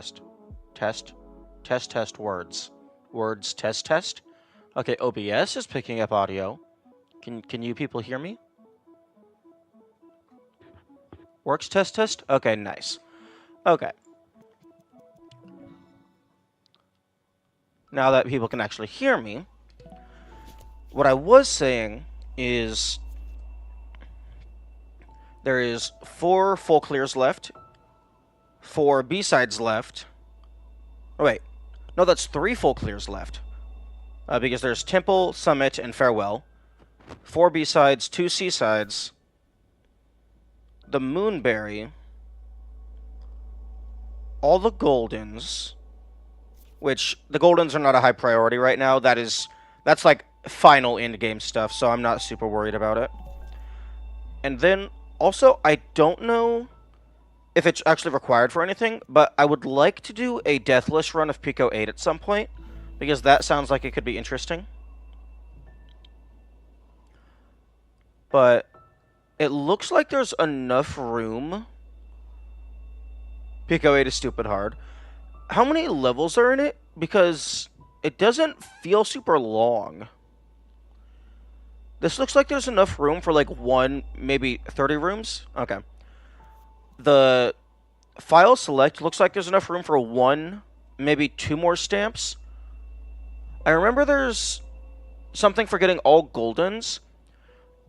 Test. Test. Test words. Words test. Okay, OBS is picking up audio. Can you people hear me? Works test. Okay, nice. Okay. Now that people can actually hear me, what I was saying is there is 4 full clears left, 4 B-sides left. Oh, wait. No, that's 3 full clears left. Because there's Temple, Summit, and Farewell. 4 B-sides, 2 C-sides. The Moonberry. All the Goldens. Which, the Goldens are not a high priority right now. That's like final end-game stuff, so I'm not super worried about it. And then, also, I don't know if it's actually required for anything, but I would like to do a Deathless run of Pico 8 at some point, because that sounds like it could be interesting. But it looks like there's enough room. Pico 8 is stupid hard. How many levels are in it? Because it doesn't feel super long. This looks like there's enough room for like 1, maybe 30 rooms. Okay. The file select looks like there's enough room for 1, maybe 2 more stamps. I remember there's something for getting all Goldens.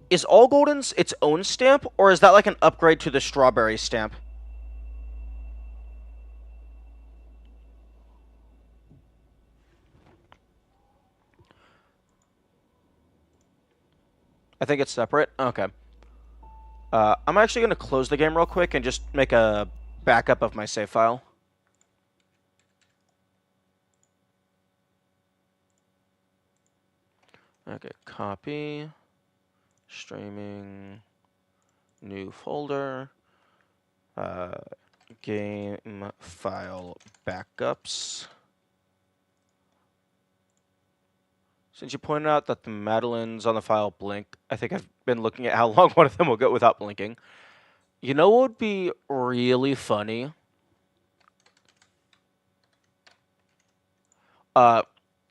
Is all Goldens its own stamp, or is that like an upgrade to the strawberry stamp? I think it's separate. Okay. I'm actually going to close the game real quick and just make a backup of my save file. Okay, copy, streaming, new folder, game file backups. Since you pointed out that the Madeleines on the file blink, I think I've been looking at how long one of them will go without blinking. You know what would be really funny?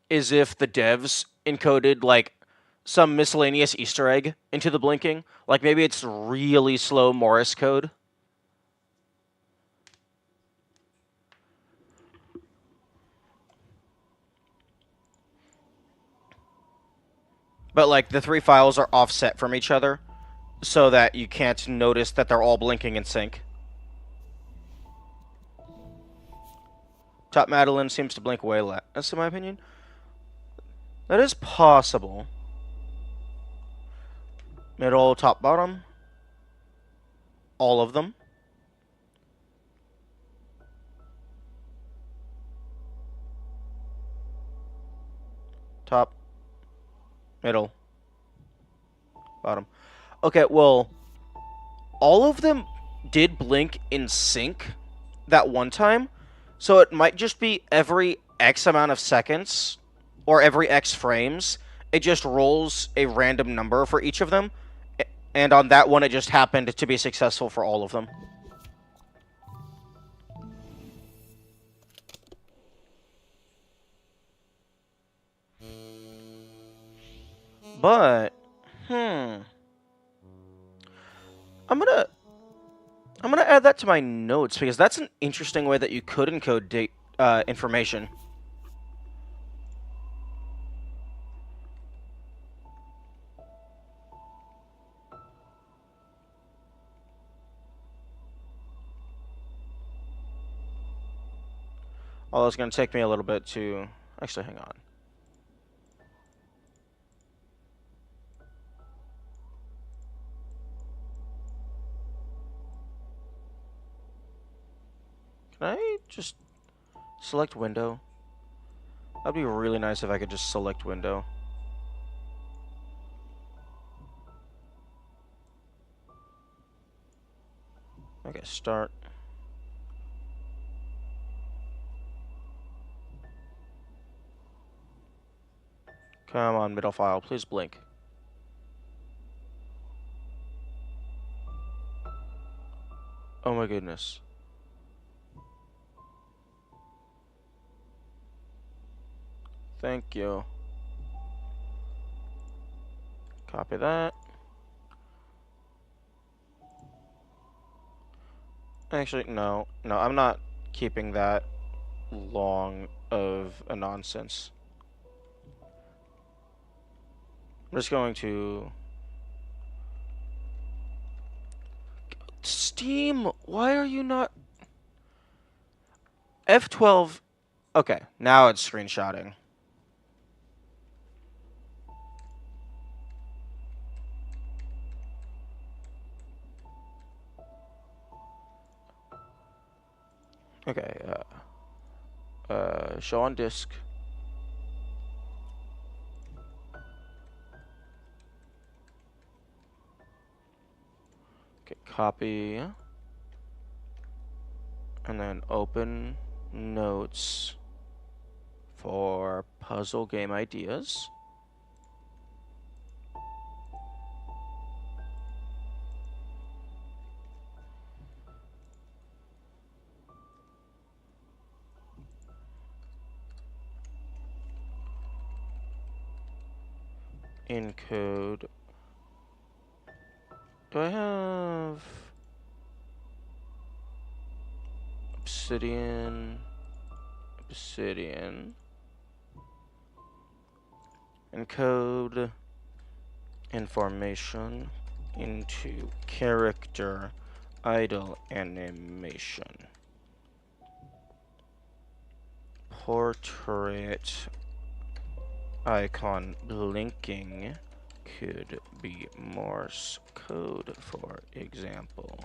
Is if the devs encoded, like, some miscellaneous Easter egg into the blinking. Like, maybe it's really slow Morse code. But, like, the 3 files are offset from each other, so that you can't notice that they're all blinking in sync. Top Madeleine seems to blink way less, in my opinion. That is possible. Middle, top, bottom. All of them. Top, middle, bottom. Okay, well, all of them did blink in sync that one time, so it might just be every X amount of seconds, or every X frames, it just rolls a random number for each of them, and on that one it just happened to be successful for all of them. But, I'm gonna add that to my notes, because that's an interesting way that you could encode information. Although it's going to take me a little bit to... Actually, hang on. Can I just select window? That'd be really nice if I could just select window. Okay, start. Come on, middle file, please blink. Oh my goodness. Thank you. Copy that. Actually, no. No, I'm not keeping that long of a nonsense. I'm just going to... Steam, why are you not... F12... Okay, now it's screenshotting. Okay, show on disk. Okay, copy. And then open notes for puzzle game ideas. Encode. Do I have obsidian? Encode information into character idle animation. Portrait icon blinking could be Morse code, for example.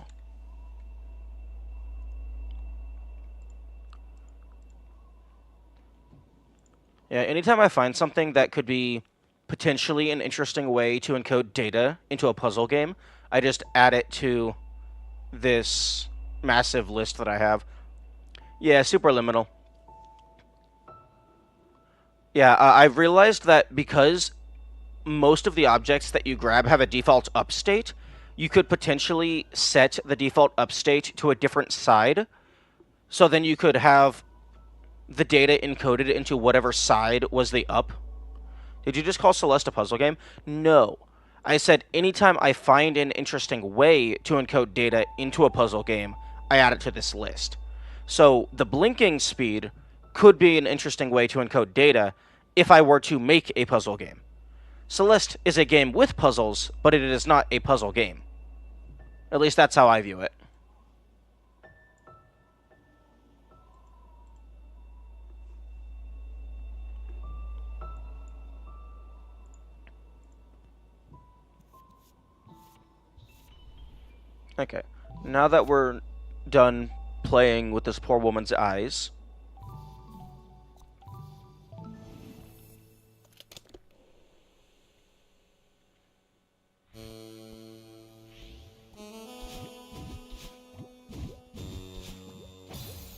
Yeah, anytime I find something that could be potentially an interesting way to encode data into a puzzle game, I just add it to this massive list that I have. Yeah, superliminal. Yeah, I've realized that because most of the objects that you grab have a default up state, you could potentially set the default up state to a different side. So then you could have the data encoded into whatever side was the up. Did you just call Celeste a puzzle game? No. I said anytime I find an interesting way to encode data into a puzzle game, I add it to this list. So the blinking speed could be an interesting way to encode data if I were to make a puzzle game. Celeste is a game with puzzles, but it is not a puzzle game. At least that's how I view it. Okay, now that we're done playing with this poor woman's eyes...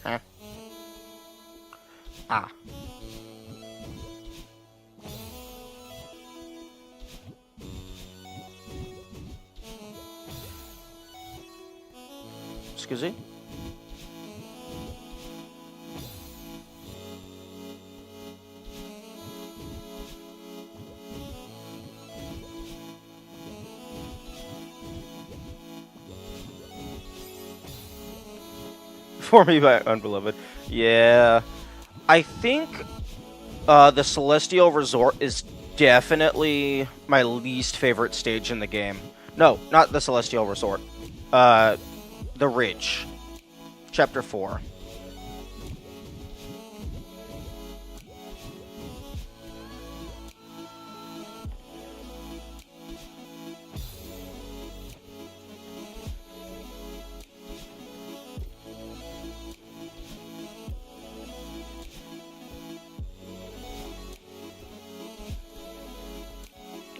Huh? Ah. Excuse me? For me by Unbeloved. Yeah. I think the Celestial Resort is definitely my least favorite stage in the game. No, not the Celestial Resort. The Ridge. Chapter 4.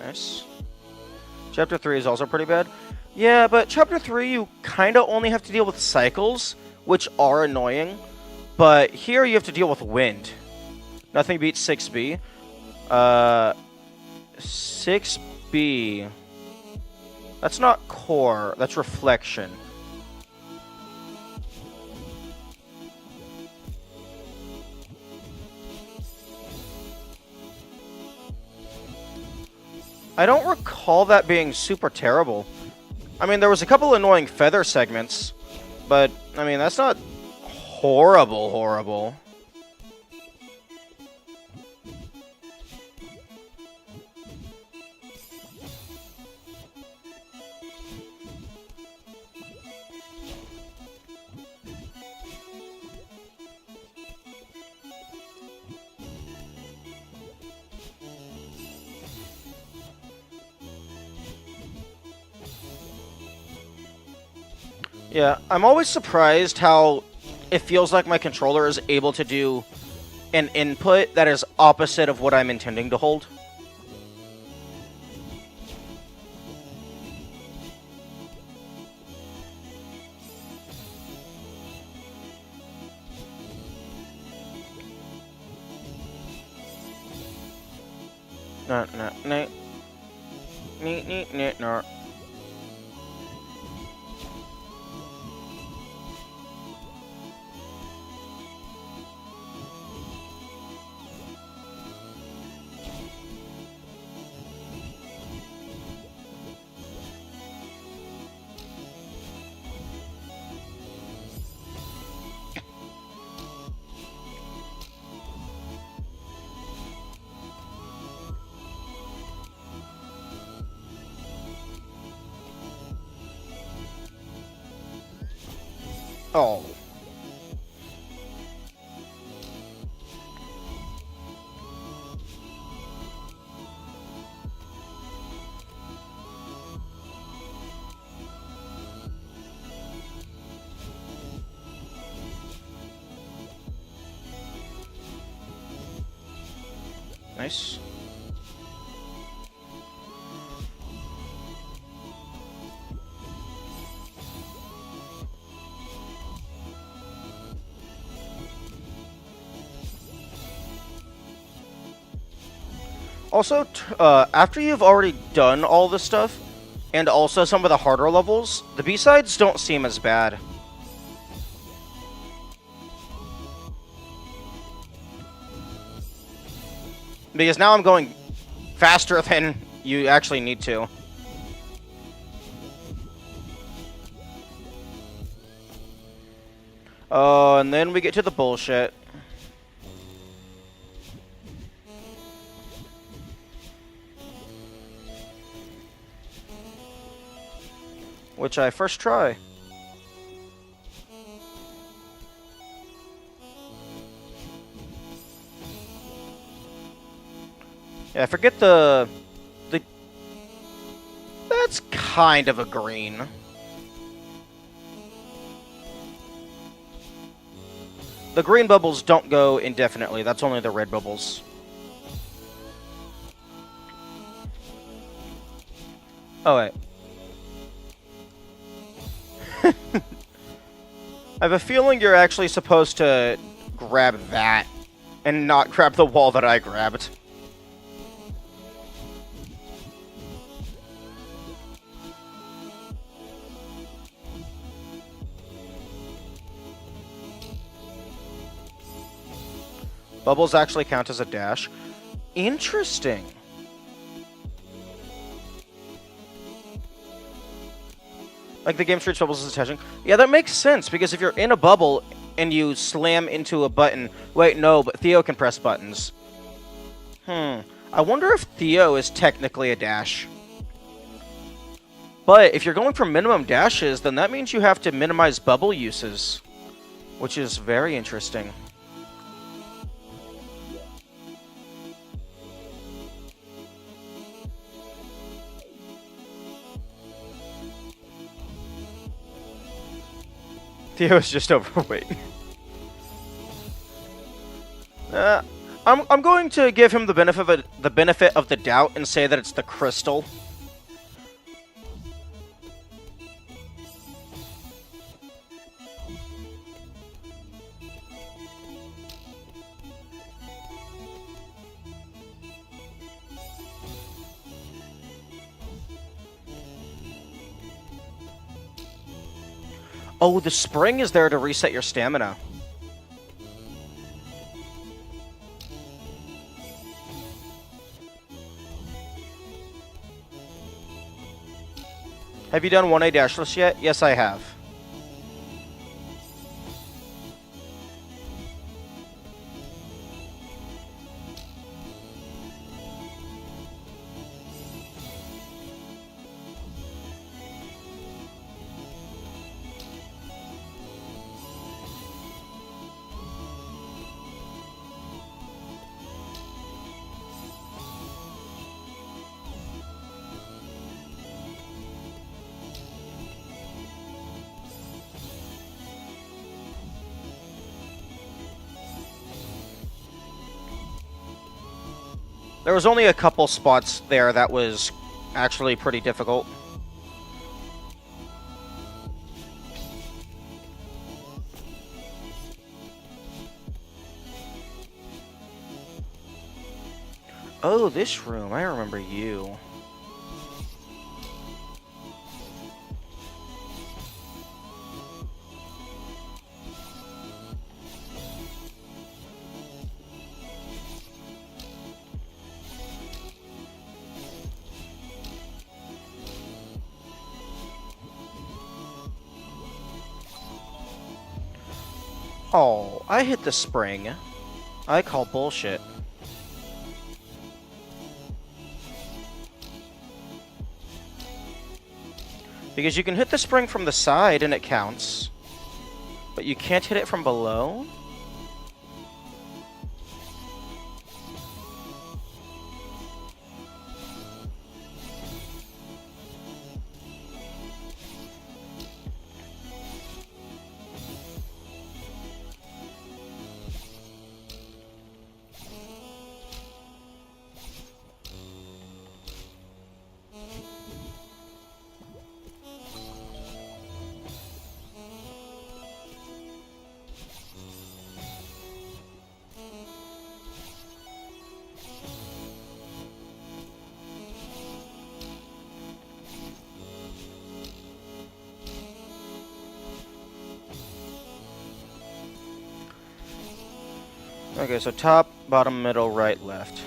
Nice. Chapter 3 is also pretty bad. Yeah, but Chapter 3, you kind of only have to deal with cycles, which are annoying. But here you have to deal with wind. Nothing beats 6B. 6B... That's not core, that's reflection. I don't recall that being super terrible. I mean, there was a couple annoying feather segments, but, I mean, that's not horrible, horrible. Yeah, I'm always surprised how it feels like my controller is able to do an input that is opposite of what I'm intending to hold. No, no, no. No. Oh. Nice. Also, after you've already done all this stuff, and also some of the harder levels, the B-sides don't seem as bad. Because now I'm going faster than you actually need to. Oh, and then we get to the bullshit. Which I first try. Yeah, I forget the... That's kind of a green. The green bubbles don't go indefinitely. That's only the red bubbles. Oh, wait. I have a feeling you're actually supposed to grab that and not grab the wall that I grabbed. Bubbles actually count as a dash. Interesting. Like the game treats bubbles as attaching. Yeah, that makes sense, because if you're in a bubble and you slam into a button... Wait, no, but Theo can press buttons. I wonder if Theo is technically a dash. But if you're going for minimum dashes, then that means you have to minimize bubble uses. Which is very interesting. Theo is just overweight. I'm going to give him the benefit of the doubt and say that it's the crystal. Oh, the spring is there to reset your stamina. Have you done 1A dashless yet? Yes, I have. There was only a couple spots there that was actually pretty difficult. Oh, this room. I remember you. Oh, I hit the spring. I call bullshit. Because you can hit the spring from the side and it counts. But you can't hit it from below? Okay, so top, bottom, middle, right, left.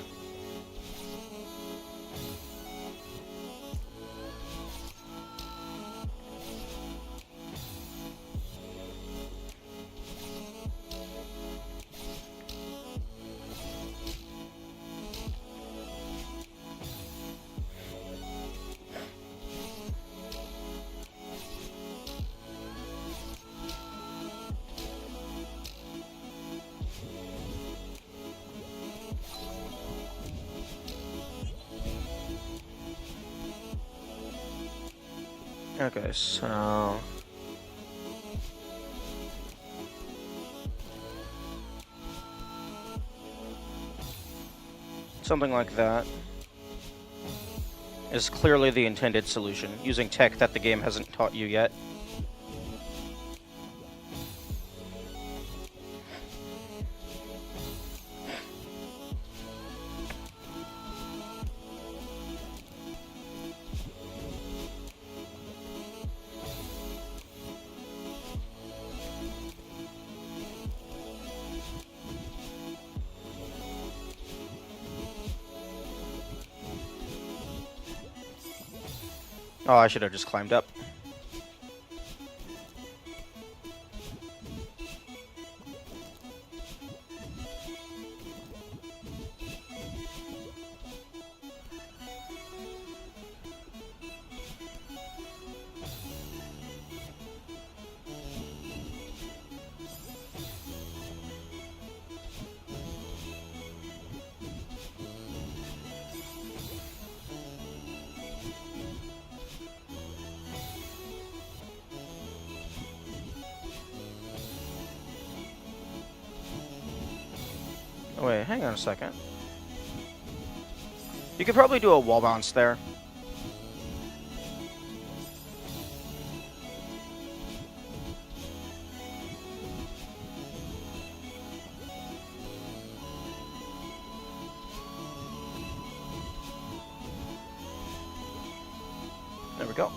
Okay, so... something like that is clearly the intended solution, using tech that the game hasn't taught you yet. Oh, I should have just climbed up. Oh, wait, hang on a second. You could probably do a wall bounce there. There we go.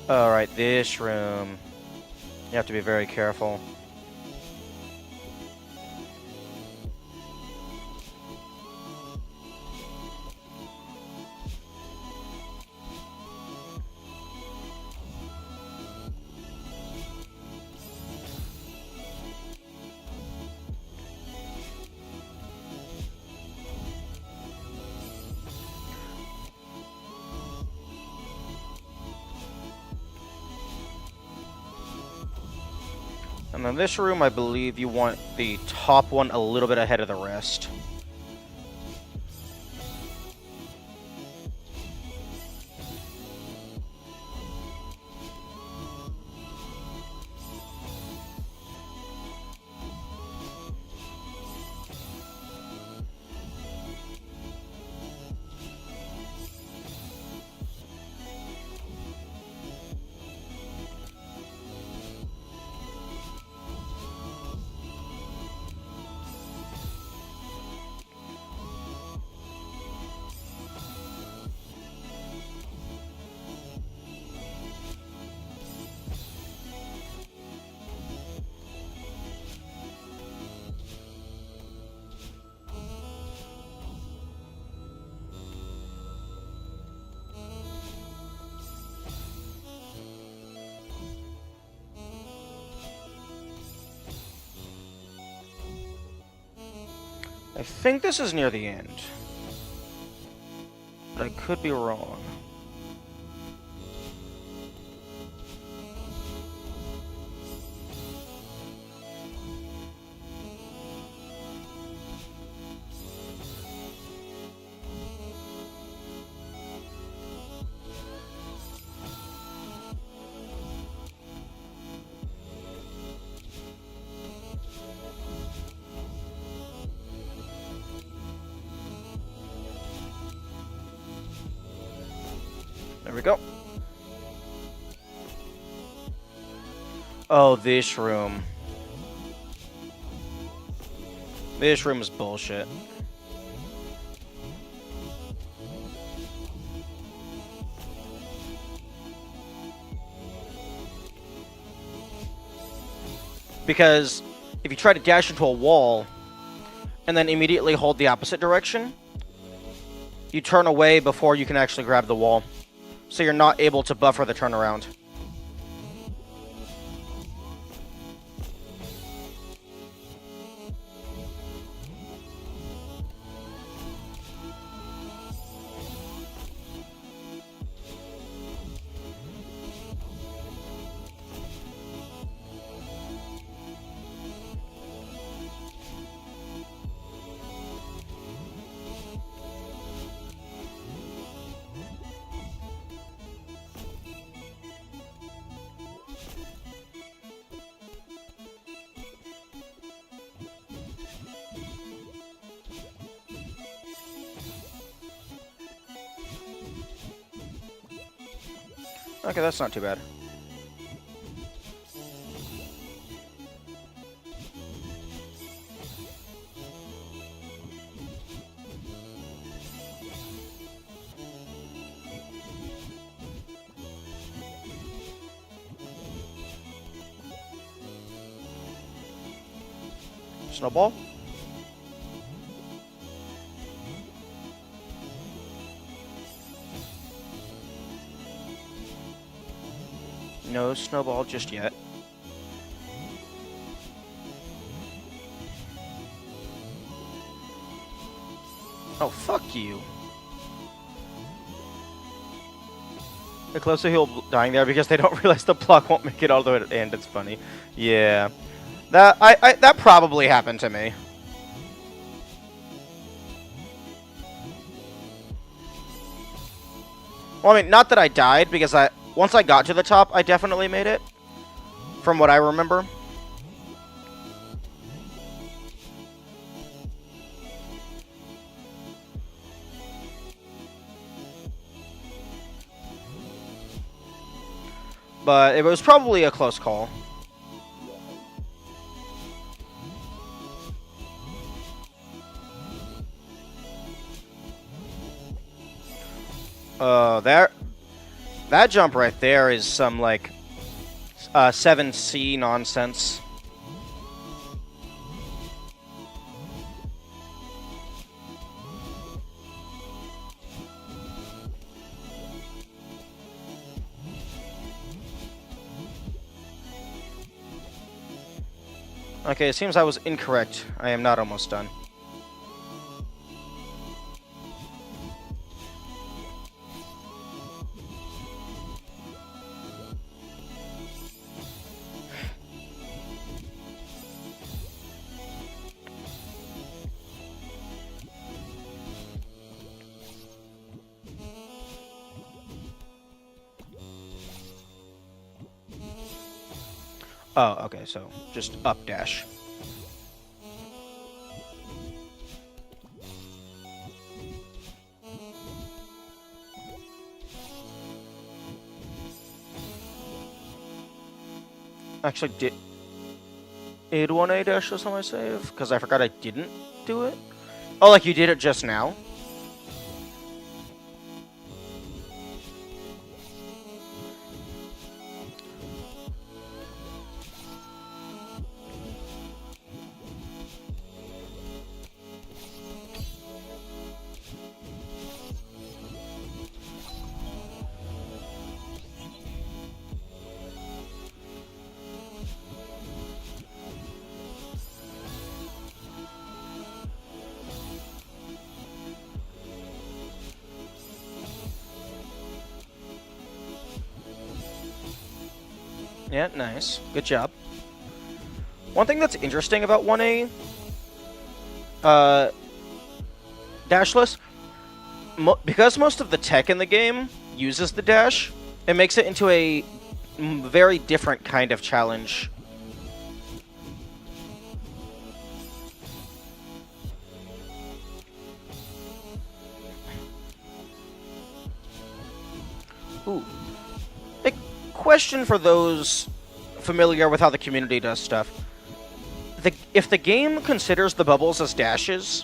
Alright, this room. You have to be very careful. And then this room, I believe you want the top one a little bit ahead of the rest. I think this is near the end, but I could be wrong. There we go. Oh, this room. This room is bullshit. Because if you try to dash into a wall and then immediately hold the opposite direction, you turn away before you can actually grab the wall. So you're not able to buffer the turnaround. Okay, that's not too bad. Snowball? No snowball just yet. Oh, fuck you. They're close to heal dying there because they don't realize the block won't make it all the way to the end. It's funny. Yeah. That probably happened to me. Well, I mean, not that I died, because once I got to the top, I definitely made it. From what I remember. But it was probably a close call. That jump right there is some, like, 7C nonsense. Okay, it seems I was incorrect. I am not almost done. Oh, okay, so just up dash. Actually, did 1A dash this on my save? Because I forgot I didn't do it. Oh, like you did it just now? Yeah, nice. Good job. One thing that's interesting about 1A dashless, because most of the tech in the game uses the dash, it makes it into a very different kind of challenge. Ooh. A question for those familiar with how the community does stuff. If the game considers the bubbles as dashes,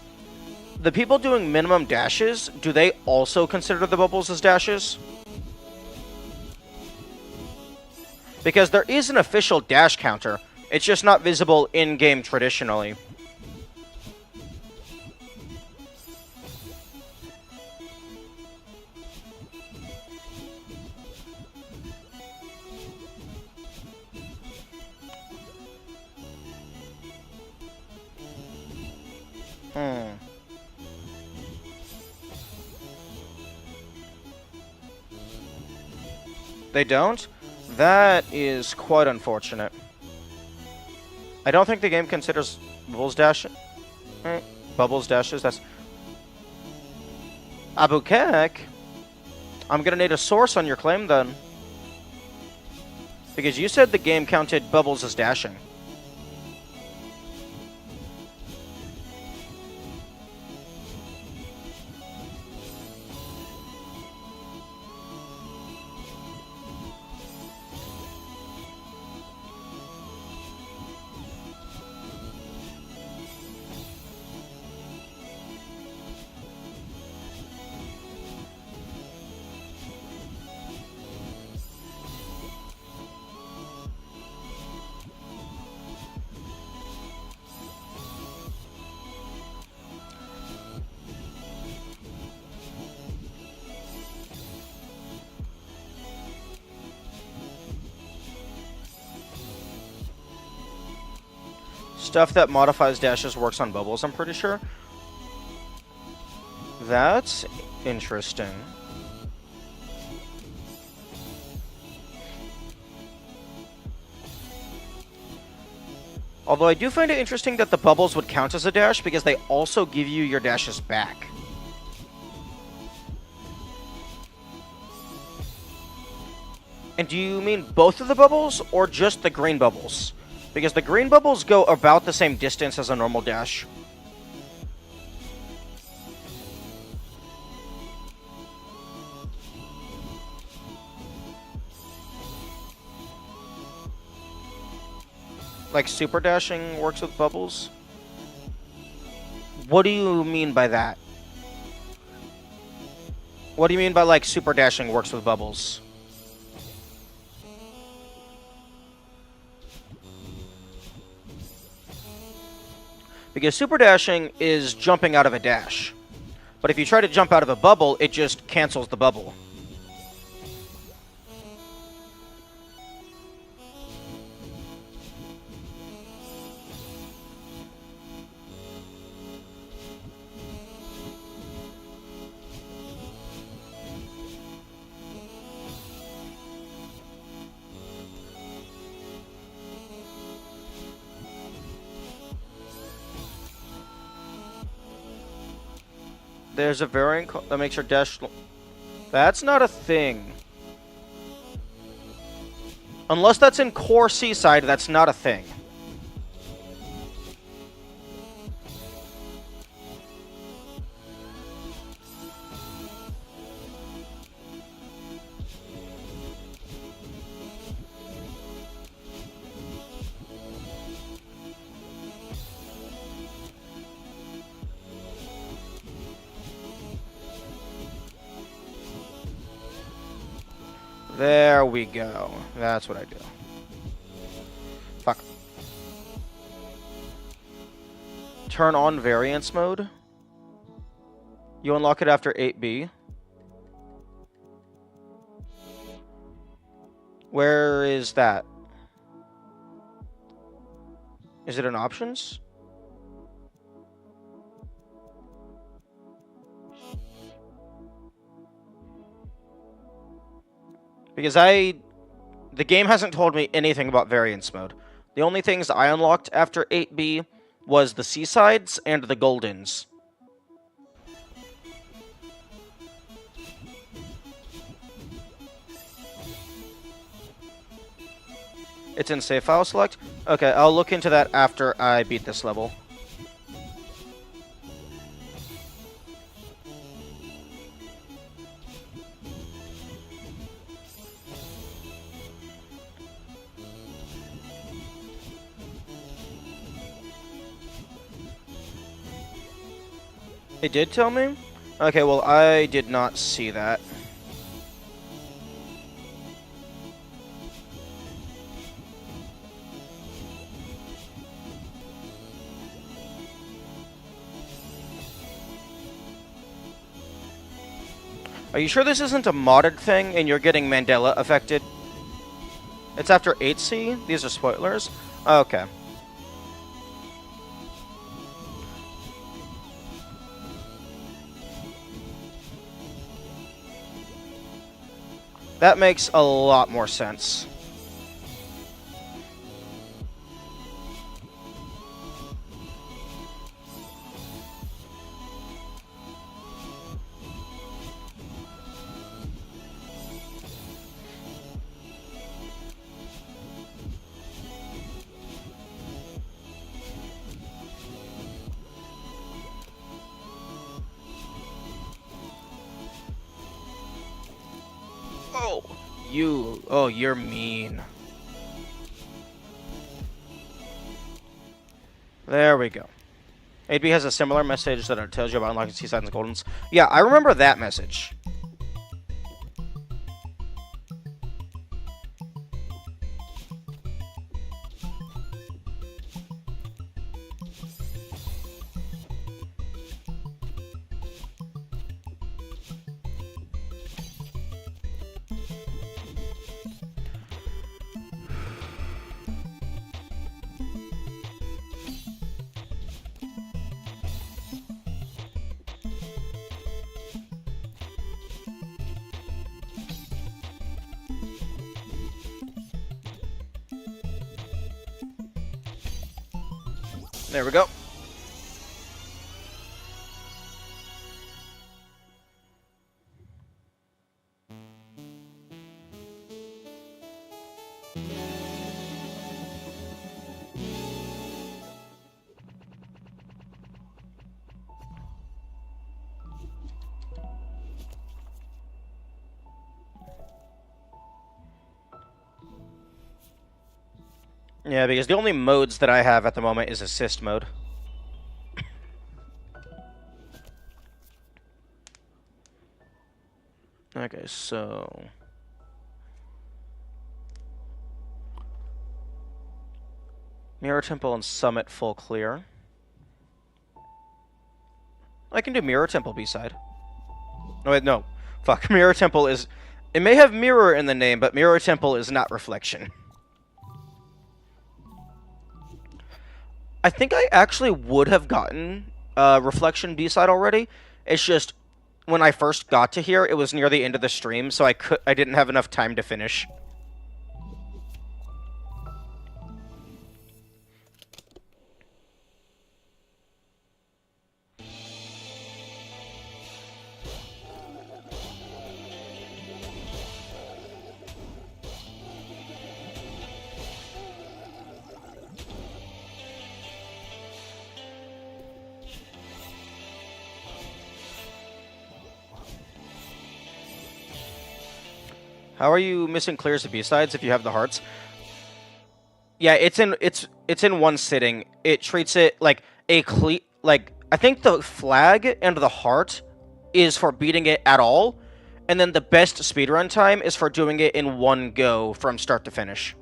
the people doing minimum dashes, do they also consider the bubbles as dashes? Because there is an official dash counter. It's just not visible in-game traditionally. They don't? That is quite unfortunate. I don't think the game considers bubbles dash. Bubbles dashes. That's Abu Kek. I'm gonna need a source on your claim then, because you said the game counted bubbles as dashing. Stuff that modifies dashes works on bubbles, I'm pretty sure. That's interesting. Although I do find it interesting that the bubbles would count as a dash because they also give you your dashes back. And do you mean both of the bubbles or just the green bubbles? Because the green bubbles go about the same distance as a normal dash. Like super dashing works with bubbles? What do you mean by that? What do you mean by like super dashing works with bubbles? Because super dashing is jumping out of a dash. But if you try to jump out of a bubble, it just cancels the bubble. There's a variant that makes your dash... That's not a thing. Unless that's in Core Seaside, that's not a thing. There we go. That's what I do. Fuck. Turn on variance mode. You unlock it after 8B. Where is that? Is it in options? Because the game hasn't told me anything about variance mode. The only things I unlocked after 8B was the Seasides and the Goldens. It's in save file select? Okay, I'll look into that after I beat this level. It did tell me? Okay, well, I did not see that. Are you sure this isn't a modded thing and you're getting Mandela affected? It's after 8C? These are spoilers? Okay. That makes a lot more sense. Oh, you're mean. There we go. 8B has a similar message that it tells you about unlocking Seasides and Goldens. Yeah, I remember that message. There we go. Yeah, because the only modes that I have at the moment is assist mode. Okay, so... Mirror Temple and Summit full clear. I can do Mirror Temple B-side. No, wait, no. Fuck, Mirror Temple is... It may have Mirror in the name, but Mirror Temple is not Reflection. I think I actually would have gotten Reflection B-side already. It's just, when I first got to here, it was near the end of the stream, so I didn't have enough time to finish. How are you missing clears of B-sides if you have the hearts? Yeah, it's in one sitting. It treats it like I think the flag and the heart is for beating it at all, and then the best speedrun time is for doing it in one go from start to finish.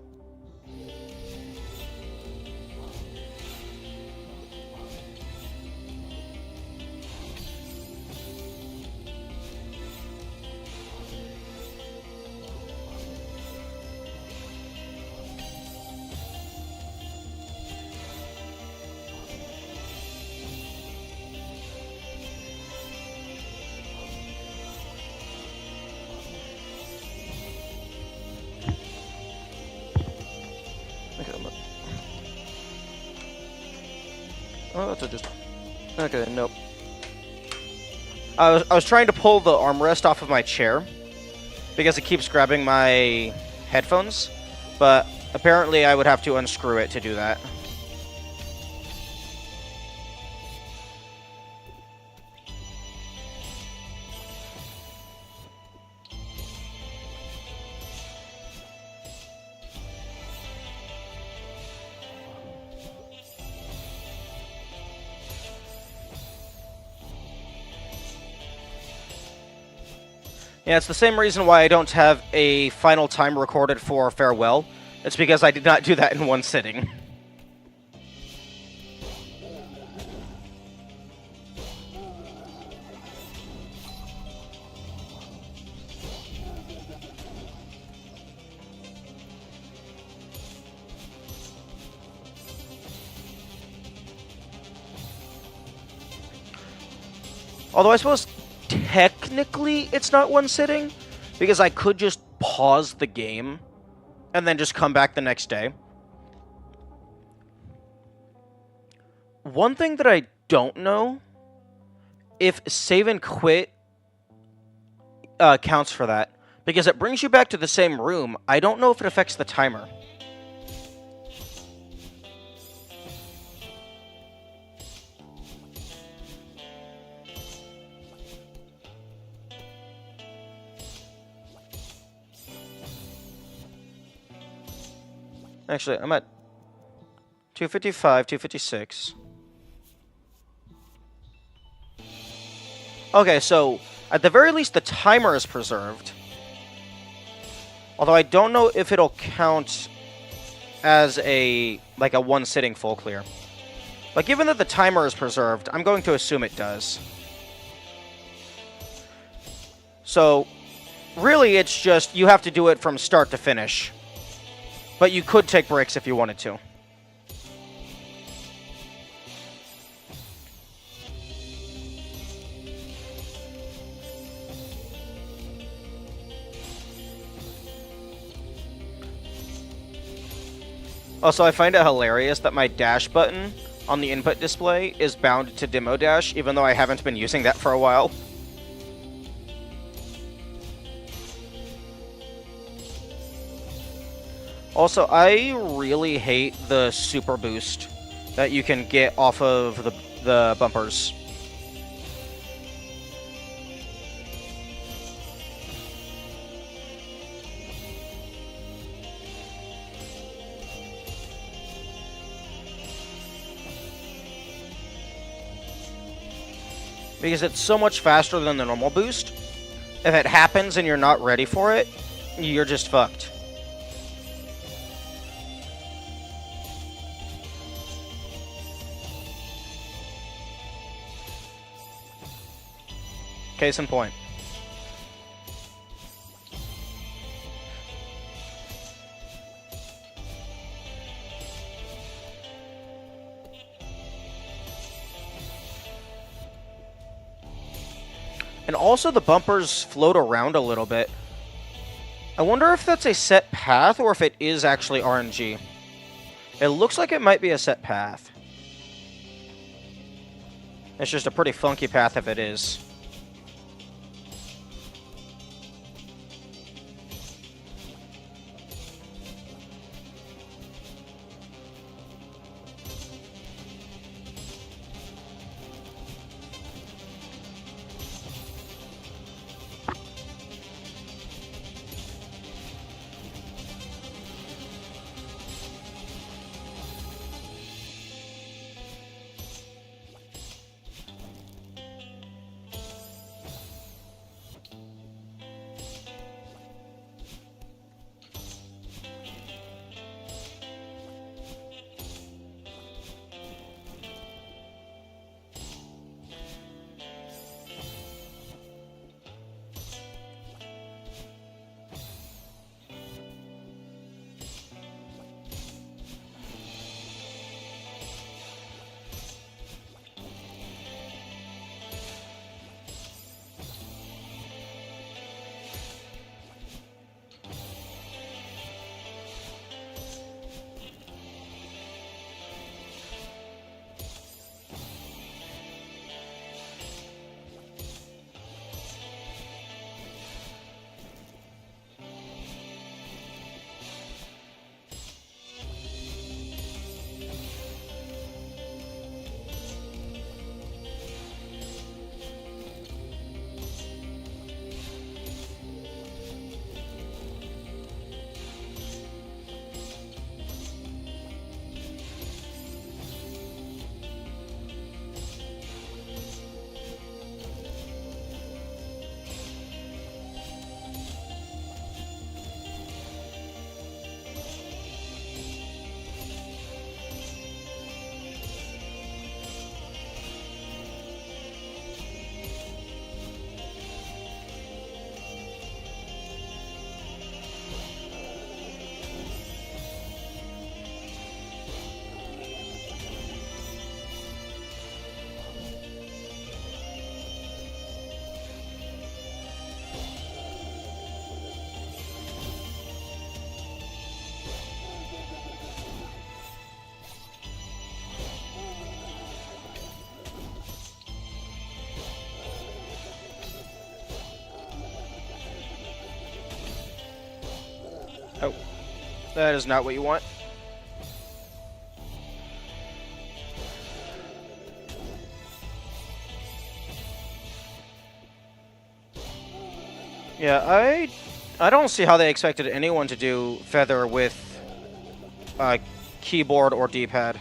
Oh, that's just... Okay, nope. I was trying to pull the armrest off of my chair because it keeps grabbing my headphones, but apparently I would have to unscrew it to do that. Yeah, it's the same reason why I don't have a final time recorded for Farewell. It's because I did not do that in one sitting. Although I suppose technically it's not one sitting, because I could just pause the game and then just come back the next day. One thing that I don't know, if save and quit counts for that, because it brings you back to the same room. I don't know if it affects the timer. Actually, I'm at 255, 256. Okay, so at the very least, the timer is preserved. Although I don't know if it'll count as a one sitting full clear. But given that the timer is preserved, I'm going to assume it does. So, really, it's just you have to do it from start to finish. But you could take breaks if you wanted to. Also, I find it hilarious that my dash button on the input display is bound to Demo Dash, even though I haven't been using that for a while. Also, I really hate the super boost that you can get off of the bumpers. Because it's so much faster than the normal boost. If it happens and you're not ready for it, you're just fucked. Case in point. And also the bumpers float around a little bit. I wonder if that's a set path or if it is actually RNG. It looks like it might be a set path. It's just a pretty funky path if it is. That is not what you want. Yeah, I don't see how they expected anyone to do Feather with keyboard or D-pad.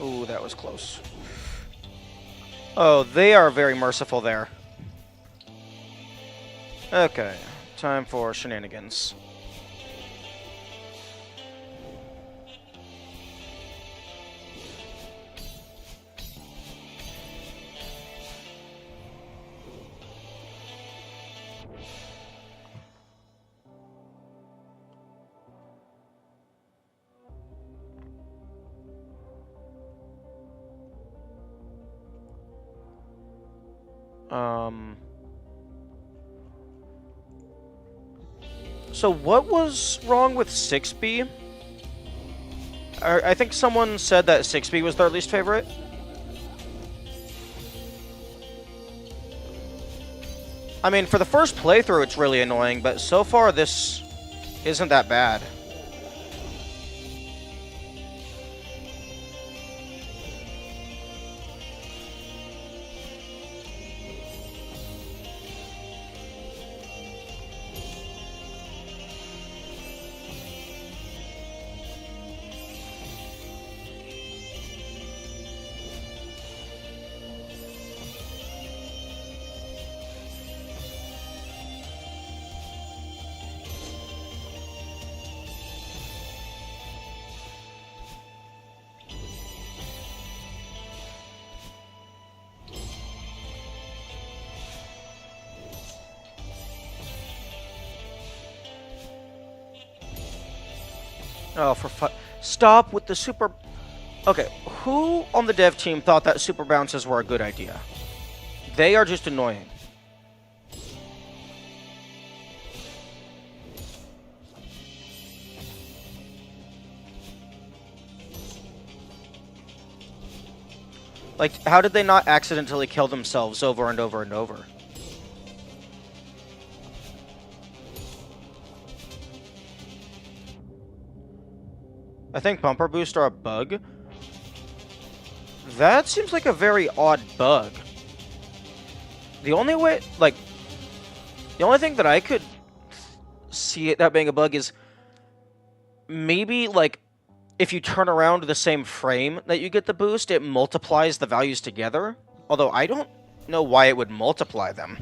Ooh, that was close. Oh, they are very merciful there. Okay, time for shenanigans. So what was wrong with 6B? I think someone said that 6B was their least favorite. I mean, for the first playthrough, it's really annoying, but so far this isn't that bad. Oh, for fu- Stop with the super... Okay, who on the dev team thought that super bounces were a good idea? They are just annoying. Like, how did they not accidentally kill themselves over and over and over? I think bumper boosts are a bug. That seems like a very odd bug. The only way, like, the only thing that I could see it that being a bug is maybe, like, if you turn around the same frame that you get the boost, it multiplies the values together. Although I don't know why it would multiply them.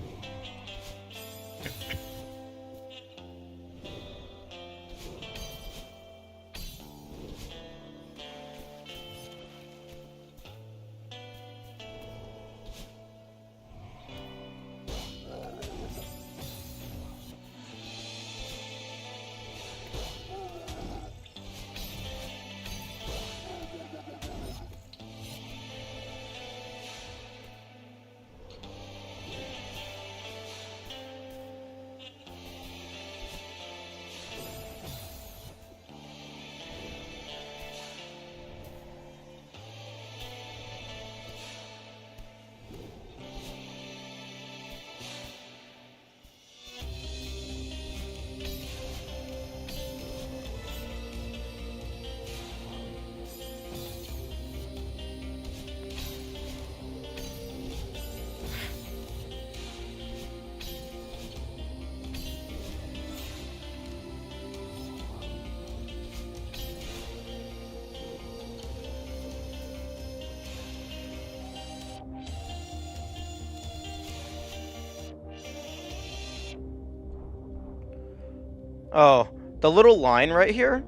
Oh, the little line right here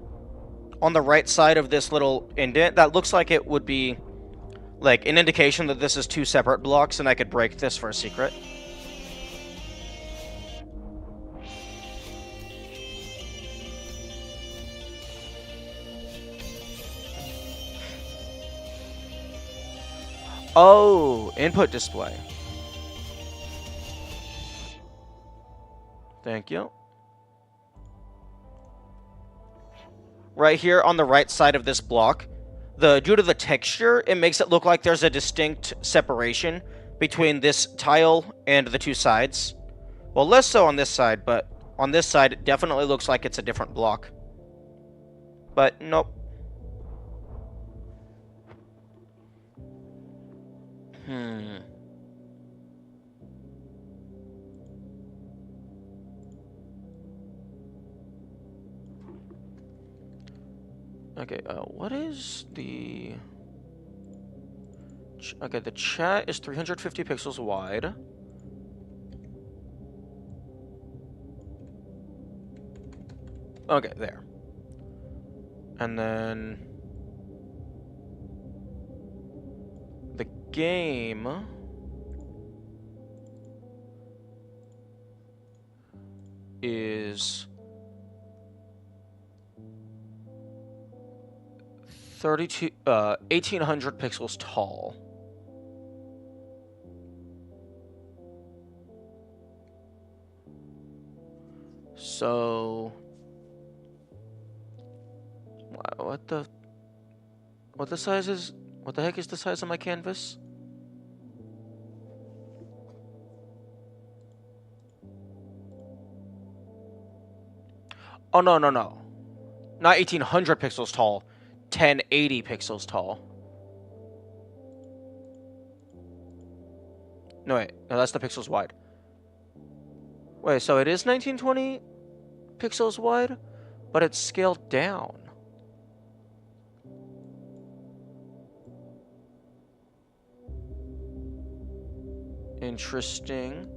on the right side of this little indent, that looks like it would be like an indication that this is two separate blocks and I could break this for a secret. Oh, input display. Thank you. Right here on the right side of this block, due to the texture, it makes it look like there's a distinct separation between this tile and the two sides. Well, less so on this side, but on this side, it definitely looks like it's a different block. But nope. Okay, what is the... Okay, the chat is 350 pixels wide. Okay, there. And then... the game... is... 1800 pixels tall. So... what the size is... what the heck is the size of my canvas? Oh, no. Not 1800 pixels tall. 1080 pixels tall. No, wait. No, that's the pixels wide. Wait, so it is 1920 pixels wide, but it's scaled down. Interesting.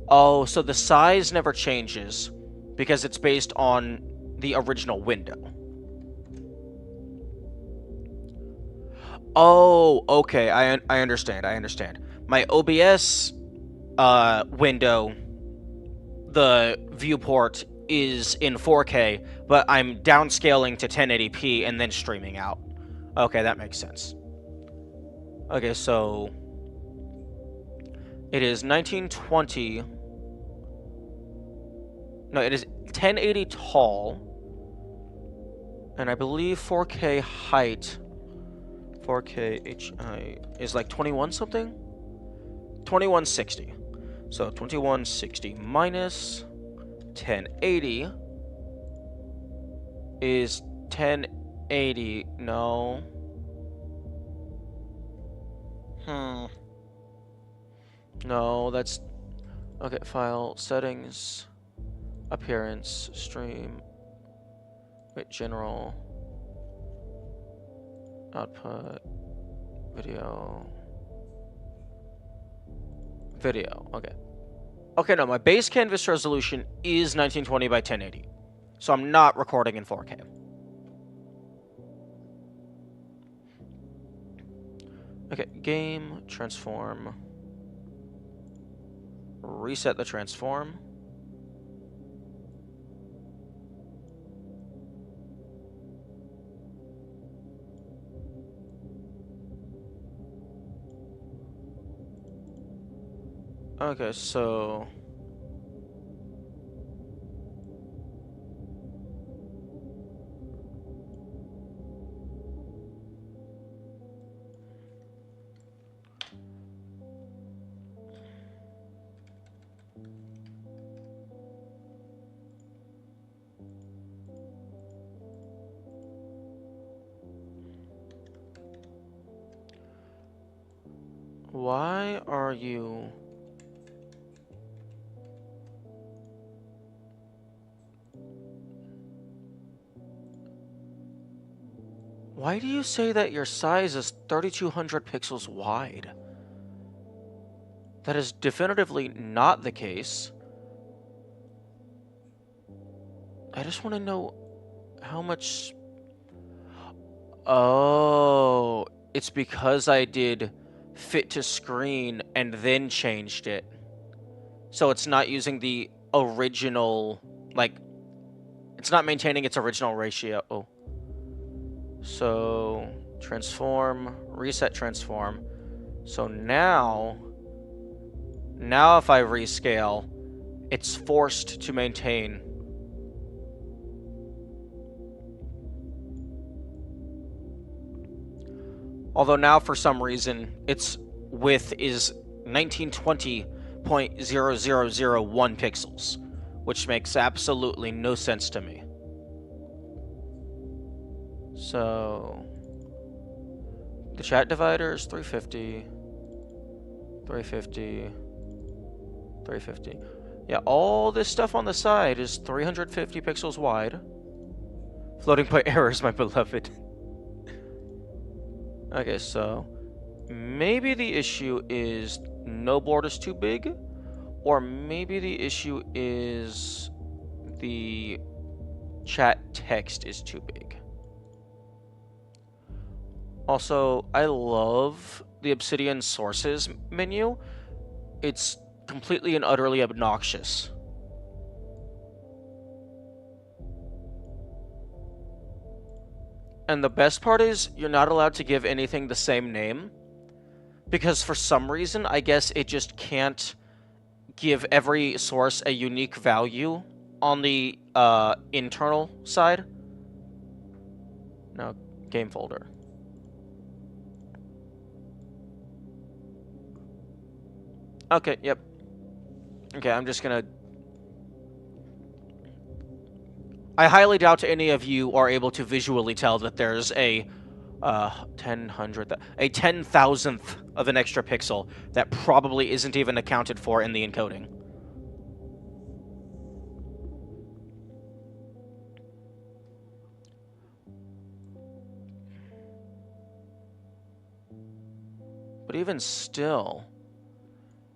Oh, so the size never changes because it's based on the original window. Oh, okay. I understand. My OBS window, the viewport is in 4K, but I'm downscaling to 1080p and then streaming out. Okay, that makes sense. Okay, so it is 1920. No, it is 1080 tall, and I believe 4K height. 4K HI is like 21 something? 2160. So 2160 minus 1080 is 1080. No. No, that's... okay, file, settings, appearance, stream, wait, general, output, video, okay. Okay, no, my base canvas resolution is 1920 by 1080, so I'm not recording in 4K. Okay, game, transform, reset the transform. Okay, so... why are you... why do you say that your size is 3200 pixels wide? That is definitively not the case. I just want to know how much... Oh, it's because I did fit to screen and then changed it. So it's not using the original, like, it's not maintaining its original ratio. Oh. So, transform, reset transform. So now if I rescale, it's forced to maintain. Although now, for some reason, its width is 1920.0001 pixels, which makes absolutely no sense to me. So, the chat divider is 350, 350, 350. Yeah, all this stuff on the side is 350 pixels wide. Floating point errors, my beloved. Okay, so maybe the issue is no board is too big, or maybe the issue is the chat text is too big. Also, I love the Obsidian Sources menu. It's completely and utterly obnoxious. And the best part is, you're not allowed to give anything the same name. Because for some reason, I guess it just can't give every source a unique value on the internal side. No, game folder. Okay, yep. Okay, I'm just gonna... I highly doubt any of you are able to visually tell that there's a 10,000th of an extra pixel that probably isn't even accounted for in the encoding. But even still,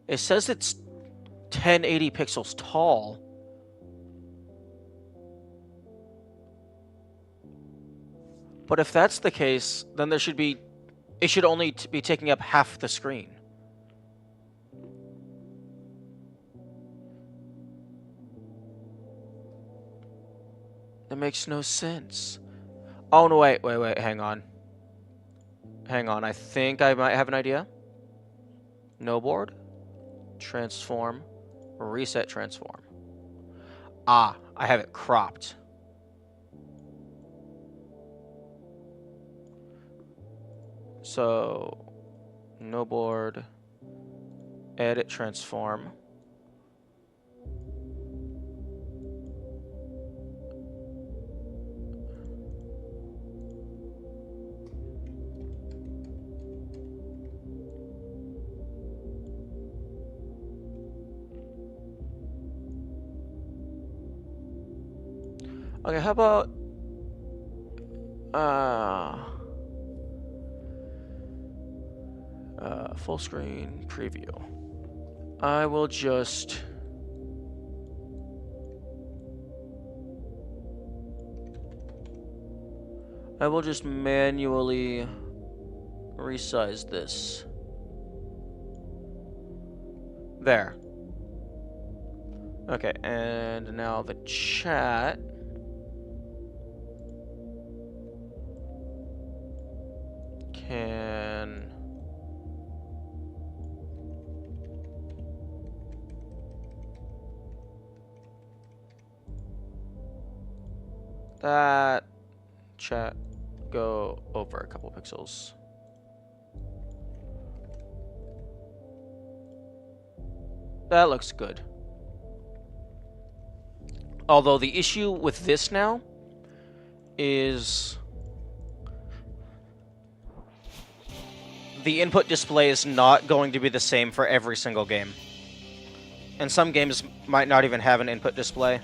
it says it's 1080 pixels tall. But if that's the case, then it should only be taking up half the screen. That makes no sense. Oh, no, wait, hang on. I think I might have an idea. No board. Transform. Reset transform. Ah, I have it cropped. So, no board, edit transform. Okay, how about full screen preview. I will just manually resize this. There. Okay, and now the chat. Can that chat go over a couple pixels? That looks good. Although the issue with this now is the input display is not going to be the same for every single game. And some games might not even have an input display.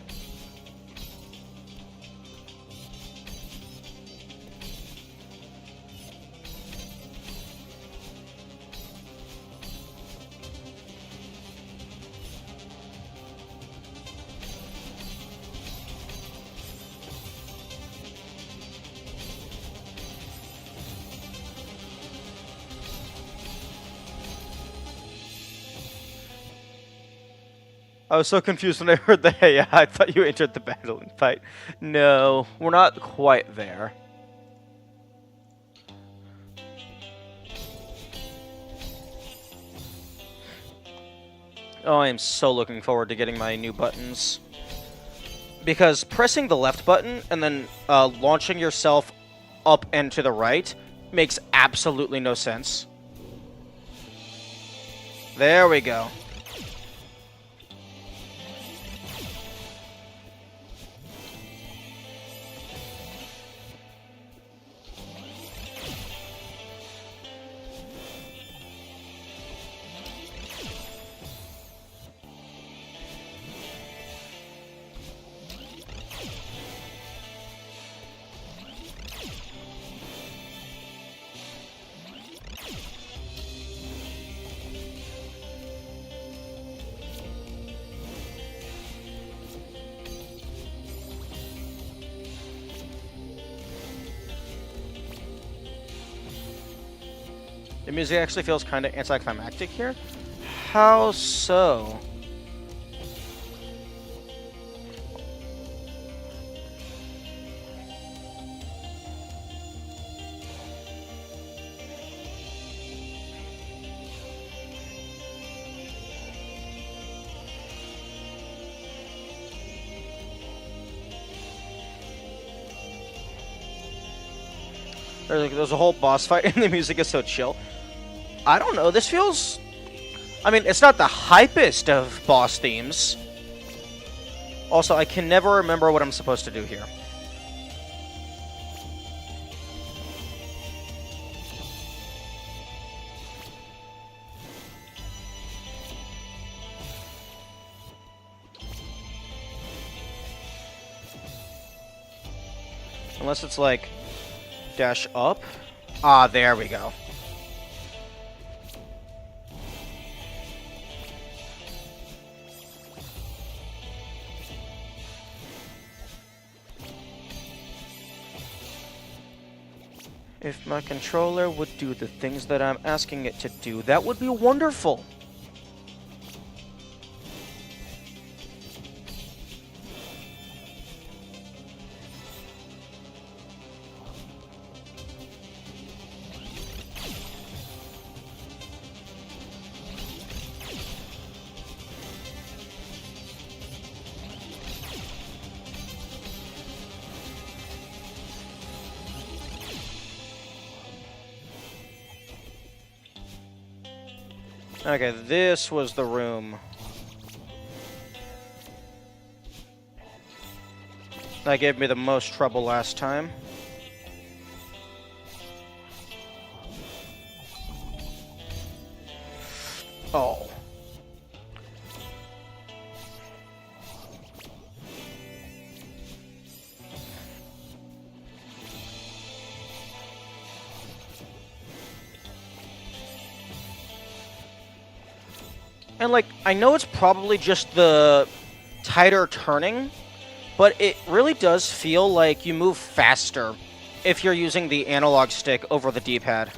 I was so confused when I heard the hey, I thought you entered the battle and fight. No, we're not quite there. Oh, I am so looking forward to getting my new buttons. Because pressing the left button and then launching yourself up and to the right makes absolutely no sense. There we go. The music actually feels kind of anticlimactic here. How so? There's a whole boss fight and the music is so chill. I don't know, this feels... I mean, it's not the hypest of boss themes. Also, I can never remember what I'm supposed to do here. Unless it's like... dash up? Ah, there we go. If my controller would do the things that I'm asking it to do, that would be wonderful. Okay, this was the room that gave me the most trouble last time. Oh. And, like, I know it's probably just the tighter turning, but it really does feel like you move faster if you're using the analog stick over the D-pad.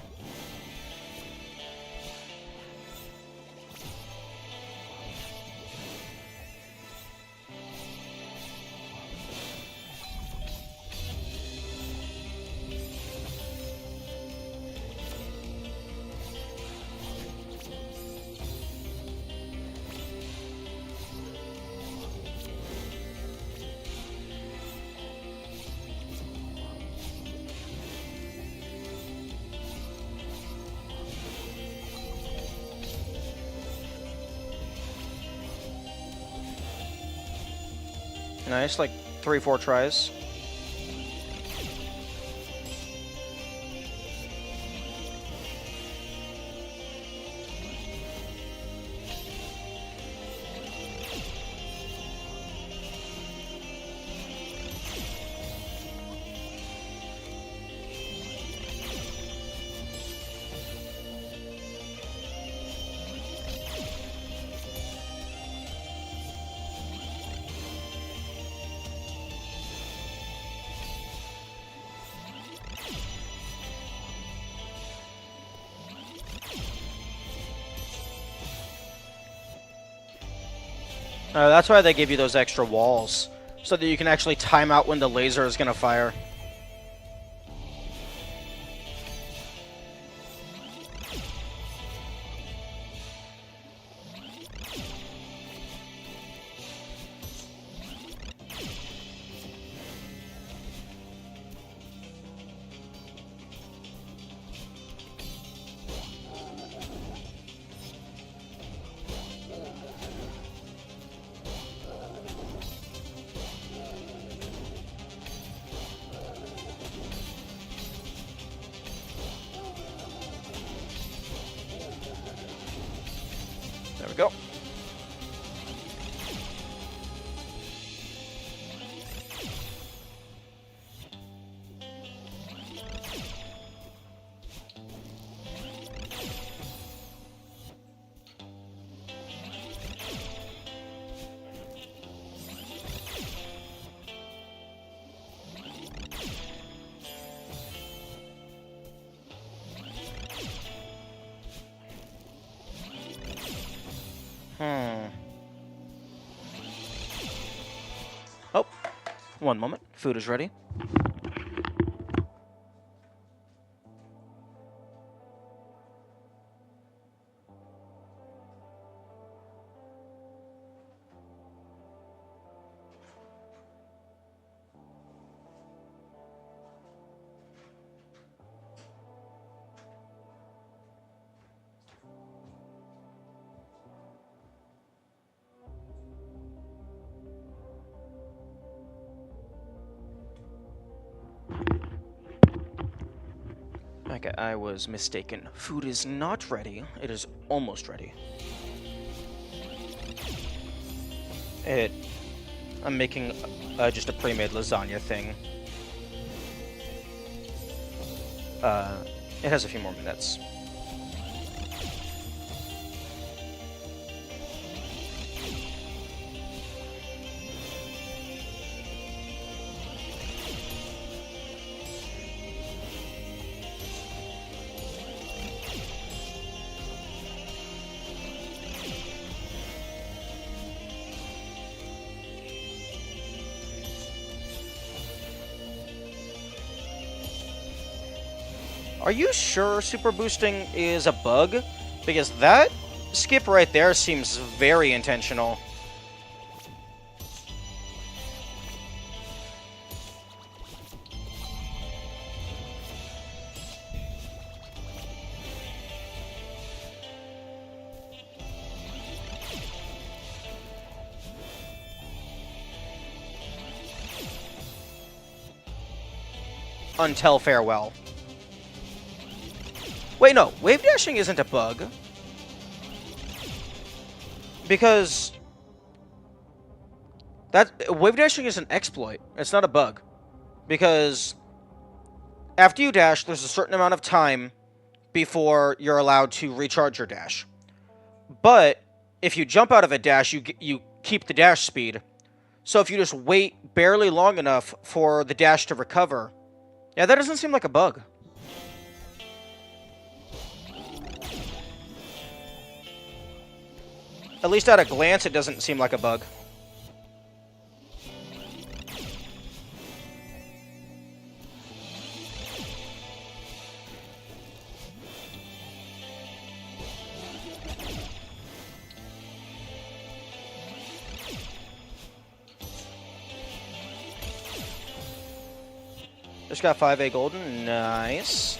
Nice, like 3-4 tries. That's why they give you those extra walls, so that you can actually time out when the laser is gonna fire. There we go. Oh, one moment. Food is ready. Okay, I was mistaken. Food is not ready. It is almost ready. I'm making just a pre-made lasagna thing. It has a few more minutes. Are you sure super boosting is a bug? Because that skip right there seems very intentional. Until farewell. Wait, no. Wave dashing isn't a bug. Because wave dashing is an exploit. It's not a bug. Because after you dash, there's a certain amount of time before you're allowed to recharge your dash. But if you jump out of a dash, you keep the dash speed. So if you just wait barely long enough for the dash to recover, yeah, that doesn't seem like a bug. At least at a glance, it doesn't seem like a bug. Just got 5A golden. Nice.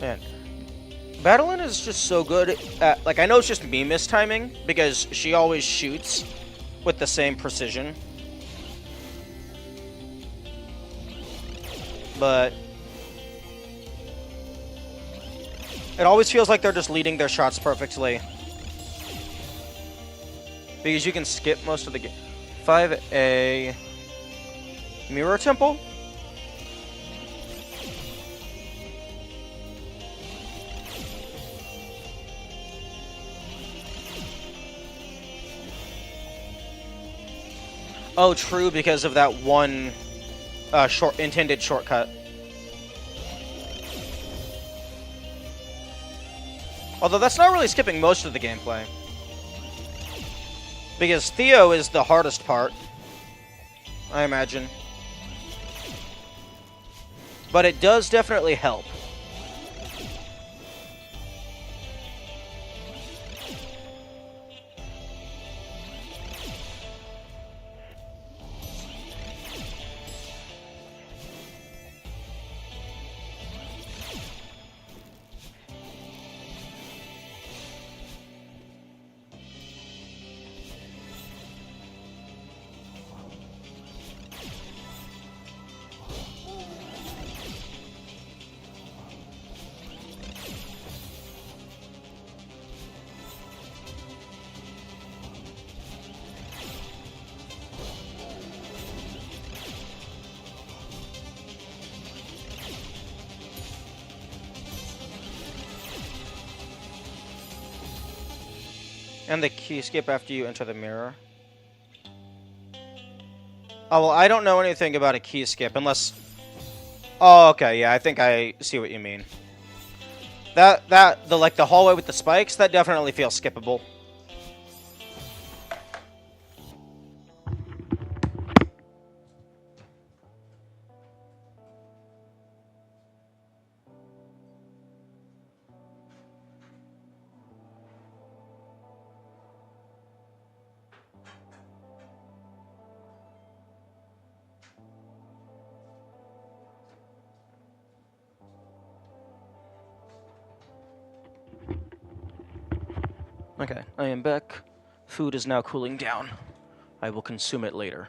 Man, Madeline is just so good at, like, I know it's just me mistiming, because she always shoots with the same precision. But it always feels like they're just leading their shots perfectly. Because you can skip most of the game. 5A Mirror Temple? Oh, true, because of that one intended shortcut. Although that's not really skipping most of the gameplay. Because Theo is the hardest part, I imagine. But it does definitely help. And the key skip after you enter the mirror. Oh, well, I don't know anything about a key skip unless... Oh, okay, yeah, I think I see what you mean. The hallway with the spikes, that definitely feels skippable. Okay, I am back. Food is now cooling down. I will consume it later.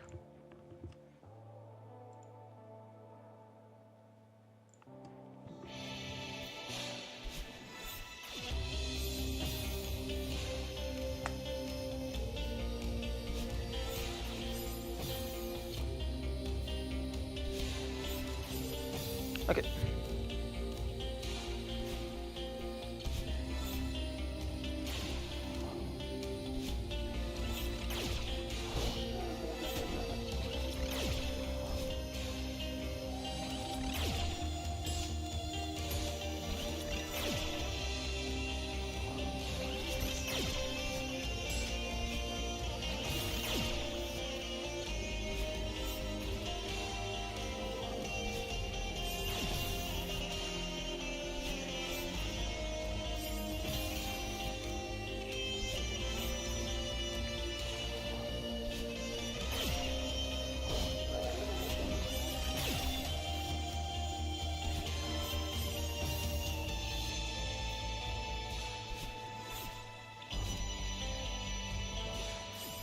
Okay.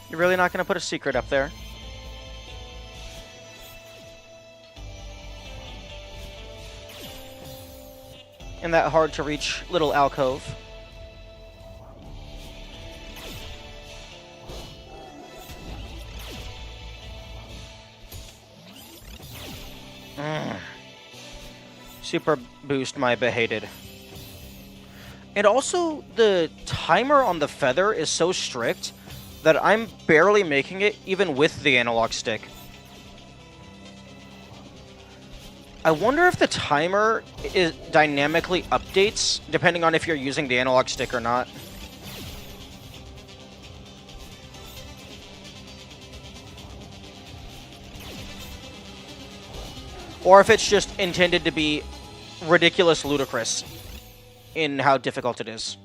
You're really not going to put a secret up there? In that hard-to-reach little alcove? Super boost my behated. And also, the timer on the feather is so strict that I'm barely making it even with the analog stick. I wonder if the timer dynamically updates depending on if you're using the analog stick or not. Or if it's just intended to be ridiculous ludicrous in how difficult it is.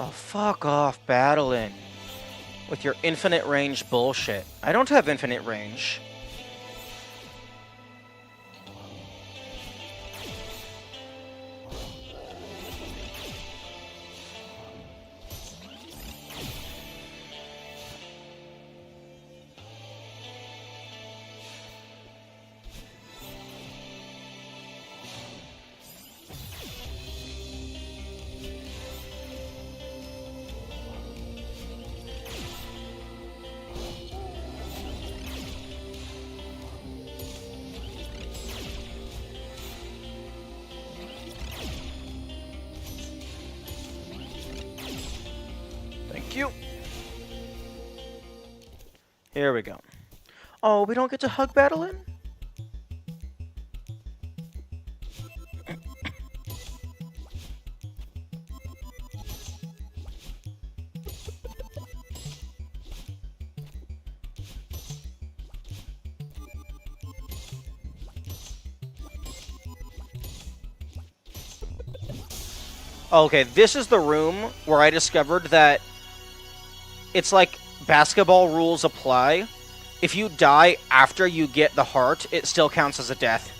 Oh, fuck off, battling. With your infinite range bullshit. I don't have infinite range. Here we go. Oh, we don't get to hug battle in? Okay, this is the room where I discovered that it's like basketball rules apply. If you die after you get the heart, it still counts as a death.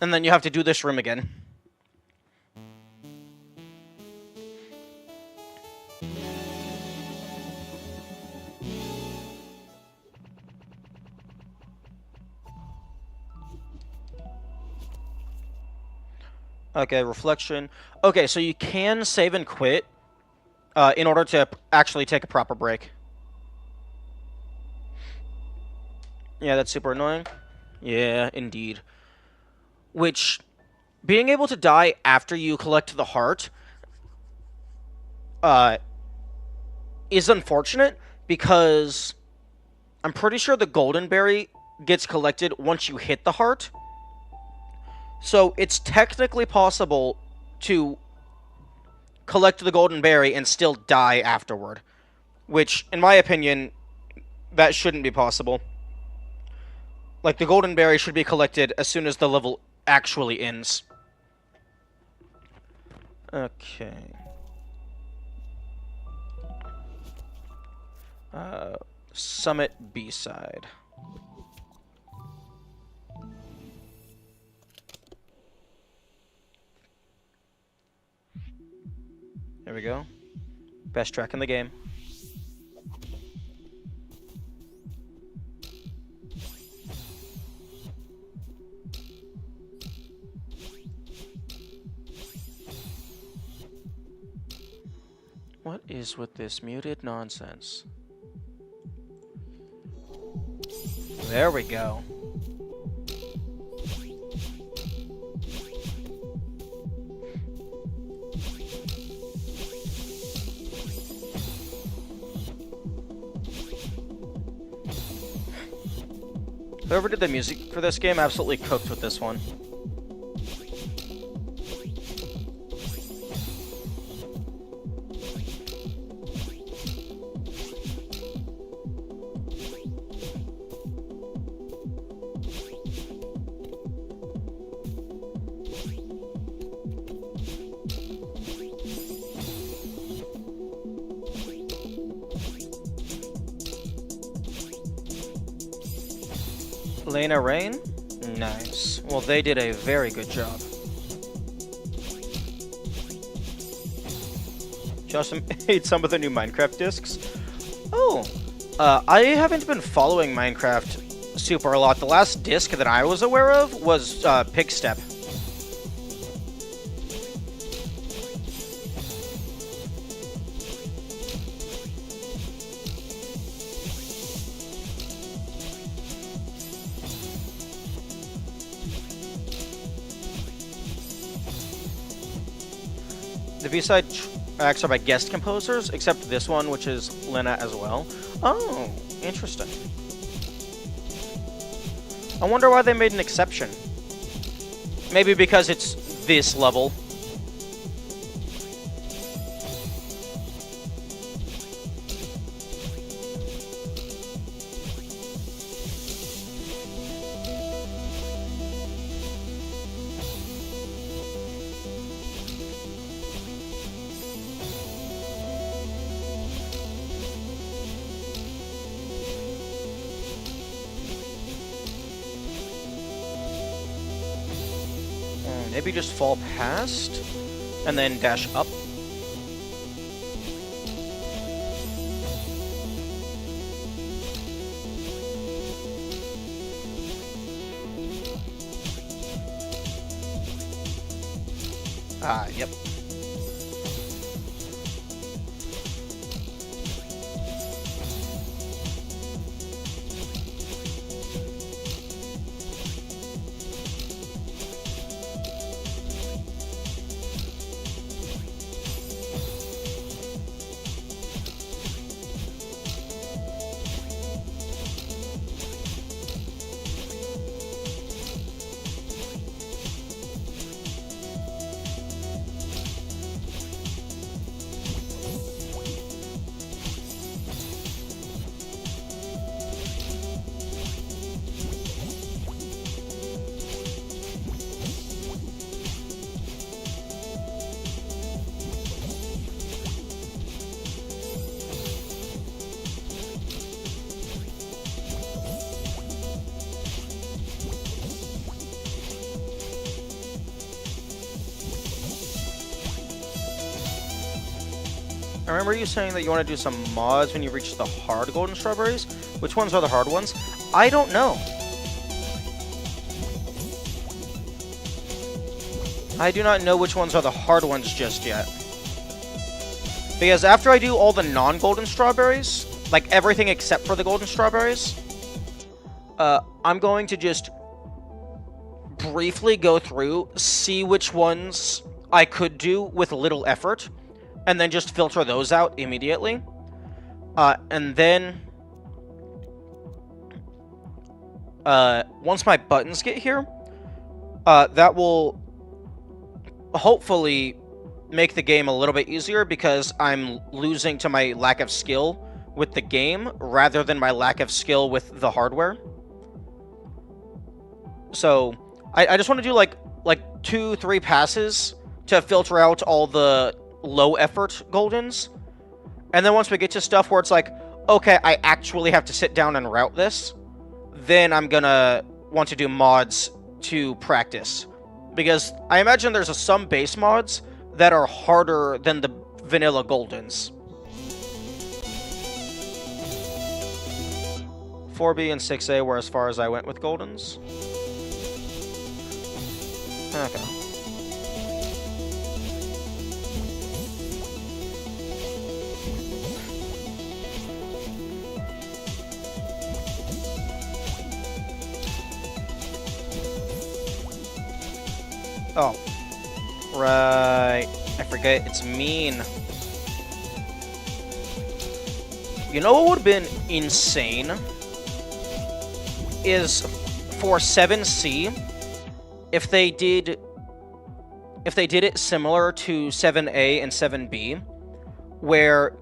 And then you have to do this room again. Okay, reflection. Okay, so you can save and quit in order to actually take a proper break. Yeah, that's super annoying. Yeah, indeed. Which, being able to die after you collect the heart is unfortunate because I'm pretty sure the golden berry gets collected once you hit the heart. So it's technically possible to collect the golden berry and still die afterward. Which, in my opinion, that shouldn't be possible. Like, the golden berry should be collected as soon as the level actually ends. Okay. Summit B-side. There we go. Best track in the game. What is with this muted nonsense? There we go. Whoever did the music for this game absolutely cooked with this one. Lena Rain? Nice. Well, they did a very good job. Just made some of the new Minecraft discs. Oh, I haven't been following Minecraft super a lot. The last disc that I was aware of was Pigstep. The B-side tracks are by guest composers, except this one, which is Lena as well. Oh, interesting. I wonder why they made an exception. Maybe because it's this level. Maybe just fall past and then dash up. Yep. I remember you saying that you want to do some mods when you reach the hard golden strawberries. Which ones are the hard ones? I don't know. I do not know which ones are the hard ones just yet. Because after I do all the non-golden strawberries, like everything except for the golden strawberries, I'm going to just briefly go through, see which ones I could do with little effort, and then just filter those out immediately. And then, once my buttons get here, that will hopefully make the game a little bit easier, because I'm losing to my lack of skill with the game rather than my lack of skill with the hardware. So I just want to do like 2-3 passes to filter out all the low effort goldens, and then once we get to stuff where it's like, okay, I actually have to sit down and route this, then I'm gonna want to do mods to practice, because I imagine there's some base mods that are harder than the vanilla goldens. 4B and 6A were as far as I went with goldens. Okay. Oh. Right. I forget. It's mean. You know what would have been insane? Is for 7C, if they did it similar to 7A and 7B, where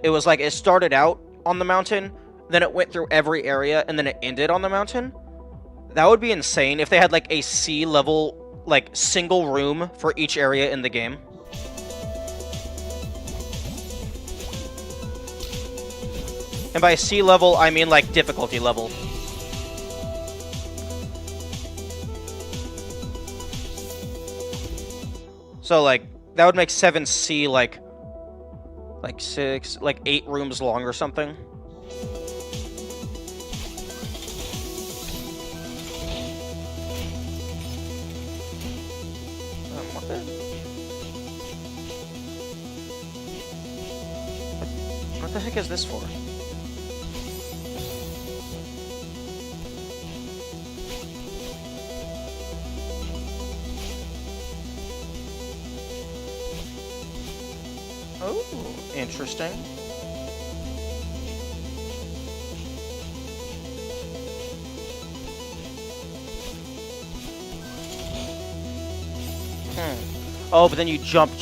it was like it started out on the mountain, then it went through every area, and then it ended on the mountain. That would be insane if they had like a C level, like single room for each area in the game. And by C level, I mean like difficulty level. So like that would make 7C like 8 rooms long or something. What the heck is this for? Oh, interesting. Oh, but then you jump.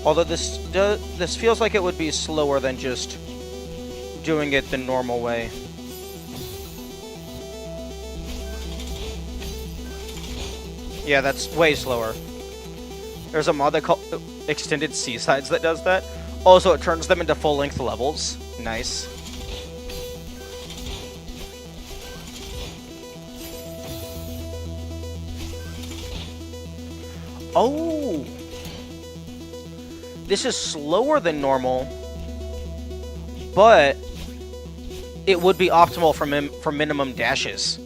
Although this feels like it would be slower than just doing it the normal way. Yeah, that's way slower. There's a mod that called Extended Seasides that does that. Also, it turns them into full-length levels. Nice. Oh! This is slower than normal, but it would be optimal for minimum dashes.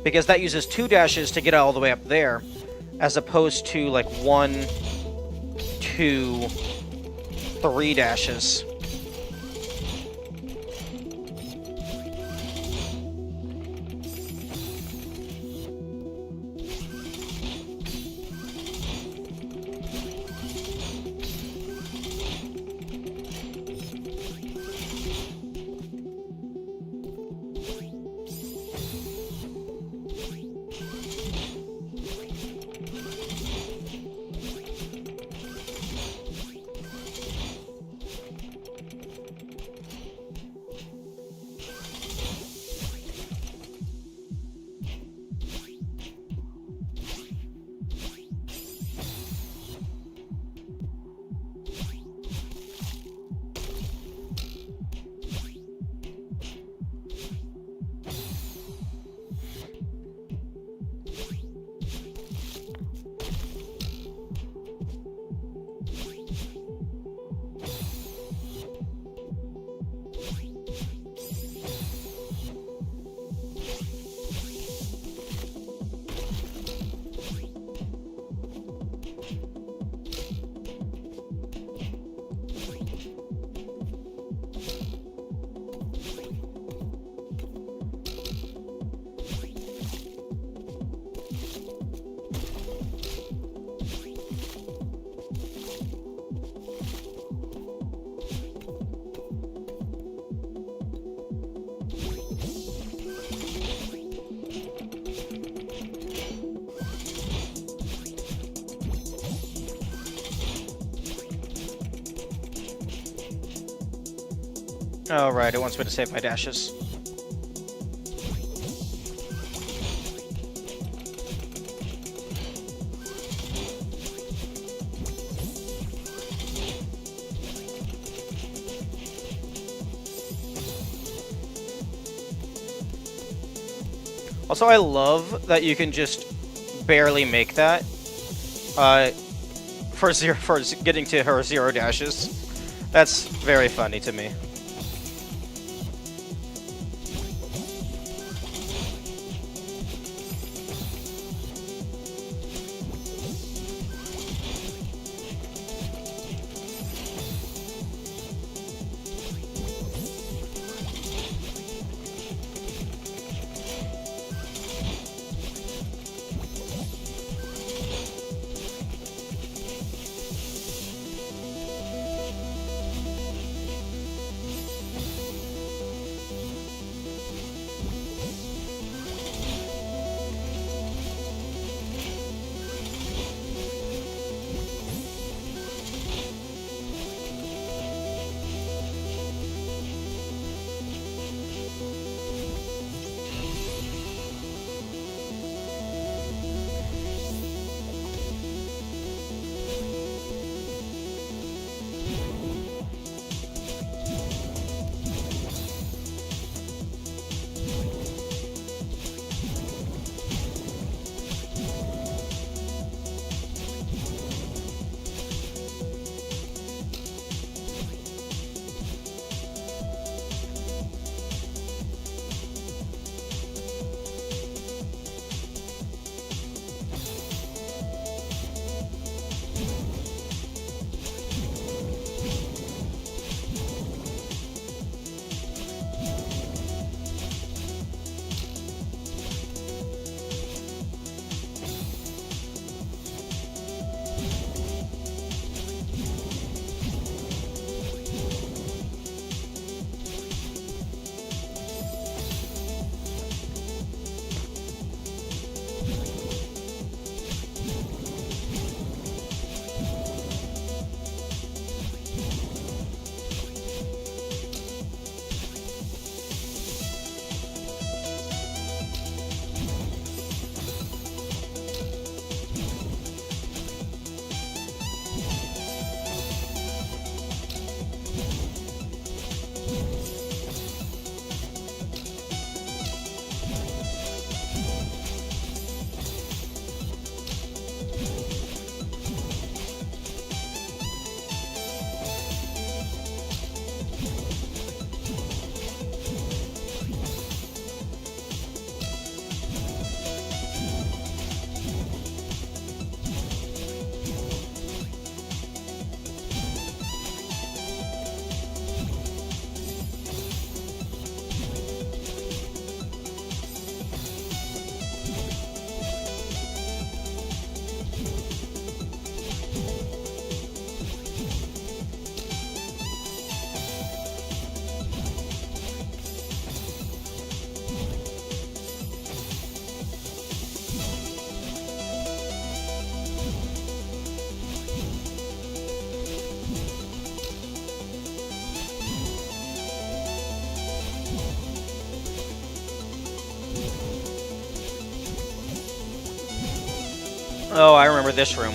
Because that uses 2 dashes to get all the way up there, as opposed to like 1, 2, 3 dashes. Oh, right, it wants me to save my dashes. Also, I love that you can just barely make that for getting to her 0 dashes. That's very funny to me. Oh, I remember this room.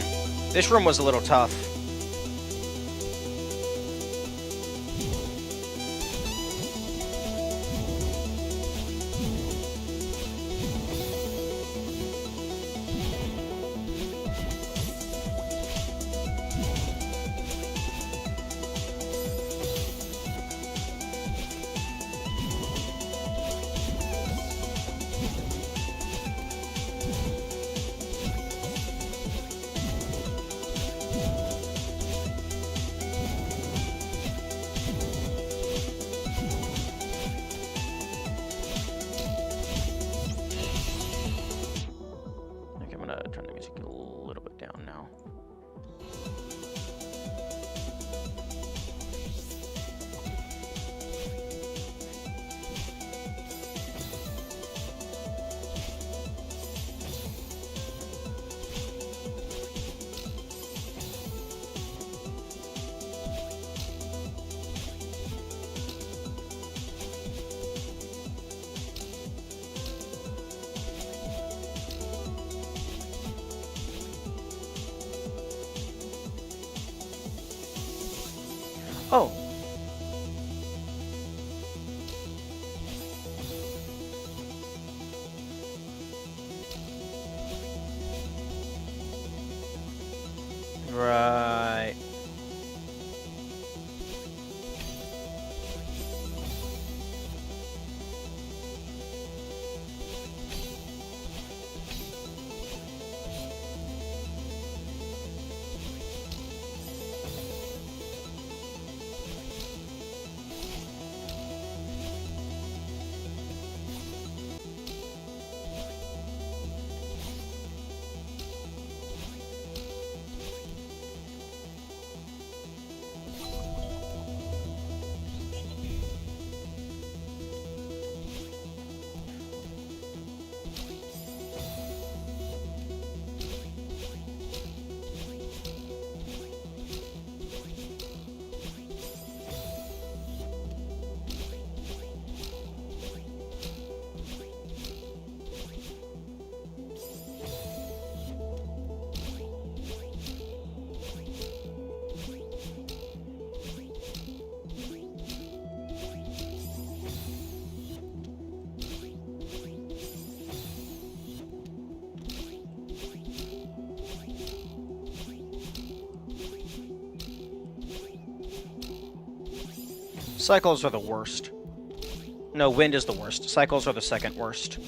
This room was a little tough. Oh. Right. Cycles are the worst. No, wind is the worst. Cycles are the second worst.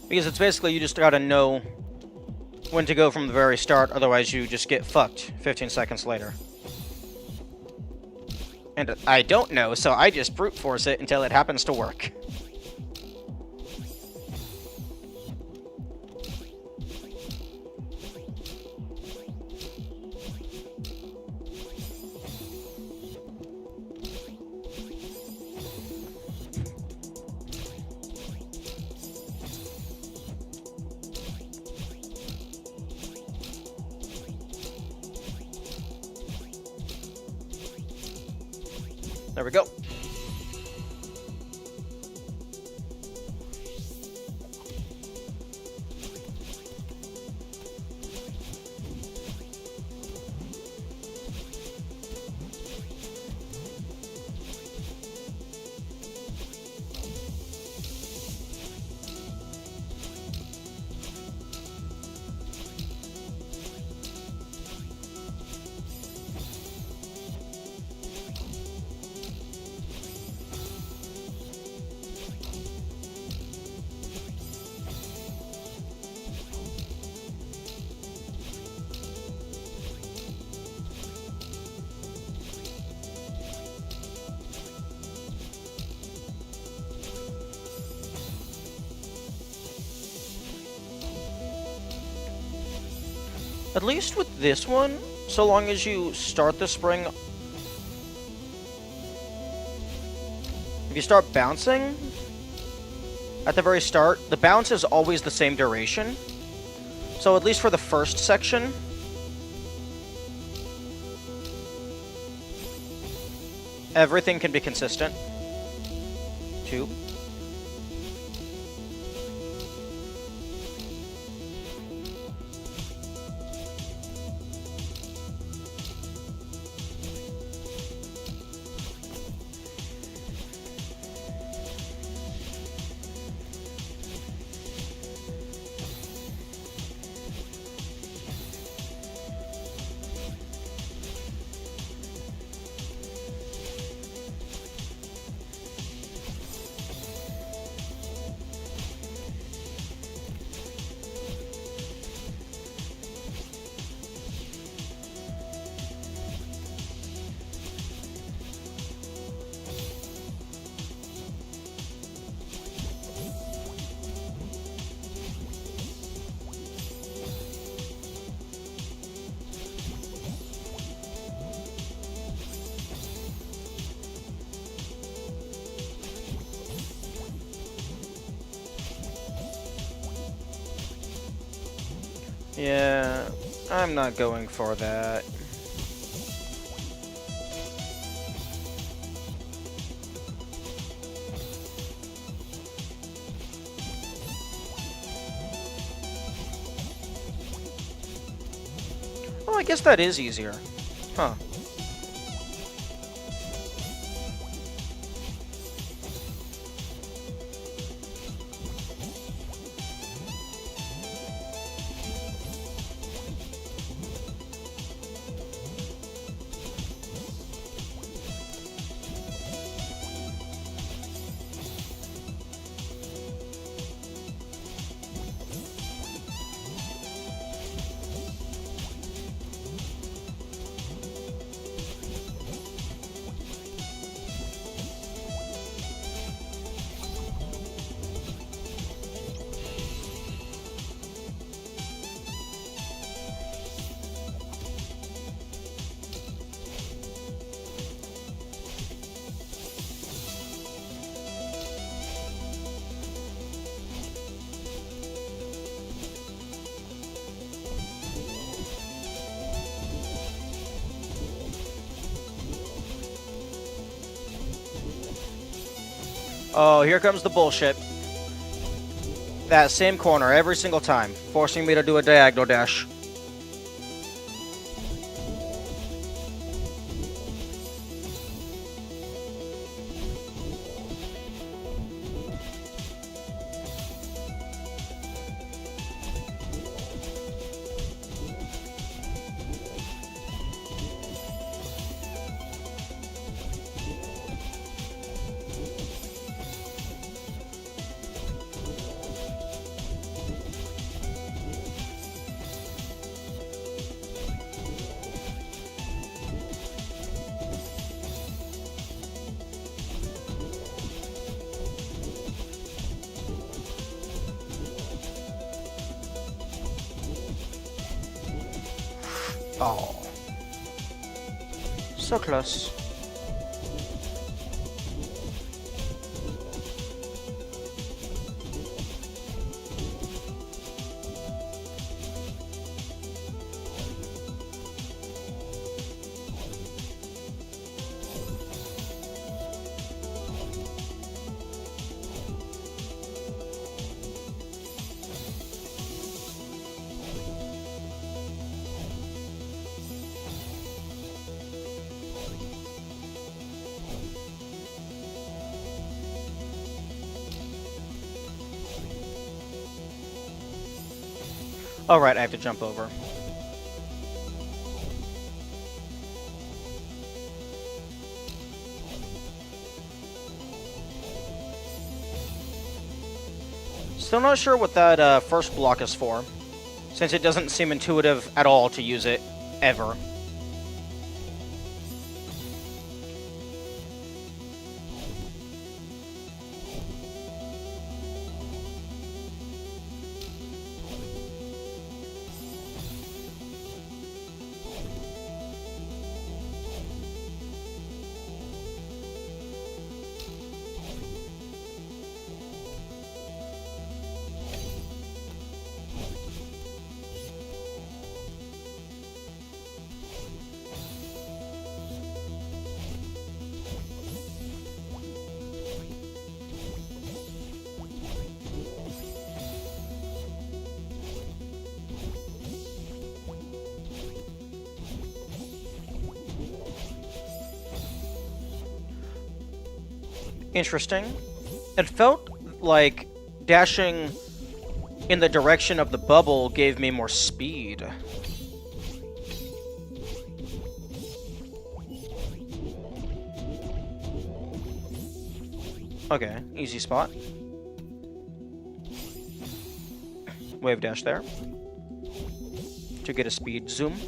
Because it's basically you just gotta know when to go from the very start, otherwise you just get fucked 15 seconds later. And I don't know, so I just brute force it until it happens to work. There we go. At least with this one, so long as you start the spring... If you start bouncing, at the very start, the bounce is always the same duration. So at least for the first section, everything can be consistent. 2. Yeah, I'm not going for that. Oh, I guess that is easier. Huh. Oh, here comes the bullshit. That same corner every single time, forcing me to do a diagonal dash. Oh. So close. Alright, I have to jump over. Still not sure what that first block is for, since it doesn't seem intuitive at all to use it, ever. Interesting. It felt like dashing in the direction of the bubble gave me more speed. Okay, easy spot. Wave dash there to get a speed zoom.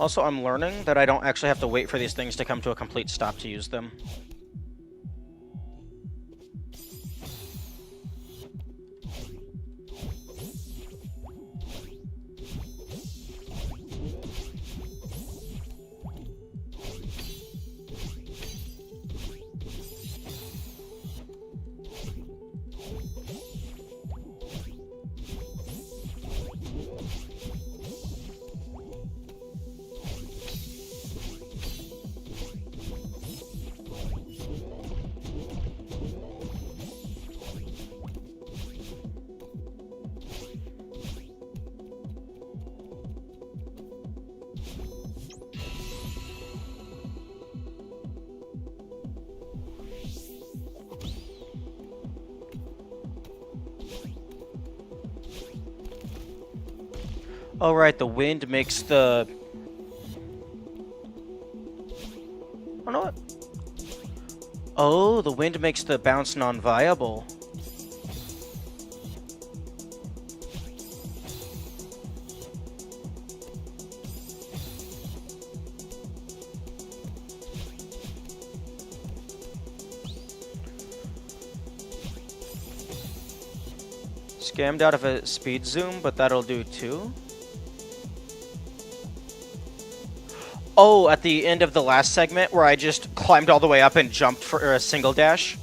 Also, I'm learning that I don't actually have to wait for these things to come to a complete stop to use them. Oh, right, the wind makes the... Oh, no, what? Oh, the wind makes the bounce non-viable. Scammed out of a speed zoom, but that'll do too. Oh, at the end of the last segment where I just climbed all the way up and jumped for a single dash.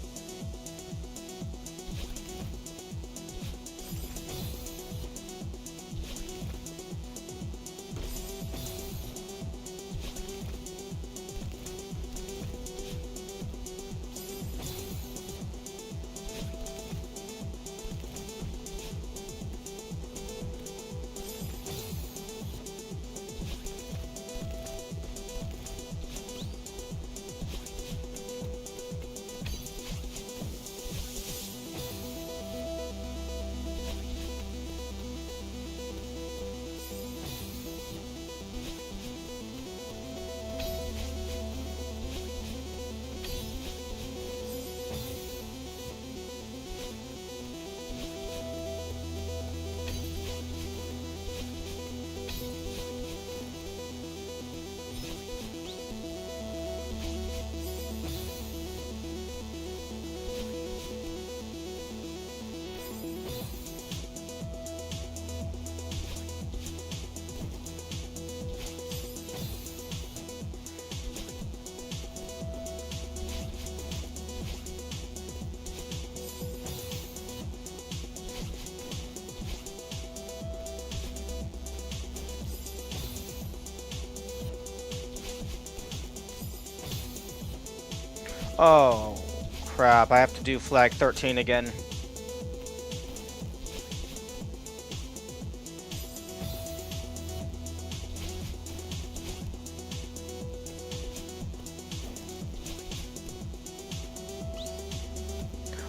Oh, crap. I have to do flag 13 again.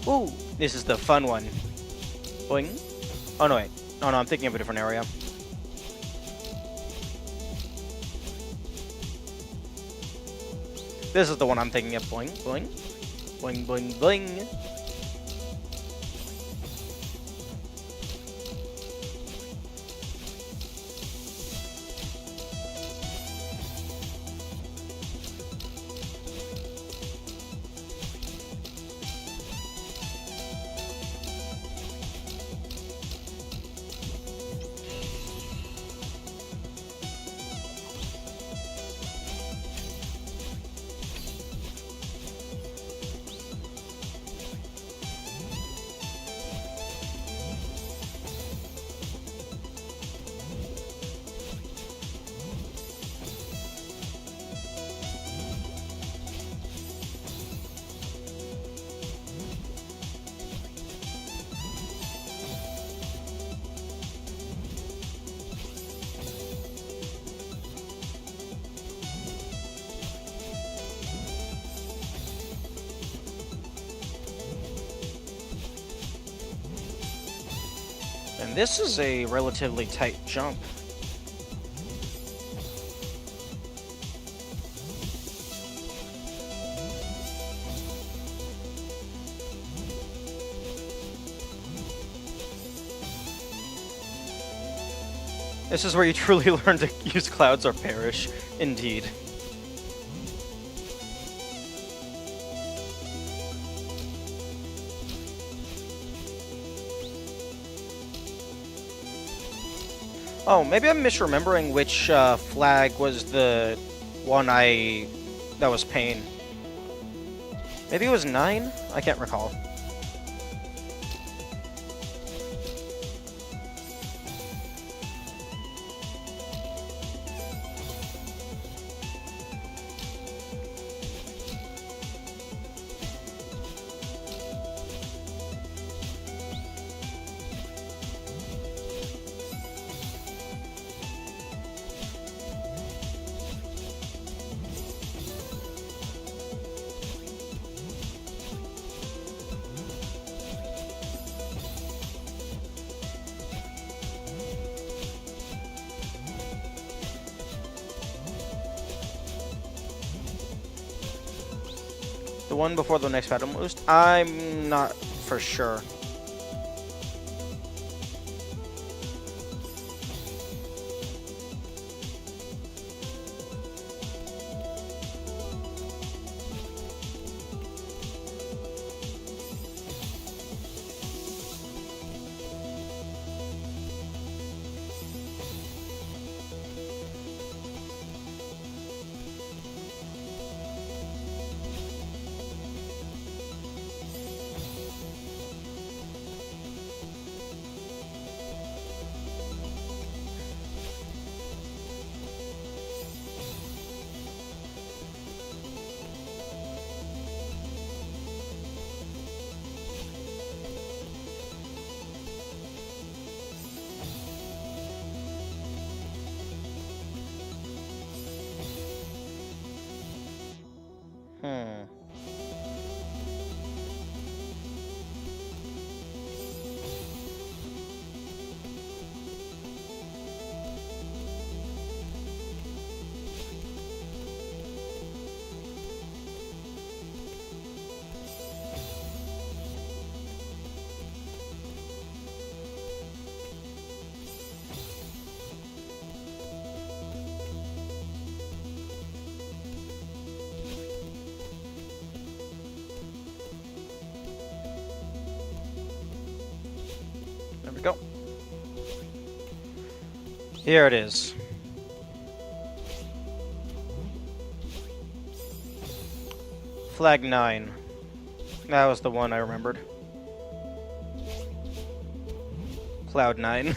Ooh, this is the fun one. Boing. Oh, no, wait. Oh, no, I'm thinking of a different area. This is the one I'm thinking of. Boing, boing. Boing, boing, boing. And this is a relatively tight jump. This is where you truly learn to use clouds or perish, indeed. Oh, maybe I'm misremembering which flag was the one that was pain. Maybe it was 9? I can't recall. The one before the next Phantom Boost? I'm not for sure. Hmm. There we go. Here it is. Flag 9. That was the one I remembered. Cloud 9.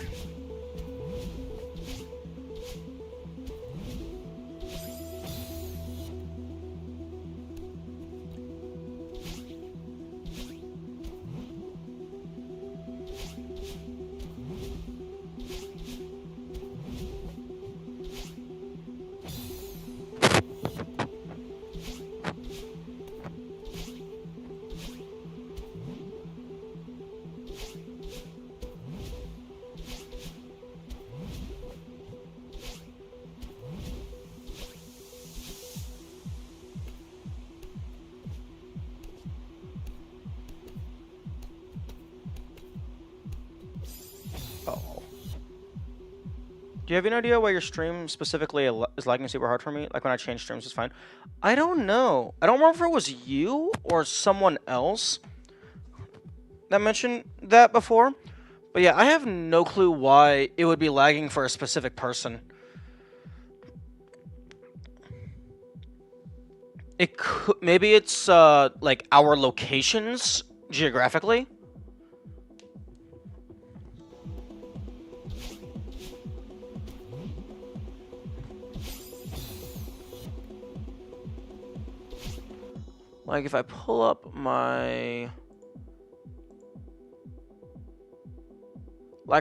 Oh. Do you have any idea why your stream specifically is lagging super hard for me? Like when I change streams, it's fine. I don't know. I don't remember if it was you or someone else that mentioned that before. But yeah, I have no clue why it would be lagging for a specific person. It could, maybe it's like our locations geographically. Like if I pull up my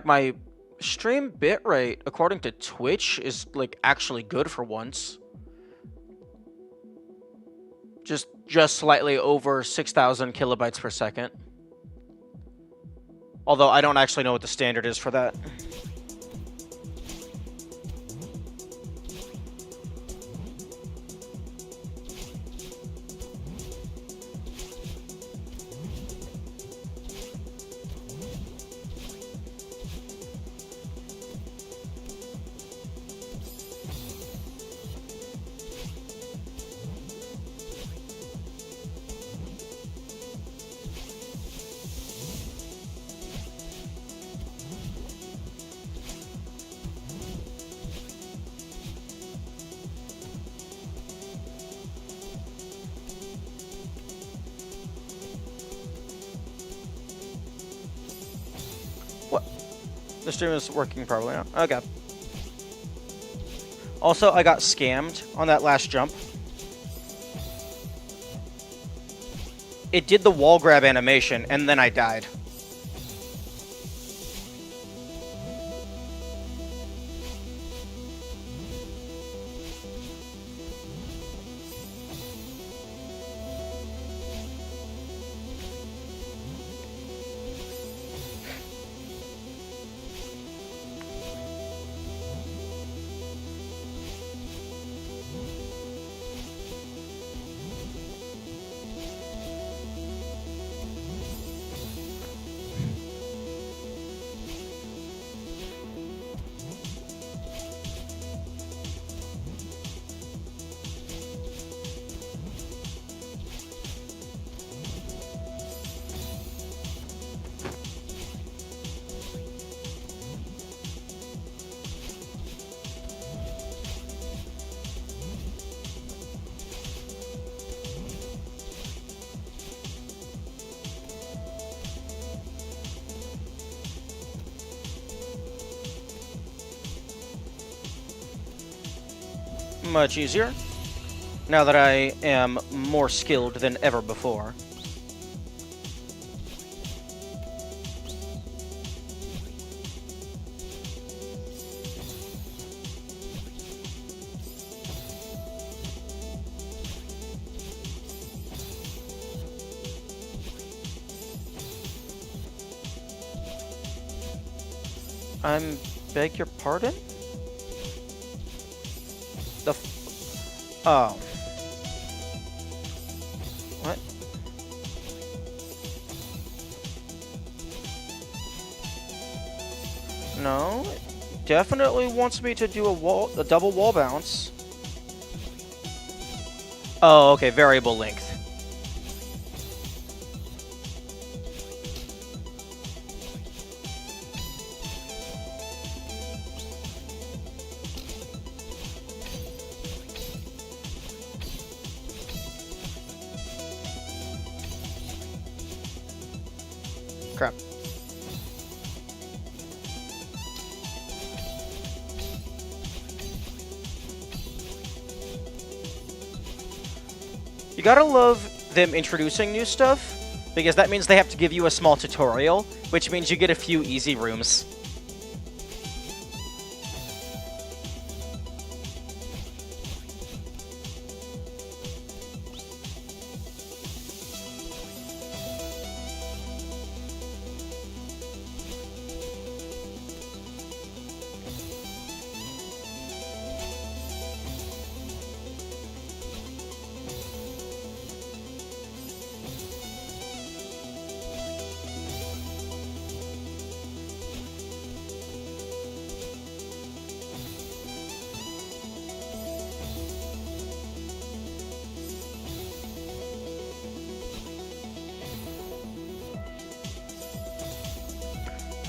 my stream bitrate according to Twitch is like actually good for once. Just slightly over 6,000 kilobytes per second. Although I don't actually know what the standard is for that. What? The stream is working properly now. Okay. Also, I got scammed on that last jump. It did the wall grab animation, and then I died. much easier. Now that I am more skilled than ever before. Beg your pardon? Oh. What? No, it definitely wants me to do a double wall bounce. Oh, okay, variable length. Crap. You gotta love them introducing new stuff, because that means they have to give you a small tutorial, which means you get a few easy rooms.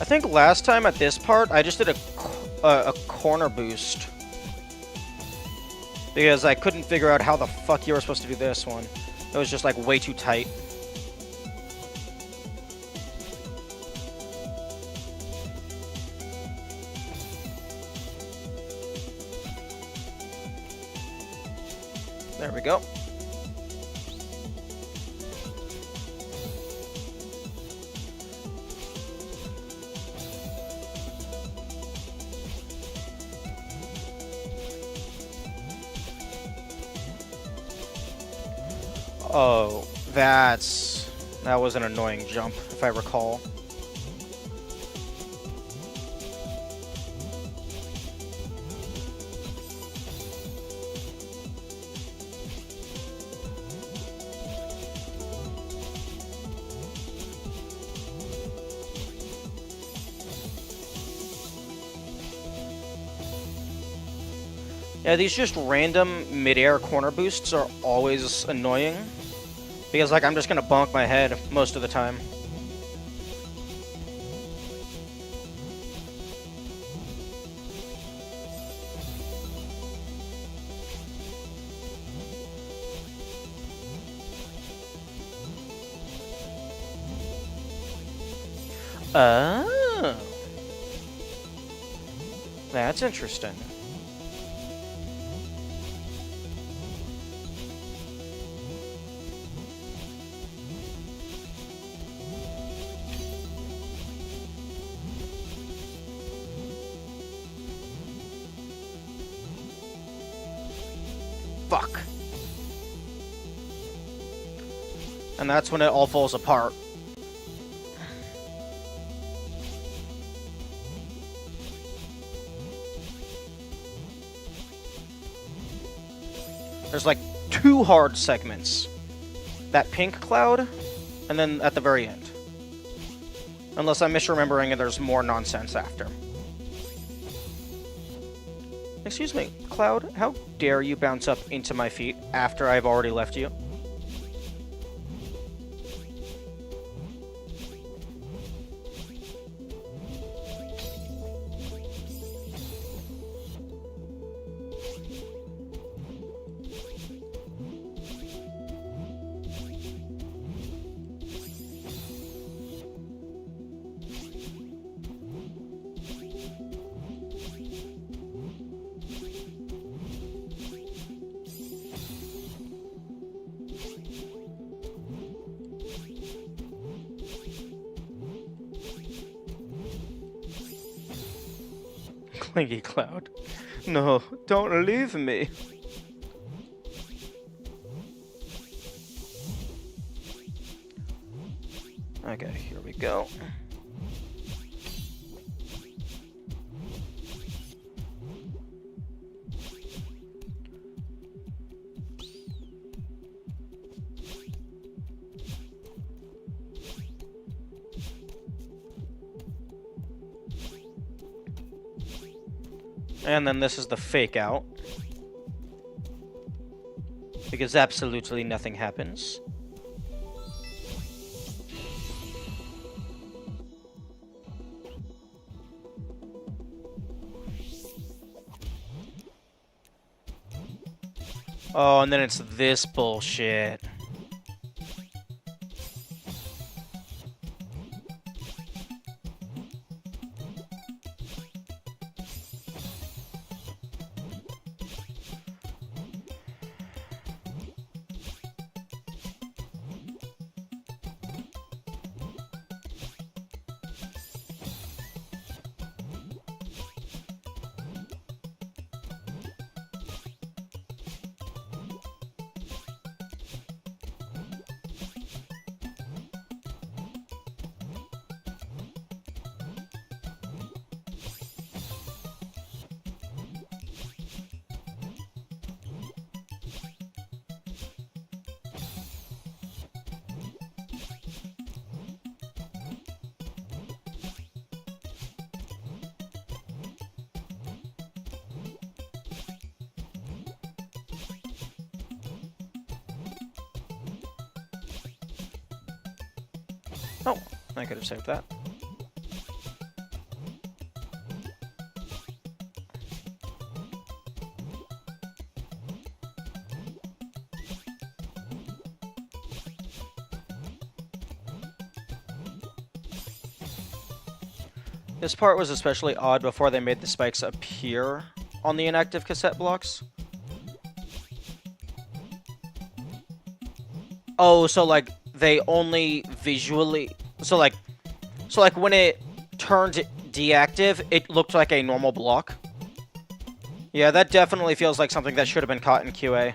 I think last time at this part, I just did a corner boost. Because I couldn't figure out how the fuck you were supposed to do this one. It was just like way too tight. There we go. Oh, that was an annoying jump, if I recall. Yeah, these just random mid-air corner boosts are always annoying. Because, like, I'm just gonna bonk my head most of the time. Oh. That's interesting. Fuck. And that's when it all falls apart. There's like 2 hard segments. That pink cloud, and then at the very end. Unless I'm misremembering and there's more nonsense after. Excuse me, Cloud, how dare you bounce up into my feet after I've already left you? Clingy Cloud. No, don't leave me. Okay, here we go. And then this is the fake out. Because absolutely nothing happens. Oh, and then it's this bullshit. Oh, I could have saved that. This part was especially odd before they made the spikes appear on the inactive cassette blocks. Oh, so like they only visually so like when it turned deactive, it looked like a normal block. Yeah, that definitely feels like something that should have been caught in QA.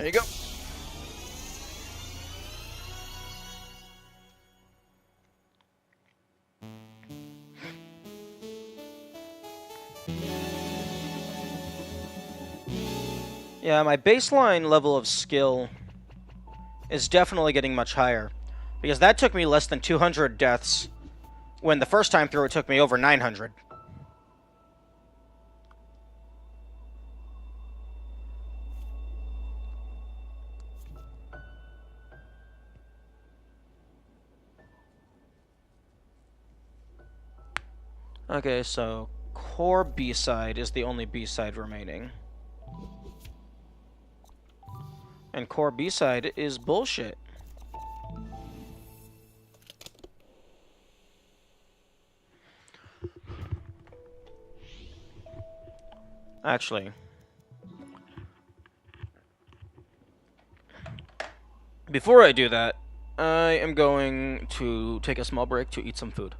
There you go. Yeah, my baseline level of skill is definitely getting much higher. Because that took me less than 200 deaths, when the first time through it took me over 900. Okay, so core B-side is the only B-side remaining. And core B-side is bullshit. Actually, before I do that, I am going to take a small break to eat some food.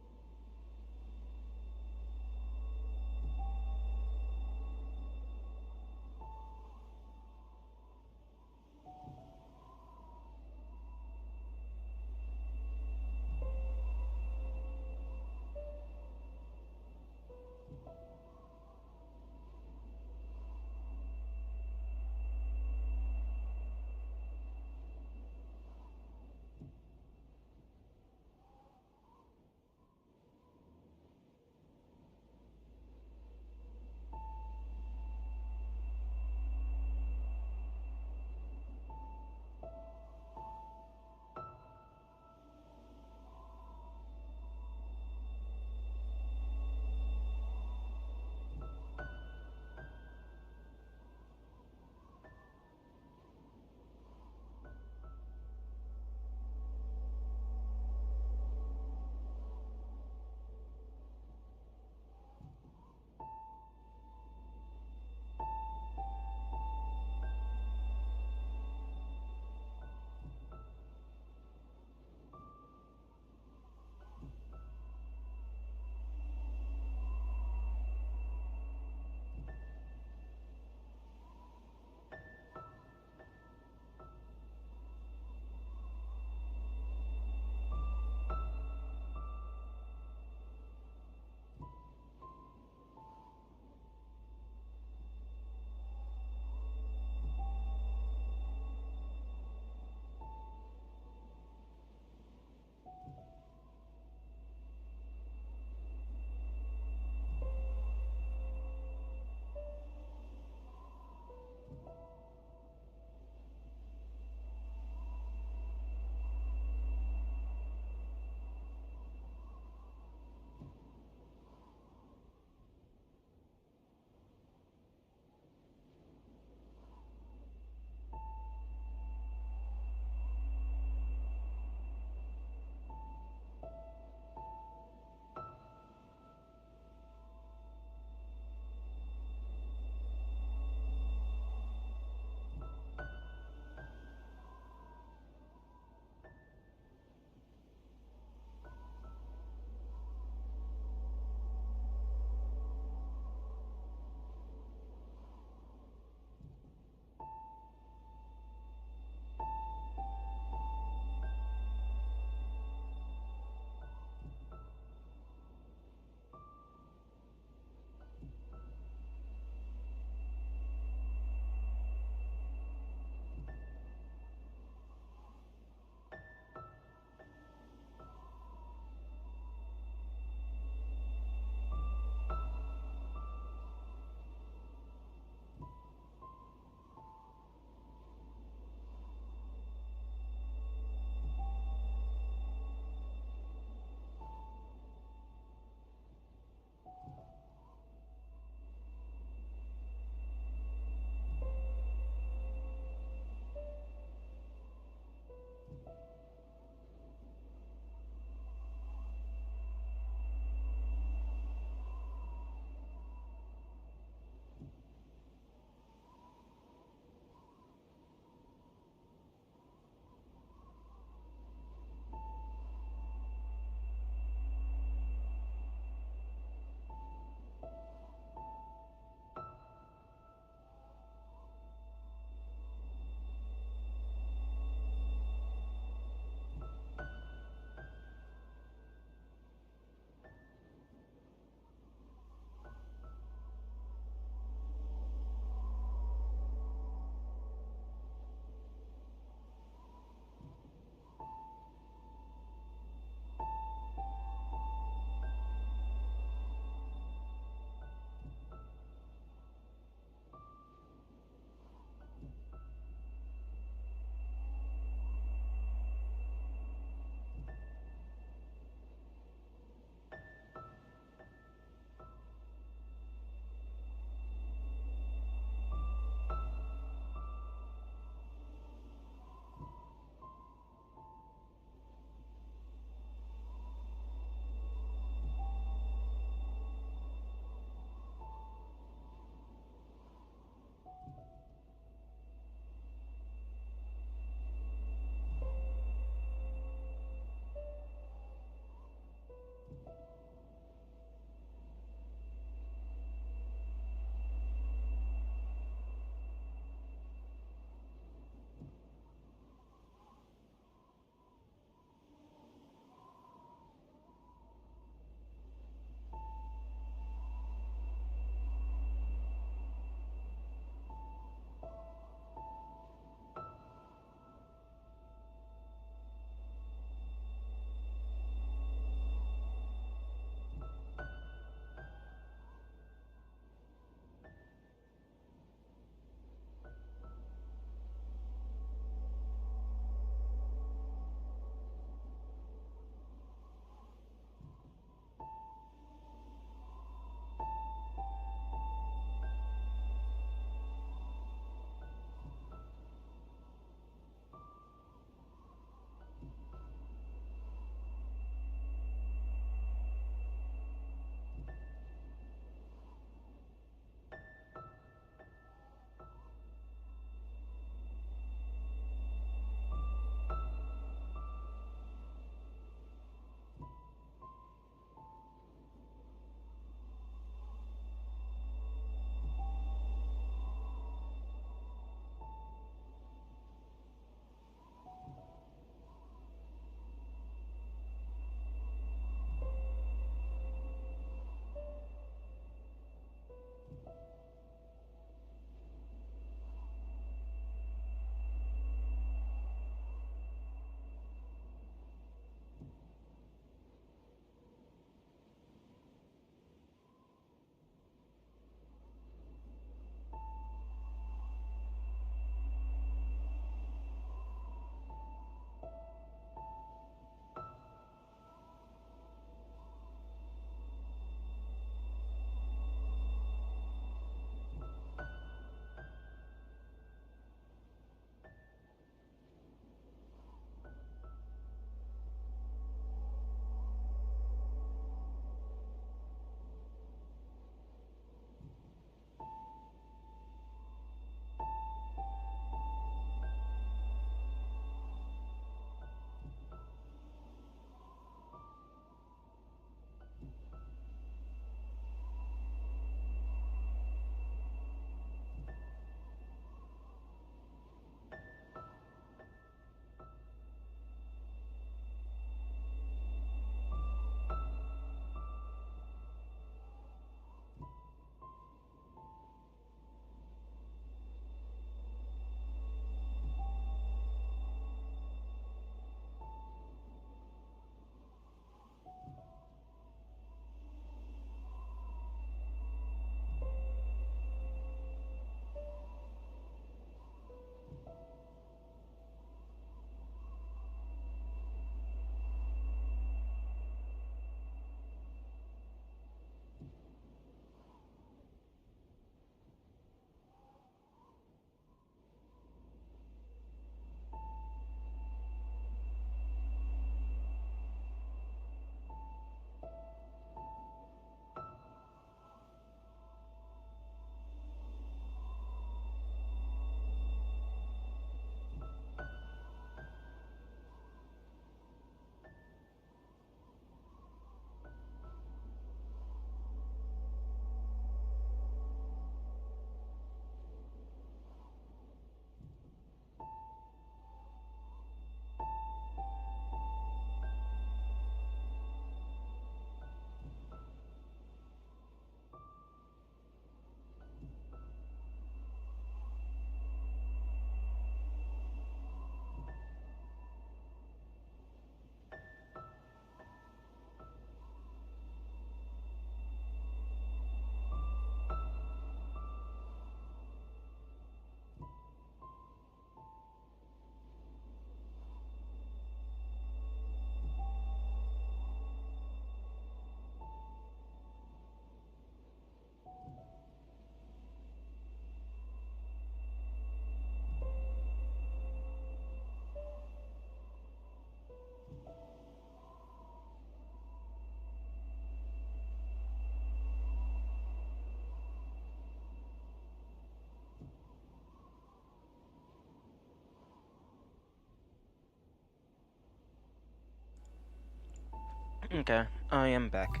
Okay, I am back.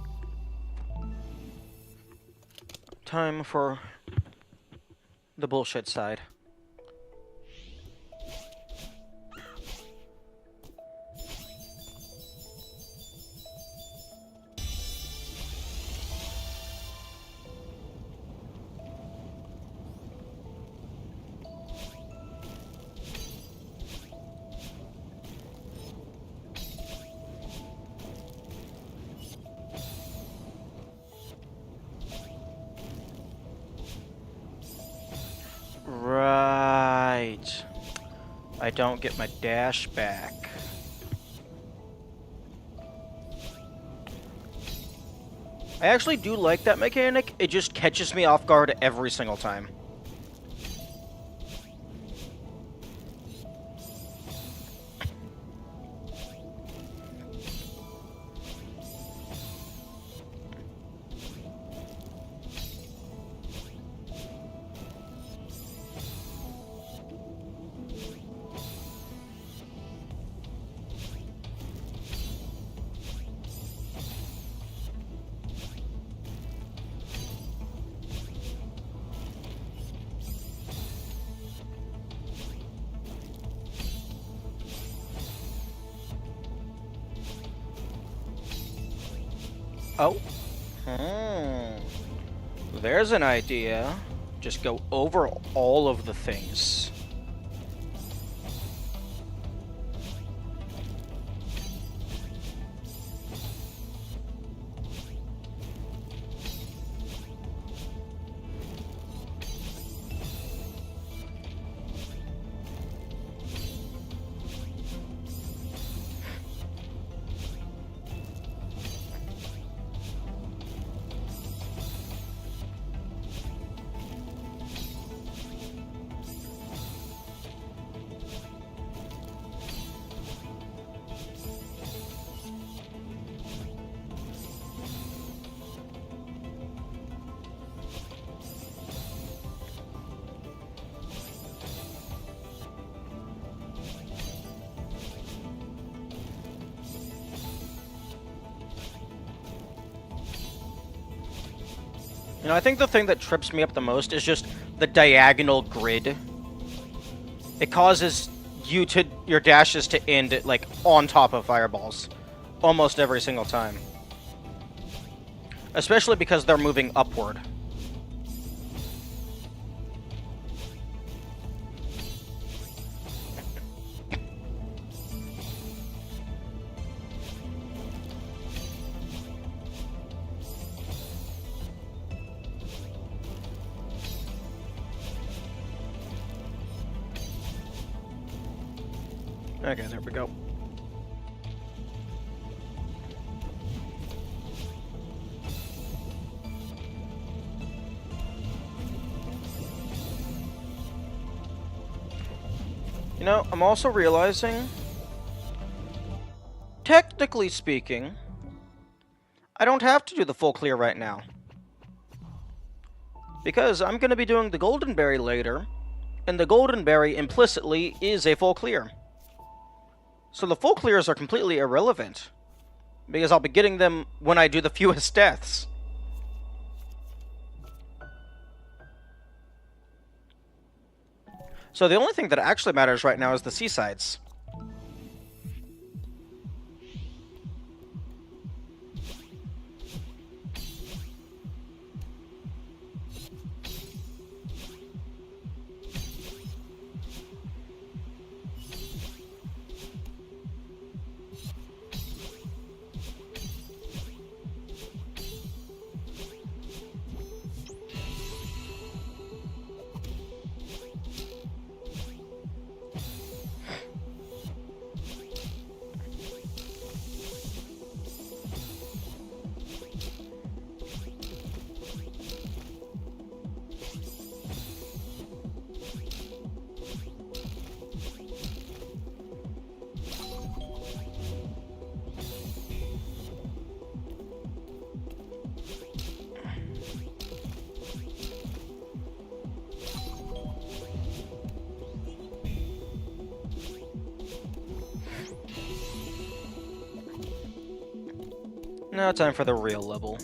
Time for the bullshit side. Right. I don't get my dash back. I actually do like that mechanic. It just catches me off guard every single time. Oh. There's an idea. Just go over all of the things. You know, I think the thing that trips me up the most is just the diagonal grid. It causes your dashes to end like on top of fireballs almost every single time. Especially because they're moving upward. Okay, there we go. You know, I'm also realizing, technically speaking, I don't have to do the full clear right now. Because I'm going to be doing the Golden Berry later, and the Golden Berry implicitly is a full clear. So the full clears are completely irrelevant, because I'll be getting them when I do the fewest deaths. So the only thing that actually matters right now is the seasides. Now time for the real level.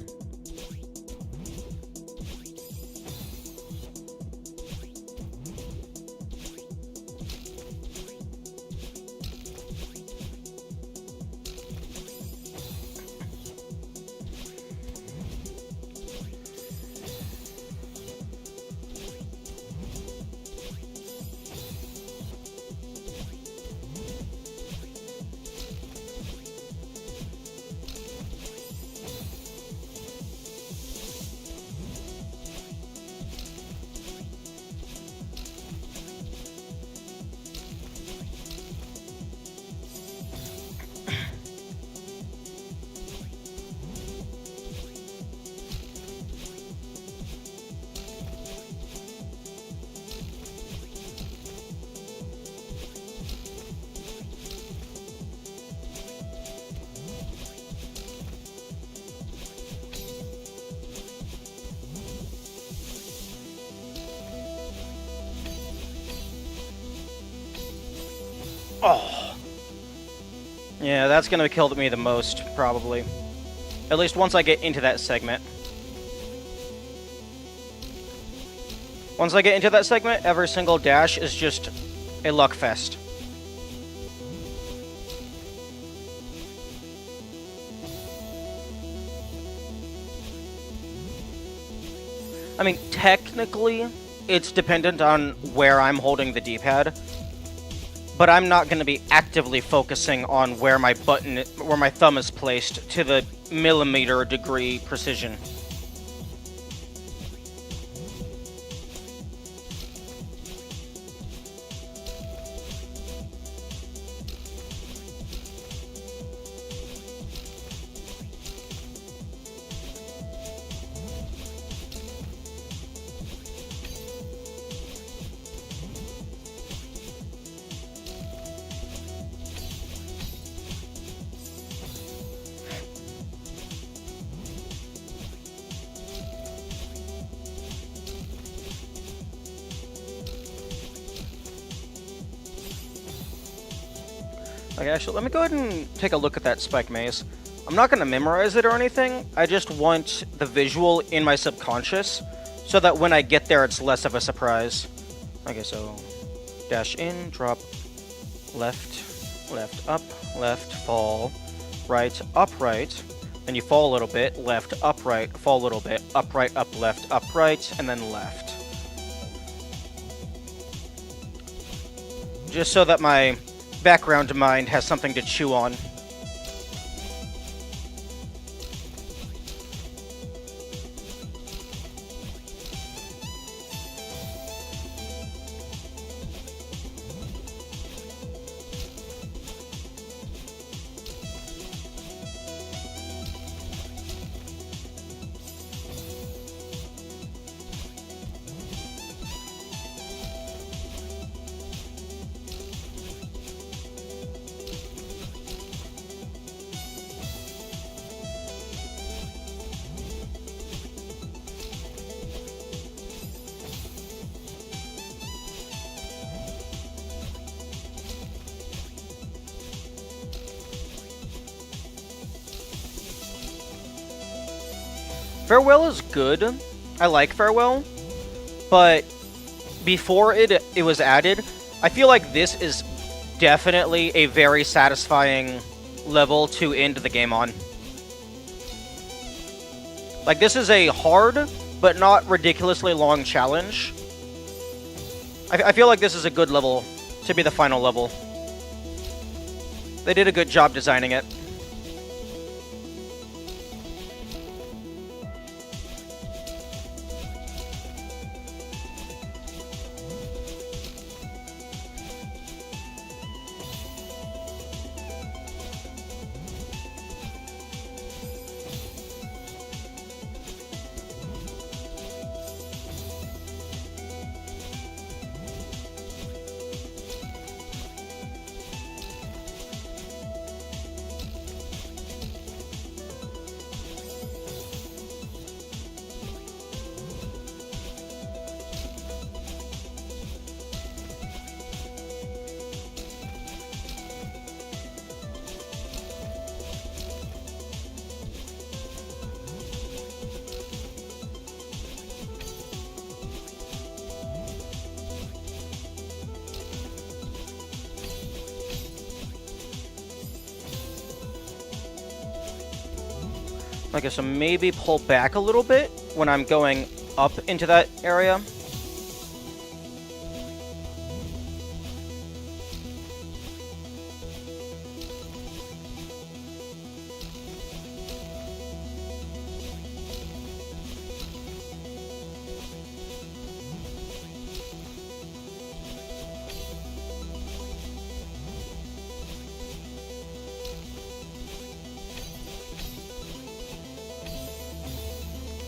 Oh. Yeah, that's gonna kill me the most, probably. At least once I get into that segment. Once I get into that segment, every single dash is just a luck fest. I mean, technically, it's dependent on where I'm holding the D-pad, but I'm not going to be actively focusing on where my thumb is placed to the millimeter degree precision. Okay, actually, let me go ahead and take a look at that spike maze. I'm not going to memorize it or anything, I just want the visual in my subconscious, so that when I get there, it's less of a surprise. Okay, so dash in, drop, left, left, up, left, fall, right, upright, then you fall a little bit, left, upright, fall a little bit, upright, up, left, upright, and then left. Just so that my background mind has something to chew on. Farewell is good. I like Farewell, but before it was added, I feel like this is definitely a very satisfying level to end the game on. Like, this is a hard, but not ridiculously long challenge. I feel like this is a good level to be the final level. They did a good job designing it. Okay, so maybe pull back a little bit when I'm going up into that area.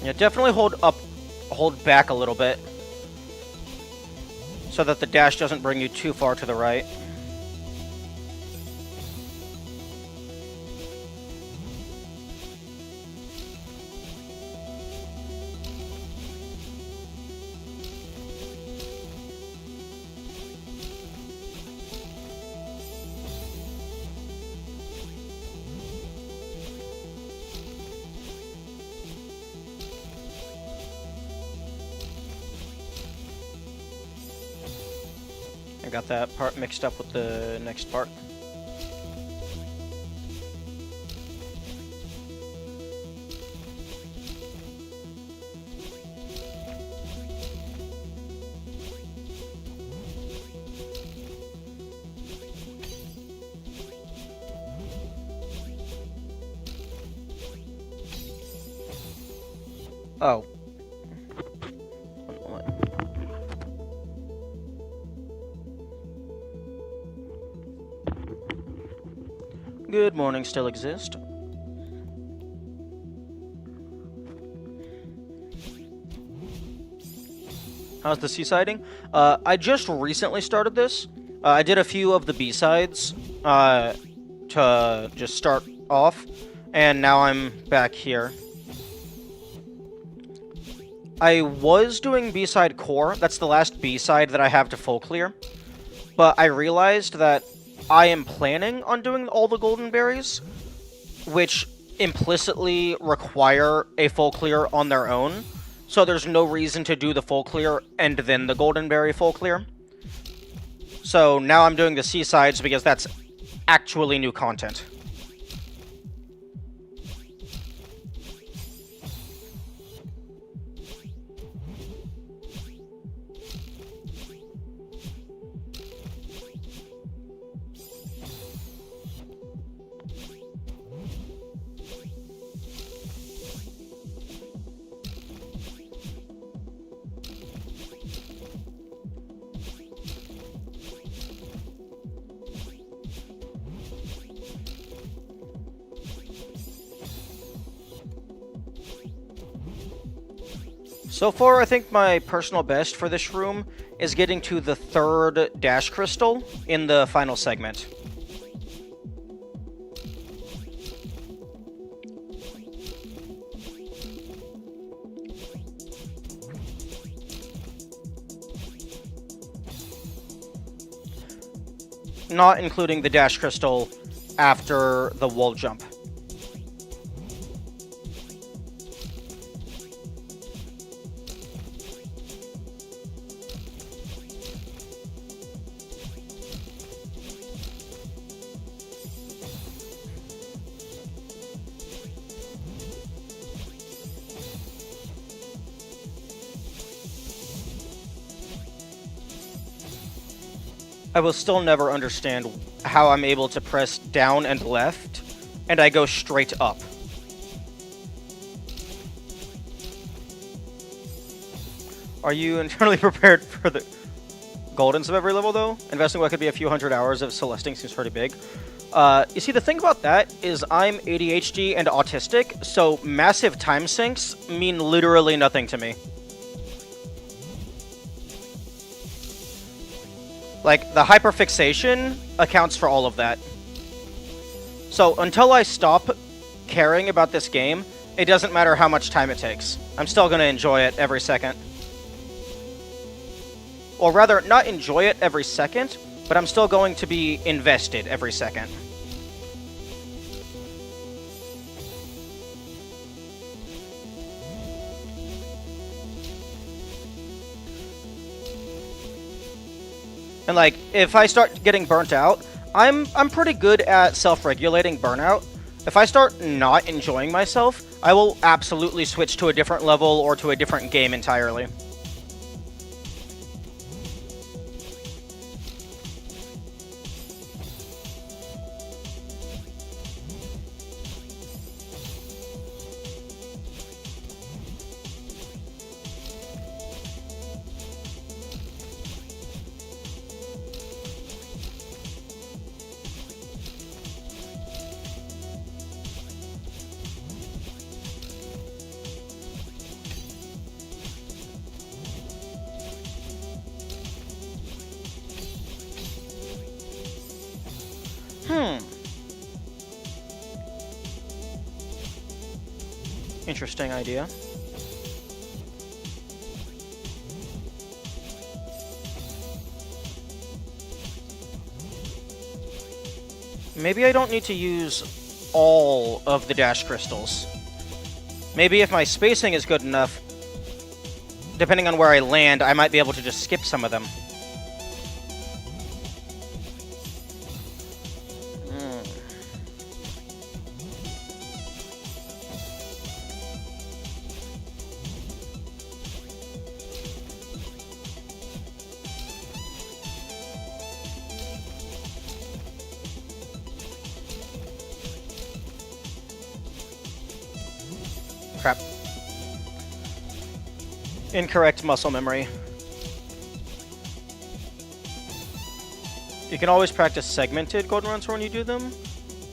Yeah, definitely hold back a little bit, so that the dash doesn't bring you too far to the right. I got that part mixed up with the next part. Oh. Good morning, still exist. How's the seasiding? I just recently started this. I did a few of the B-sides to just start off, and now I'm back here. I was doing B-side core. That's the last B-side that I have to full clear. But I realized that I am planning on doing all the golden berries, which implicitly require a full clear on their own. So there's no reason to do the full clear and then the golden berry full clear. So now I'm doing the seasides because that's actually new content. So far, I think my personal best for this room is getting to the 3rd dash crystal in the final segment. Not including the dash crystal after the wall jump. I will still never understand how I'm able to press down and left, and I go straight up. Are you internally prepared for the Goldens of every level, though? Investing what could be a few hundred hours of Celesting seems pretty big. You see, the thing about that is I'm ADHD and autistic, so massive time sinks mean literally nothing to me. Like, the hyperfixation accounts for all of that. So, until I stop caring about this game, it doesn't matter how much time it takes. I'm still going to enjoy it every second. Or rather, not enjoy it every second, but I'm still going to be invested every second. And like, if I start getting burnt out, I'm pretty good at self-regulating burnout. If I start not enjoying myself, I will absolutely switch to a different level or to a different game entirely. Interesting idea. Maybe I don't need to use all of the dash crystals. Maybe if my spacing is good enough, depending on where I land, I might be able to just skip some of them. Crap. Incorrect muscle memory. You can always practice segmented golden runs when you do them.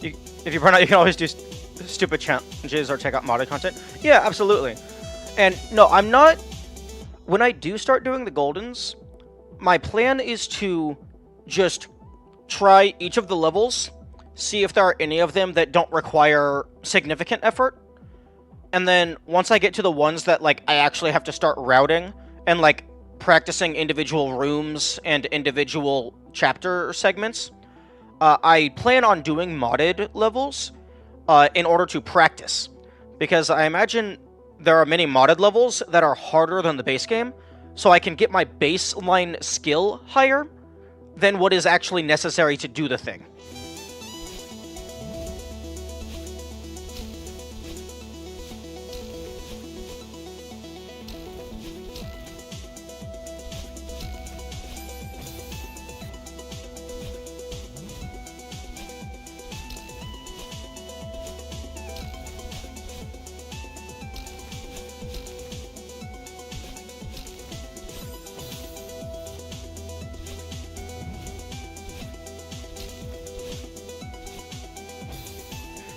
If you burn out, you can always do stupid challenges or check out modded content. Yeah, absolutely. And no, I'm not... When I do start doing the goldens, my plan is to just try each of the levels, see if there are any of them that don't require significant effort. And then once I get to the ones that, like, I actually have to start routing and, like, practicing individual rooms and individual chapter segments, I plan on doing modded levels in order to practice. Because I imagine there are many modded levels that are harder than the base game, so I can get my baseline skill higher than what is actually necessary to do the thing.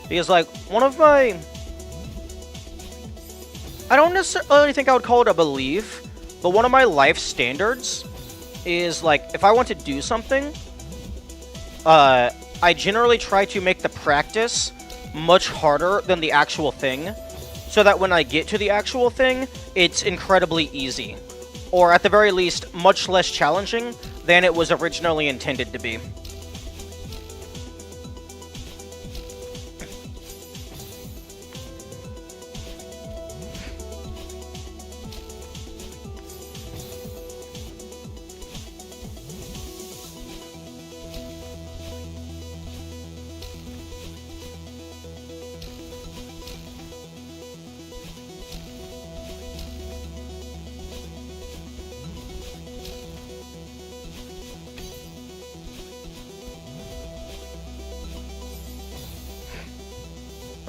Because, like, one of my... I don't necessarily think I would call it a belief, but one of my life standards is, like, if I want to do something, I generally try to make the practice much harder than the actual thing, so that when I get to the actual thing, it's incredibly easy. Or, at the very least, much less challenging than it was originally intended to be.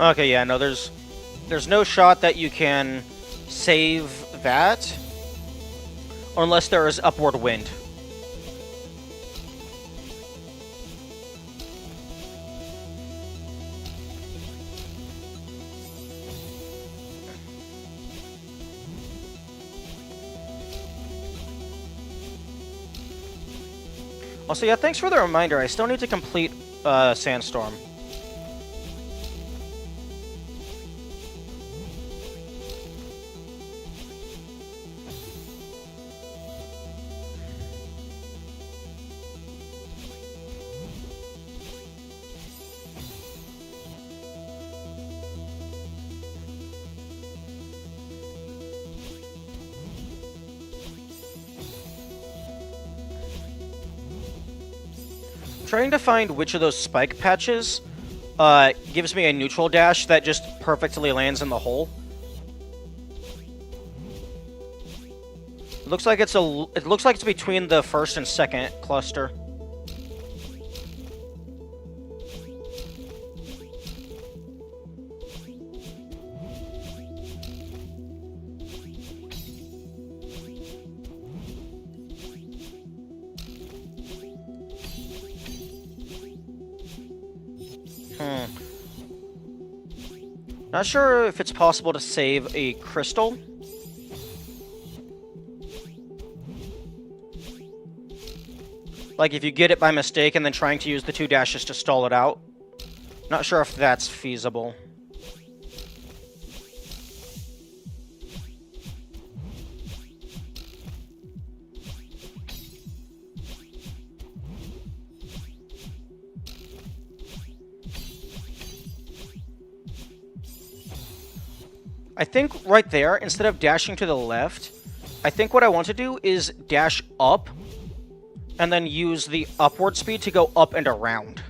Okay, yeah, no, there's no shot that you can save that unless there is upward wind. Also, yeah, thanks for the reminder. I still need to complete Sandstorm. Trying to find which of those spike patches gives me a neutral dash that just perfectly lands in the hole. It looks like it's between the first and second cluster. Not sure if it's possible to save a crystal. Like if you get it by mistake and then trying to use the 2 dashes to stall it out. Not sure if that's feasible. I think right there, instead of dashing to the left, I think what I want to do is dash up and then use the upward speed to go up and around.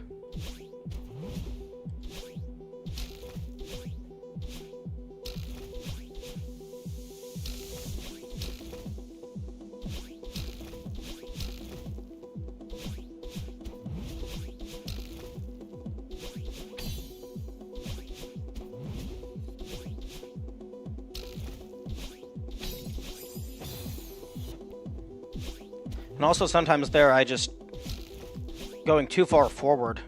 And also sometimes there I just going too far forward.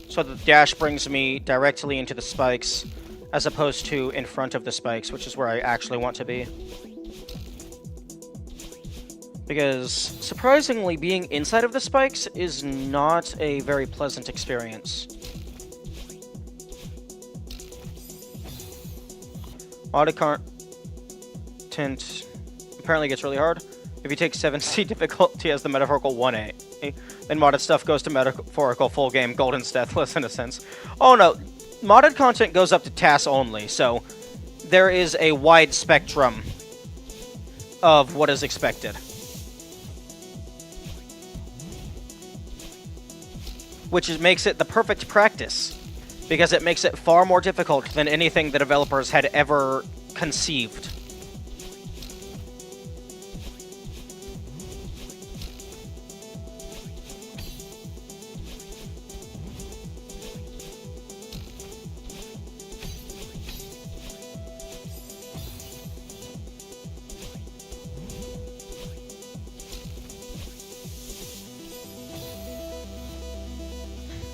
So the dash brings me directly into the spikes as opposed to in front of the spikes, which is where I actually want to be. Because surprisingly, being inside of the spikes is not a very pleasant experience. Modded content apparently gets really hard. If you take 7C difficulty as the metaphorical 1A, then modded stuff goes to metaphorical full game Golden's Deathless in a sense. Oh no, modded content goes up to TAS only, so there is a wide spectrum of what is expected. Which makes it the perfect practice, because it makes it far more difficult than anything the developers had ever conceived.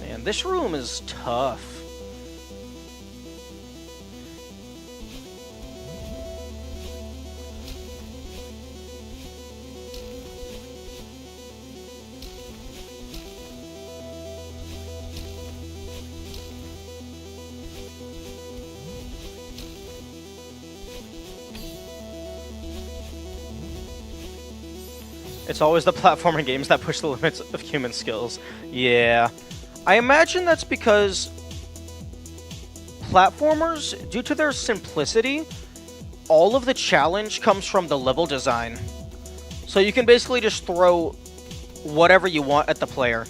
Man, this room is tough. It's always the platforming games that push the limits of human skills. Yeah. I imagine that's because platformers, due to their simplicity, all of the challenge comes from the level design. So you can basically just throw whatever you want at the player.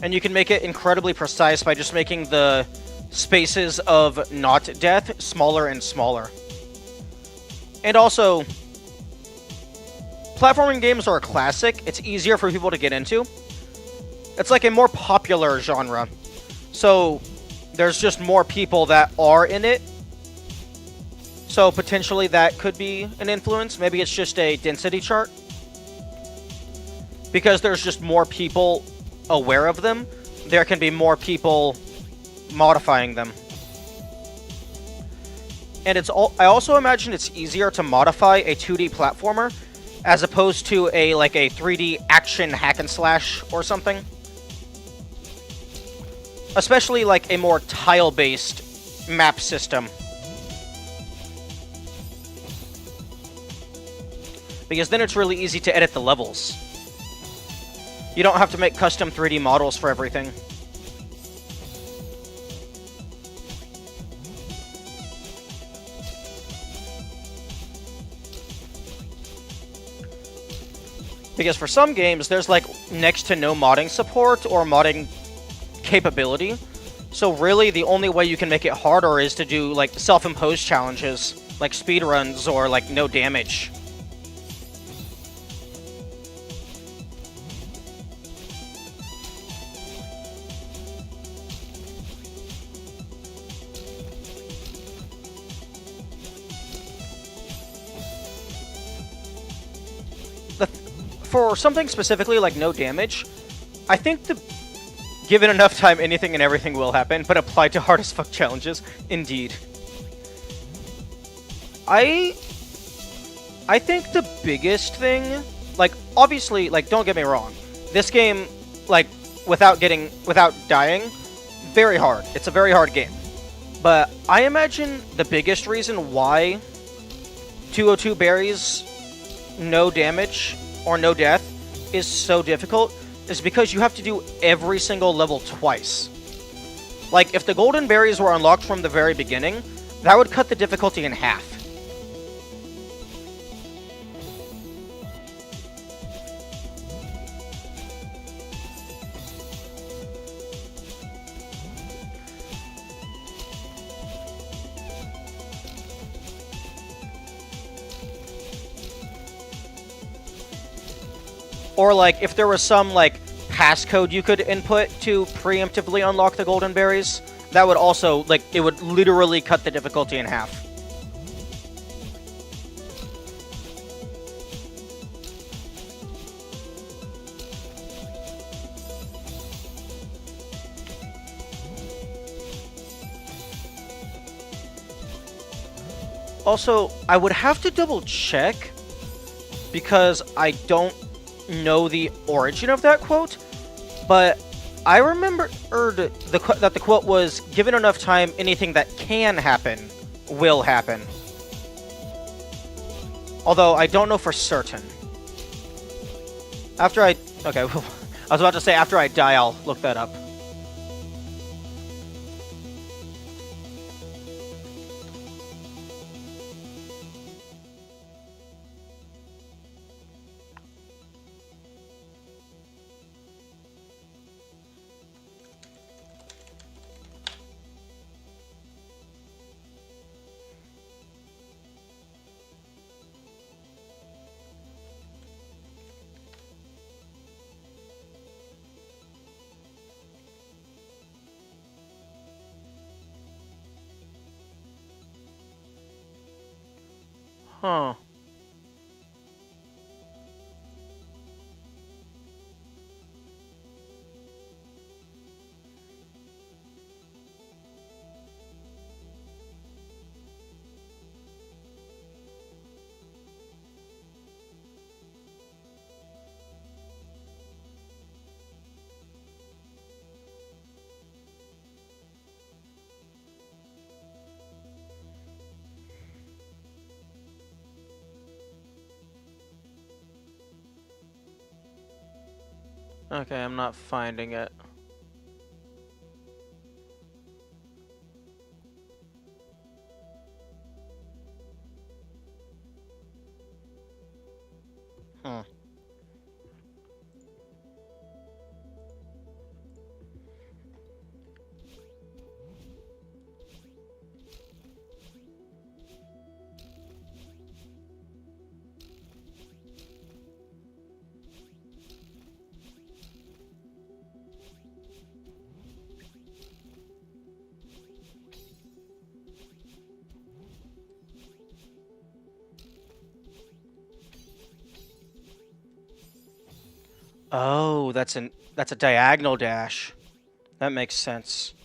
And you can make it incredibly precise by just making the spaces of not death smaller and smaller. And also, platforming games are a classic. It's easier for people to get into. It's like a more popular genre. So there's just more people that are in it. So potentially that could be an influence. Maybe it's just a density chart. Because there's just more people aware of them, there can be more people modifying them. And I also imagine it's easier to modify a 2D platformer as opposed to a 3D action hack and slash or something. Especially like a more tile-based map system. Because then it's really easy to edit the levels. You don't have to make custom 3D models for everything. Because for some games, there's like next to no modding support, or modding capability. So really, the only way you can make it harder is to do, like, self-imposed challenges, like speedruns or, like, no damage. For something specifically like no damage, I think given enough time, anything and everything will happen, but applied to hard as fuck challenges, indeed. I think the biggest thing, like, obviously, like, don't get me wrong, this game, like, without dying, very hard. It's a very hard game. But I imagine the biggest reason why 202 berries, no damage, or no death is so difficult is because you have to do every single level twice. Like, if the golden berries were unlocked from the very beginning, that would cut the difficulty in half. Or, like, if there was some, like, passcode you could input to preemptively unlock the golden berries, that would also, like, it would literally cut the difficulty in half. Also, I would have to double check, because I don't know the origin of that quote, but I remember that the quote was, given enough time, anything that can happen will happen. Although, I don't know for certain. Okay, I was about to say after I die, I'll look that up. Huh. Okay, I'm not finding it. Hmm. Oh, that's a diagonal dash. That makes sense.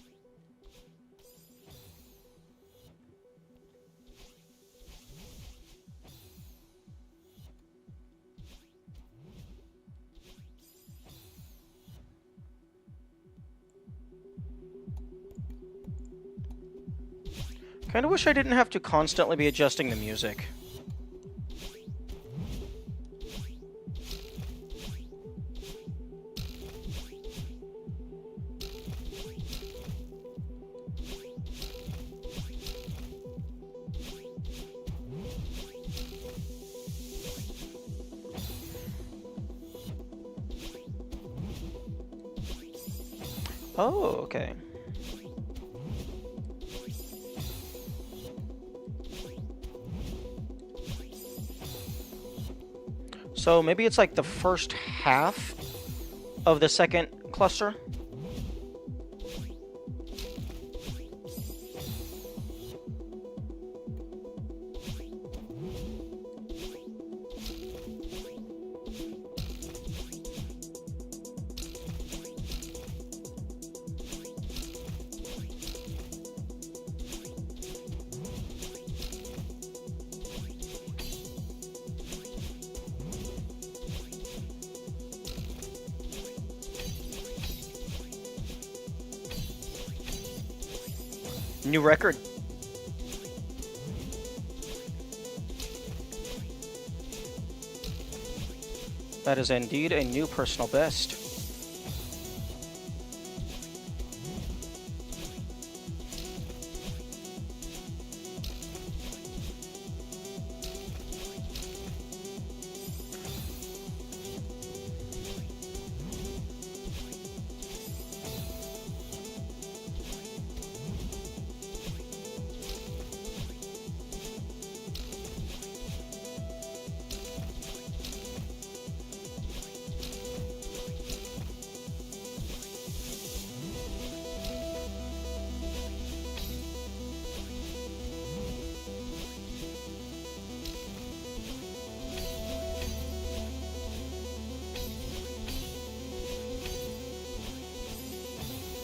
Kinda wish I didn't have to constantly be adjusting the music. Oh, okay. So maybe it's like the first half of the second cluster? New record. That is indeed a new personal best.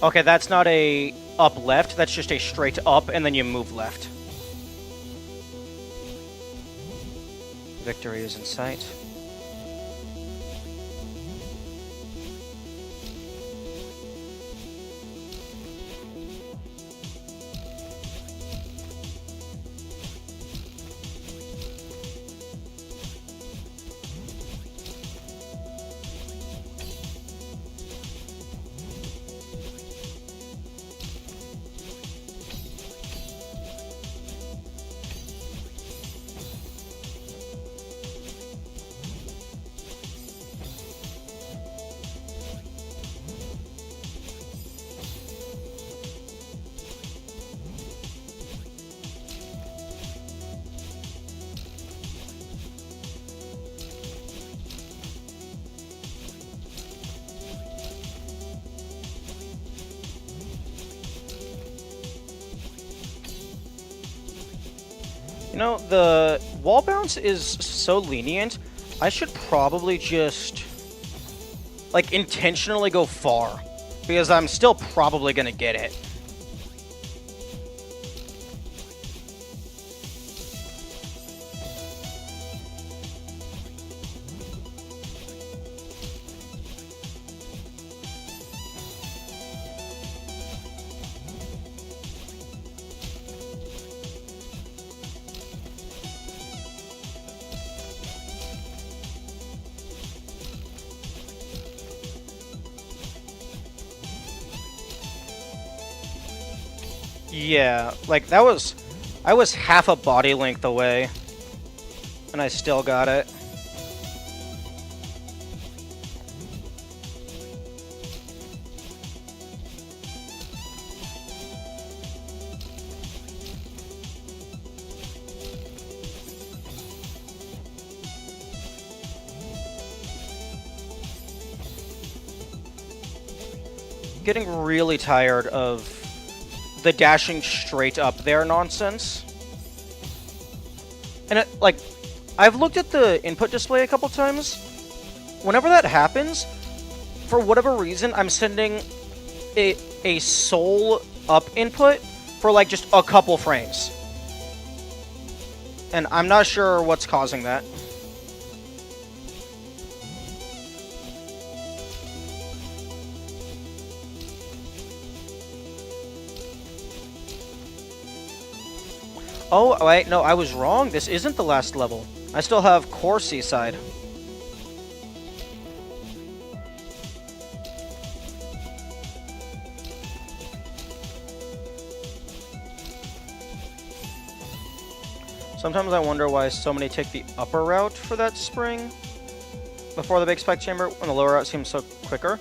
Okay, that's not a up left, that's just a straight up and then you move left. Victory is in sight. You know, the wall bounce is so lenient, I should probably just, like, intentionally go far. Because I'm still probably gonna get it. Yeah, like that was... I was half a body length away. And I still got it. Getting really tired of the dashing straight up there nonsense. And like, I've looked at the input display a couple times. Whenever that happens, for whatever reason, I'm sending a soul up input for like just a couple frames. And I'm not sure what's causing that. Oh, wait, no, I was wrong. This isn't the last level. I still have Core Seaside. Sometimes I wonder why so many take the upper route for that spring before the big spike chamber when the lower route seems so quicker.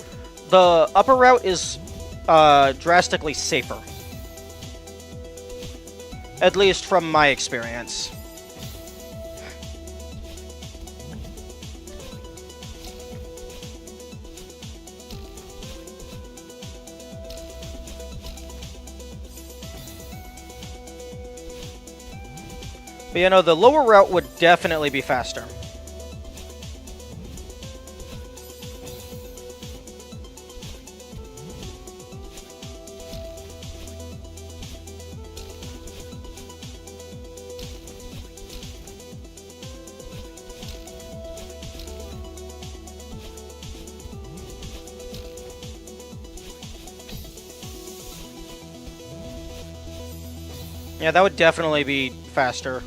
The upper route is drastically safer. At least from my experience. But you know, the lower route would definitely be faster. Yeah, that would definitely be faster.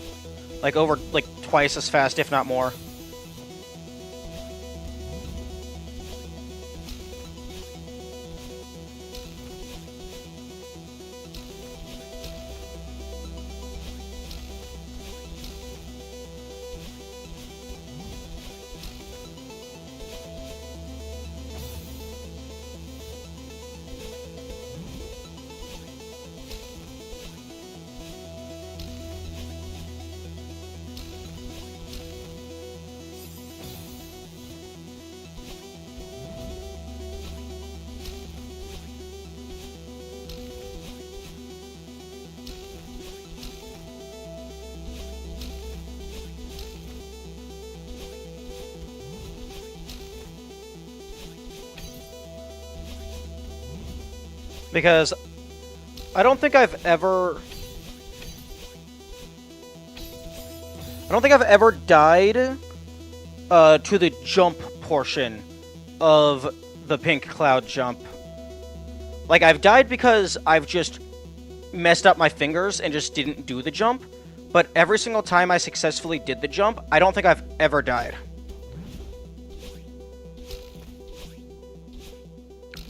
Like, over, like, twice as fast, if not more. Because I don't think I've ever died to the jump portion of the pink cloud jump. Like, I've died because I've just messed up my fingers and just didn't do the jump, but every single time I successfully did the jump, I don't think I've ever died.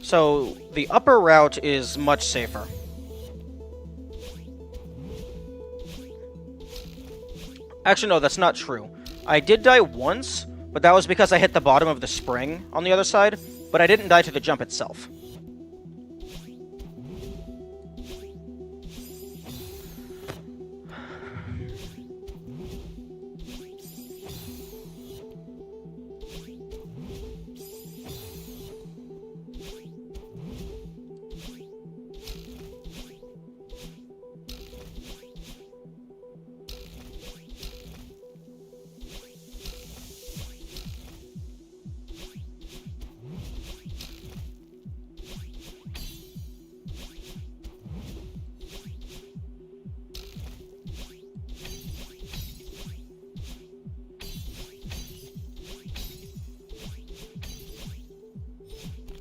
So, the upper route is much safer. Actually, no, that's not true. I did die once, but that was because I hit the bottom of the spring on the other side, but I didn't die to the jump itself.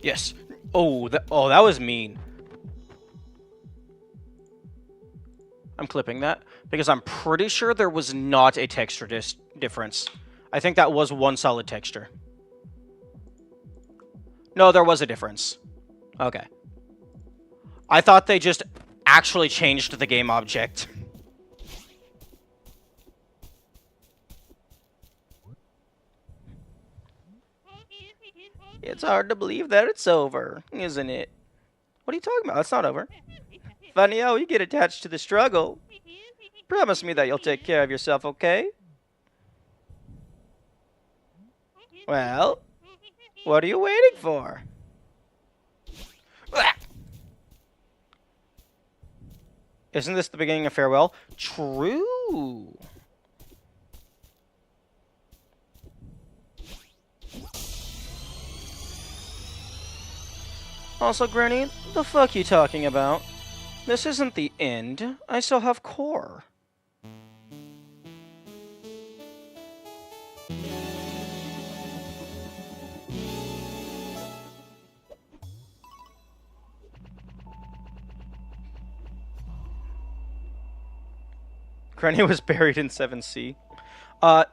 Yes. Oh, that was mean. I'm clipping that because I'm pretty sure there was not a texture difference. I think that was one solid texture. No, there was a difference. Okay. I thought they just actually changed the game object. It's hard to believe that it's over, isn't it? What are you talking about? It's not over. Funny how you get attached to the struggle. Promise me that you'll take care of yourself, okay? Well, what are you waiting for? Isn't this the beginning of Farewell? True. Also, Granny, the fuck you talking about? This isn't the end. I still have core. Granny was buried in 7C.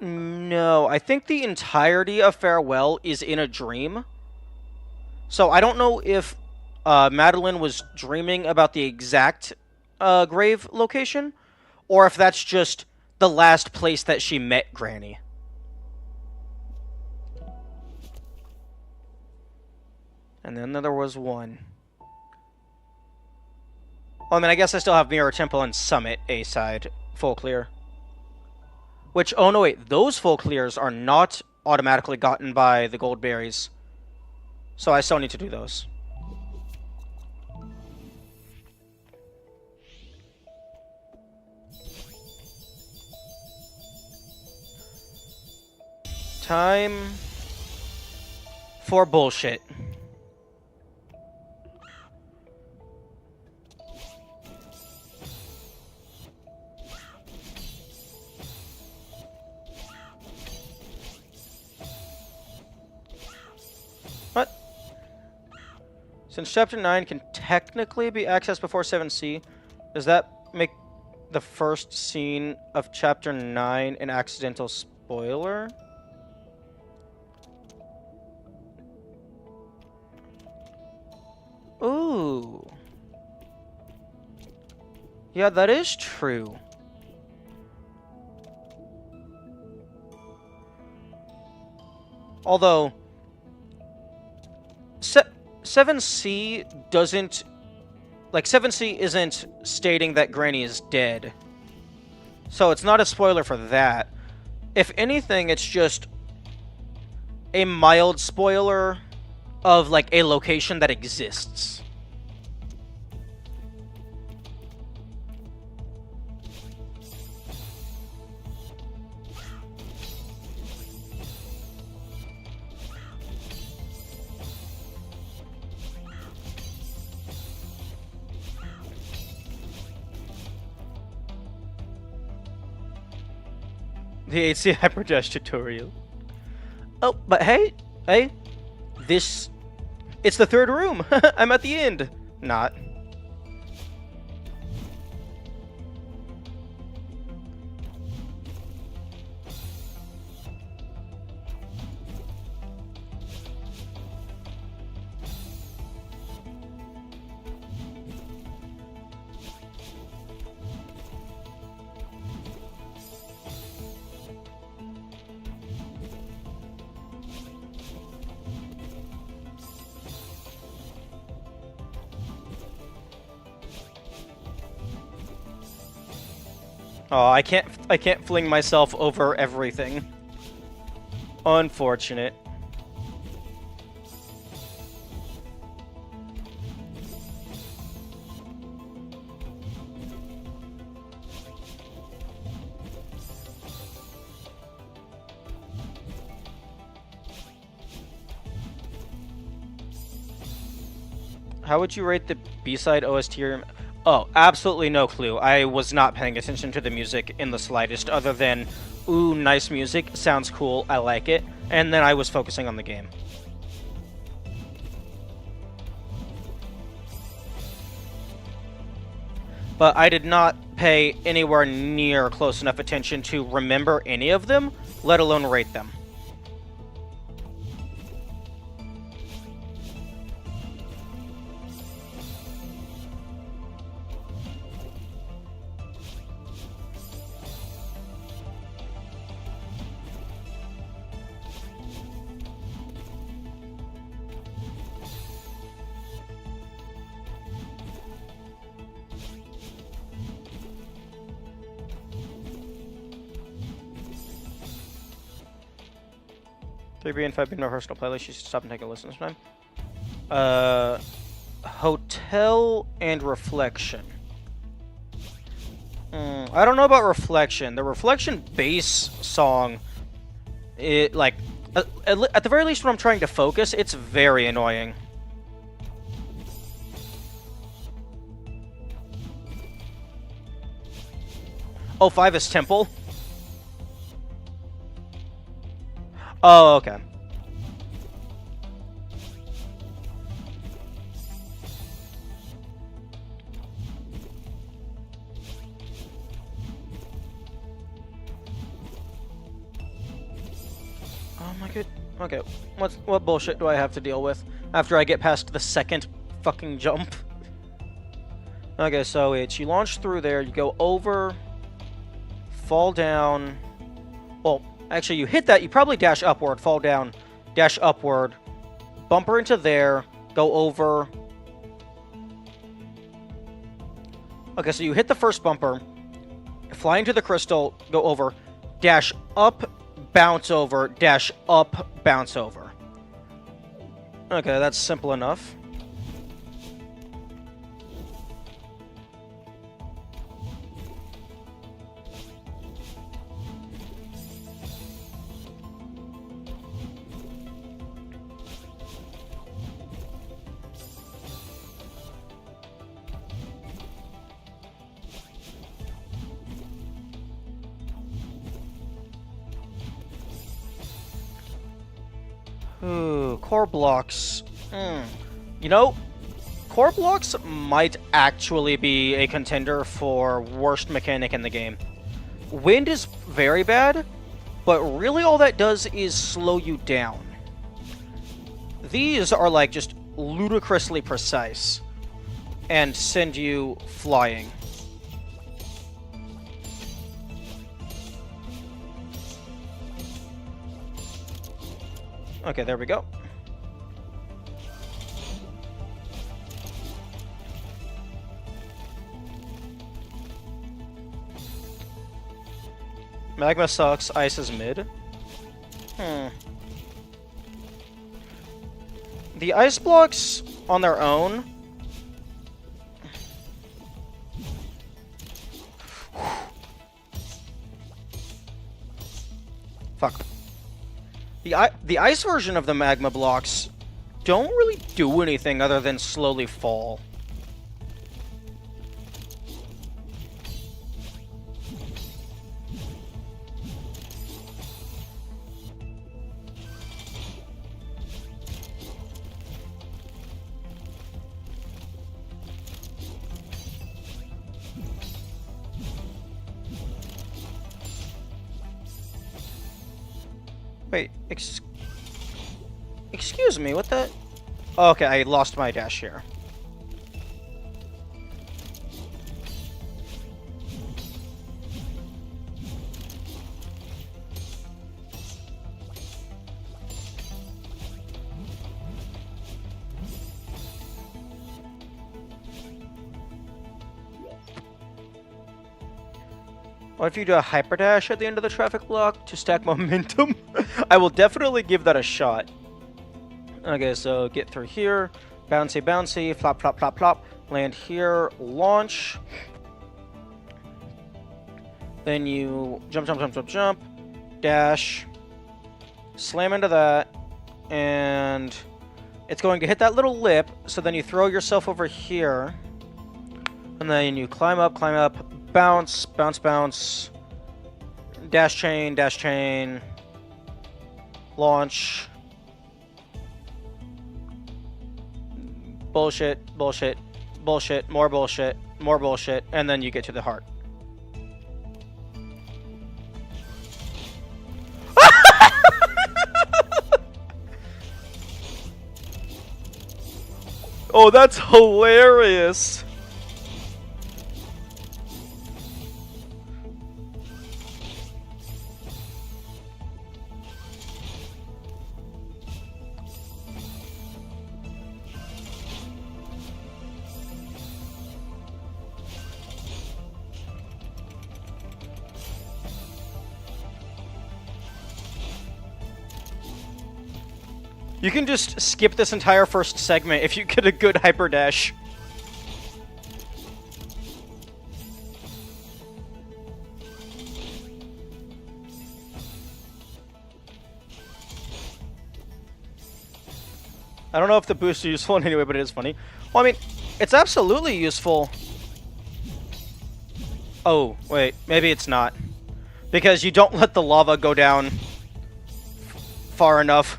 No. I think the entirety of Farewell is in a dream. So I don't know if Madeline was dreaming about the exact grave location, or if that's just the last place that she met Granny. And then there was one. Well, I mean, I guess I still have Mirror Temple and Summit A side full clear. Which, oh no, wait, those full clears are not automatically gotten by the gold berries. So I still need to do those. Time for bullshit. What? Since Chapter 9 can technically be accessed before 7C, does that make the first scene of Chapter 9 an accidental spoiler? Ooh. Yeah, that is true. Although 7C doesn't, like, 7C isn't stating that Granny is dead. So it's not a spoiler for that. If anything, it's just a mild spoiler of, like, a location that exists. The HC Hyperdash tutorial. Oh, but hey, it's the third room. I'm at the end. Not. Oh, I can't fling myself over everything. Unfortunate. How would you rate the B-side OST? Oh, absolutely no clue. I was not paying attention to the music in the slightest, other than, ooh, nice music, sounds cool, I like it, and then I was focusing on the game. But I did not pay anywhere near close enough attention to remember any of them, let alone rate them. Three B and 5B no personal playlist. You should stop and take a listen this time. Hotel and Reflection. I don't know about Reflection. The Reflection bass song, it like at the very least when I'm trying to focus, it's very annoying. Oh, 5 is Temple. Oh, okay. Oh my god. Okay, what bullshit do I have to deal with after I get past the second fucking jump? Okay, so it's you launch through there, you go over, fall down. Well, actually, you hit that, you probably dash upward, fall down, dash upward, bumper into there, go over. Okay, so you hit the first bumper, fly into the crystal, go over, dash up, bounce over, dash up, bounce over. Okay, that's simple enough. Ooh, core blocks. You know, core blocks might actually be a contender for worst mechanic in the game. Wind is very bad, but really all that does is slow you down. These are like just ludicrously precise and send you flying. Okay, there we go. Magma sucks, ice is mid. The ice blocks on their own. Fuck. The ice version of the magma blocks don't really do anything other than slowly fall. Wait, excuse me, what the? Oh, okay, I lost my dash here. What if you do a hyper dash at the end of the traffic block to stack momentum? I will definitely give that a shot. Okay, so get through here, bouncy, bouncy, flop, flop, flop, flop, land here, launch. Then you jump, jump, jump, jump, jump, dash, slam into that, and it's going to hit that little lip, so then you throw yourself over here, and then you climb up, bounce, bounce, bounce, dash chain, launch, bullshit, bullshit, bullshit, more bullshit, and then you get to the heart. Oh, that's hilarious! You can just skip this entire first segment if you get a good hyper dash. I don't know if the boost is useful in any way, but it is funny. Well, I mean, it's absolutely useful. Oh, wait, maybe it's not. Because you don't let the lava go down far enough.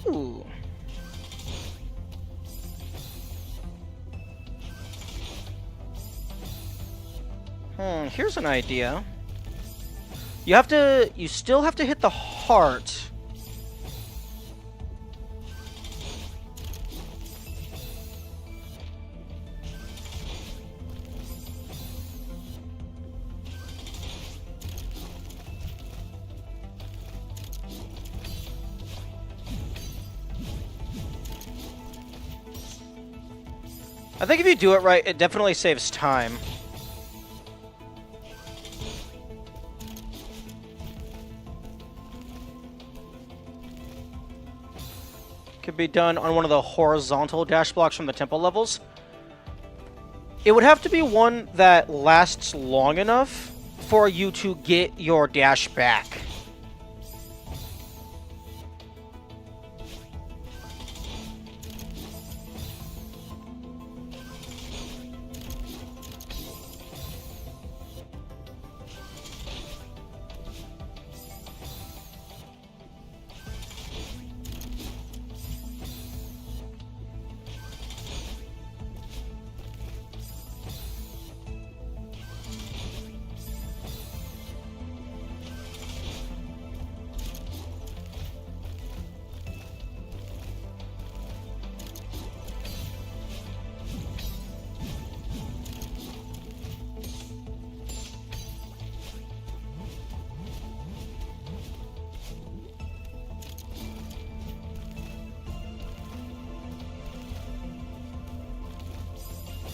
Ooh. Here's an idea. You still have to hit the heart. I think if you do it right, it definitely saves time. Could be done on one of the horizontal dash blocks from the temple levels. It would have to be one that lasts long enough for you to get your dash back.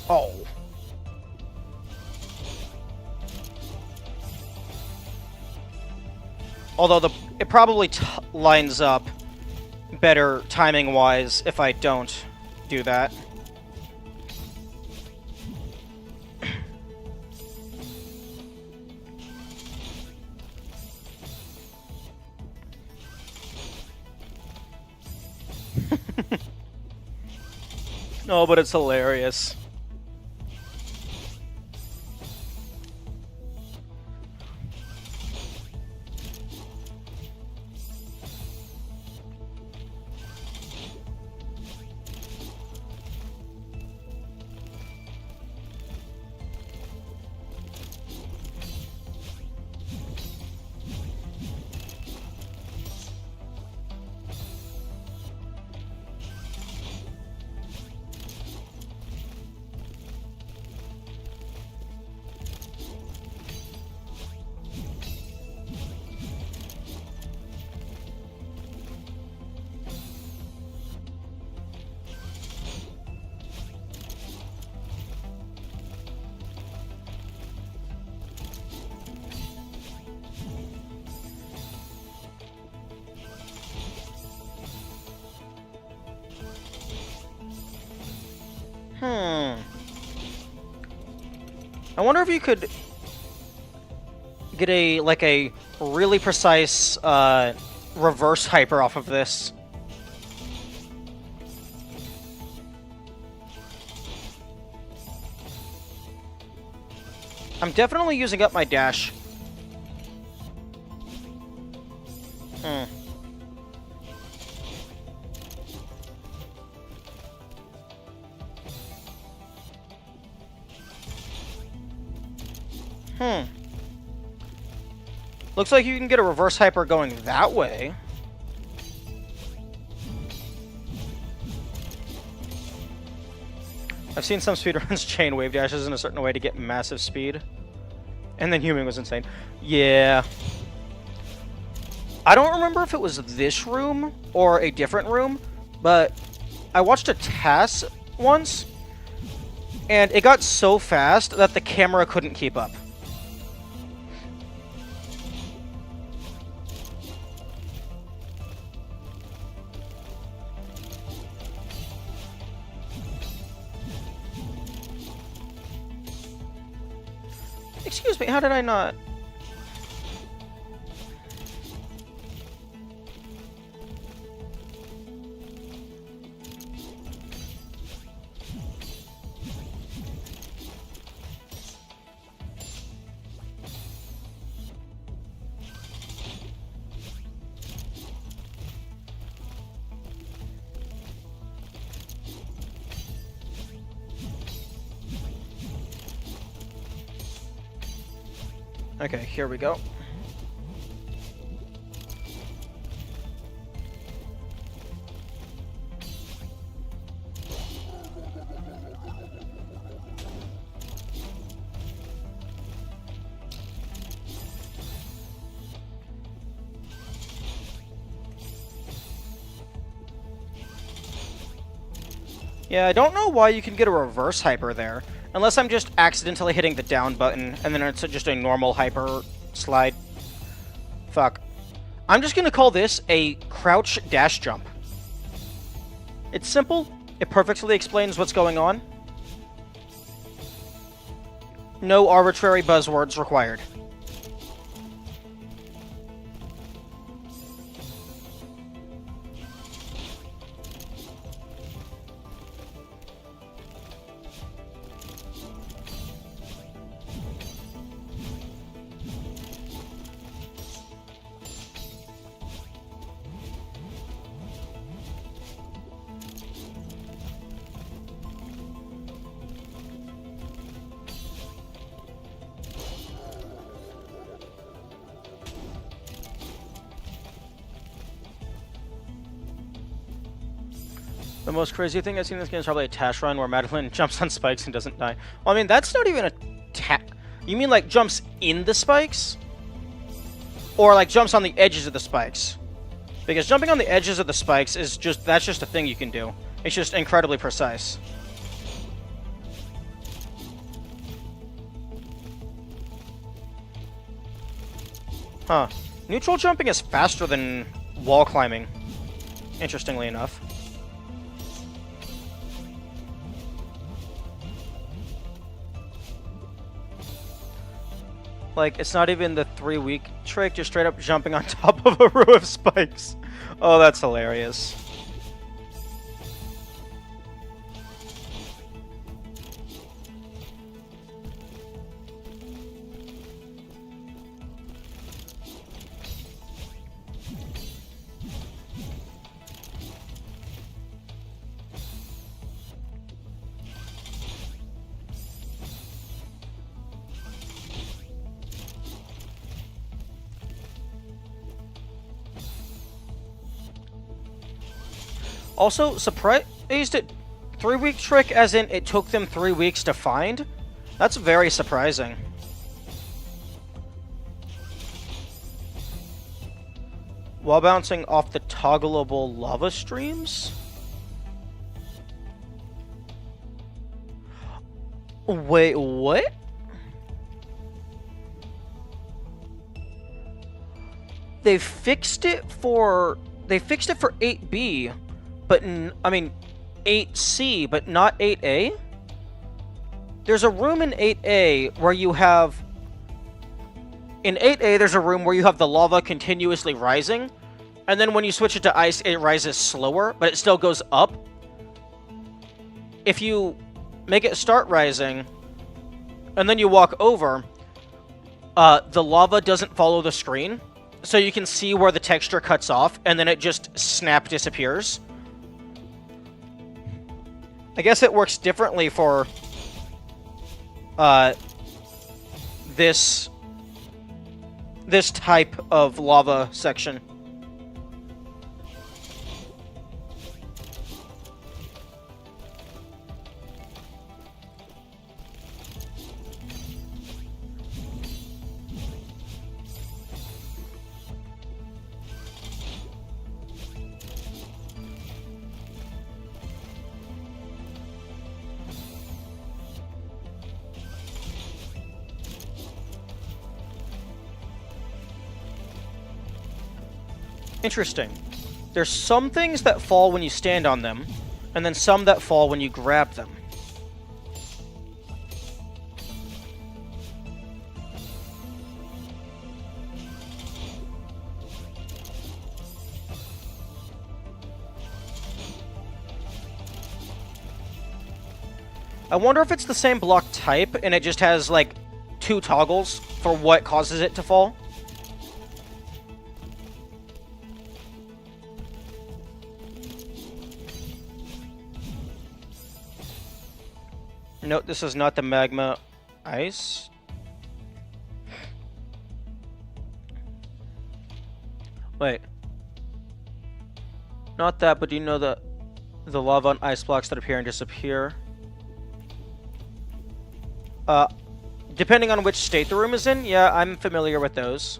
Oh. Although it probably lines up better timing-wise if I don't do that. No, but it's hilarious. I wonder if you could get a really precise reverse hyper off of this. I'm definitely using up my dash. Looks like you can get a reverse hyper going that way. I've seen some speedruns chain wave dashes in a certain way to get massive speed. And then Huming was insane. Yeah. I don't remember if it was this room or a different room, but I watched a TAS once, and it got so fast that the camera couldn't keep up. Excuse me, how did I not? Okay, here we go. Yeah, I don't know why you can get a reverse hyper there. Unless I'm just accidentally hitting the down button, and then it's just a normal hyper slide. Fuck. I'm just gonna call this a crouch dash jump. It's simple. It perfectly explains what's going on. No arbitrary buzzwords required. The most crazy thing I've seen in this game is probably a Tash run where Madeline jumps on spikes and doesn't die. Well, I mean, that's not even a You mean like jumps in the spikes? Or like jumps on the edges of the spikes? Because jumping on the edges of the spikes is that's just a thing you can do. It's just incredibly precise. Huh. Neutral jumping is faster than wall climbing, interestingly enough. Like, it's not even the 3-week trick, just straight up jumping on top of a row of spikes. Oh, that's hilarious. Also, surprised at 3-week trick as in it took them 3 weeks to find? That's very surprising. While bouncing off the toggleable lava streams? Wait, what? They fixed it for 8B. But, I mean, 8C, but not 8A? There's a room in 8A where you have... In 8A, there's a room where you have the lava continuously rising, and then when you switch it to ice, it rises slower, but it still goes up. If you make it start rising, and then you walk over, the lava doesn't follow the screen, so you can see where the texture cuts off, and then it just snap disappears. I guess it works differently for this type of lava section. Interesting. There's some things that fall when you stand on them, and then some that fall when you grab them. I wonder if it's the same block type, and it just has, like, 2 toggles for what causes it to fall. Note, this is not the magma ice. Wait. Not that, but do you know the lava and ice blocks that appear and disappear? Depending on which state the room is in, yeah, I'm familiar with those.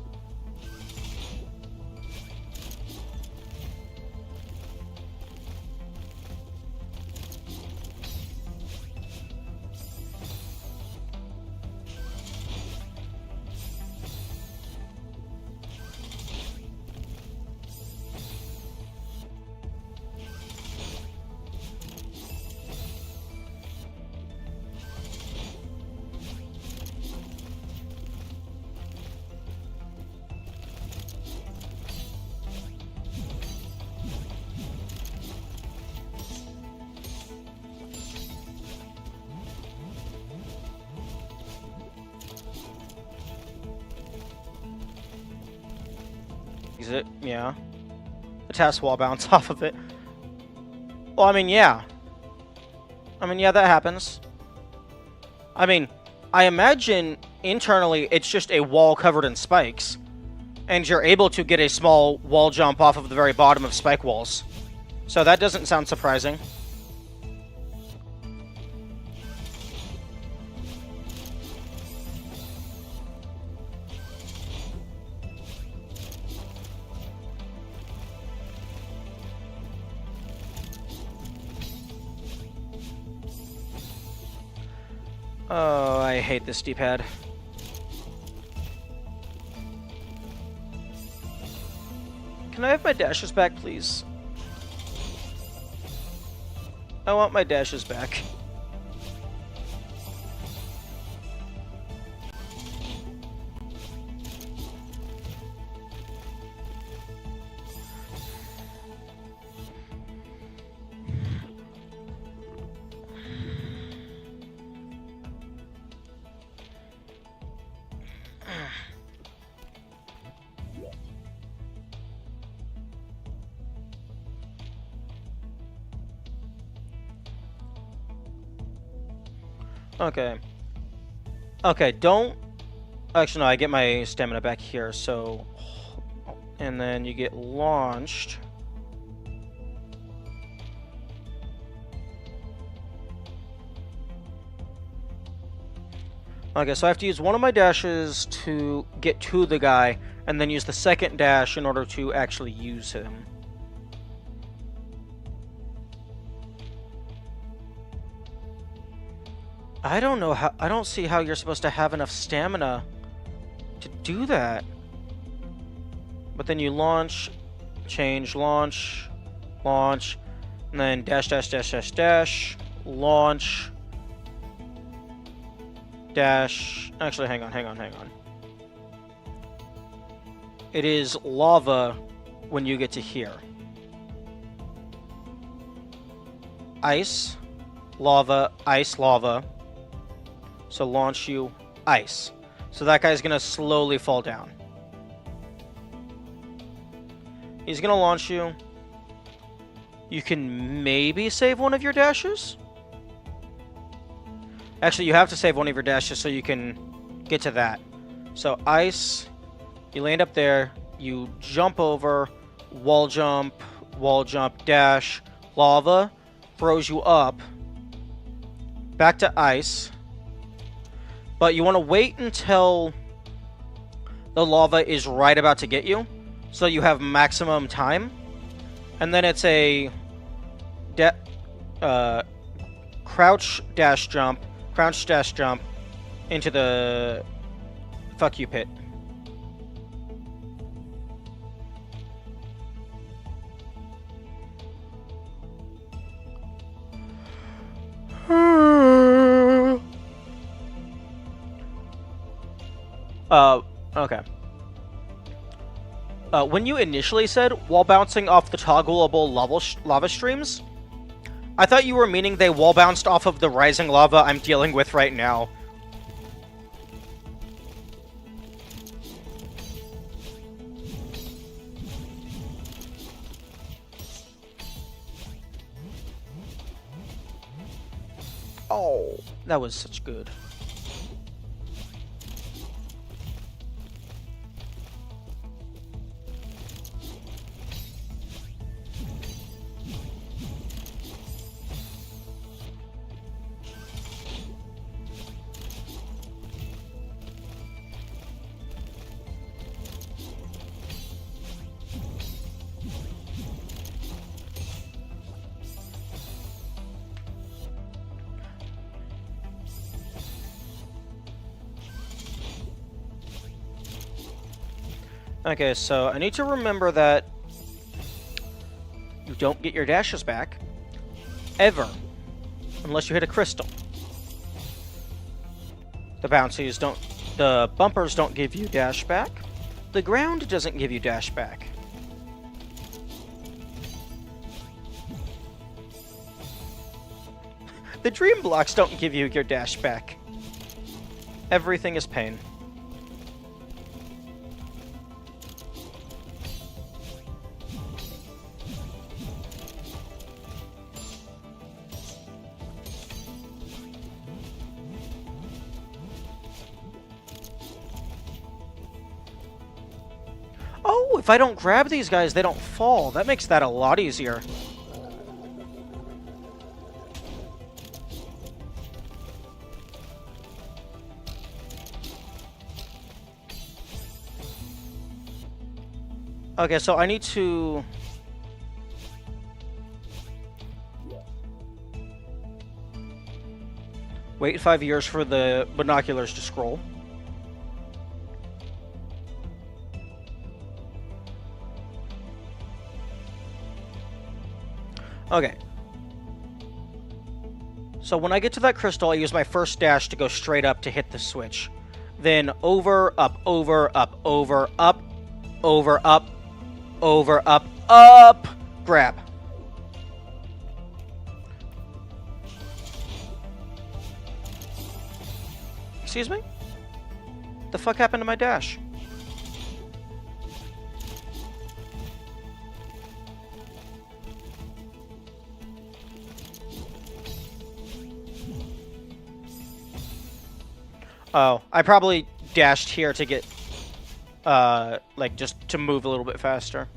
Exit, yeah. The task wall bounce off of it. Well, I mean, yeah. Yeah, that happens. I mean, I imagine internally it's just a wall covered in spikes. And you're able to get a small wall jump off of the very bottom of spike walls. So that doesn't sound surprising. Oh, I hate this D-pad. Can I have my dashes back, please? I want my dashes back. Okay. Okay, don't... Actually, no, I get my stamina back here, so... And then you get launched. Okay, so I have to use one of my dashes to get to the guy, and then use the second dash in order to actually use him. I don't know how... I don't see how you're supposed to have enough stamina to do that. But then you launch, change, launch, launch, and then dash, dash, dash, dash, dash, launch, dash... Actually, hang on. It is lava when you get to here. Ice, lava, ice, lava. So launch you, ice. So that guy's gonna slowly fall down. He's gonna launch you. You can maybe save one of your dashes? Actually, you have to save one of your dashes so you can get to that. So ice, you land up there, you jump over, wall jump, dash, lava, throws you up, back to ice. But you want to wait until the lava is right about to get you, so you have maximum time. And then it's a crouch dash jump into the fuck you pit. Okay. When you initially said wall bouncing off the toggleable lava streams, I thought you were meaning they wall bounced off of the rising lava I'm dealing with right now. Oh, that was such good. Okay, so I need to remember that you don't get your dashes back, ever, unless you hit a crystal. The bumpers don't give you dash back. The ground doesn't give you dash back. The dream blocks don't give you your dash back. Everything is pain. if I don't grab these guys, they don't fall. That makes that a lot easier. Okay, so I need to... wait 5 years for the binoculars to scroll. Okay. So when I get to that crystal, I use my first dash to go straight up to hit the switch. Then over, up, over, up, over, up, over, up, over, up, up, grab. Excuse me? The fuck happened to my dash? Oh, I probably dashed here to get, like, just to move a little bit faster.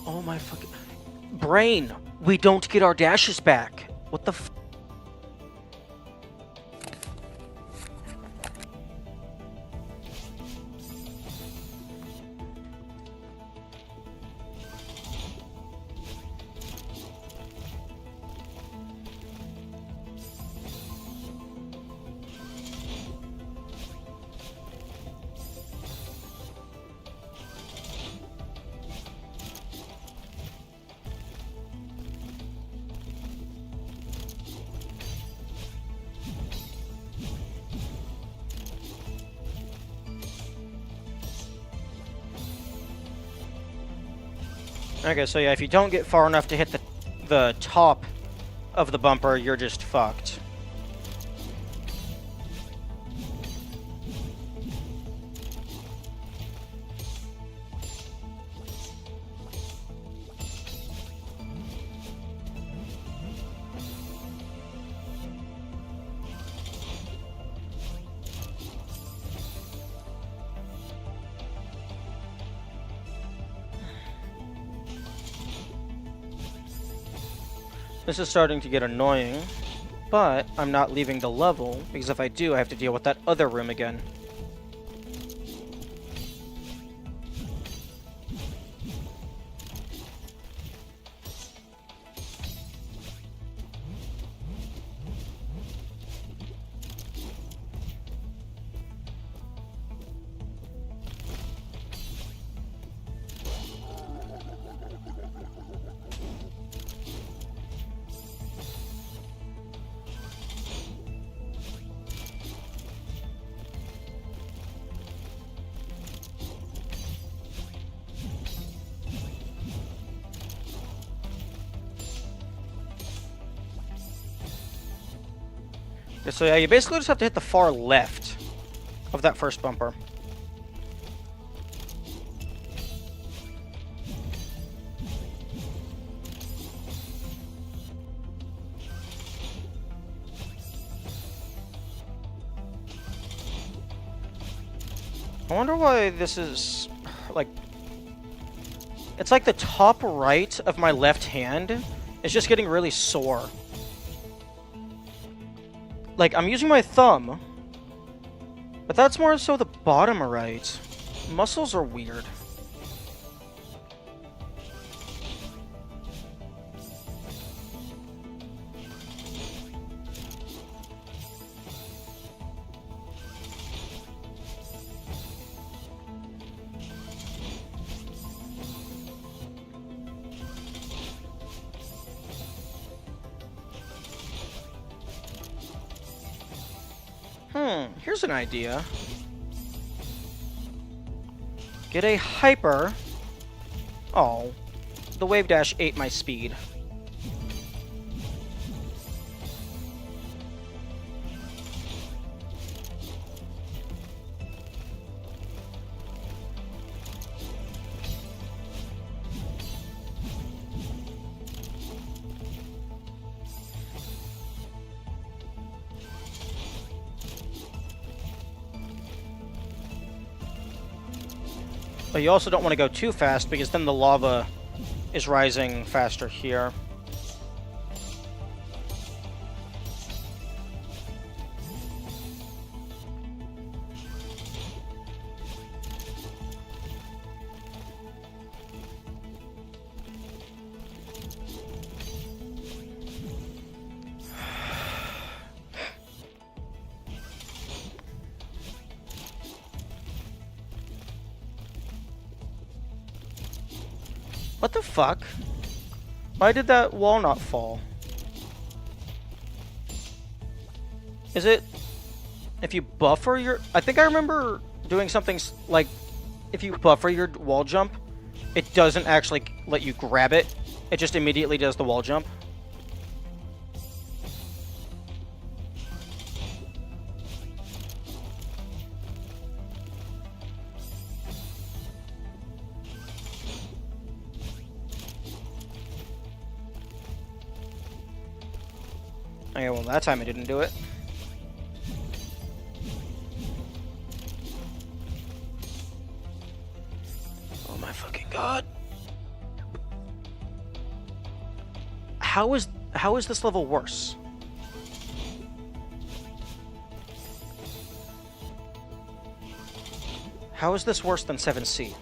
Oh my fucking... brain! We don't get our dashes back! What the f... Okay, so yeah, if you don't get far enough to hit the top of the bumper, you're just fucked. This is starting to get annoying, but I'm not leaving the level, because if I do, I have to deal with that other room again. So yeah, you basically just have to hit the far left of that first bumper. I wonder why this is, like... it's like the top right of my left hand is just getting really sore. Like, I'm using my thumb, but that's more so the bottom right. Muscles are weird. Here's an idea. Get a hyper. Oh, the wave dash ate my speed. But you also don't want to go too fast because then the lava is rising faster here. What the fuck? Why did that wall not fall? Is it... If you buffer your... I think I remember doing something like... If you buffer your wall jump, it doesn't actually let you grab it. It just immediately does the wall jump. Okay, well, that time I didn't do it. Oh my fucking god. How is this level worse? How is this worse than 7C?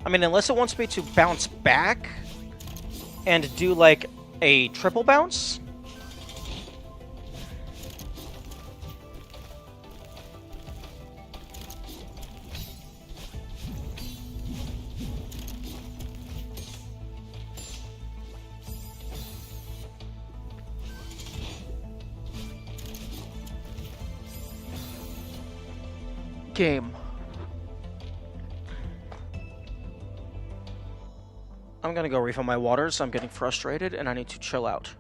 I mean, unless it wants me to bounce back and do, like, a triple bounce. Game. I'm gonna go refill my waters. I'm getting frustrated and I need to chill out.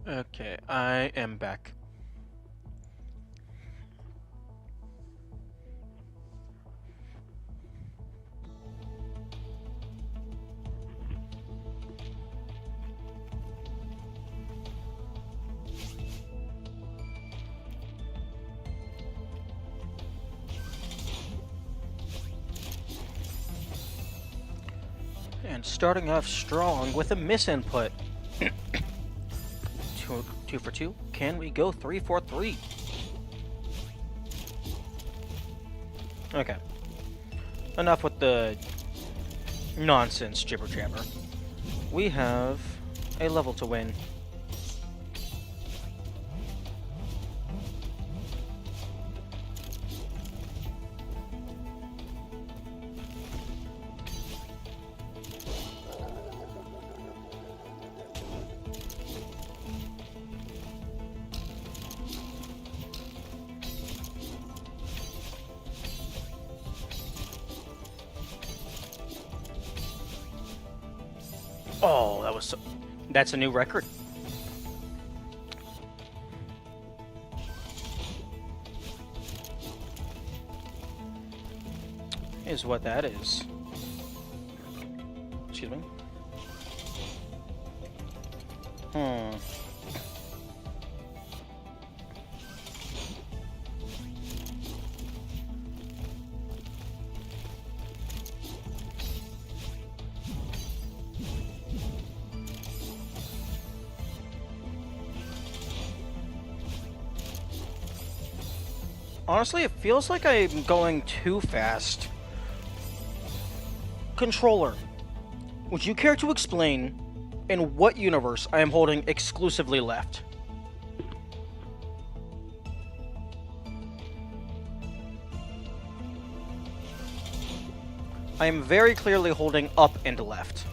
Okay, I am back. And starting off strong with a misinput. Two for two. Can we go 3 for 3? Okay. Enough with the nonsense jibber jabber. We have a level to win. Oh, that was so... That's a new record. Is what that is. Excuse me. Honestly, it feels like I'm going too fast. Controller, would you care to explain in what universe I am holding exclusively left? I am very clearly holding up and left.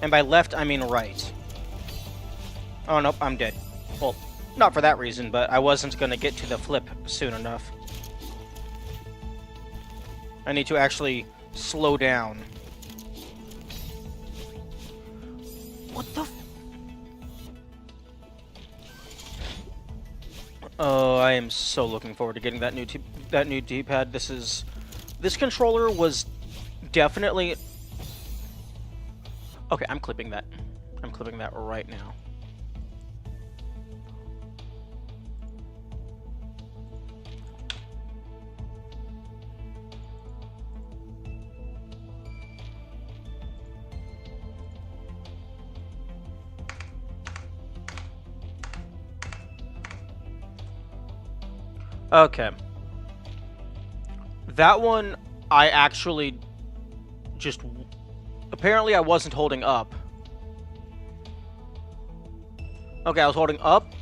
And by left, I mean right. Oh, nope, I'm dead. Well, not for that reason, but I wasn't going to get to the flip soon enough. I need to actually slow down. What the f... Oh, I am so looking forward to getting that new D-pad. This controller was definitely... Okay, I'm clipping that. I'm clipping that right now. Okay. That one, I actually just... Apparently I wasn't holding up. Okay, I was holding up.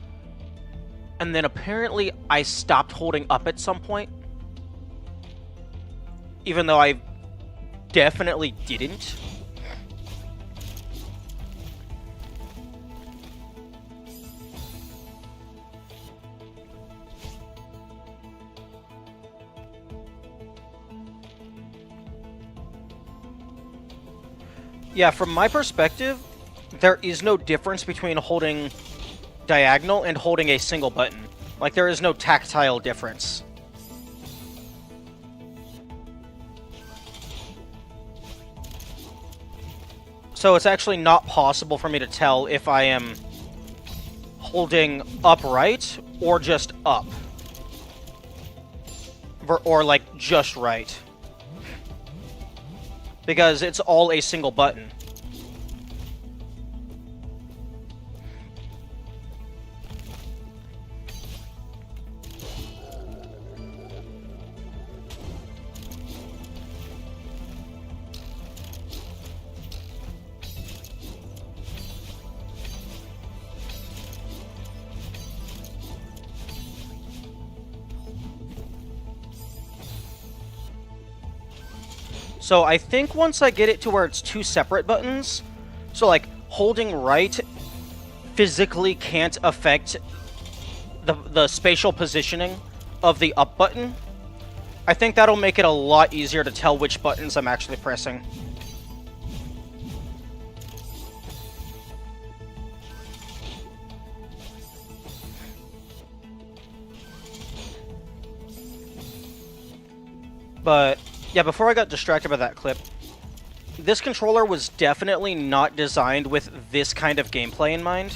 And then apparently I stopped holding up at some point. Even though I definitely didn't. Yeah, from my perspective, there is no difference between holding diagonal and holding a single button. Like, there is no tactile difference. So it's actually not possible for me to tell if I am holding upright or just up. Or, like, just right. Because it's all a single button. So I think once I get it to where it's two separate buttons, so like holding right physically can't affect the spatial positioning of the up button, I think that'll make it a lot easier to tell which buttons I'm actually pressing. But yeah, before I got distracted by that clip, this controller was definitely not designed with this kind of gameplay in mind.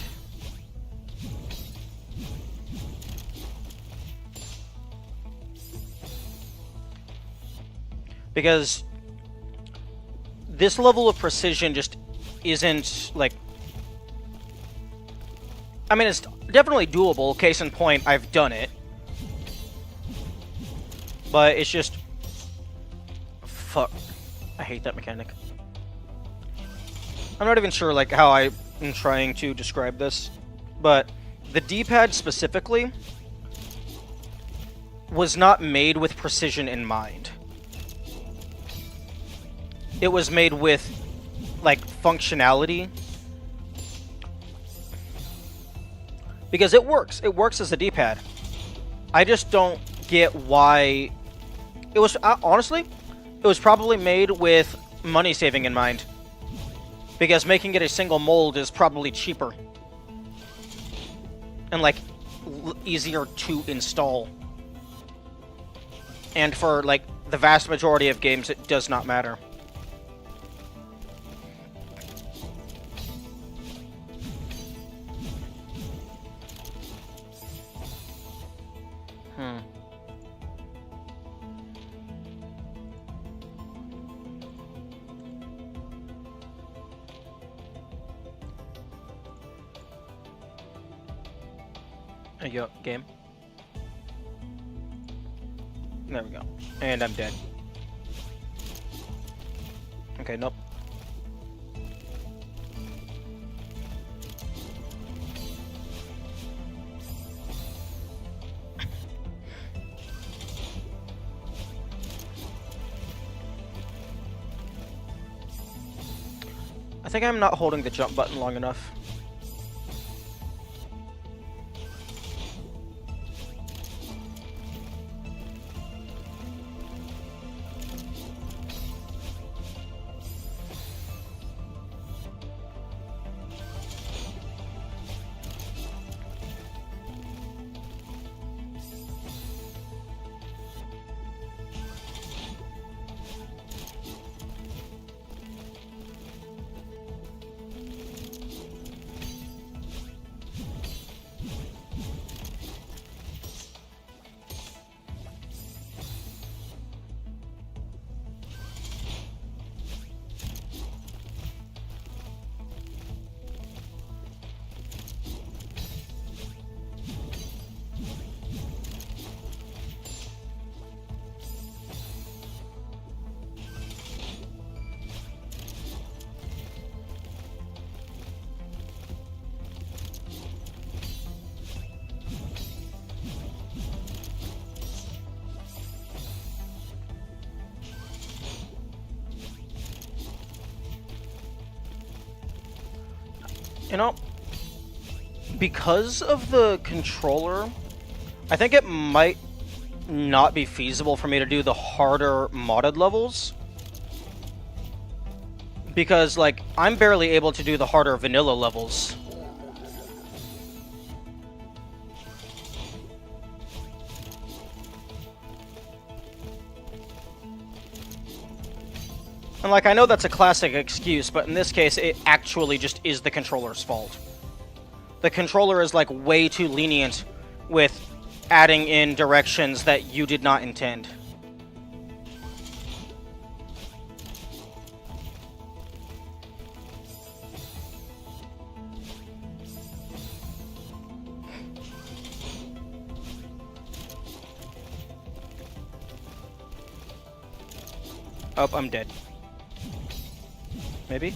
Because this level of precision just isn't, like... I mean, it's definitely doable. Case in point, I've done it. But it's just... Fuck. I hate that mechanic. I'm not even sure, like, how I'm trying to describe this. But the D-pad specifically was not made with precision in mind. It was made with, like, functionality. Because it works. It works as a D-pad. I just don't get why... It was, honestly, it was probably made with money saving in mind. Because making it a single mold is probably cheaper. And, like, easier to install. And for, like, the vast majority of games, it does not matter. There you go, game. There we go. And I'm dead. Okay, nope. I think I'm not holding the jump button long enough. You know, because of the controller, I think it might not be feasible for me to do the harder modded levels. Because, like, I'm barely able to do the harder vanilla levels. And, like, I know that's a classic excuse, but in this case, it actually just is the controller's fault. The controller is, like, way too lenient with adding in directions that you did not intend. Oh, I'm dead. Maybe?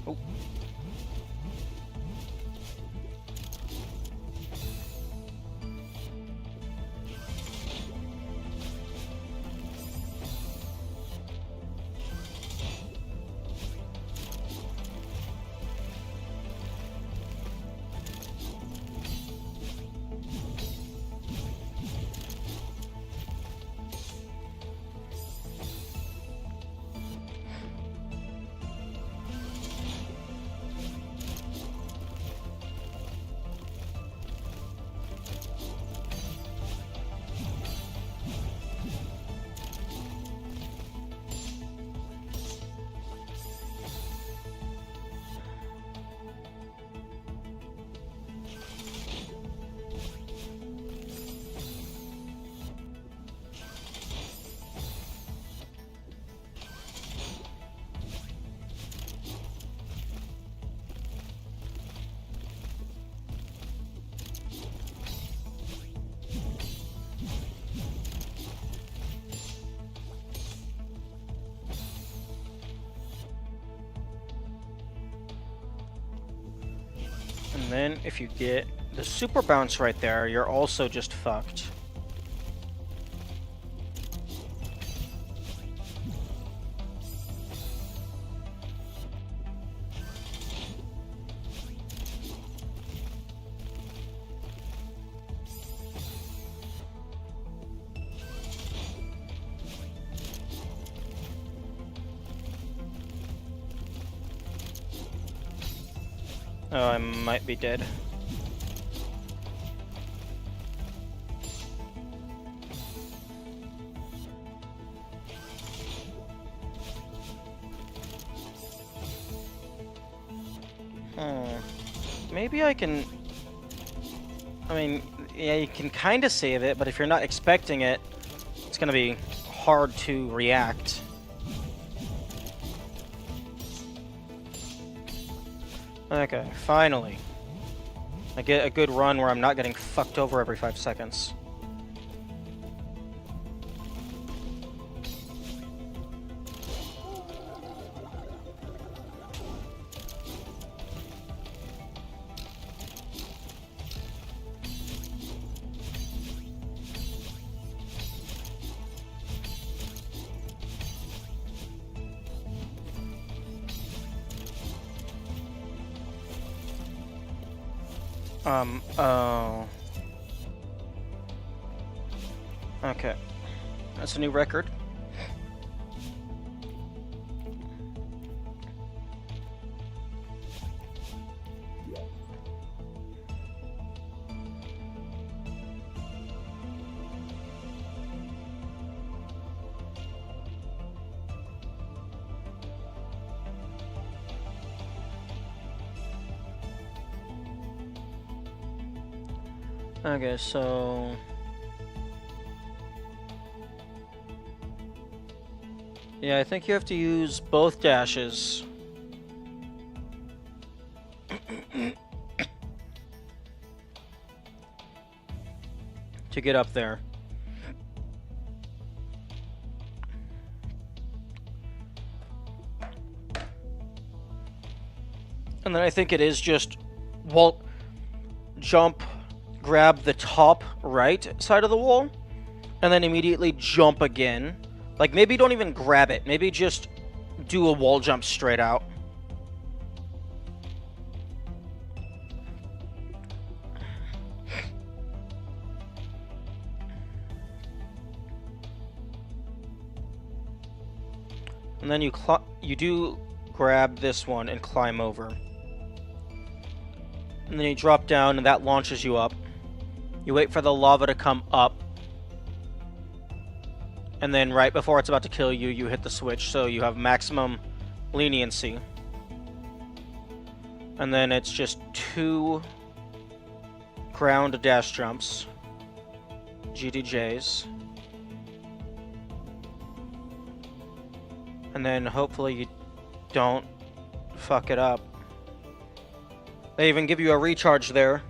Oh. And then if you get the super bounce right there, you're also just fucked. Oh, I might be dead. Maybe I can... I mean, yeah, you can kind of save it, but if you're not expecting it, it's gonna be hard to react. Okay, finally. I get a good run where I'm not getting fucked over every 5 seconds. Oh. Okay. That's a new record. Okay, so... yeah, I think you have to use both dashes. To get up there. And then I think it is just wall, jump, grab the top right side of the wall, and then immediately jump again. Like, maybe don't even grab it. Maybe just do a wall jump straight out. And then you do grab this one and climb over. And then you drop down and that launches you up. You wait for the lava to come up. And then right before it's about to kill you, you hit the switch, so you have maximum leniency. And then it's just 2 ground dash jumps. GDJs. And then hopefully you don't fuck it up. They even give you a recharge there.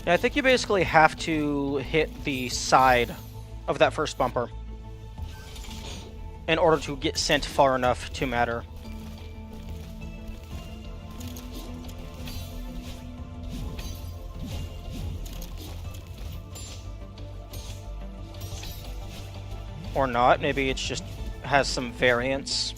Yeah, I think you basically have to hit the side of that first bumper in order to get sent far enough to matter. Or not, maybe it's just has some variance.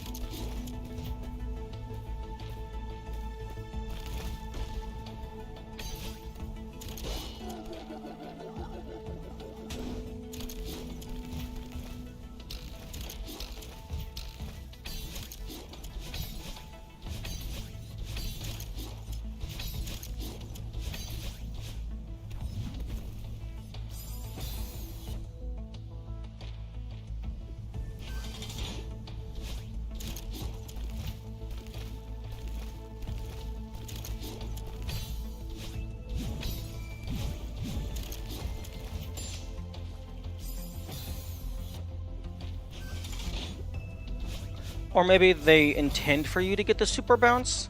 Or maybe they intend for you to get the super bounce,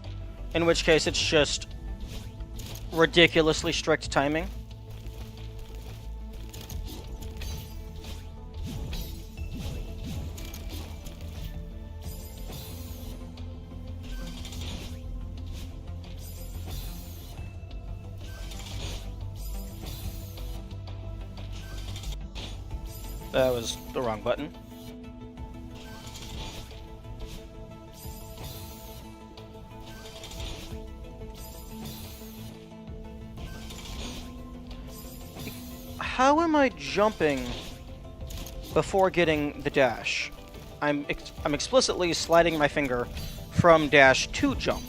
in which case it's just ridiculously strict timing. That was the wrong button. How am I jumping before getting the dash? I'm explicitly sliding my finger from dash to jump.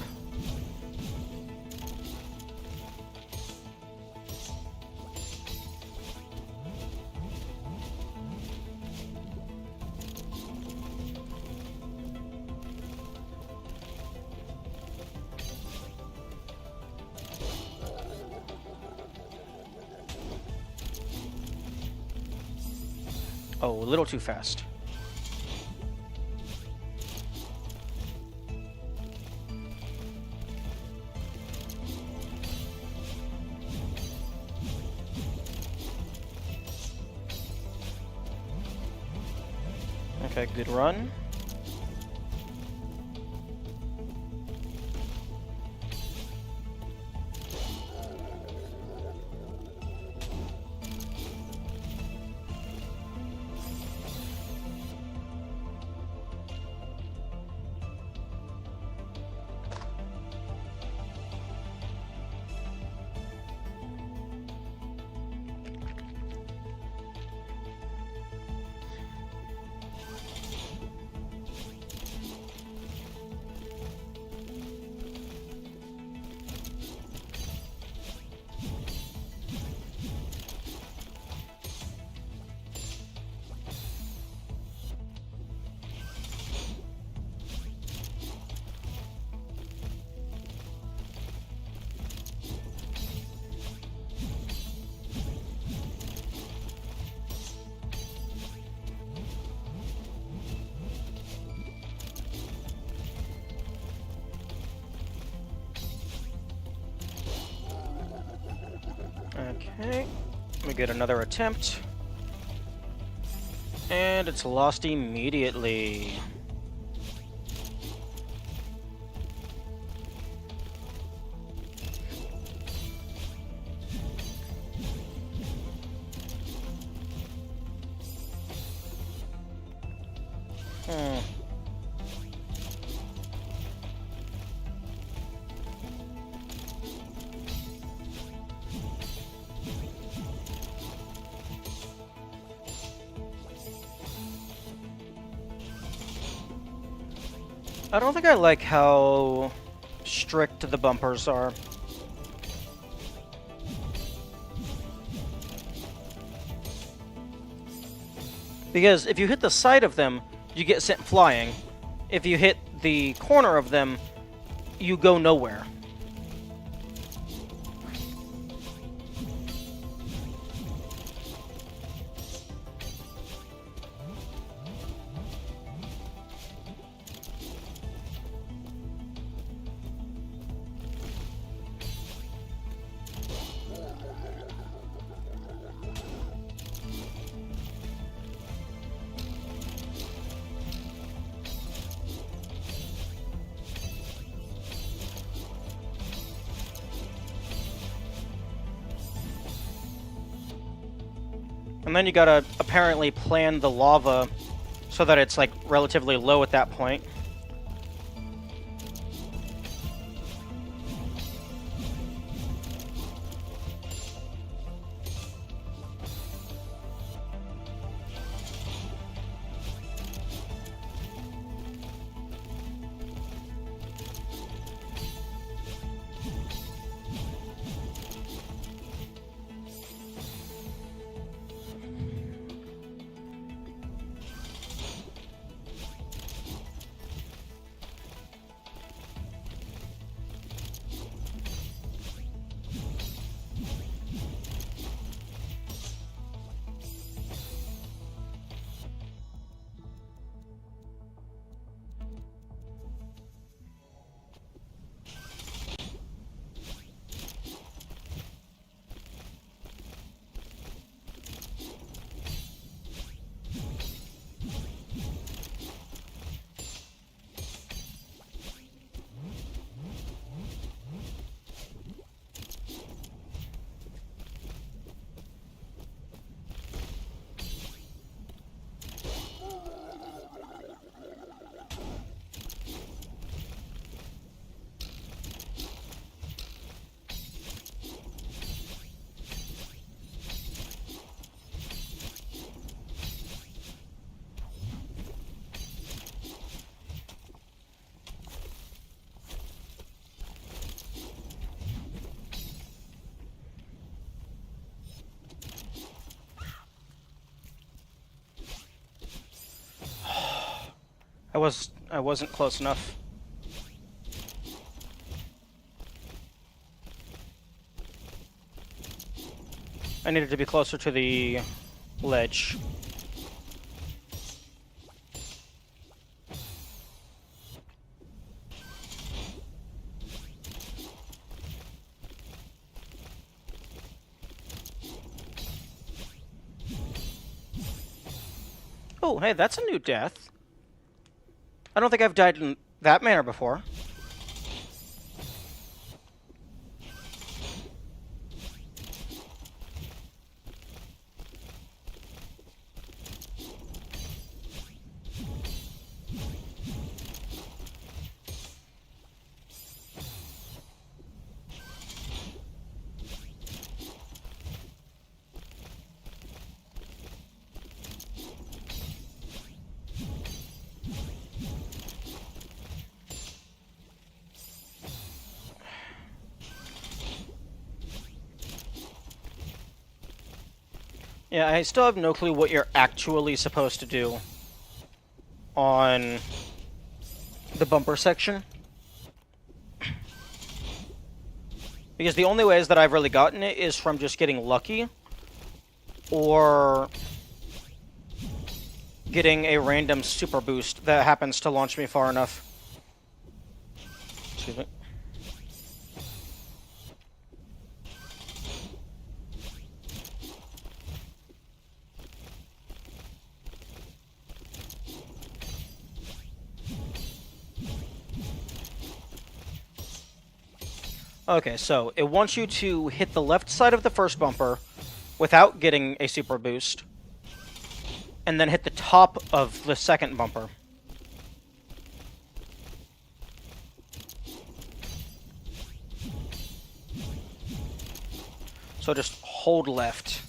Oh, a little too fast. Okay, good run. Okay, we get another attempt. And it's lost immediately. I don't think I like how strict the bumpers are. Because if you hit the side of them, you get sent flying. If you hit the corner of them, you go nowhere. And then you gotta apparently plan the lava so that it's like relatively low at that point. I wasn't close enough. I needed to be closer to the ledge. Oh, hey, that's a new death. I don't think I've died in that manner before. Yeah, I still have no clue what you're actually supposed to do on the bumper section. Because the only ways that I've really gotten it is from just getting lucky or getting a random super boost that happens to launch me far enough. Excuse me. Okay, so it wants you to hit the left side of the first bumper without getting a super boost, and then hit the top of the second bumper. So just hold left.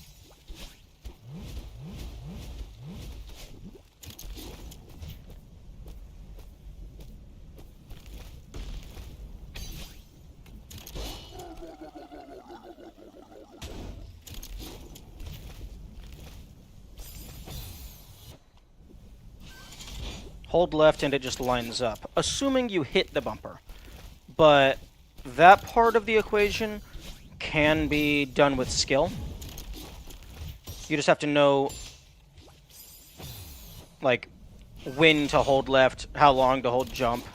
Hold left and it just lines up, assuming you hit the bumper. But that part of the equation can be done with skill. You just have to know, like, when to hold left, how long to hold jump.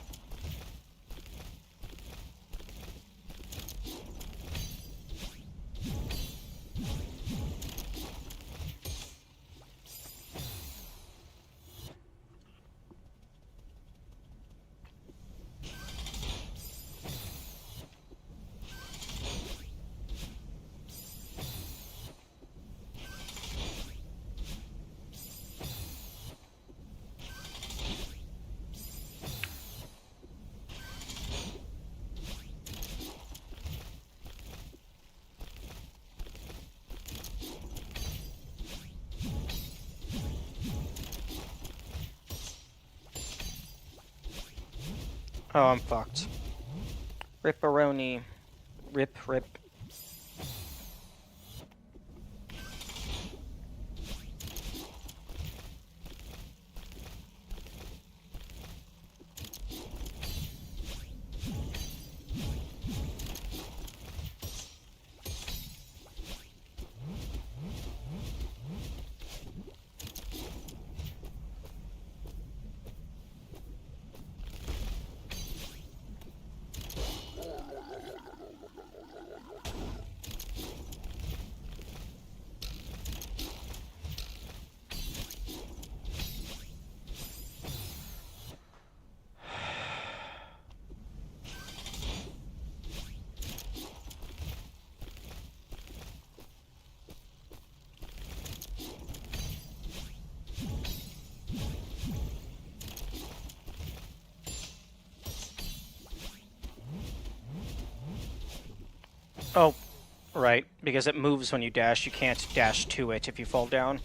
Oh, I'm fucked. Ripperoni. Rip. Oh, right. Because it moves when you dash. You can't dash to it if you fall down.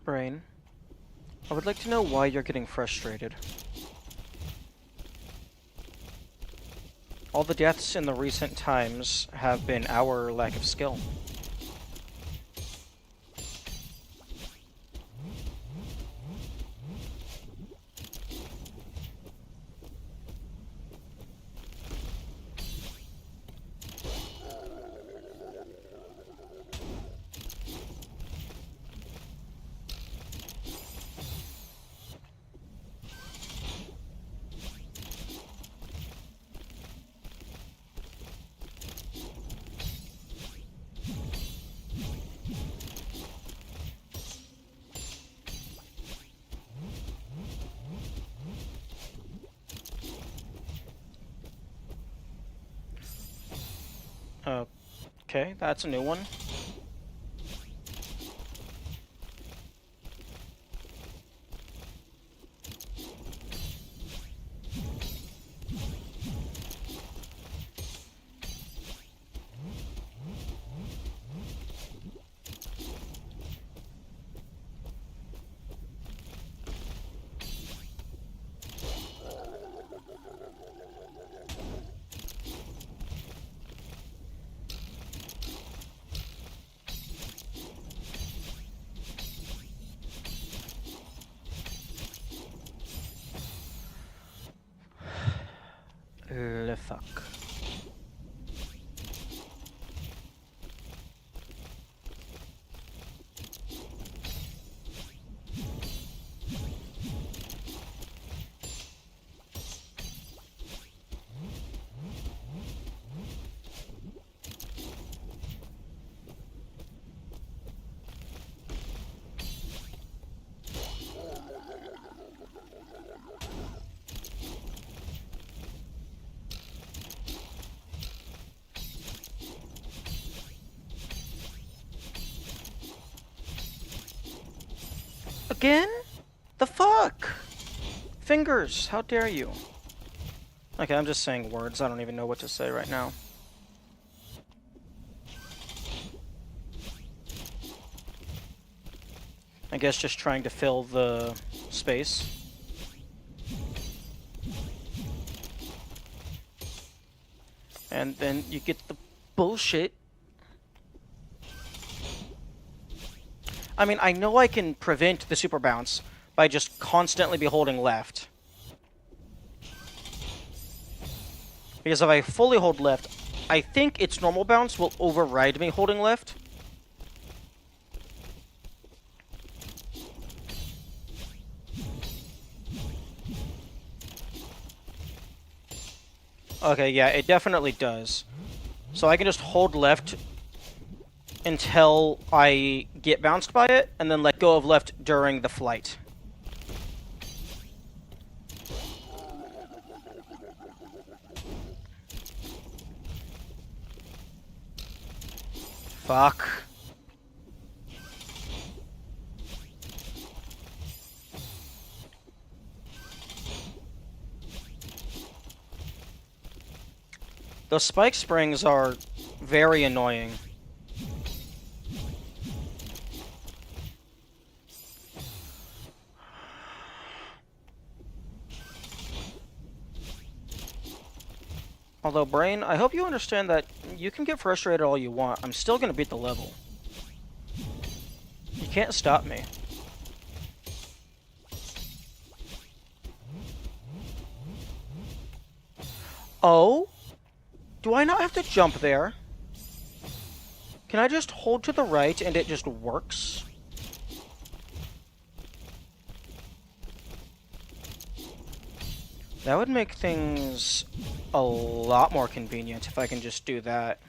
Brain, I would like to know why you're getting frustrated. All the deaths in the recent times have been our lack of skill. Okay, that's a new one. Le fuck. Again? The fuck? Fingers, how dare you? Okay, I'm just saying words. I don't even know what to say right now. I guess just trying to fill the space. And then you get the bullshit. I mean, I know I can prevent the super bounce by just constantly be holding left. Because if I fully hold left, I think its normal bounce will override me holding left. Okay, yeah, it definitely does. So I can just hold left until I get bounced by it, and then let go of left during the flight. Fuck. Those spike springs are very annoying. Although, Brain, I hope you understand that you can get frustrated all you want. I'm still gonna beat the level. You can't stop me. Oh? Do I not have to jump there? Can I just hold to the right and it just works? That would make things a lot more convenient if I can just do that.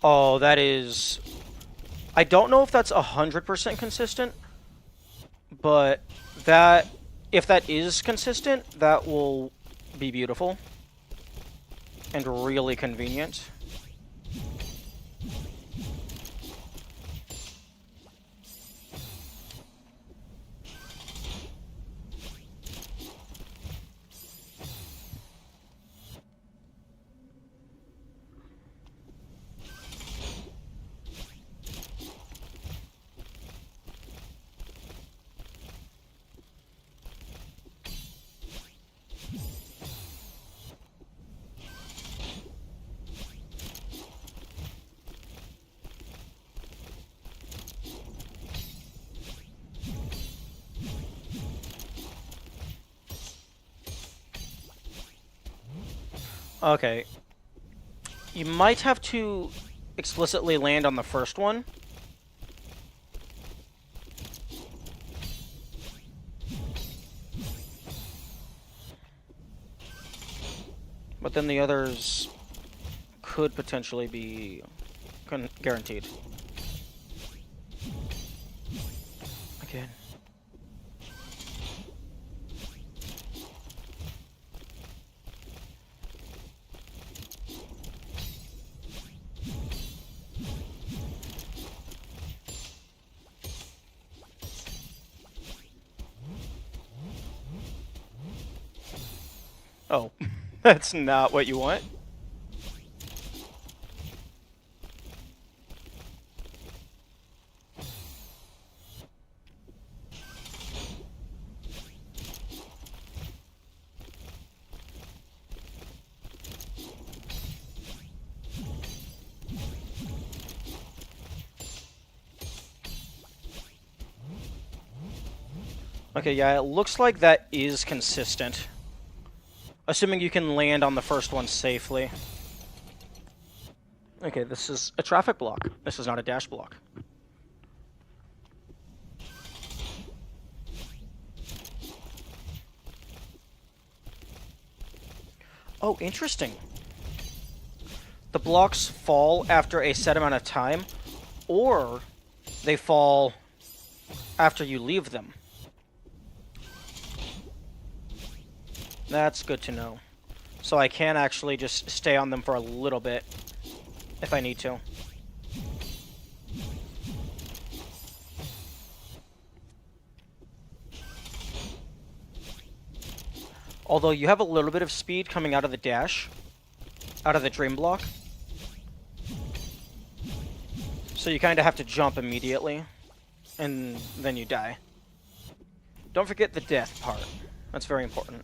Oh, that is... I don't know if that's 100% consistent, but if that is consistent, that will be beautiful. and really convenient. Okay. You might have to explicitly land on the first one. But then the others could potentially be guaranteed. Again. Oh, that's not what you want. Okay, yeah, it looks like that is consistent. Assuming you can land on the first one safely. Okay, this is a traffic block. This is not a dash block. Oh, interesting. The blocks fall after a set amount of time, or they fall after you leave them. That's good to know. So I can actually just stay on them for a little bit if I need to. Although you have a little bit of speed coming out of the dash, out of the dream block. So you kind of have to jump immediately, and then you die. Don't forget the death part. That's very important.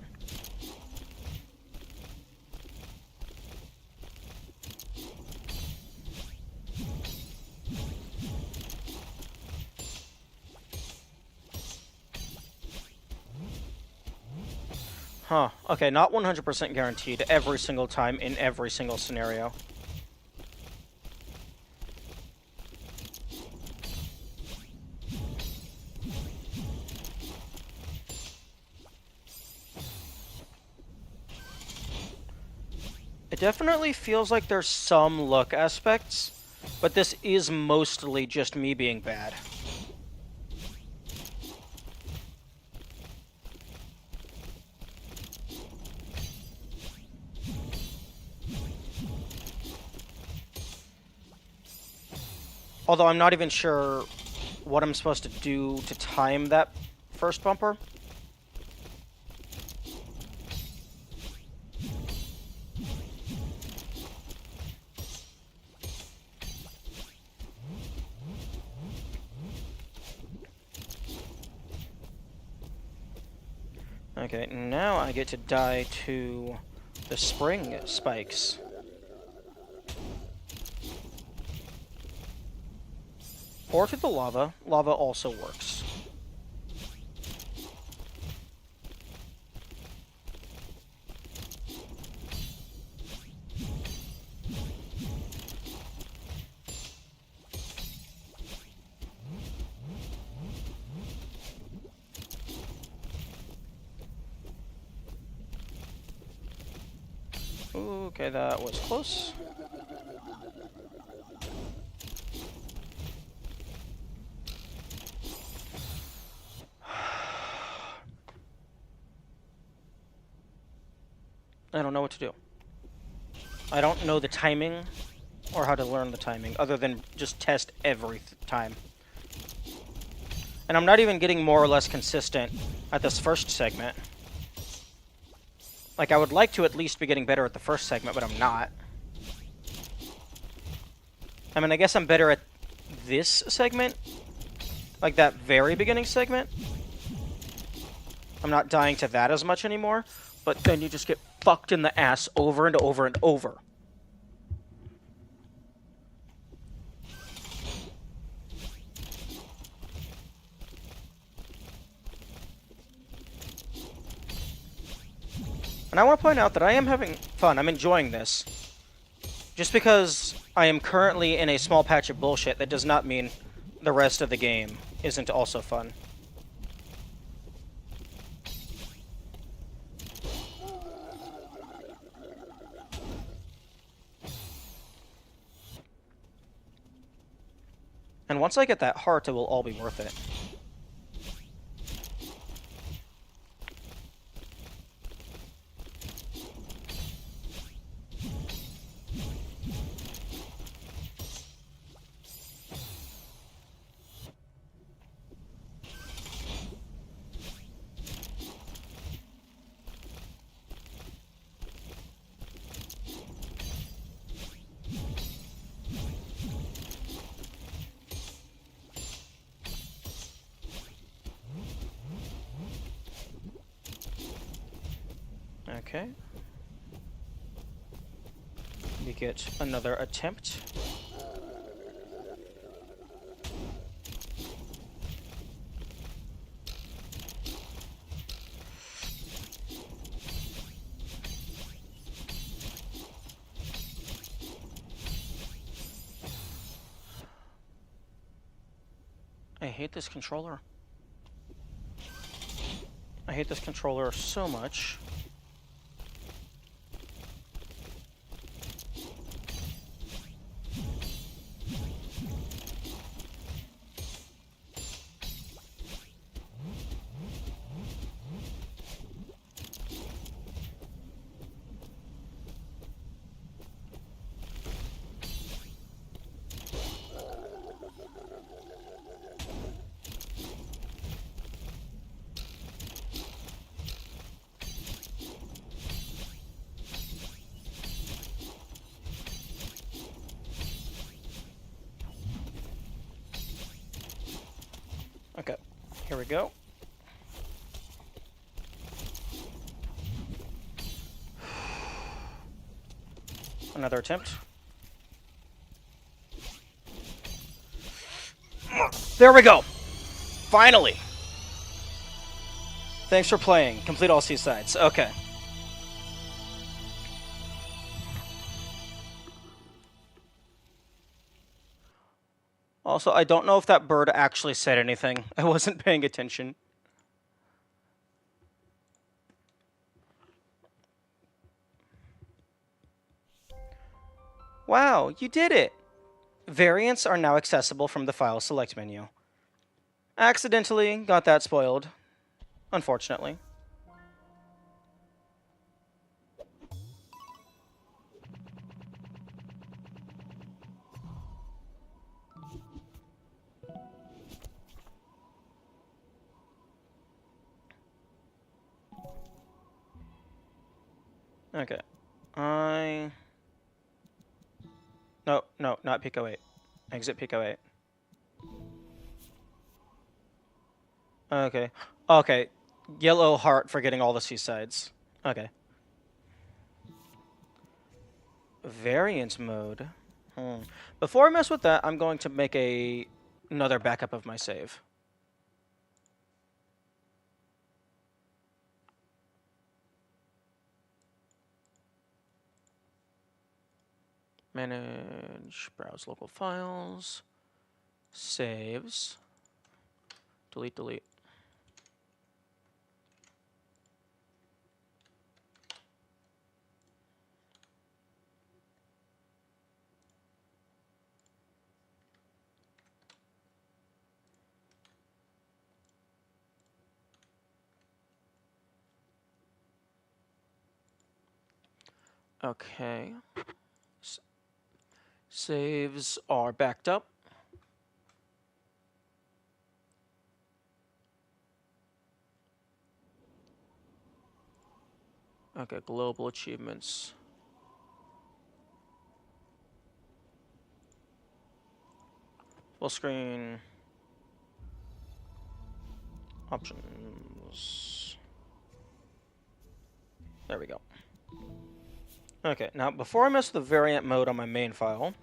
Huh. Okay, not 100% guaranteed every single time in every single scenario. It definitely feels like there's some luck aspects, but this is mostly just me being bad. Although I'm not even sure what I'm supposed to do to time that first bumper. Okay, now I get to die to the spring spikes. Or to the lava. Lava also works. Okay, that was close. I don't know what to do. I don't know the timing or how to learn the timing, other than just test every time. And I'm not even getting more or less consistent at this first segment. Like, I would like to at least be getting better at the first segment, but I'm not. I mean, I guess I'm better at this segment. Like, that very beginning segment. I'm not dying to that as much anymore. But then you just get fucked in the ass over and over and over. And I want to point out that I am having fun. I'm enjoying this. Just because I am currently in a small patch of bullshit, that does not mean the rest of the game isn't also fun. And once I get that heart, it will all be worth it. Okay. We get another attempt. I hate this controller. I hate this controller so much. Okay, here we go. Another attempt. There we go! Finally! Thanks for playing. Complete all seasides. Okay. Also, I don't know if that bird actually said anything. I wasn't paying attention. Wow, you did it! Variants are now accessible from the File Select menu. Accidentally got that spoiled. Unfortunately. Okay. No, not Pico 8. Exit Pico 8. Okay. Okay. Yellow heart for getting all the seasides. Okay. Variant mode. Before I mess with that, I'm going to make another backup of my save. Manage, browse local files, saves, delete, delete. Okay. Saves are backed up. Okay, global achievements. Full screen. Options. There we go. Okay, now before I mess with the variant mode on my main file,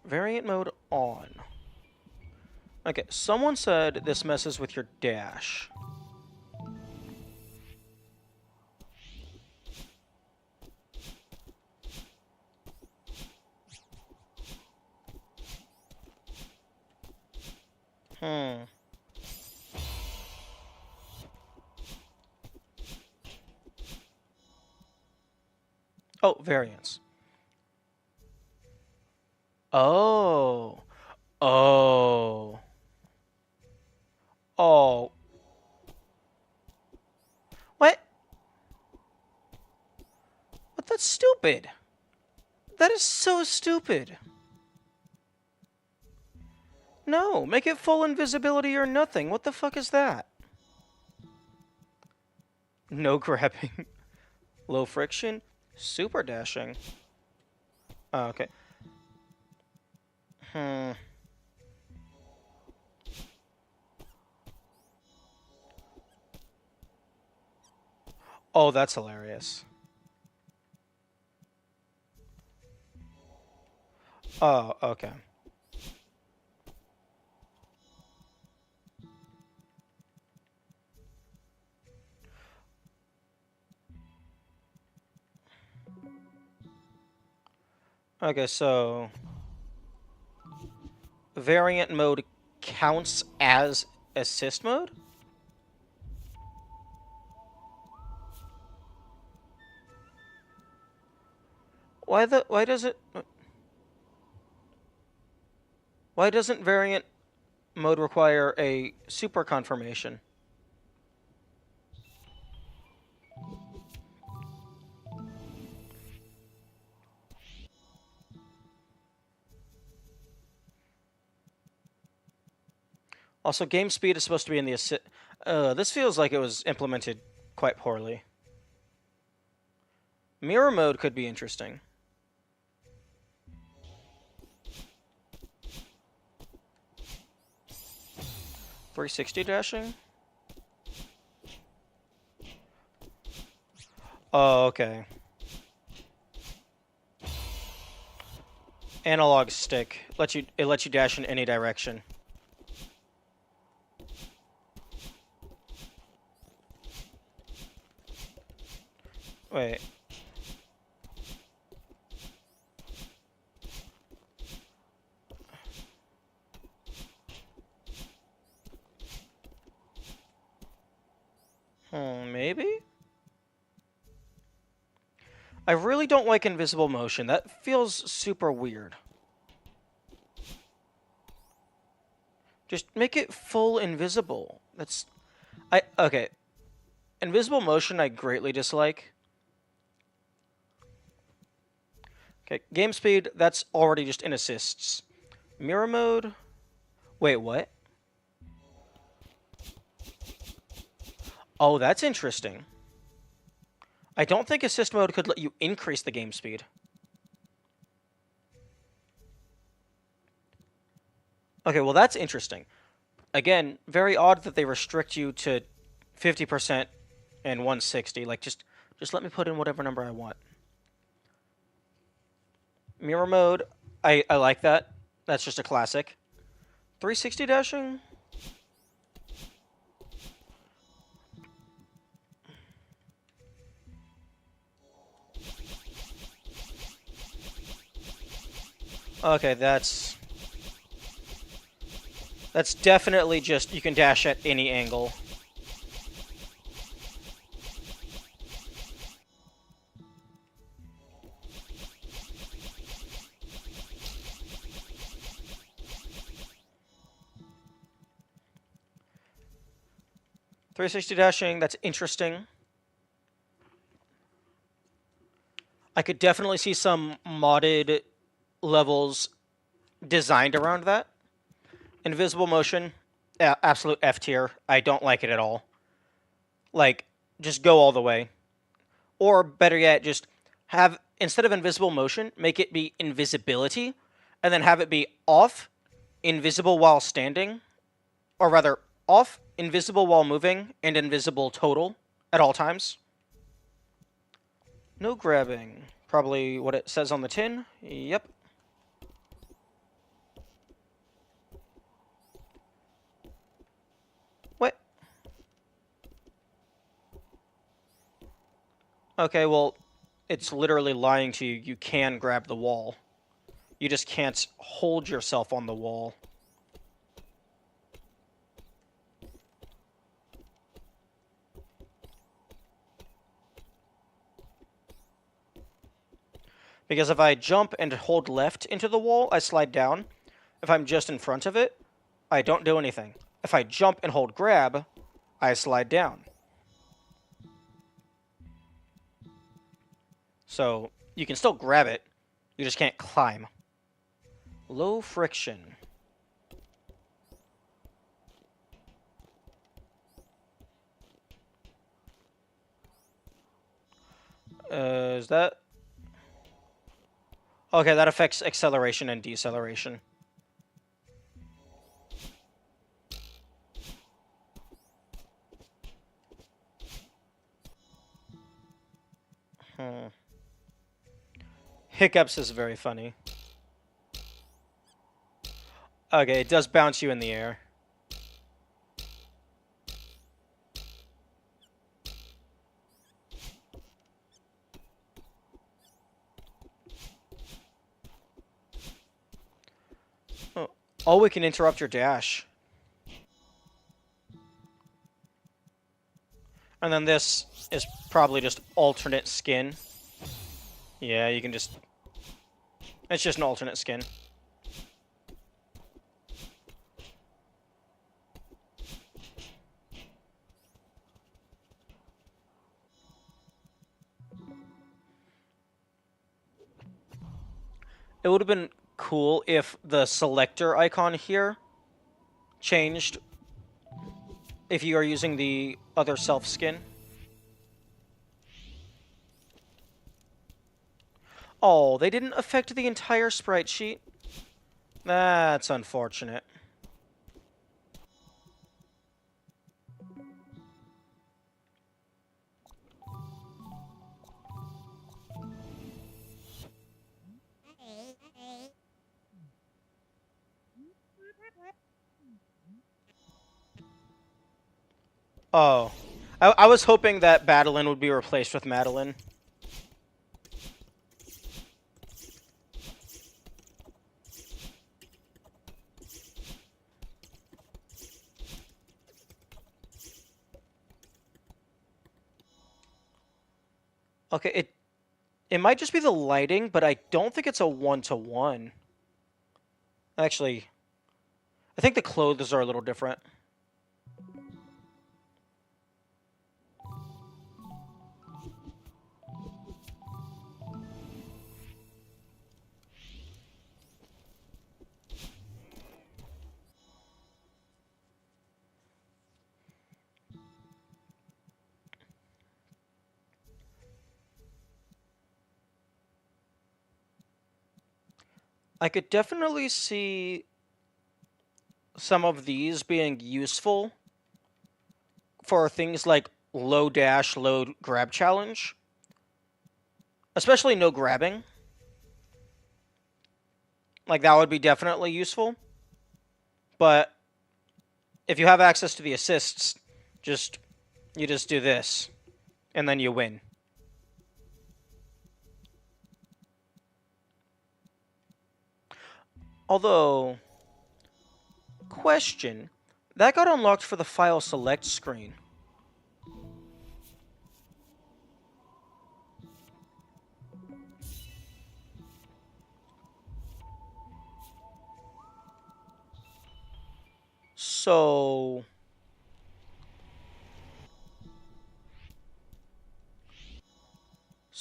variant mode on. Okay, someone said this messes with your dash. Oh, variants. Oh. Oh. Oh. What? What? That's stupid. That is so stupid. No, make it full invisibility or nothing. What the fuck is that? No grabbing. Low friction. Super dashing. Oh, okay. Oh, that's hilarious. Oh, okay. Okay, so variant mode counts as assist mode? Why doesn't variant mode require a super confirmation? Also, game speed is supposed to be in the assist. This feels like it was implemented quite poorly. Mirror mode could be interesting. .360 dashing? Oh, okay. Analog stick. It lets you dash in any direction. Wait. Maybe? I really don't like invisible motion. That feels super weird. Just make it full invisible. Okay. Invisible motion I greatly dislike. Okay, game speed, that's already just in assists. Mirror mode? Wait, what? Oh, that's interesting. I don't think assist mode could let you increase the game speed. Okay, well that's interesting. Again, very odd that they restrict you to 50% and 160. Like, just let me put in whatever number I want. Mirror mode, I like that. That's just a classic. 360 dashing? Okay, that's definitely just, you can dash at any angle. .360 dashing, that's interesting. I could definitely see some modded, levels designed around that. Invisible motion, absolute F tier. I don't like it at all. Like, just go all the way. Or better yet, just have, instead of invisible motion, make it be invisibility, and then have it be off, invisible while standing, or rather, off, invisible while moving, and invisible total at all times. No grabbing. Probably what it says on the tin. Yep. What? Okay, well, it's literally lying to you. You can grab the wall. You just can't hold yourself on the wall. Because if I jump and hold left into the wall, I slide down. If I'm just in front of it, I don't do anything. If I jump and hold grab, I slide down. So you can still grab it, you just can't climb. Low friction. Is that... Okay, that affects acceleration and deceleration. Hiccups is very funny. Okay, it does bounce you in the air. Oh, we can interrupt your dash. And then this is probably just alternate skin. Yeah, you can just... It's just an alternate skin. It would have been cool if the selector icon here changed if you are using the other self skin. Oh, they didn't affect the entire sprite sheet? That's unfortunate. Oh. I was hoping that Madeline would be replaced with Madeline. Okay, it might just be the lighting, but I don't think it's a one-to-one. Actually, I think the clothes are a little different. I could definitely see some of these being useful for things like low dash, low grab challenge. Especially no grabbing. Like, that would be definitely useful. But if you have access to the assists, you just do this. And then you win. Although, question, that got unlocked for the file select screen. So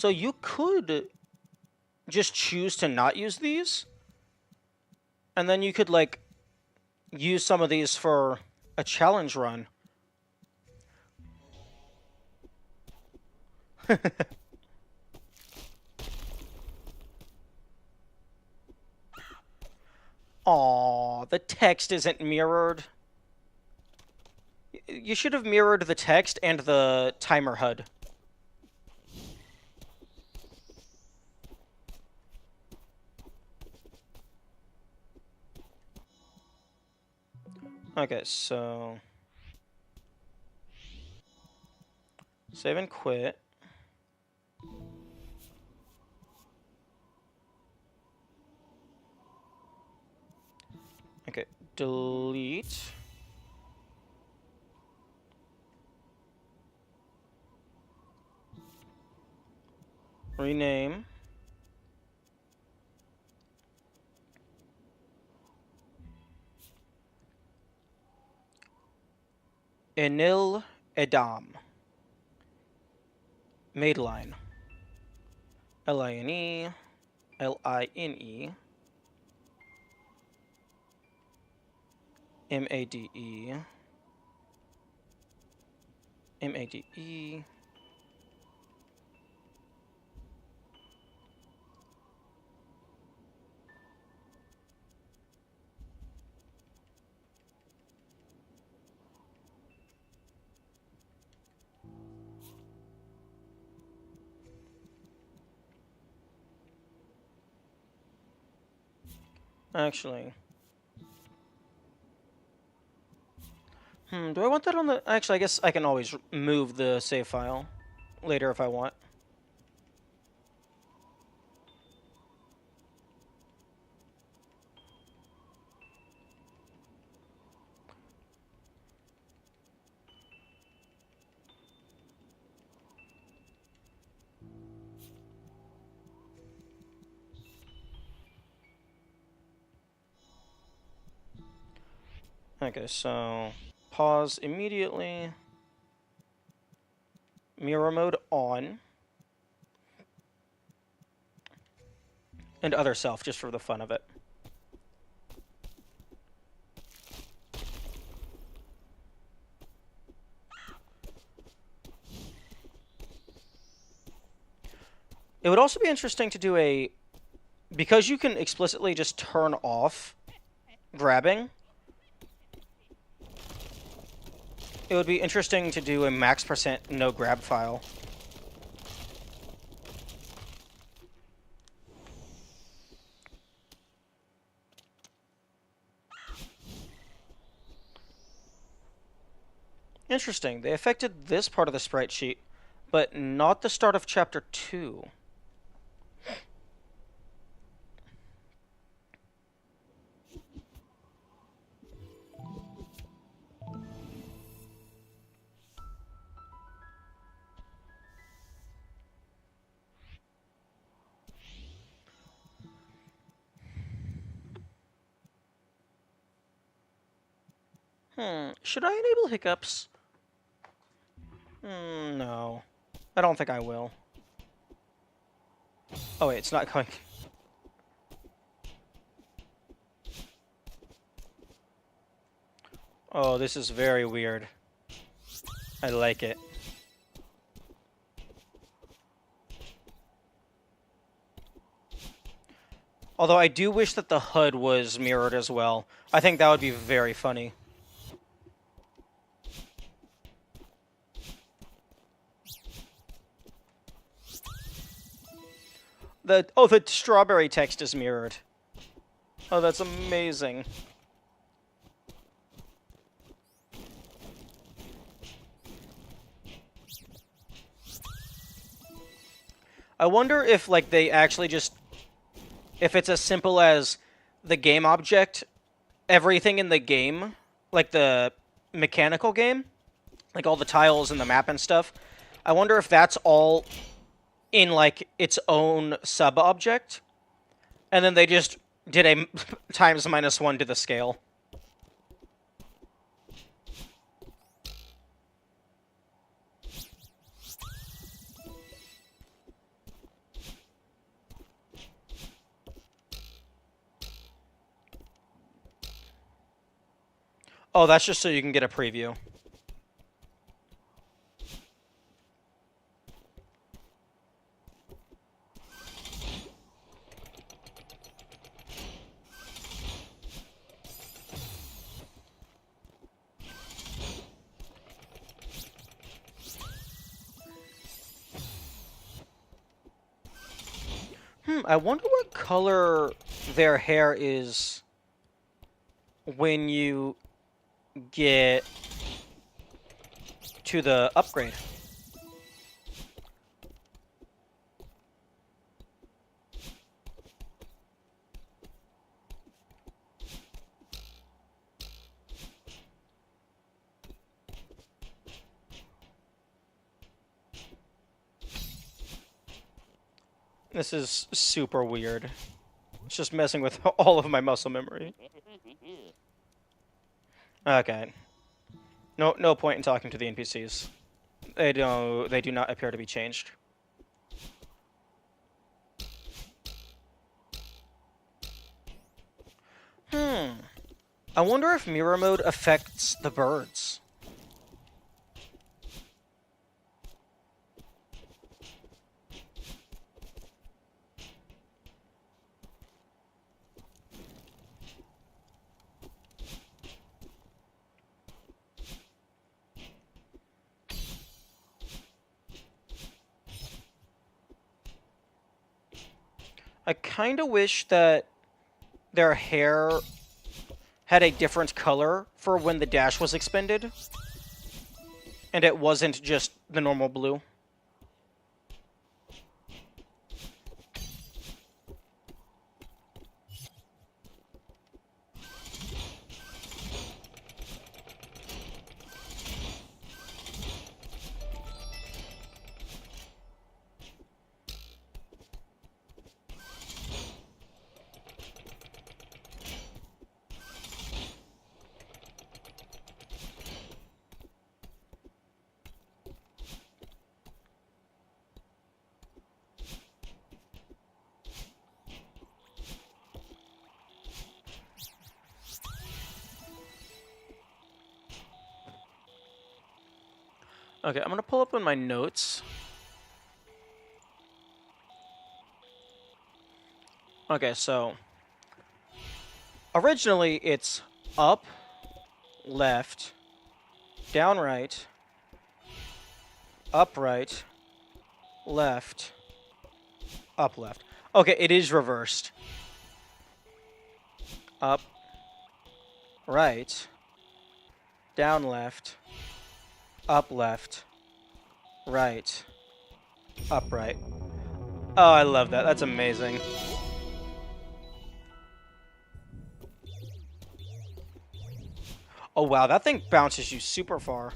you could just choose to not use these, And then you could, like, use some of these for a challenge run. Aw, the text isn't mirrored. You should have mirrored the text and the timer HUD. Okay, so... Save and quit. Okay, delete. Rename. Enil Edam. Madeline. Line. Line. Made. Made. Actually. Do I want that on the... Actually, I guess I can always move the save file later if I want. Okay, so pause immediately. Mirror mode on. And other self, just for the fun of it. It would also be interesting to do a... Because you can explicitly just turn off grabbing, it would be interesting to do a max % no grab file. Interesting. They affected this part of the sprite sheet, but not the start of chapter 2. Should I enable hiccups? No. I don't think I will. Oh wait, it's not going. Oh, this is very weird. I like it. Although I do wish that the HUD was mirrored as well. I think that would be very funny. The strawberry text is mirrored. Oh, that's amazing. I wonder if, like, they actually just... If it's as simple as the game object, everything in the game, like the mechanical game, like all the tiles and the map and stuff, I wonder if that's all in, like, its own sub-object, and then they just did a times -1 to the scale. Oh, that's just so you can get a preview. I wonder what color their hair is when you get to the upgrade. This is super weird. It's just messing with all of my muscle memory. Okay. No point in talking to the NPCs. They do not appear to be changed. I wonder if mirror mode affects the birds. I kind of wish that their hair had a different color for when the dash was expended, and it wasn't just the normal blue. Okay, I'm gonna pull up on my notes. Okay, so originally it's up, left, down right, up right, left, up left. Okay, it is reversed. Up, right, down left, up left, right, up right. Oh, I love that. That's amazing. Oh wow, that thing bounces you super far.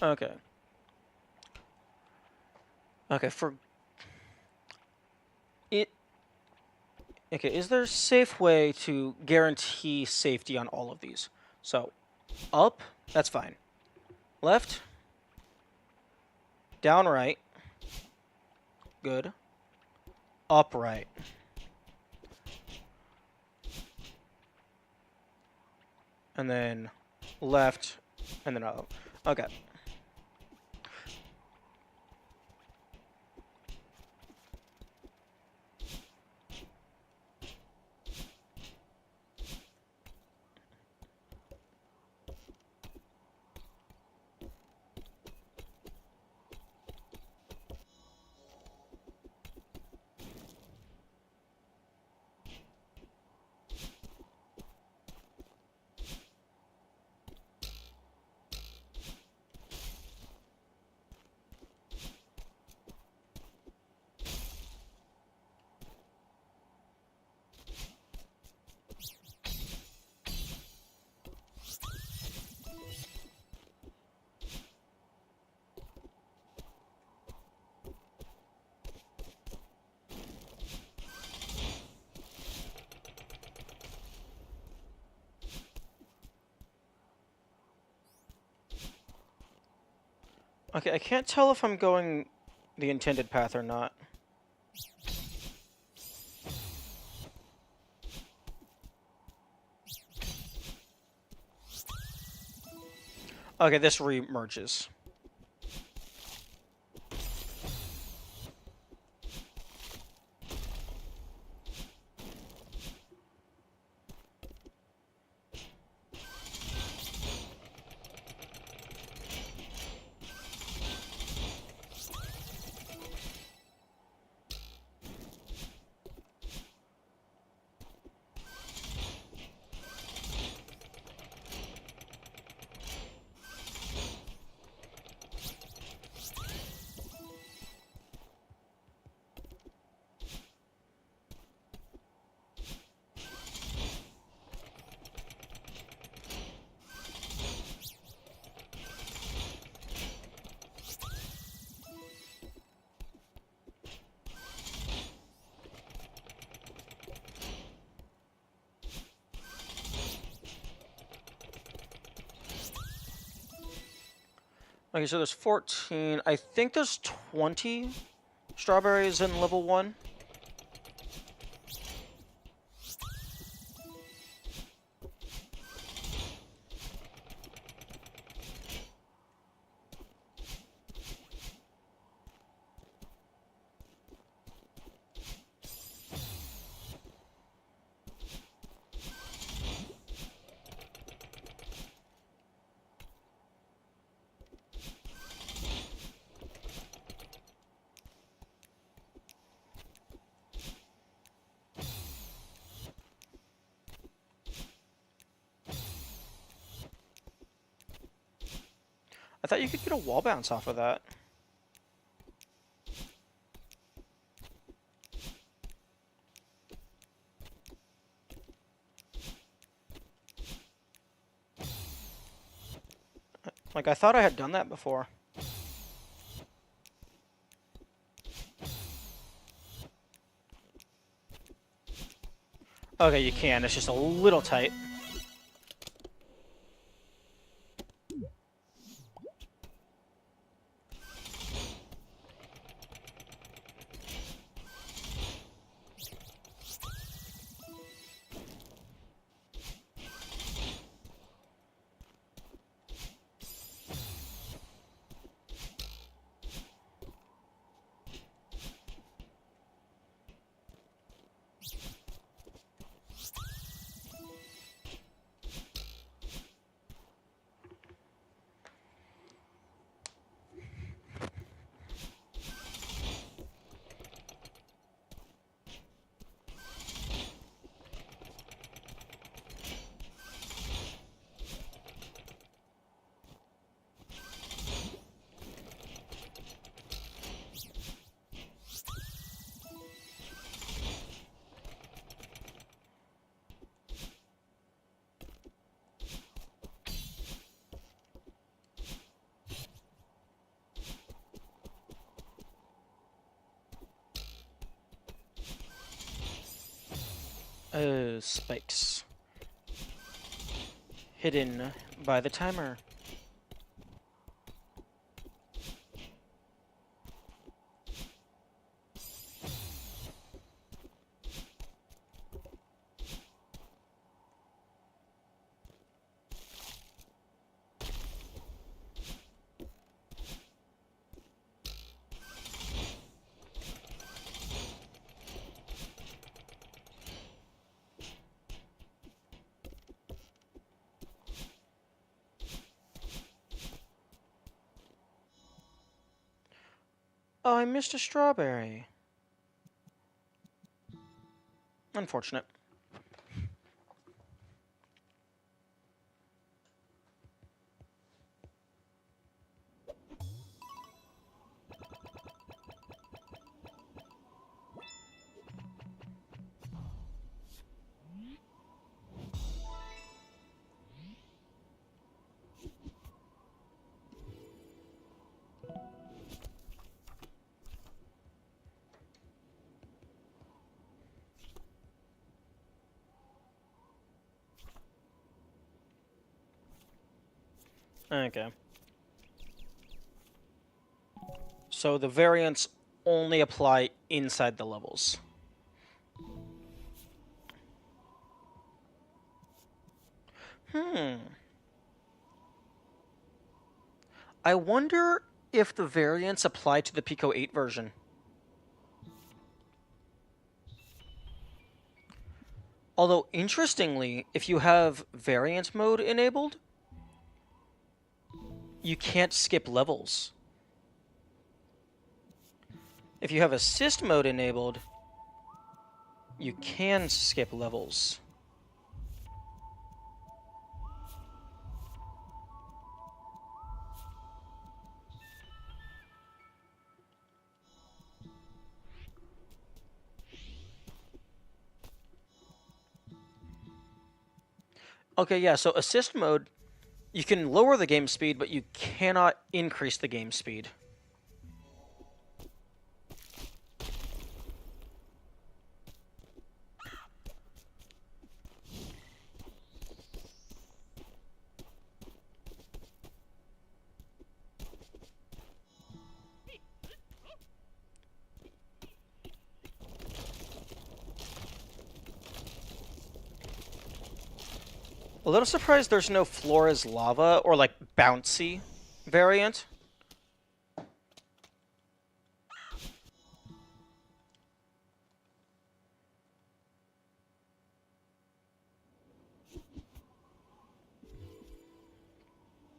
Okay. Okay, for it. Okay, is there a safe way to guarantee safety on all of these? So, up, that's fine. Left, down right, good. Up right. And then left, and then up. Okay. Okay, I can't tell if I'm going the intended path or not. Okay, this re-merges. Okay, so there's 14. I think there's 20 strawberries in level 1. I thought you could get a wall bounce off of that. Like, I thought I had done that before. Okay, you can. It's just a little tight. Spikes. Hidden by the timer. Oh, I missed a strawberry. Unfortunate. Okay. So the variants only apply inside the levels. Hmm. I wonder if the variants apply to the Pico 8 version. Although, interestingly, if you have variant mode enabled, you can't skip levels. If you have assist mode enabled, you can skip levels. Okay, yeah, so assist mode, you can lower the game speed, but you cannot increase the game speed. A little surprised there's no floor is lava or like bouncy variant.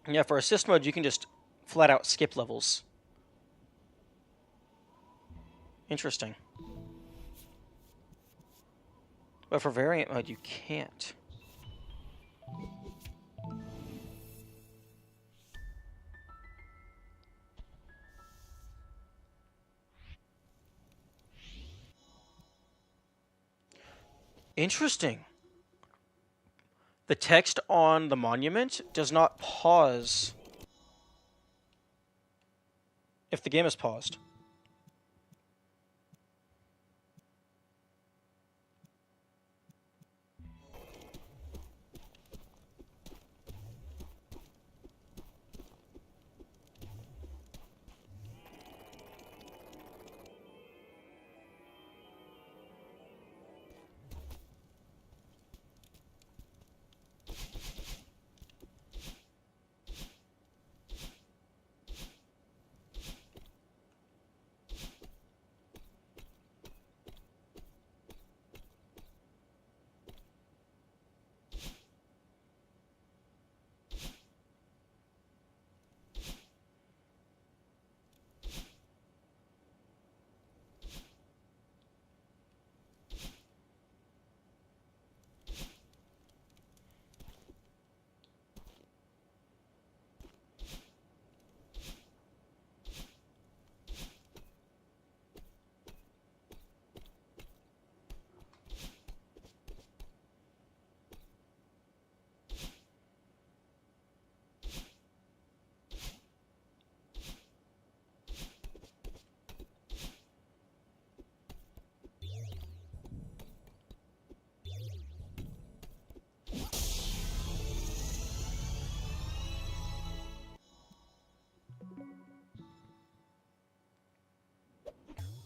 Yeah, for assist mode, you can just flat out skip levels. Interesting. But for variant mode, you can't. Interesting. The text on the monument does not pause if the game is paused.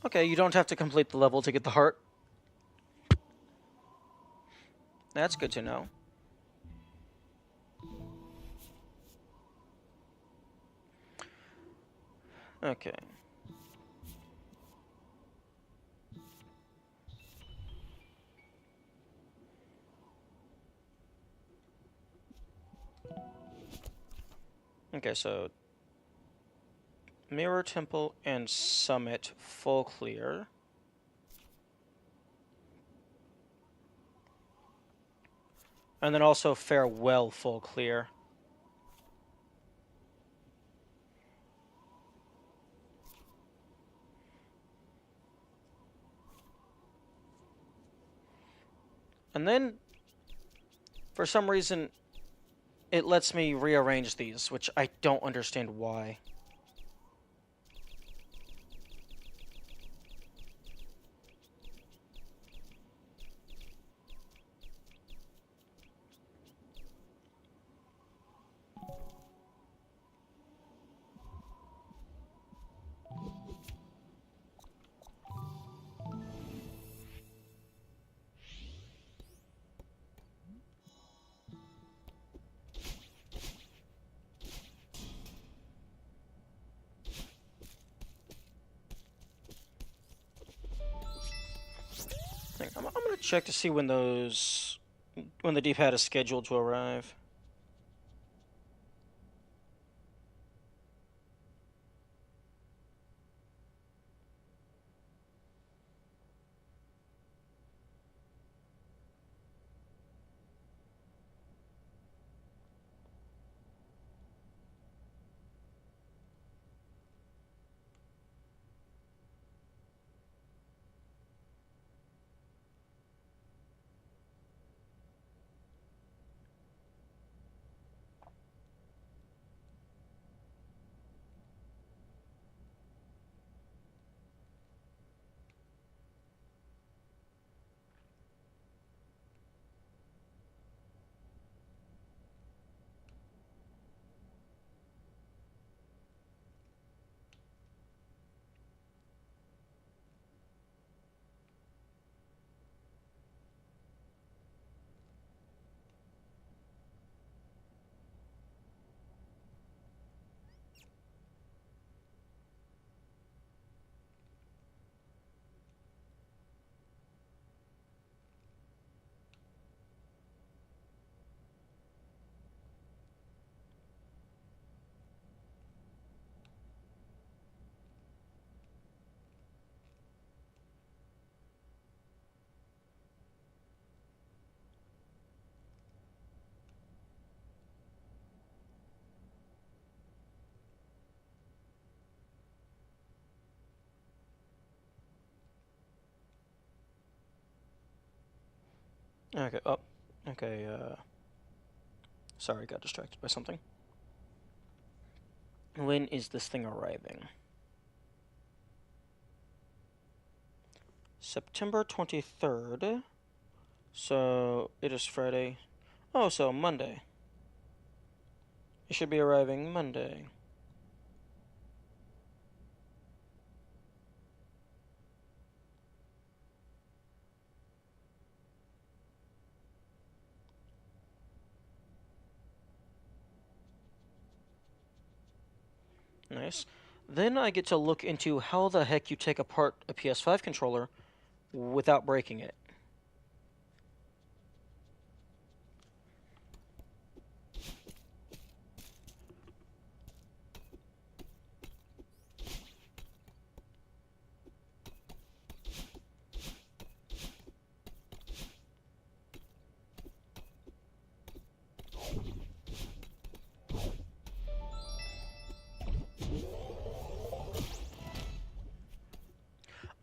Okay, you don't have to complete the level to get the heart. That's good to know. Okay. Okay, so Mirror Temple and Summit full clear. And then also Farewell full clear. And then, for some reason, it lets me rearrange these, which I don't understand why. I'm gonna check to see when the D-pad is scheduled to arrive. Okay. Oh. Okay. Sorry, got distracted by something. When is this thing arriving? September 23rd. So it is Friday. Oh, so Monday. It should be arriving Monday. Nice. Then I get to look into how the heck you take apart a PS5 controller without breaking it.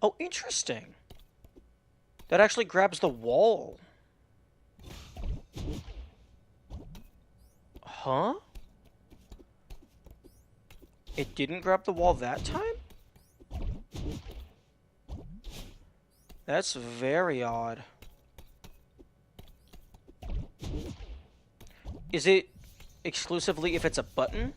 Oh, interesting. That actually grabs the wall. Huh? It didn't grab the wall that time? That's very odd. Is it exclusively if it's a button?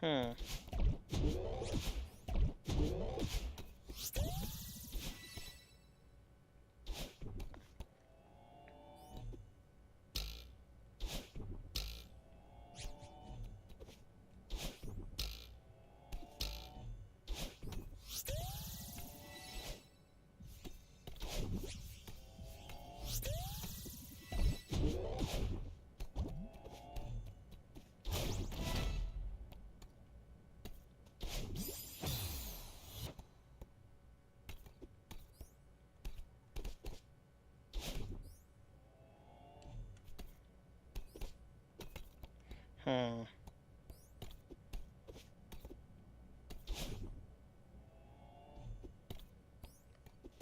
Hmm. Hmm.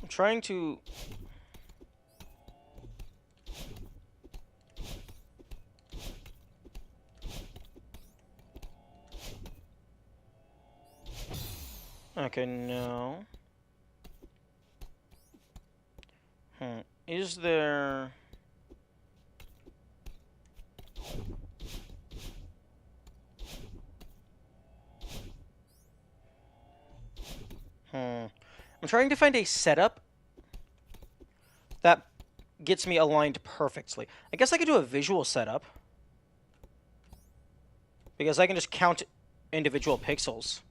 I'm trying to... Okay, no. Is there... I'm trying to find a setup That gets me aligned perfectly. I guess I could do a visual setup. Because I can just count individual pixels.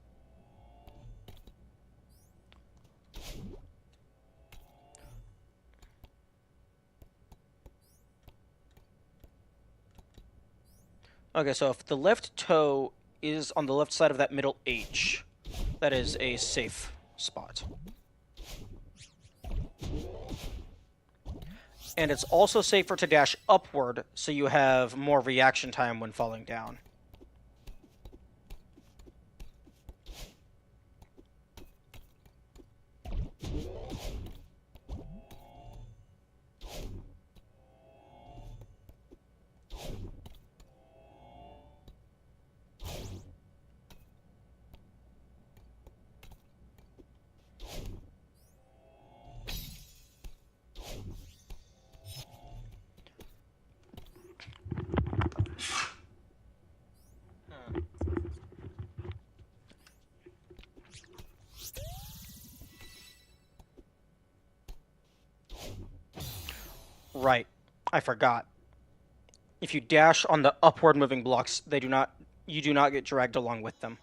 Okay, so if the left toe is on the left side of that middle H, that is a safe spot. And it's also safer to dash upward, so you have more reaction time when falling down. Right. I forgot. If you dash on the upward moving blocks, you do not get dragged along with them.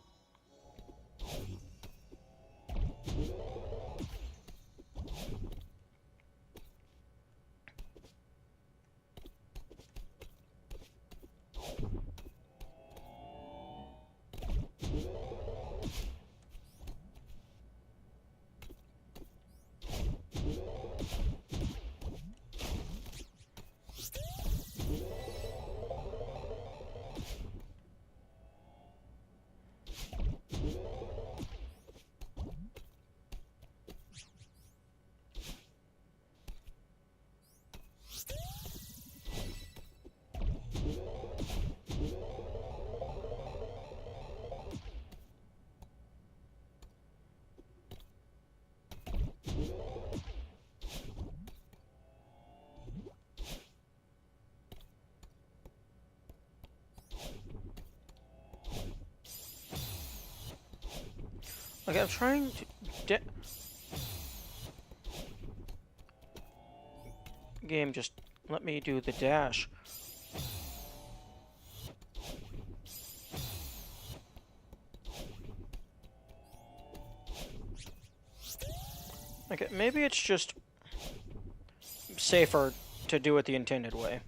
Okay, I'm trying to... Game, just let me do the dash. Okay, maybe it's just safer to do it the intended way.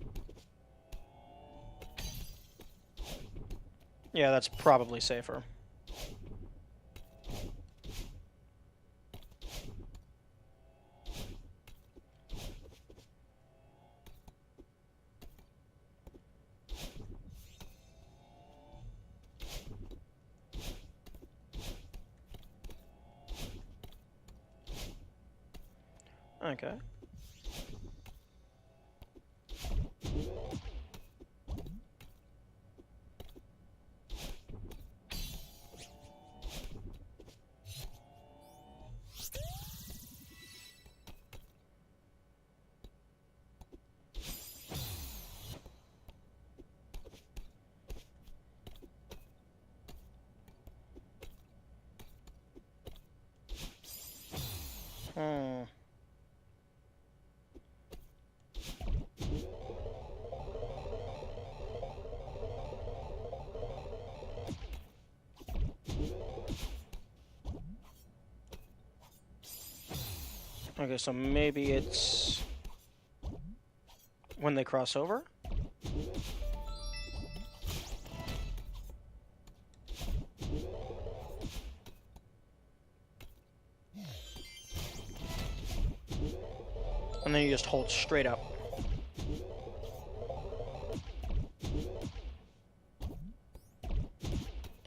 Yeah, that's probably safer. Okay. Hmm. Okay, so maybe it's when they cross over? And then you just hold straight up.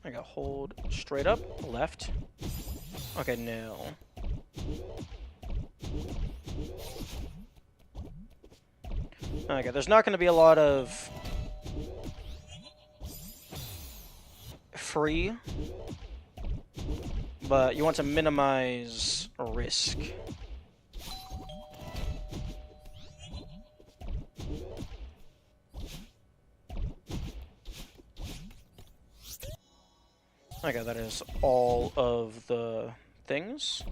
I got hold straight up, left. Okay, no. Okay, there's not going to be a lot of free, but you want to minimize risk. Okay, that is all of the things.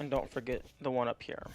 And don't forget the one up here.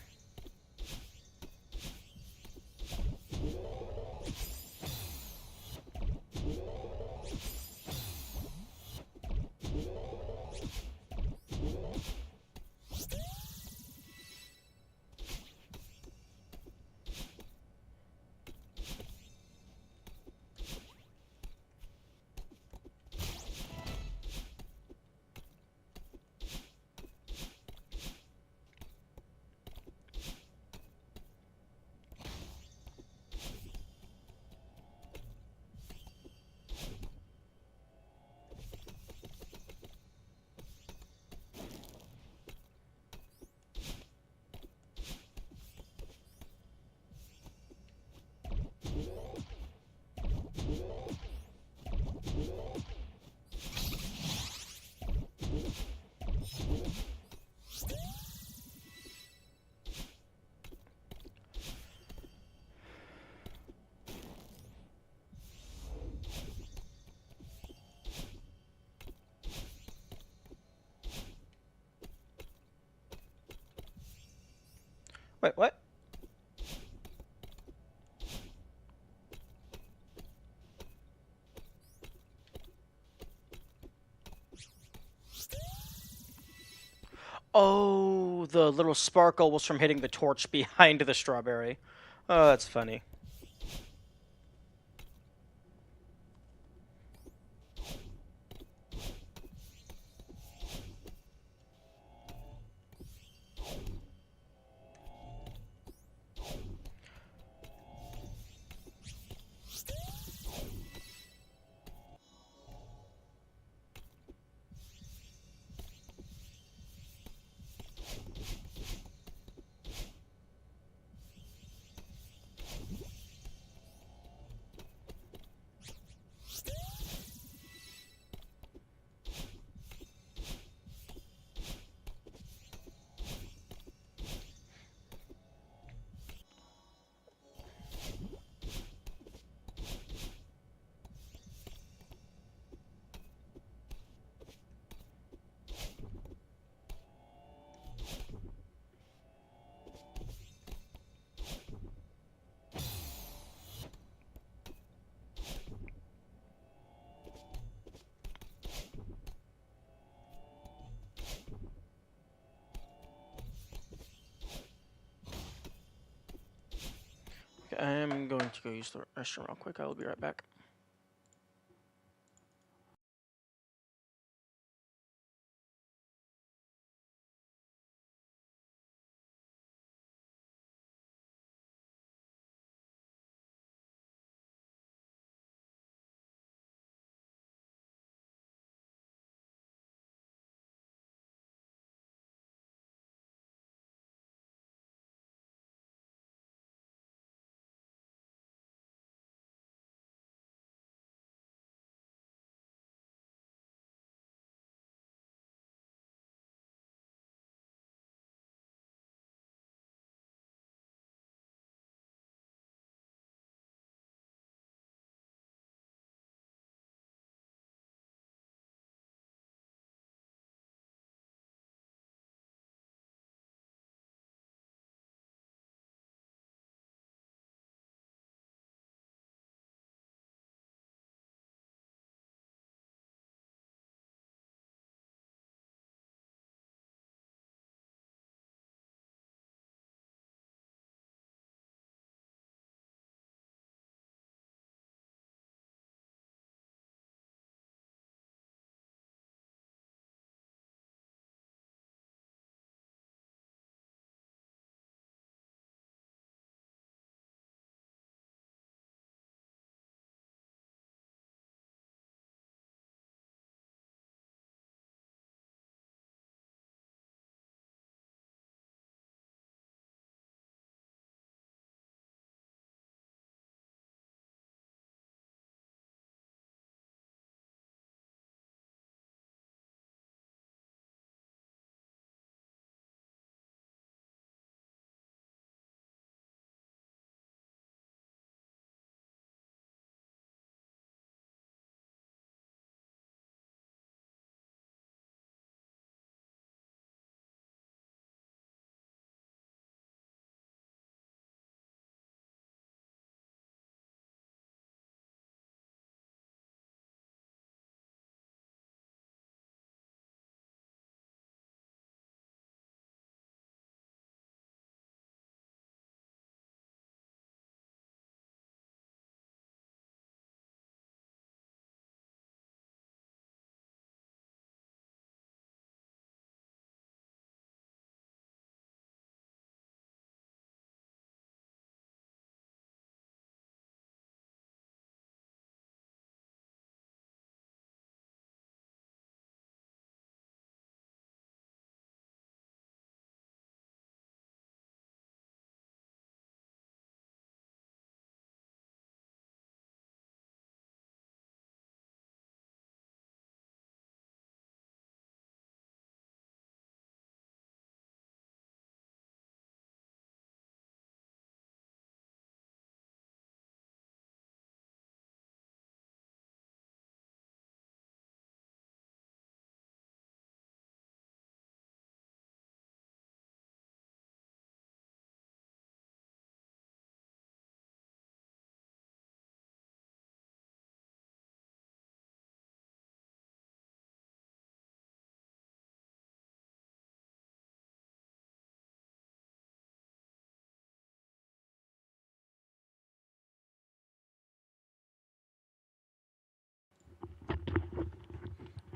Wait, what? Oh, the little sparkle was from hitting the torch behind the strawberry. Oh, that's funny. Okay, I'm going to go use the restroom real quick. I will be right back.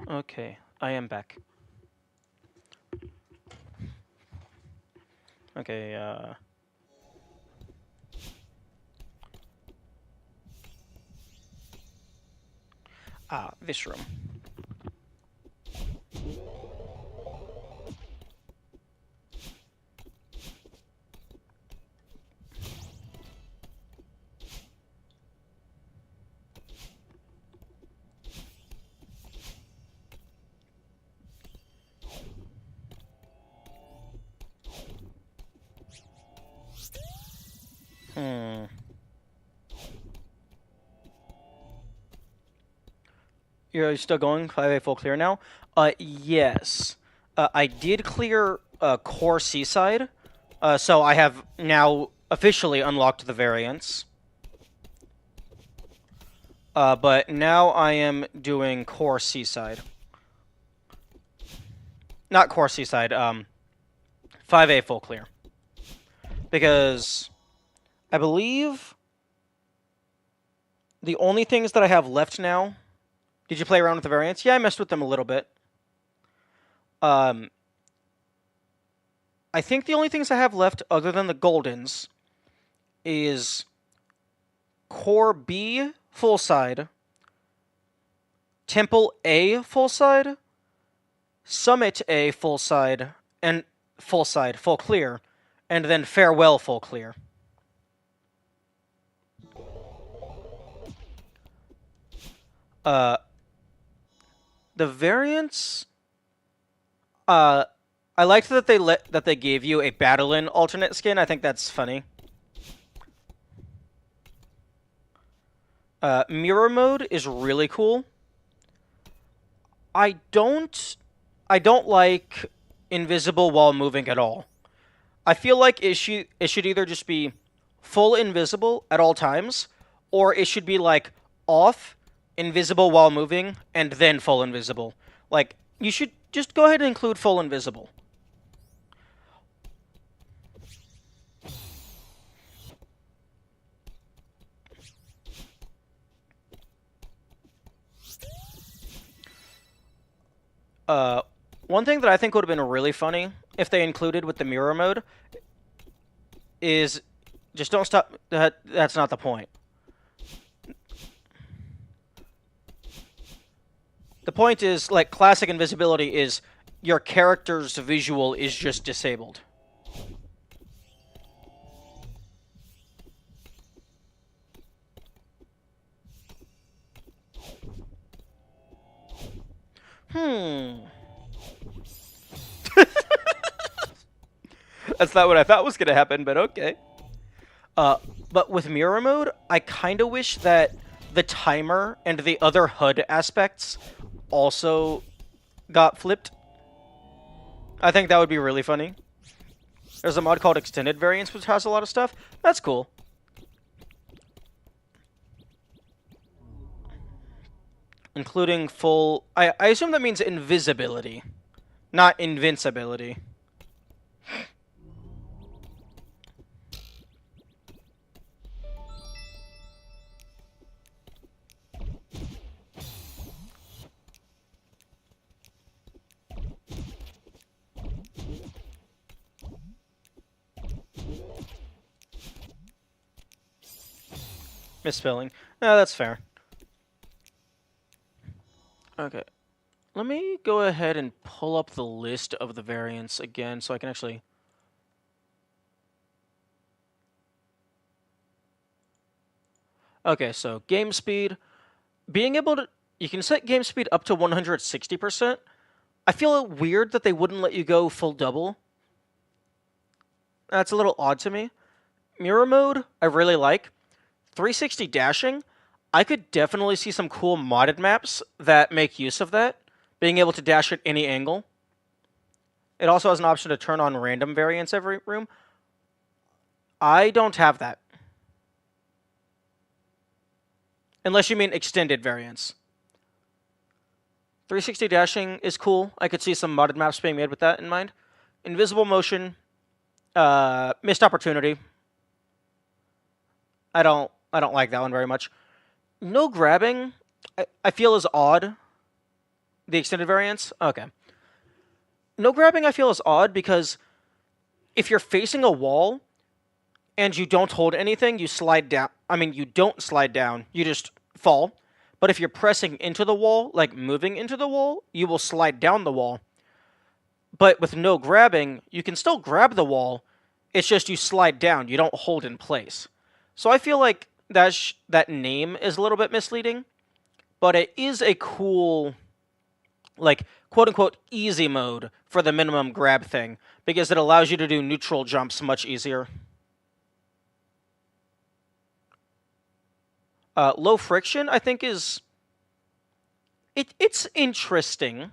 Okay, I am back. Okay, this room. Hmm. You're still going 5A full clear now? Yes. I did clear core seaside, so I have now officially unlocked the variants. But now I am doing core seaside. Not core seaside, 5A full clear. Because I believe the only things that I have left now... Did you play around with the variants? Yeah, I messed with them a little bit. I think the only things I have left, other than the Goldens, is Core B full side, Temple A full side, Summit A full side, and full clear, and then Farewell full clear. The variants, I liked that they gave you a Battle-In alternate skin. I think that's funny. Mirror mode is really cool. I don't like invisible while moving at all. I feel like it should either just be full invisible at all times, or it should be like off, invisible while moving, and then full invisible. Like, you should just go ahead and include full invisible. One thing that I think would have been really funny if they included with the mirror mode is just don't stop. That's not the point. The point is, like, classic invisibility is your character's visual is just disabled. That's not what I thought was going to happen, but okay. But with mirror mode, I kind of wish that the timer and the other HUD aspects also got flipped. I think that would be really funny. There's a mod called Extended Variants, which has a lot of stuff. That's cool. Including full... I assume that means invisibility, not invincibility. Misspelling. No, that's fair. Okay. Let me go ahead and pull up the list of the variants again so I can actually... Okay, so game speed. Being able to... You can set game speed up to 160%. I feel weird that they wouldn't let you go full double. That's a little odd to me. Mirror mode, I really like. 360 dashing, I could definitely see some cool modded maps that make use of that, being able to dash at any angle. It also has an option to turn on random variants every room. I don't have that. Unless you mean extended variants. 360 dashing is cool. I could see some modded maps being made with that in mind. Invisible motion, missed opportunity. I don't like that one very much. No grabbing, I feel is odd. The extended variants? Okay. No grabbing I feel is odd because if you're facing a wall and you don't hold anything, you slide down. I mean, you don't slide down, you just fall. But if you're pressing into the wall, like moving into the wall, you will slide down the wall. But with no grabbing, you can still grab the wall. It's just you slide down, you don't hold in place. So I feel like that name is a little bit misleading, but it is a cool, like, quote unquote, easy mode for the minimum grab thing because it allows you to do neutral jumps much easier. Low friction, I think, is it's interesting.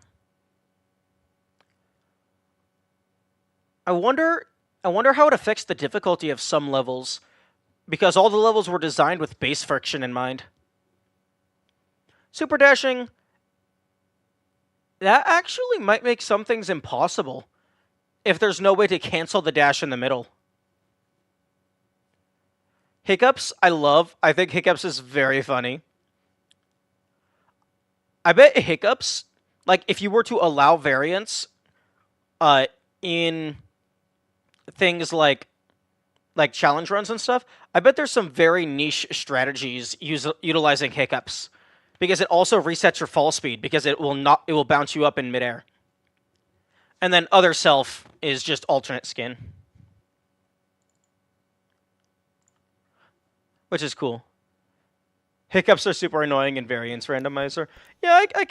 I wonder how it affects the difficulty of some levels because all the levels were designed with base friction in mind. Super dashing, that actually might make some things impossible if there's no way to cancel the dash in the middle. Hiccups, I love. I think Hiccups is very funny. I bet Hiccups, like, if you were to allow variance in things like challenge runs and stuff, I bet there's some very niche strategies utilizing Hiccups because it also resets your fall speed because it will bounce you up in midair. And then other self is just alternate skin, which is cool. Hiccups are super annoying in variance randomizer. Yeah, I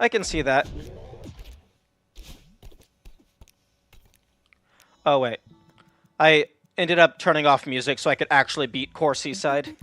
can see that. Oh wait, I ended up turning off music so I could actually beat Core Seaside.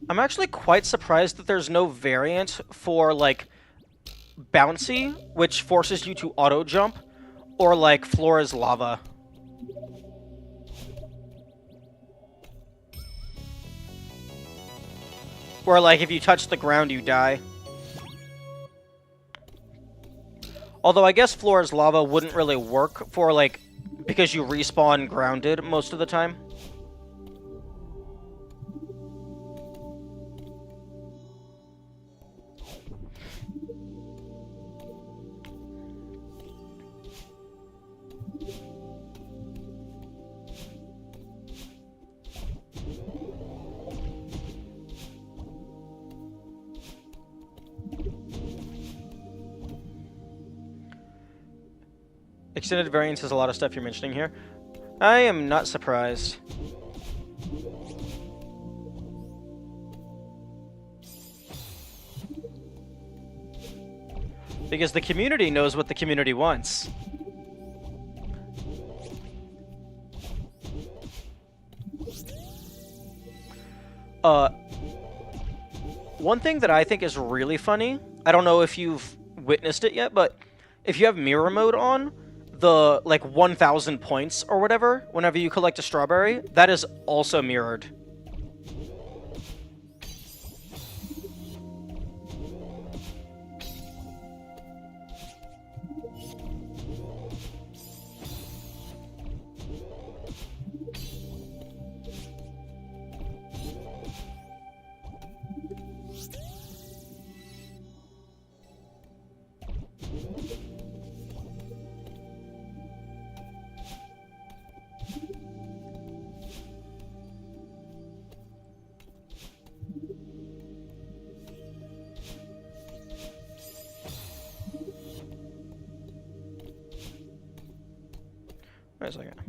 I'm actually quite surprised that there's no variant for, like, Bouncy, which forces you to auto-jump, or, like, Floor is Lava. Where, like, if you touch the ground, you die. Although I guess Floor is Lava wouldn't really work for, like, because you respawn grounded most of the time. Extended variance has a lot of stuff you're mentioning here. I am not surprised. Because the community knows what the community wants. One thing that I think is really funny, I don't know if you've witnessed it yet, but if you have mirror mode on, the, like, 1,000 points or whatever, whenever you collect a strawberry, that is also mirrored. Wait a second.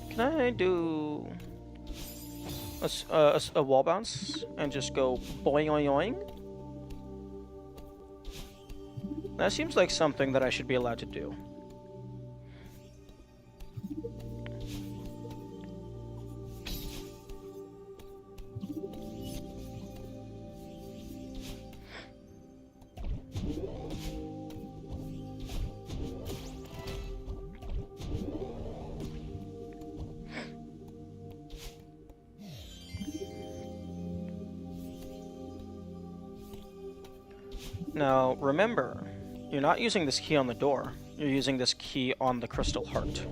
Can I do a wall bounce and just go boing oing oing? That seems like something that I should be allowed to do. Now, remember, you're not using this key on the door. You're using this key on the crystal heart.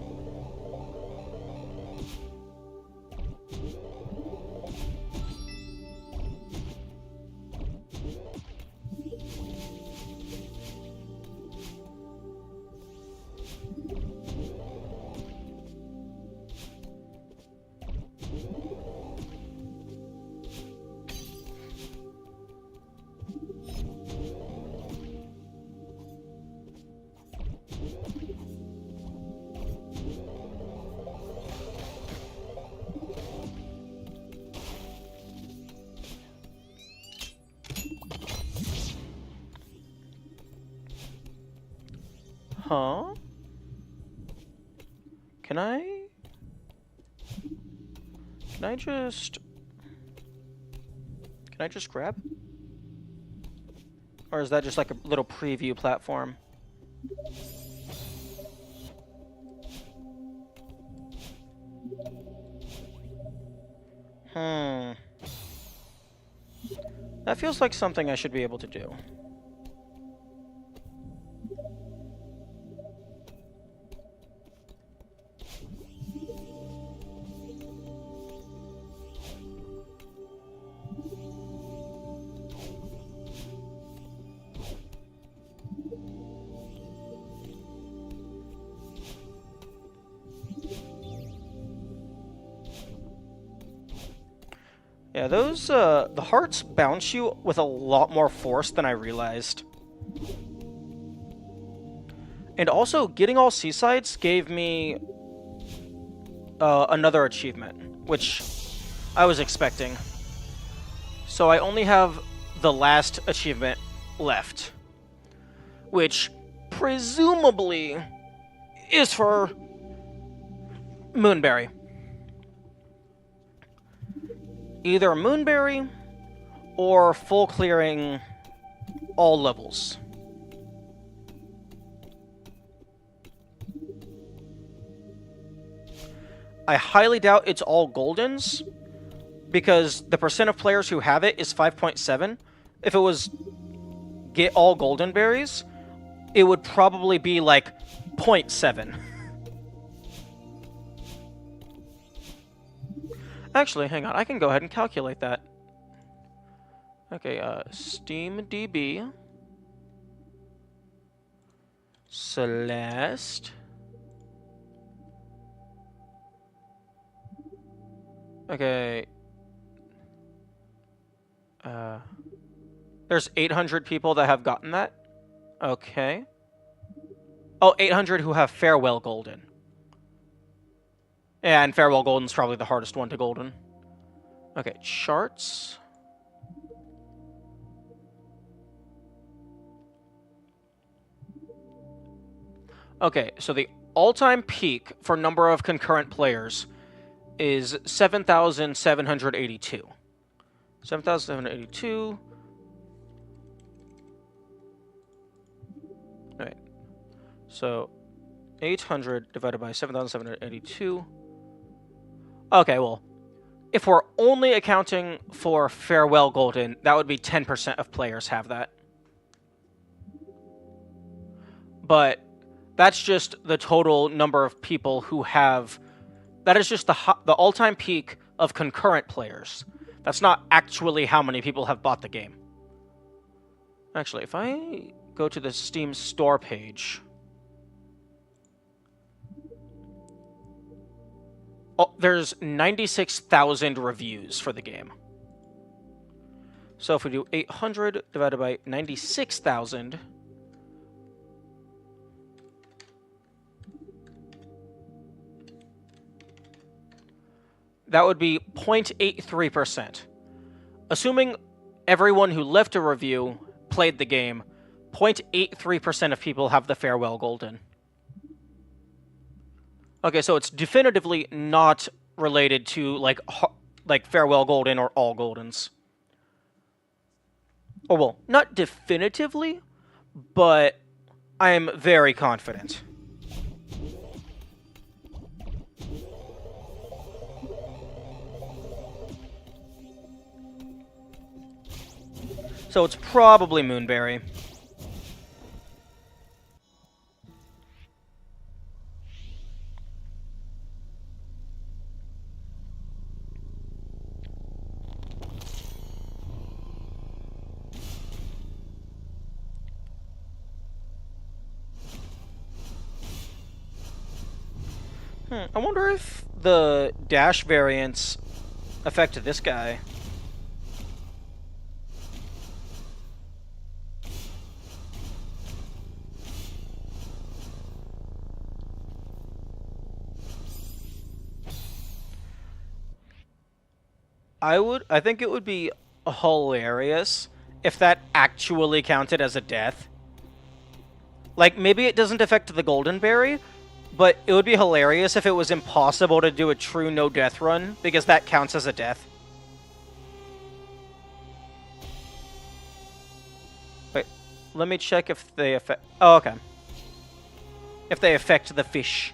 Huh? Can I just... Can I just grab? Or is that just like a little preview platform? That feels like something I should be able to do. Yeah, those, the hearts bounce you with a lot more force than I realized. And also, getting all seasides gave me another achievement, which I was expecting. So I only have the last achievement left, which presumably is for Moonberry. Either Moonberry or full clearing all levels. I highly doubt it's all Goldens, because the percent of players who have it is 5.7. If it was get all Golden Berries, it would probably be like 0.7. Actually, hang on, I can go ahead and calculate that. Okay, SteamDB. Celeste. Okay. There's 800 people that have gotten that. Okay. Oh, 800 who have Farewell Golden. Yeah, and Farewell Golden's probably the hardest one to Golden. Okay, charts. Okay, so the all-time peak for number of concurrent players is 7,782. 7,782. All right. So 800 divided by 7,782. Okay, well, if we're only accounting for Farewell Golden, that would be 10% of players have that. But that's just the total number of people who have... That is just the all-time peak of concurrent players. That's not actually how many people have bought the game. Actually, if I go to the Steam store page... Oh, there's 96,000 reviews for the game. So if we do 800 divided by 96,000... that would be 0.83%. Assuming everyone who left a review played the game, 0.83% of people have the Farewell Golden. Okay, so it's definitively not related to, like Farewell Golden or all Goldens. Oh, well, not definitively, but I'm very confident. So it's probably Moonberry. I wonder if the dash variants affect this guy. I think it would be hilarious if that actually counted as a death. Like, maybe it doesn't affect the golden berry, but it would be hilarious if it was impossible to do a true no-death run, because that counts as a death. Wait, let me check if they affect... Oh, okay. If they affect the fish.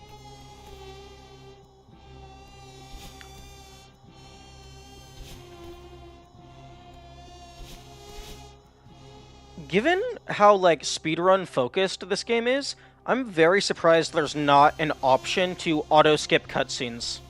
Given how, like, speedrun focused this game is, I'm very surprised there's not an option to auto-skip cutscenes.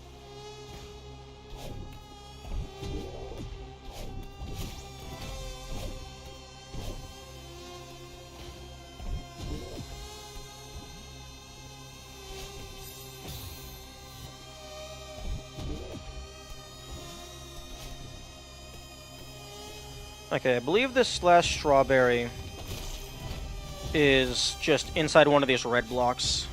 Okay, I believe this last strawberry is just inside one of these red blocks.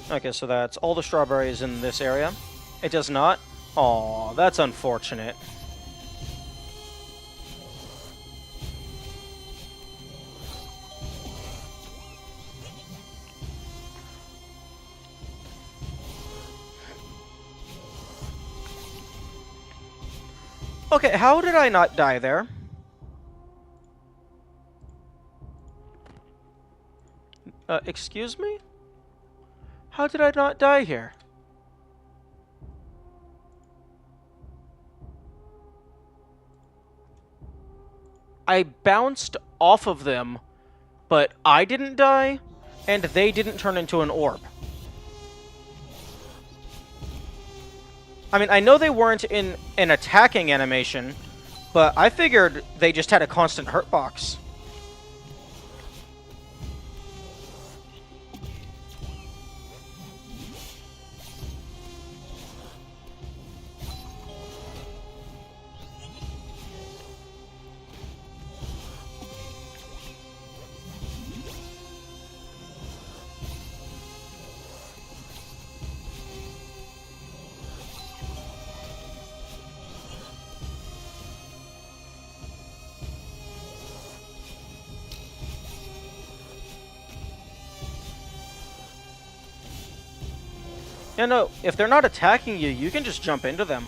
Okay, so that's all the strawberries in this area. It does not? Aw, that's unfortunate. Okay, how did I not die there? Excuse me? How did I not die here? I bounced off of them, but I didn't die, and they didn't turn into an orb. I mean, I know they weren't in an attacking animation, but I figured they just had a constant hurt box. Yeah, no, if they're not attacking you, you can just jump into them.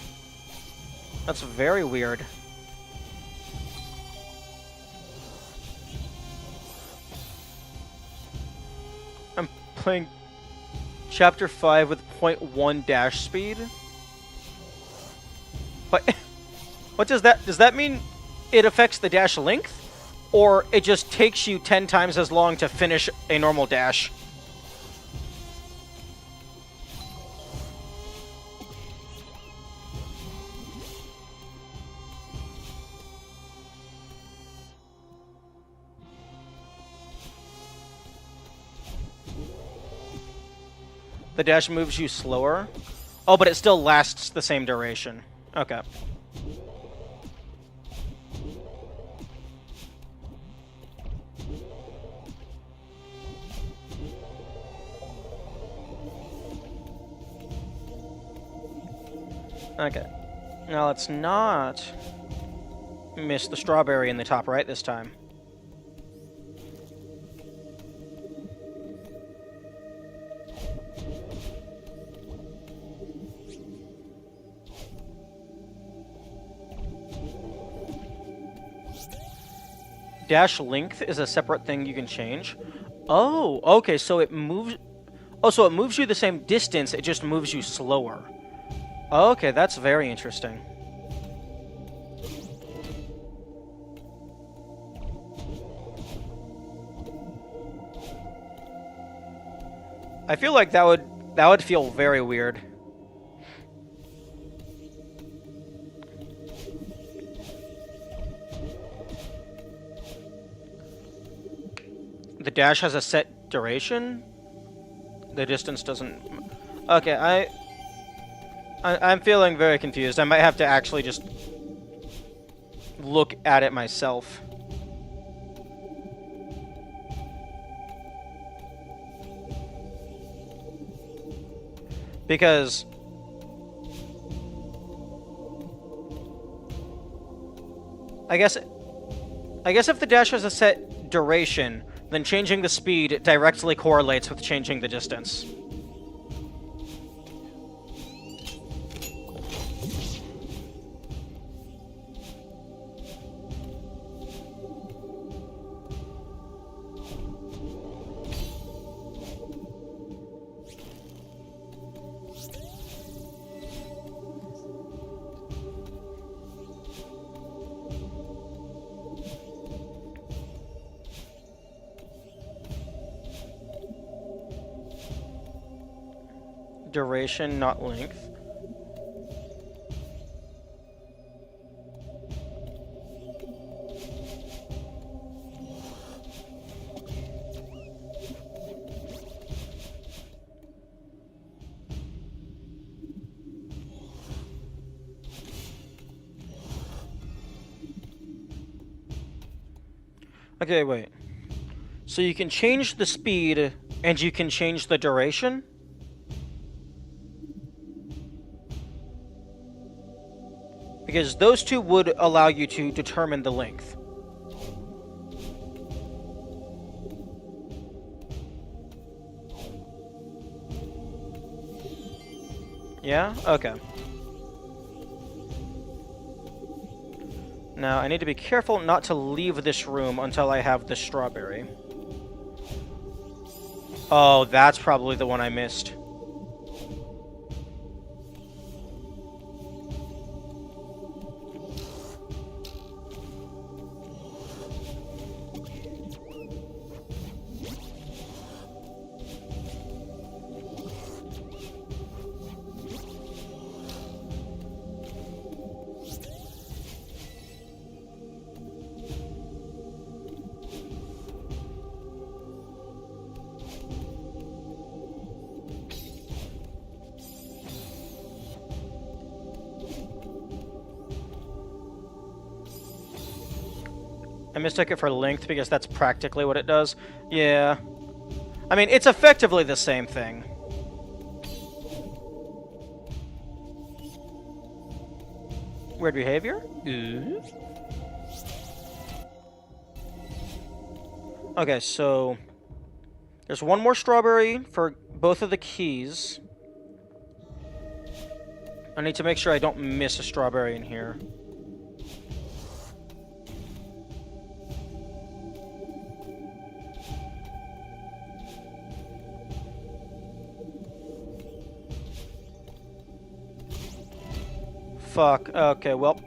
That's very weird. I'm playing Chapter 5 with 0.1 dash speed. But what does that mean? It affects the dash length? Or it just takes you 10 times as long to finish a normal dash? The dash moves you slower? Oh, but it still lasts the same duration. Okay. Okay. Now let's not miss the strawberry in the top right this time. Dash length is a separate thing you can change. Oh, okay, so it moves... Oh, so it moves you the same distance, it just moves you slower. Okay, that's very interesting. I feel like that would feel very weird. The dash has a set duration? The distance doesn't... Okay, I'm feeling very confused. I might have to actually just look at it myself. Because... I guess if the dash has a set duration, then changing the speed directly correlates with changing the distance. Duration, not length. Okay, wait. So you can change the speed, and you can change the duration? Because those two would allow you to determine the length. Yeah? Okay. Now, I need to be careful not to leave this room until I have the strawberry. Oh, that's probably the one I missed. I mistook it for length because that's practically what it does. Yeah. I mean, it's effectively the same thing. Weird behavior? Okay, so... there's one more strawberry for both of the keys. I need to make sure I don't miss a strawberry in here. Fuck. Okay, well.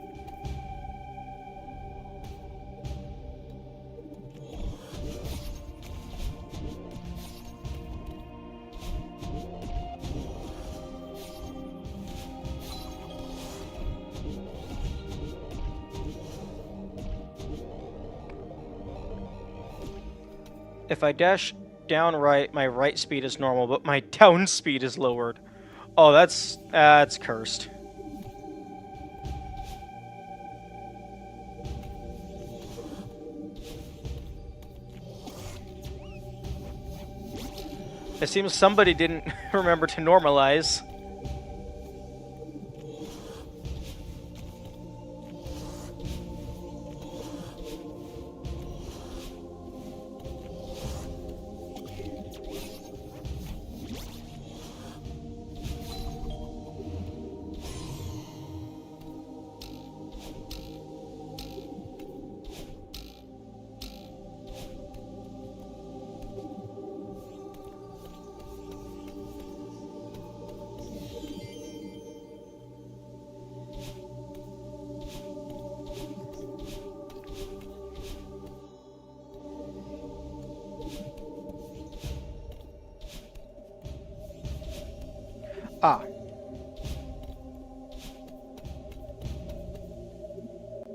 If I dash down right, my right speed is normal, but my down speed is lowered. Oh, that's cursed. It seems somebody didn't remember to normalize. Ah.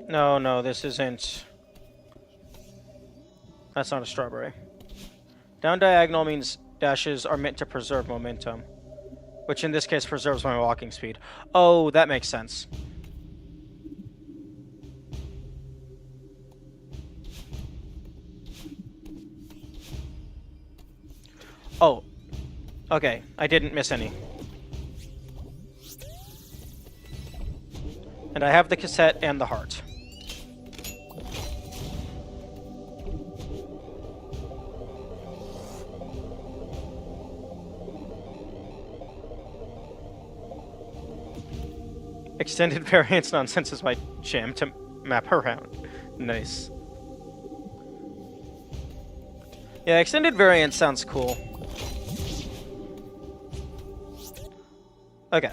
No, this isn't... that's not a strawberry. Down diagonal means dashes are meant to preserve momentum, which in this case preserves my walking speed. Oh, that makes sense. Oh, okay. I didn't miss any. And I have the cassette and the heart. Extended variance nonsense is my jam to map around. Nice. Yeah, extended variance sounds cool. Okay.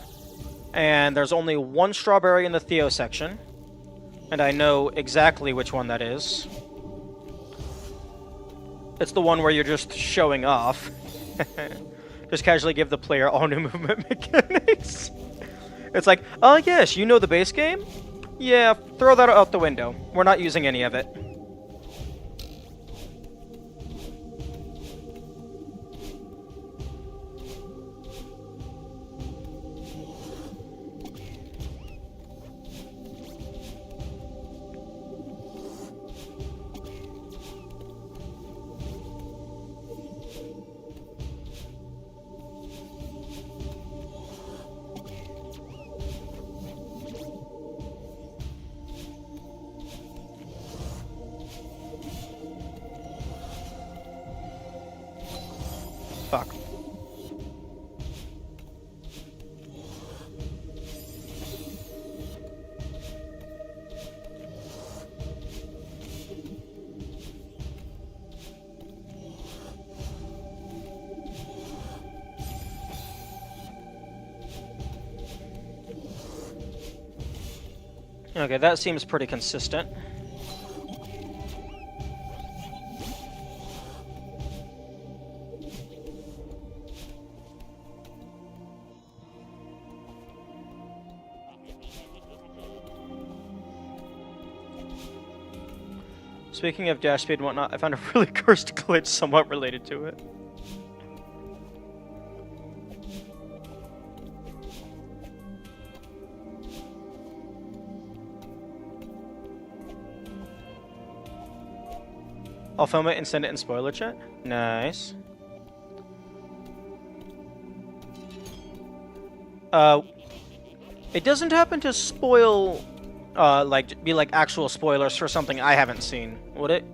And there's only one strawberry in the Theo section. And I know exactly which one that is. It's the one where you're just showing off. Just casually give the player all new movement mechanics. It's like, oh yes, you know the base game? Yeah, throw that out the window. We're not using any of it. Fuck. Okay, that seems pretty consistent. Speaking of dash speed and whatnot, I found a really cursed glitch somewhat related to it. I'll film it and send it in spoiler chat. Nice. It doesn't happen to spoil, be like actual spoilers for something I haven't seen, would it?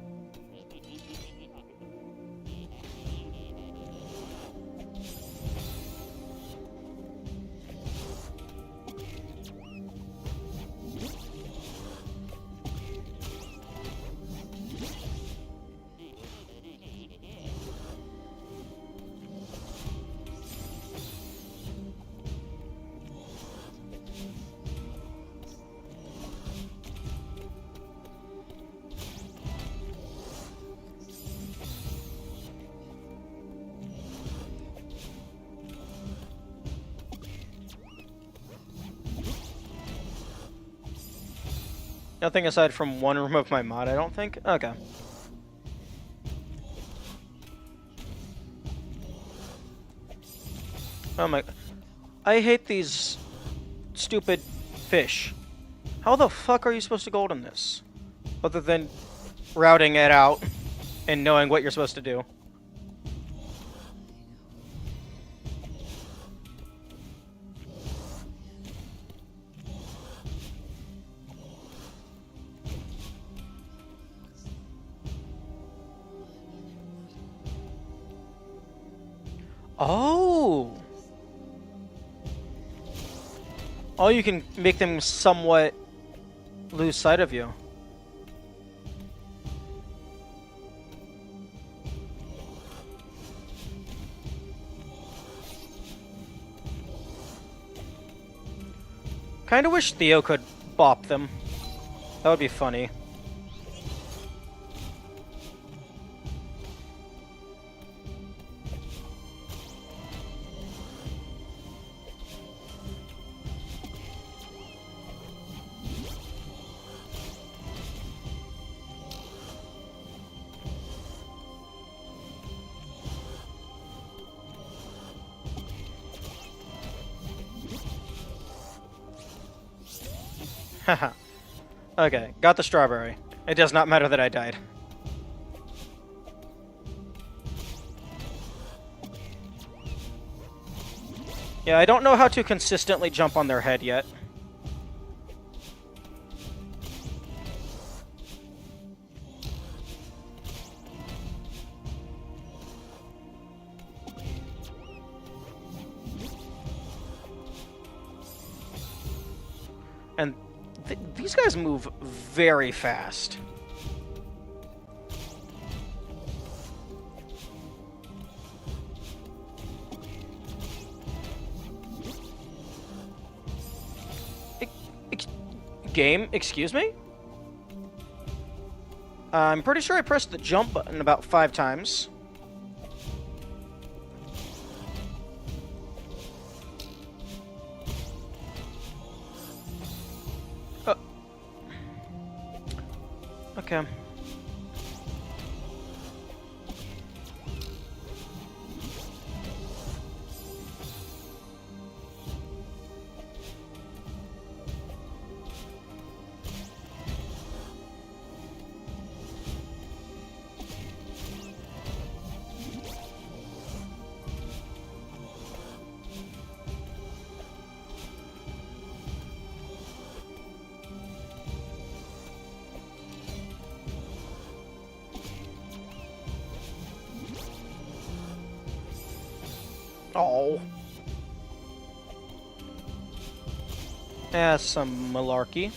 Nothing aside from one room of my mod, I don't think? Okay. Oh my... I hate these stupid fish. How the fuck are you supposed to golden this? Other than routing it out and knowing what you're supposed to do. Oh! Oh, you can make them somewhat lose sight of you. Kinda wish Theo could bop them. That would be funny. Haha. Okay, got the strawberry. It does not matter that I died. Yeah, I don't know how to consistently jump on their head yet. And these guys move very fast. Game, excuse me? I'm pretty sure I pressed the jump button about 5 times. Okay. Oh. Yeah, some malarkey.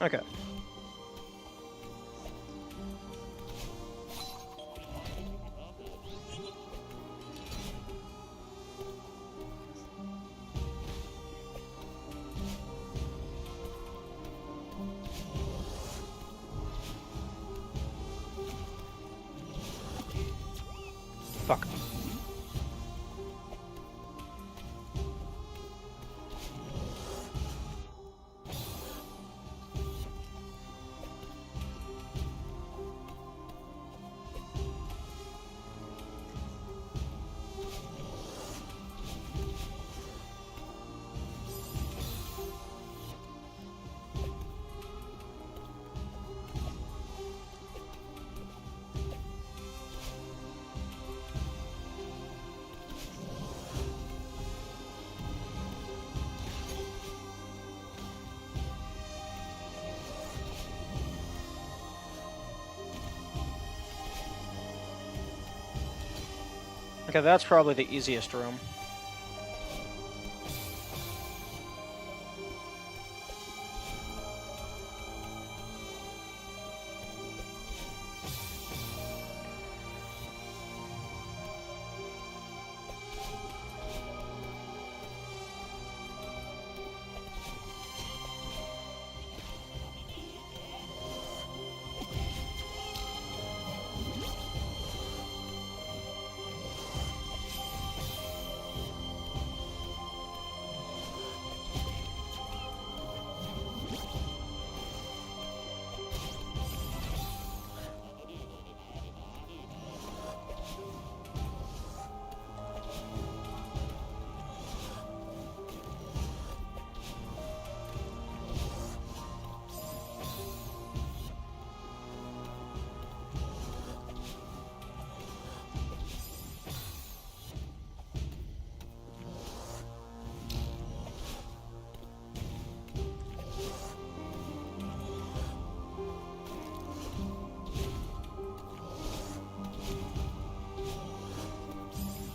Okay. Fuck. Okay, that's probably the easiest room.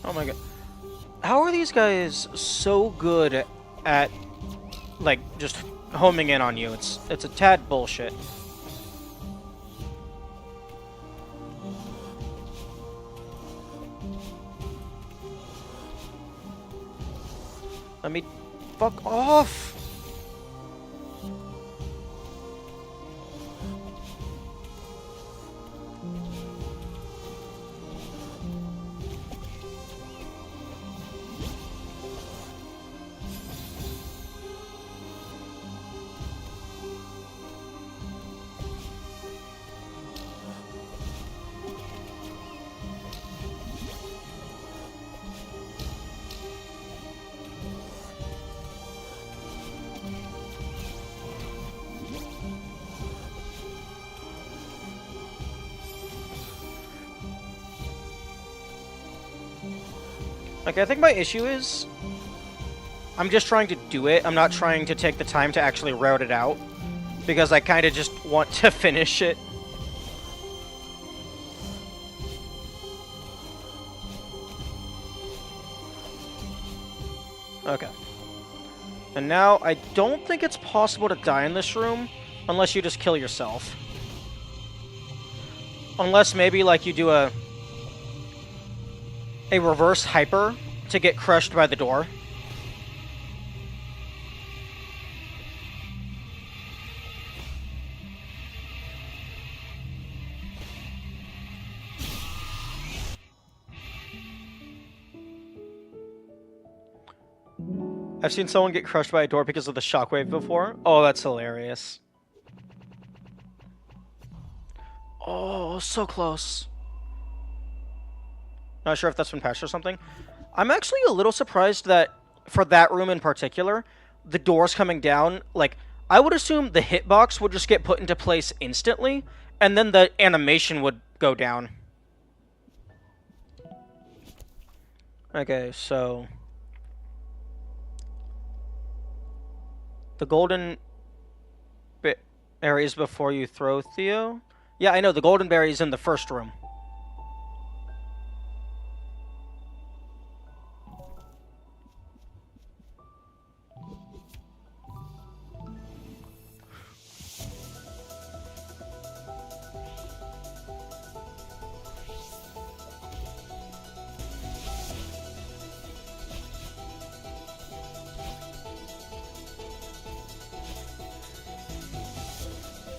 Oh my god. How are these guys so good at, like, just homing in on you? It's a tad bullshit. Let me fuck off. Like, I think my issue is I'm just trying to do it. I'm not trying to take the time to actually route it out because I kind of just want to finish it. Okay. And now, I don't think it's possible to die in this room unless you just kill yourself. Unless maybe, like, you do a reverse hyper to get crushed by the door. I've seen someone get crushed by a door because of the shockwave before. Oh, that's hilarious. Oh, so close. Not sure if that's been patched or something. I'm actually a little surprised that, for that room in particular, the doors coming down, like, I would assume the hitbox would just get put into place instantly, and then the animation would go down. Okay, so... the golden berries before you throw, Theo? Yeah, I know, the golden berries in the first room.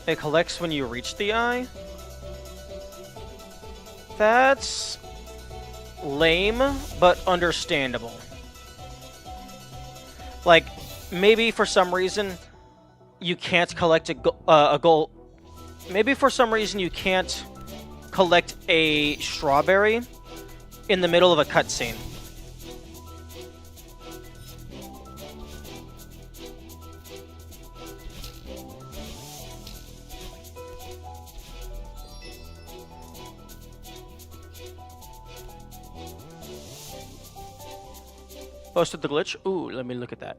It collects when you reach the eye? That's lame, but understandable. Like, maybe for some reason you can't collect a gold. Maybe for some reason you can't collect a strawberry in the middle of a cutscene. Posted the glitch? Ooh, let me look at that.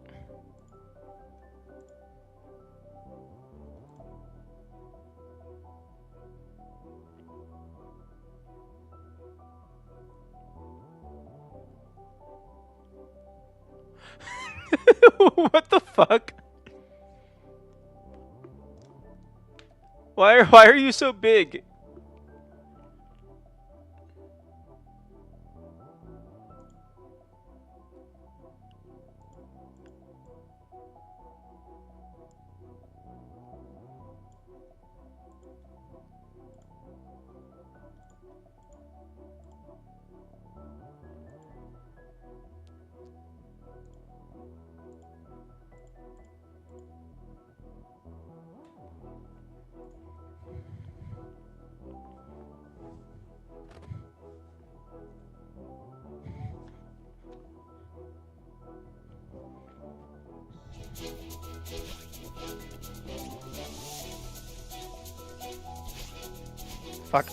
What the fuck? Why are you so big? Fuck.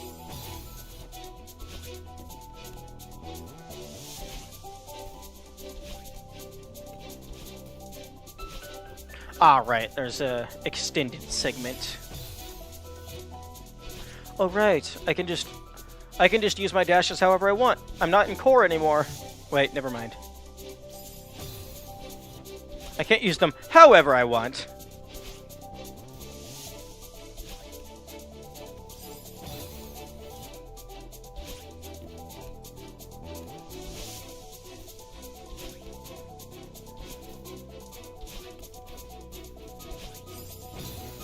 Ah, right. There's a extended segment. Oh, right. I can just use my dashes however I want. I'm not in core anymore. Wait, never mind. I can't use them however I want.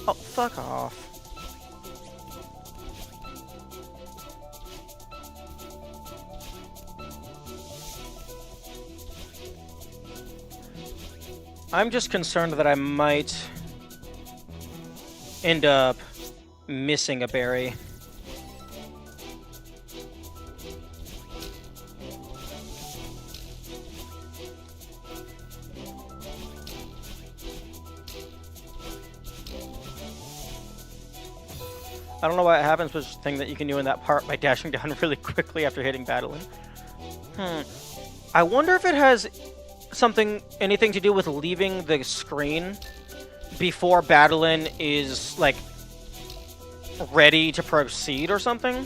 Oh, fuck off. I'm just concerned that I might end up missing a berry. I don't know why it happens, but it's a thing that you can do in that part by dashing down really quickly after hitting battling. I wonder if it has anything to do with leaving the screen before Battlein is, like, ready to proceed or something?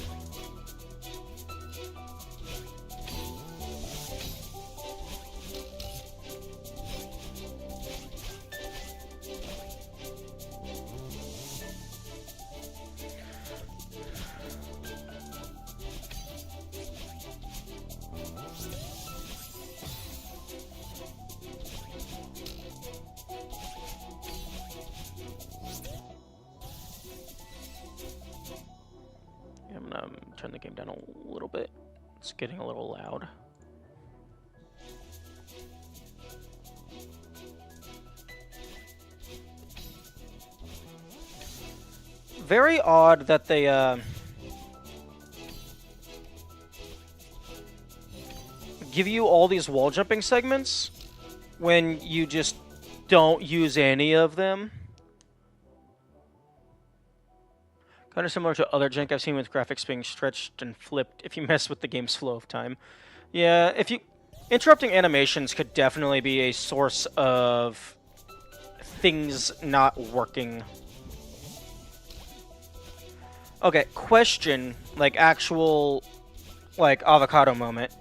I'm gonna turn the game down a little bit. It's getting a little loud. Very odd that they, give you all these wall jumping segments when you just don't use any of them. Kind of similar to other jank I've seen with graphics being stretched and flipped if you mess with the game's flow of time. Yeah, interrupting animations could definitely be a source of things not working. Okay, question, like actual, like, avocado moment.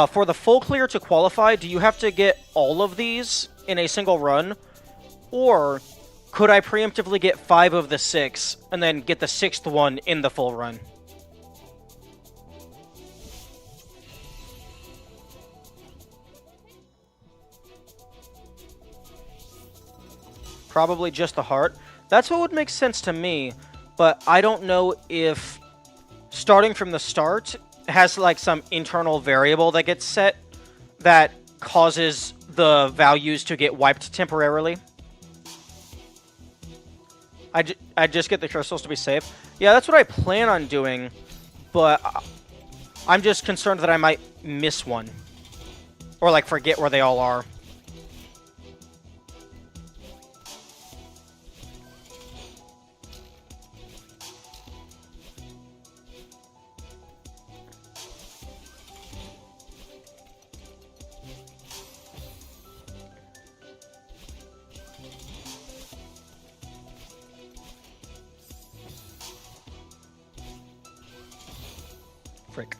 For the full clear to qualify, do you have to get all of these in a single run? Or could I preemptively get 5 of the 6 and then get the 6th one in the full run? Probably just the heart. That's what would make sense to me, but I don't know if starting from the start has, like, some internal variable that gets set that causes the values to get wiped temporarily. I just get the crystals to be safe. Yeah, that's what I plan on doing, but I'm just concerned that I might miss one. Or, like, forget where they all are. Frick.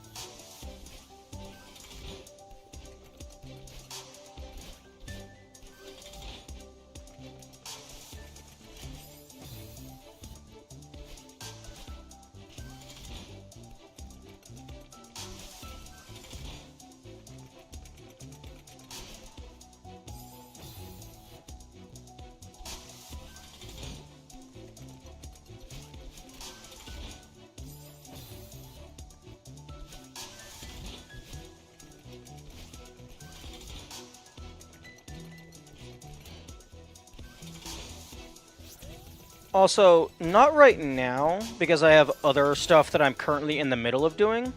Also, not right now, because I have other stuff that I'm currently in the middle of doing.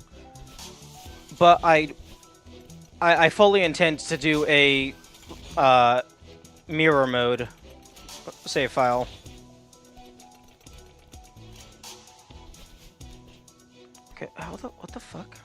But I fully intend to do a mirror mode save file. Okay, what the fuck?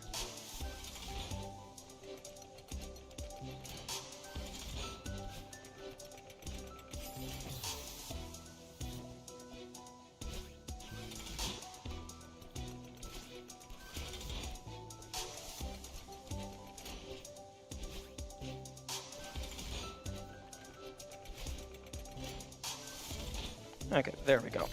Okay, there we go.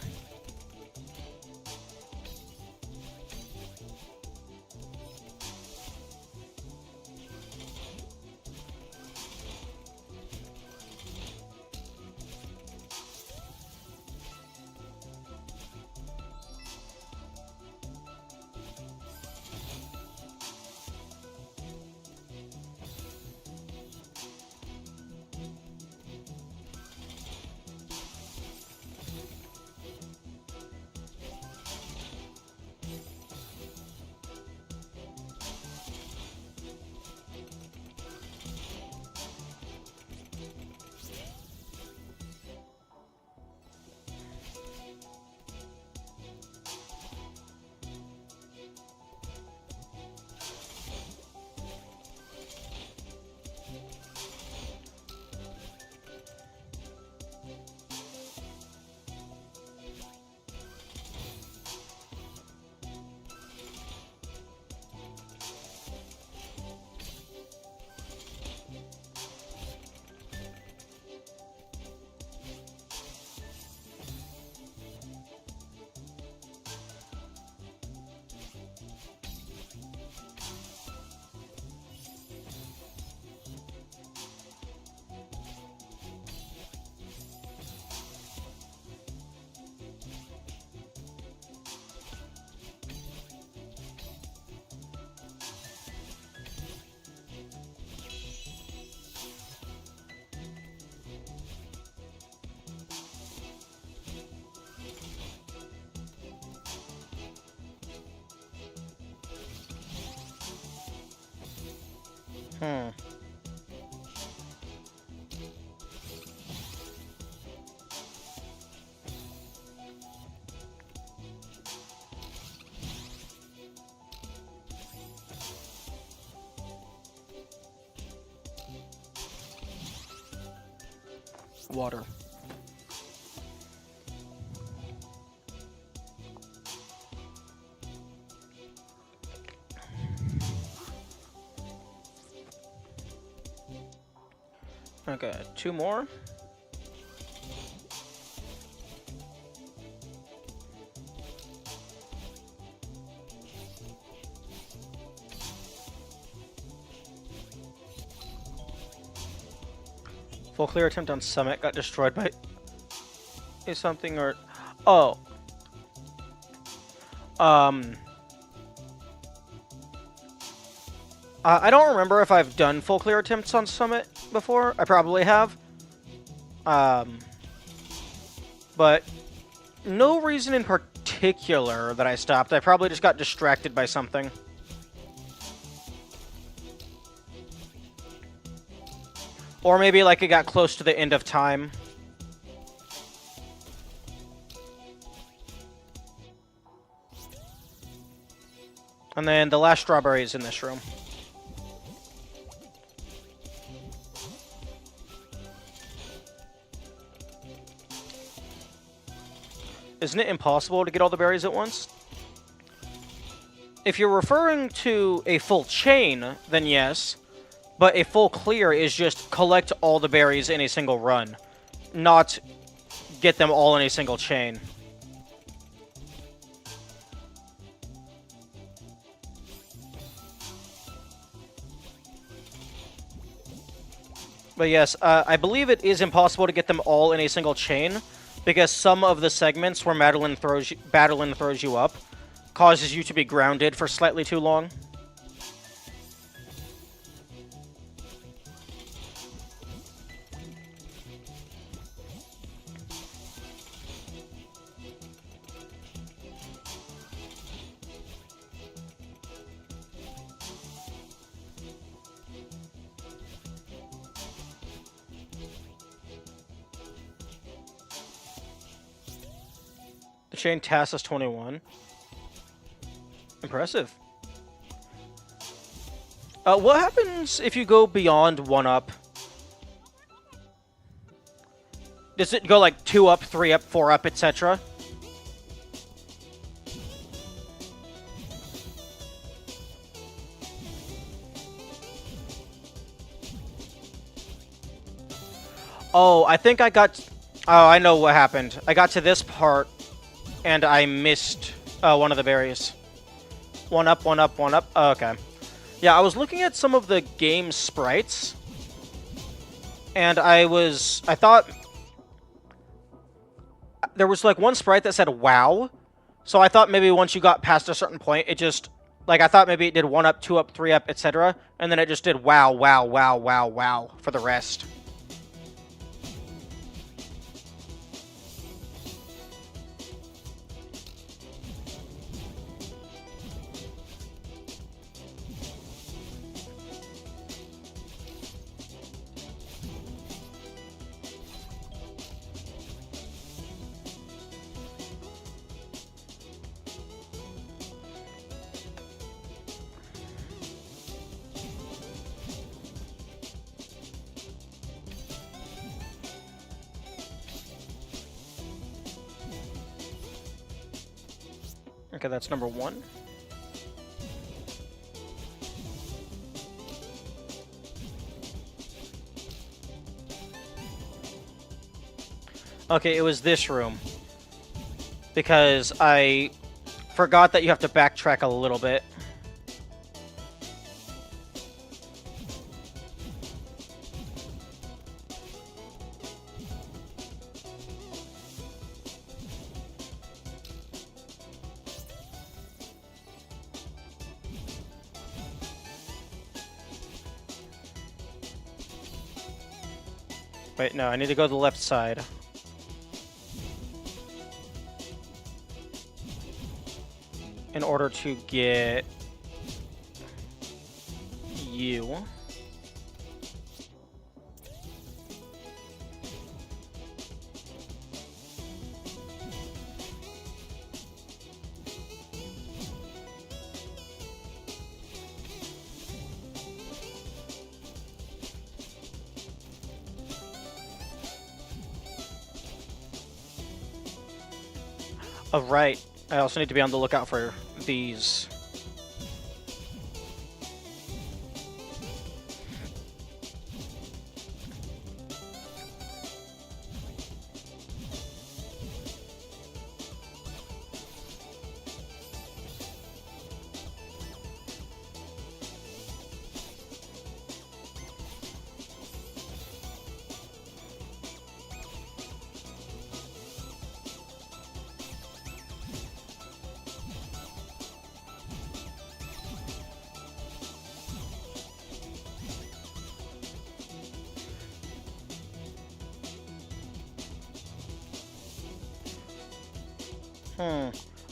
Hmm. Water. Okay, 2 more. Full clear attempt on Summit got destroyed by something or... Oh. I don't remember if I've done full clear attempts on Summit before. I probably have. But no reason in particular that I stopped. I probably just got distracted by something. Or maybe like it got close to the end of time. And then the last strawberry is in this room. Isn't it impossible to get all the berries at once? If you're referring to a full chain, then yes. But a full clear is just collect all the berries in a single run, not get them all in a single chain. But yes, I believe it is impossible to get them all in a single chain, because some of the segments where Madeline throws you up causes you to be grounded for slightly too long. The chain task is 21. Impressive. What happens if you go beyond 1-up? Does it go like 2-up, 3-up, 4-up, etc.? Oh, I think I got... Oh, I know what happened. I got to this part, and I missed one of the berries. 1-up, 1-up, 1-up. Oh, okay. Yeah, I was looking at some of the game sprites, and I thought there was like one sprite that said wow, so I thought maybe once you got past a certain point, it just, like, I thought maybe it did 1-up, 2-up, 3-up, etc., and then it just did wow, wow, wow, wow, wow for the rest. Okay, that's number 1. Okay, it was this room. Because I forgot that you have to backtrack a little bit. Wait, no, I need to go to the left side. In order to get you. Oh, right. I also need to be on the lookout for these.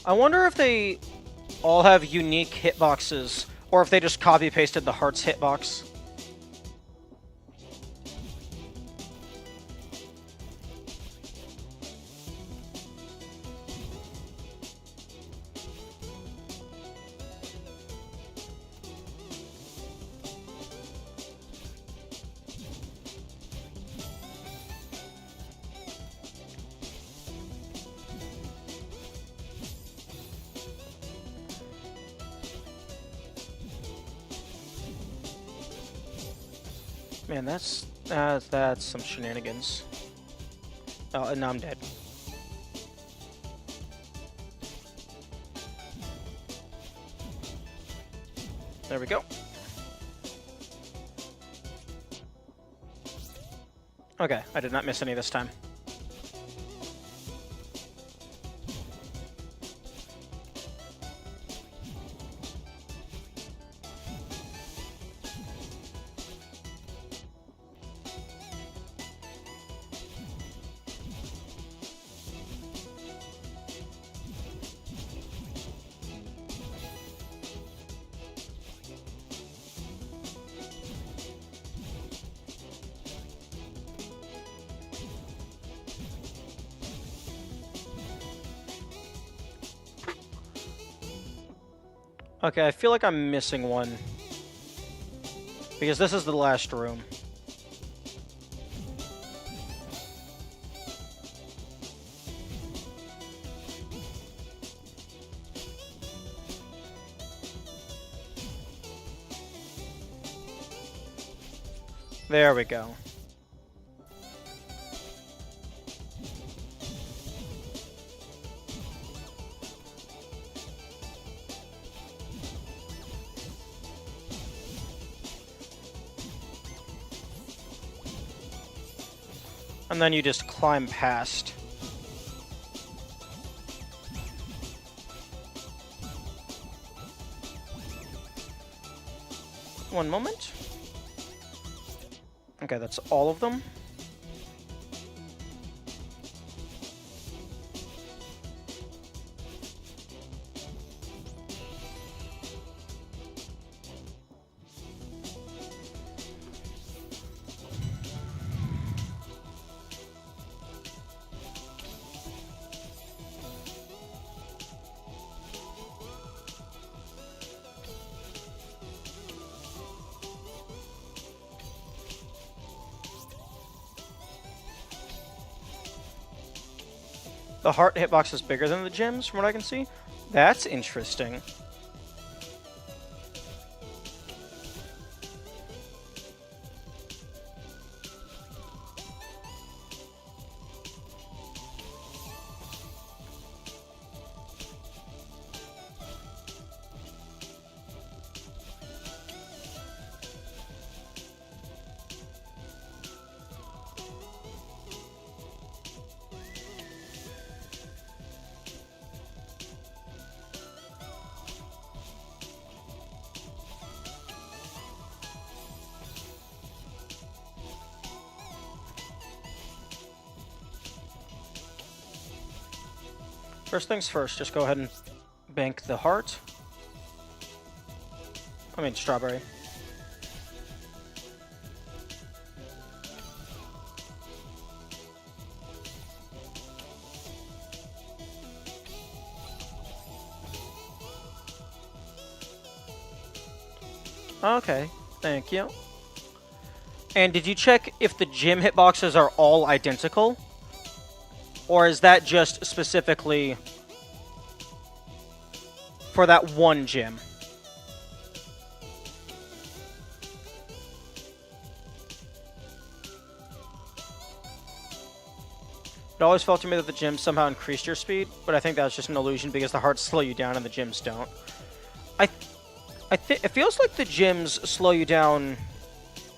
I wonder if they all have unique hitboxes, or if they just copy-pasted the heart's hitbox. Man, that's some shenanigans. Oh, and now I'm dead. There we go. Okay, I did not miss any this time. Okay, I feel like I'm missing one. Because this is the last room. There we go. And then you just climb past. One moment. Okay, that's all of them. The heart hitbox is bigger than the gems, from what I can see. That's interesting. First things first, just go ahead and bank the heart. I mean, strawberry. Okay, thank you. And did you check if the gym hitboxes are all identical? Or is that just specifically for that one gym. It always felt to me that the gyms somehow increased your speed, but I think that's just an illusion because the hearts slow you down and the gyms don't. It feels like the gyms slow you down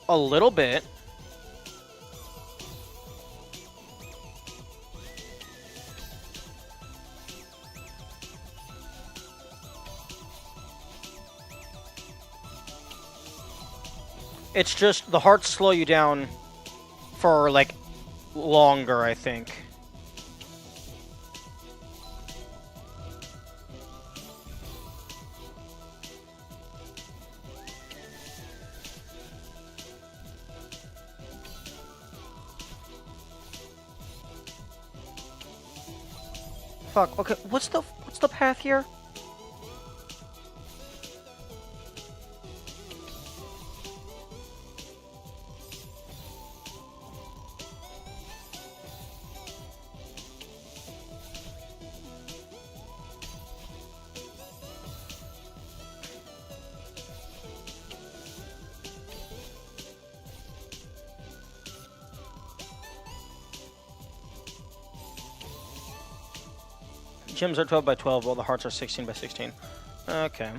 a little bit. It's just the hearts slow you down for, like, longer, I think. Fuck, okay, what's the path here? Gyms are 12 by 12, while the hearts are 16 by 16. Okay.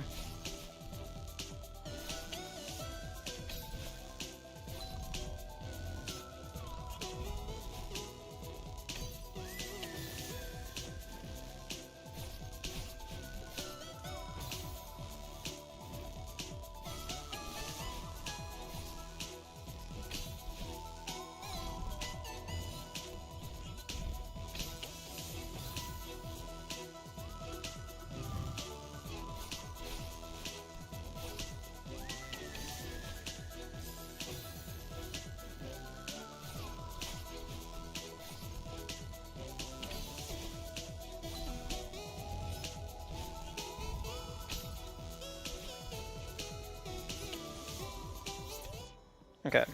Okay.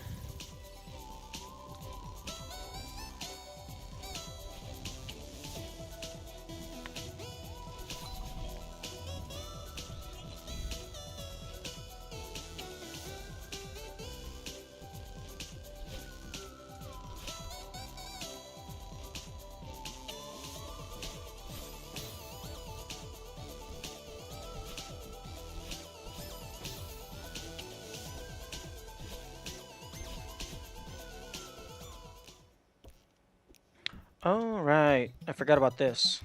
Oh, right. I forgot about this.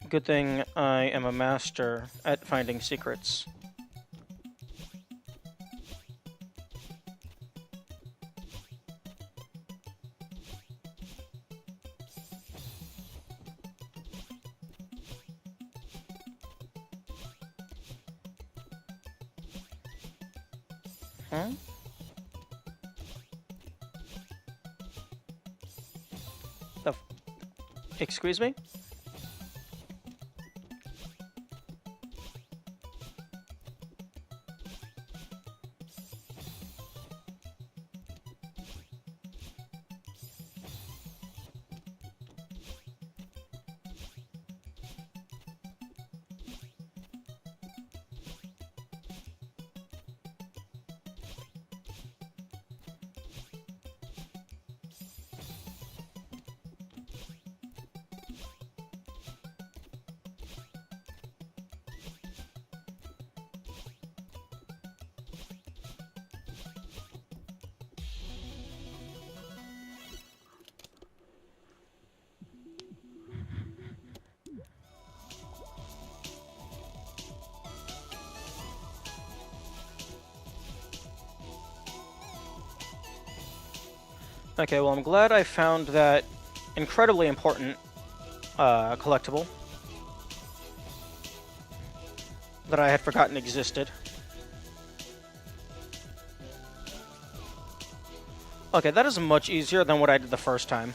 Good thing I am a master at finding secrets. Huh? Excuse me? Okay, well, I'm glad I found that incredibly important collectible that I had forgotten existed. Okay, that is much easier than what I did the first time.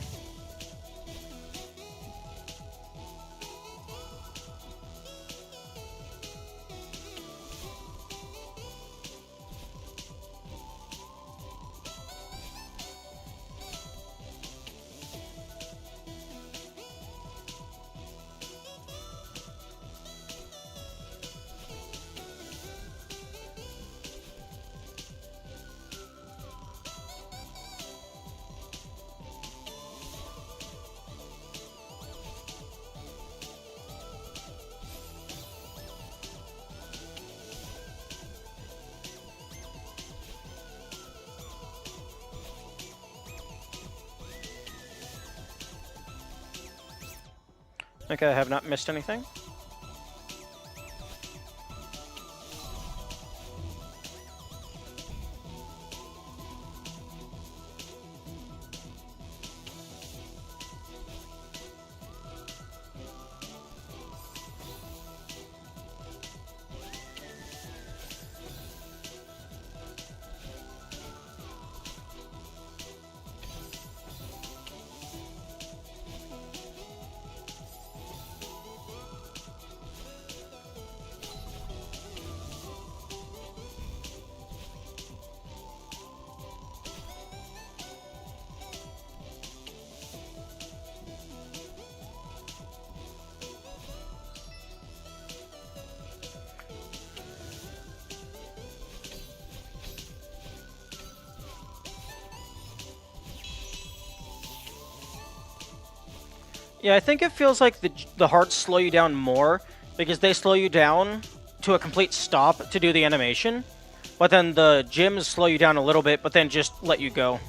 Okay, I have not missed anything. Yeah, I think it feels like the hearts slow you down more because they slow you down to a complete stop to do the animation, but then the gyms slow you down a little bit, but then just let you go.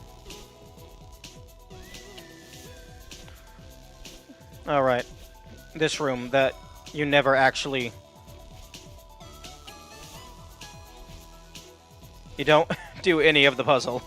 Alright. This room that you never actually... You don't do any of the puzzle.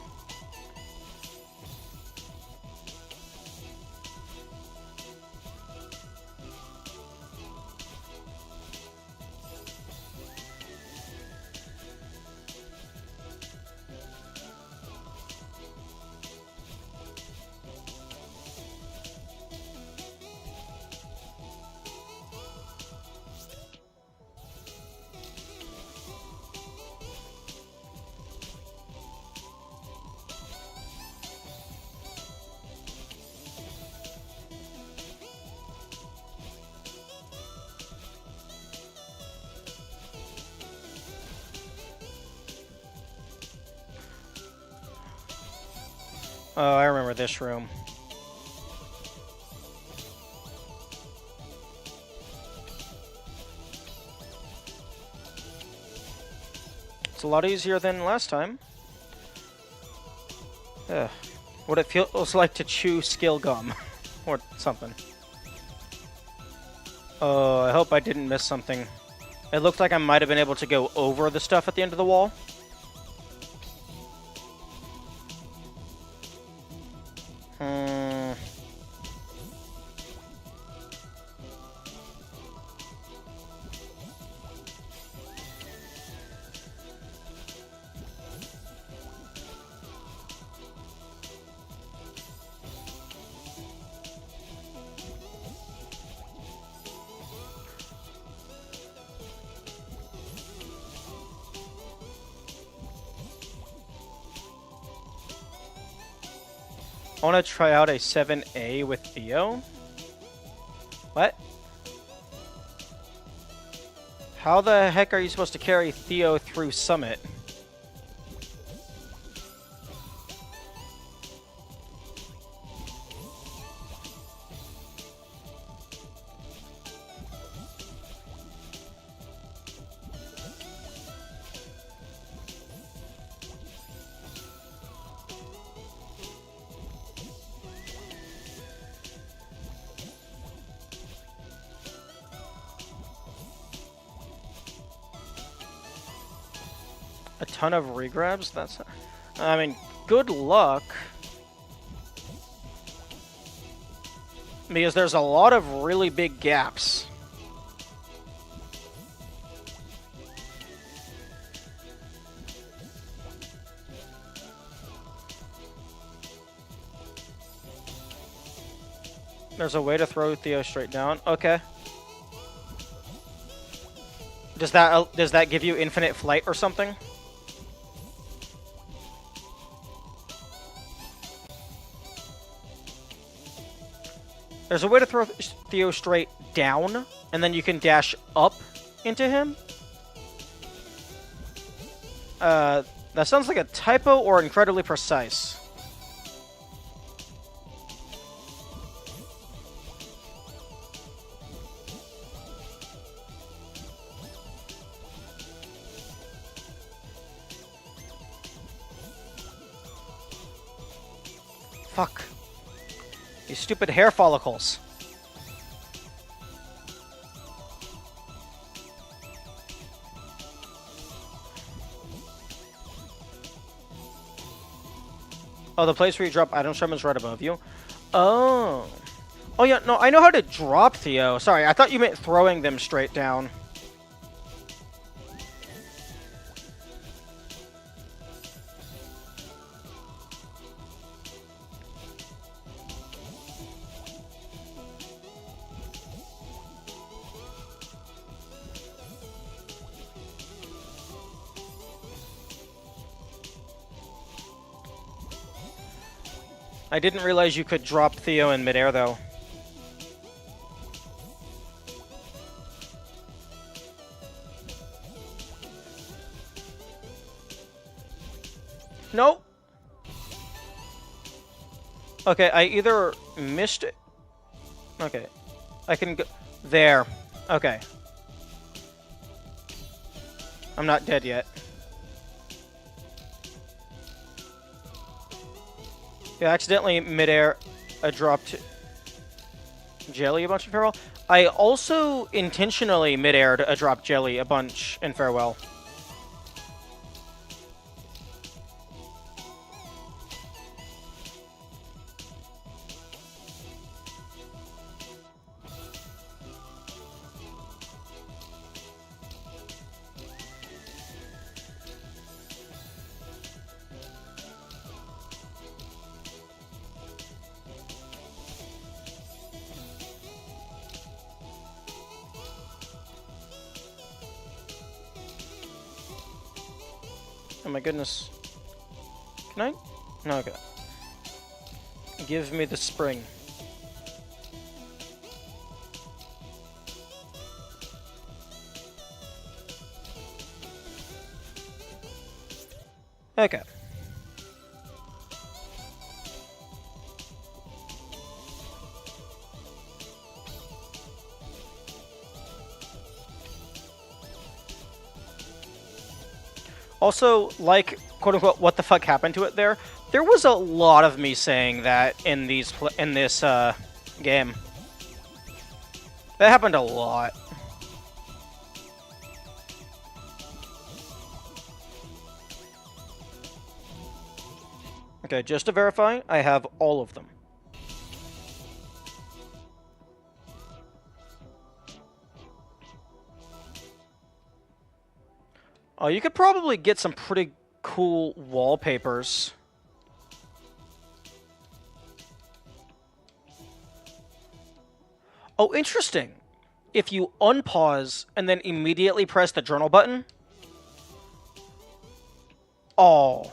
Oh, I remember this room. It's a lot easier than last time. Ugh. What it feels like to chew skill gum. Or something. Oh, I hope I didn't miss something. It looked like I might have been able to go over the stuff at the end of the wall. I want to try out a 7A with Theo. What? How the heck are you supposed to carry Theo through Summit? A ton of regrabs? That's... I mean, good luck. Because there's a lot of really big gaps. There's a way to throw Theo straight down. Okay. Does that give you infinite flight or something? There's a way to throw Theo straight down, and then you can dash up into him. That sounds like a typo or incredibly precise. Fuck. These stupid hair follicles. Oh, the place where you drop item shrimp is right above you. Oh. Oh, yeah, no, I know how to drop Theo. Sorry, I thought you meant throwing them straight down. I didn't realize you could drop Theo in midair, though. Nope. Okay, I either missed it. Okay. I can go... There. Okay. I'm not dead yet. Yeah, accidentally midair dropped Jelly a bunch in Farewell. I also intentionally mid-aired a drop Jelly a bunch in Farewell. Oh my goodness. Can I? No, okay. Give me the spring. Okay. Also, like, quote-unquote, what the fuck happened to it there? There was a lot of me saying that in this game. That happened a lot. Okay, just to verify, I have all of them. Oh, you could probably get some pretty cool wallpapers. Oh, interesting. If you unpause and then immediately press the journal button. Oh.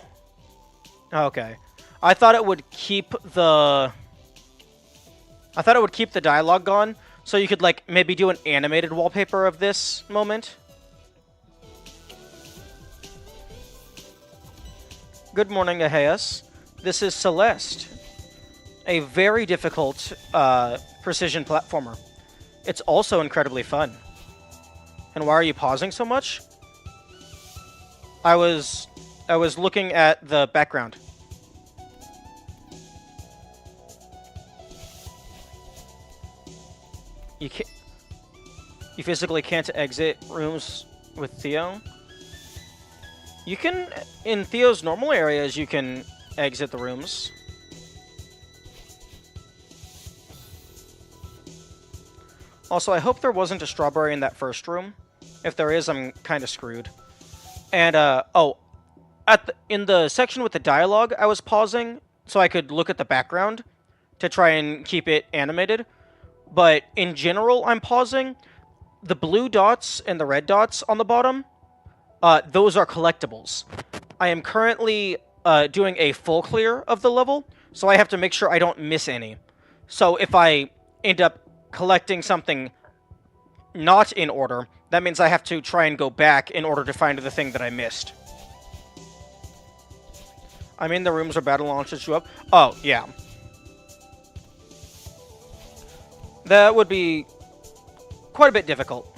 Okay. I thought it would keep the dialogue gone, so you could, like, maybe do an animated wallpaper of this moment. Good morning, Aheas. This is Celeste, a very difficult precision platformer. It's also incredibly fun. And why are you pausing so much? I was looking at the background. You physically can't exit rooms with Theo? You can, in Theo's normal areas, you can exit the rooms. Also, I hope there wasn't a strawberry in that first room. If there is, I'm kind of screwed. And, in the section with the dialogue, I was pausing so I could look at the background to try and keep it animated. But in general, I'm pausing. The blue dots and the red dots on the bottom, those are collectibles. I am currently doing a full clear of the level, so I have to make sure I don't miss any. So if I end up collecting something not in order, that means I have to try and go back in order to find the thing that I missed. I mean, the rooms where battle launches you up. Oh, yeah. That would be quite a bit difficult.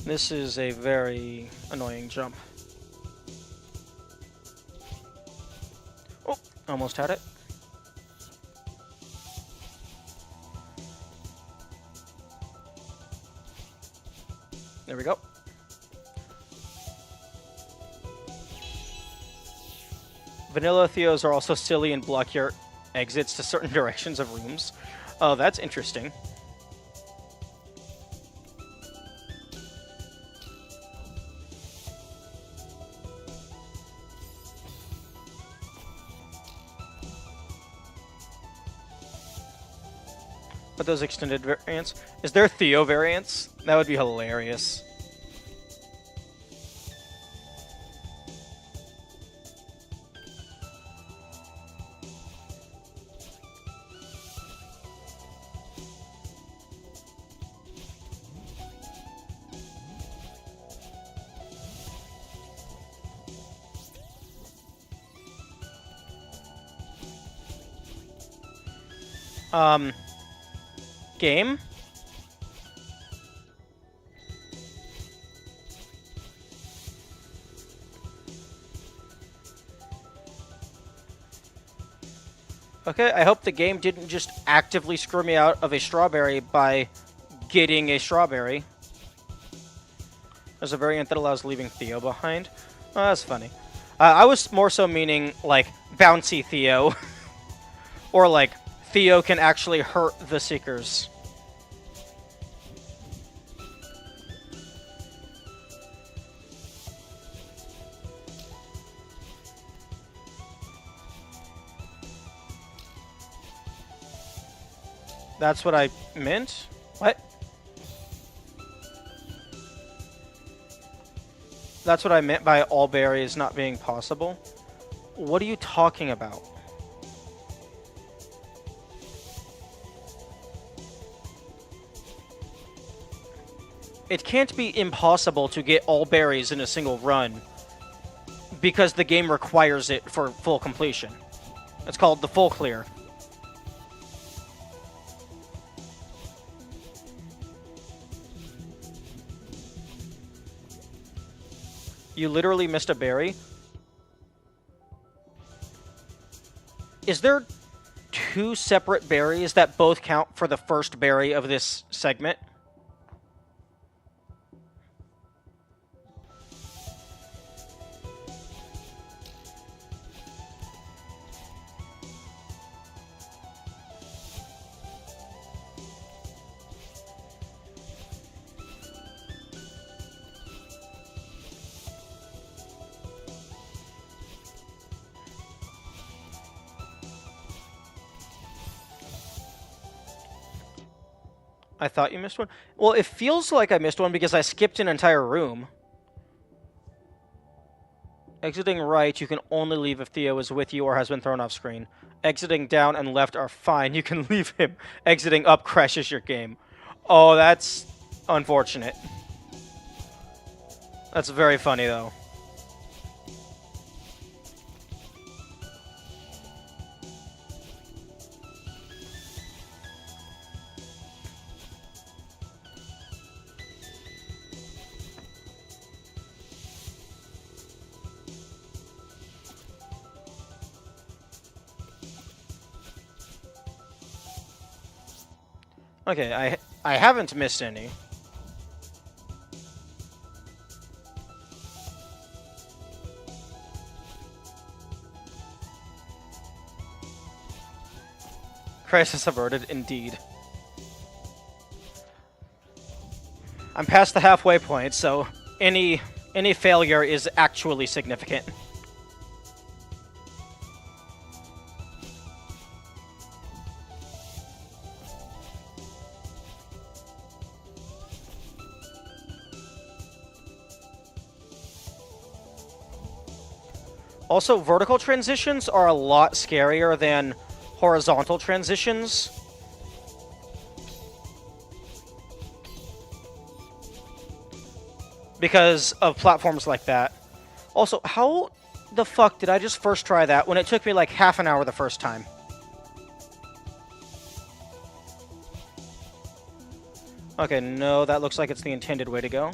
This is a very annoying jump. Oh, almost had it. There we go. Vanilla Theos are also silly and block your exits to certain directions of rooms. Oh, that's interesting. But those extended variants. Is there Theo variants? That would be hilarious. Game? Okay, I hope the game didn't just actively screw me out of a strawberry by getting a strawberry. There's a variant that allows leaving Theo behind. Oh, that's funny. I was more so meaning, like, bouncy Theo. Or, like, Theo can actually hurt the Seekers. That's what I meant? What? That's what I meant by all berries not being possible? What are you talking about? It can't be impossible to get all berries in a single run because the game requires it for full completion. It's called the full clear. You literally missed a berry? Is there two separate berries that both count for the first berry of this segment? I thought you missed one? Well, it feels like I missed one because I skipped an entire room. Exiting right, you can only leave if Theo is with you or has been thrown off screen. Exiting down and left are fine. You can leave him. Exiting up crashes your game. Oh, that's unfortunate. That's very funny, though. Okay, I haven't missed any. Crisis averted, indeed. I'm past the halfway point, so any failure is actually significant. Also, vertical transitions are a lot scarier than horizontal transitions. Because of platforms like that. Also, how the fuck did I just first try that when it took me like half an hour the first time? Okay, no, that looks like it's the intended way to go.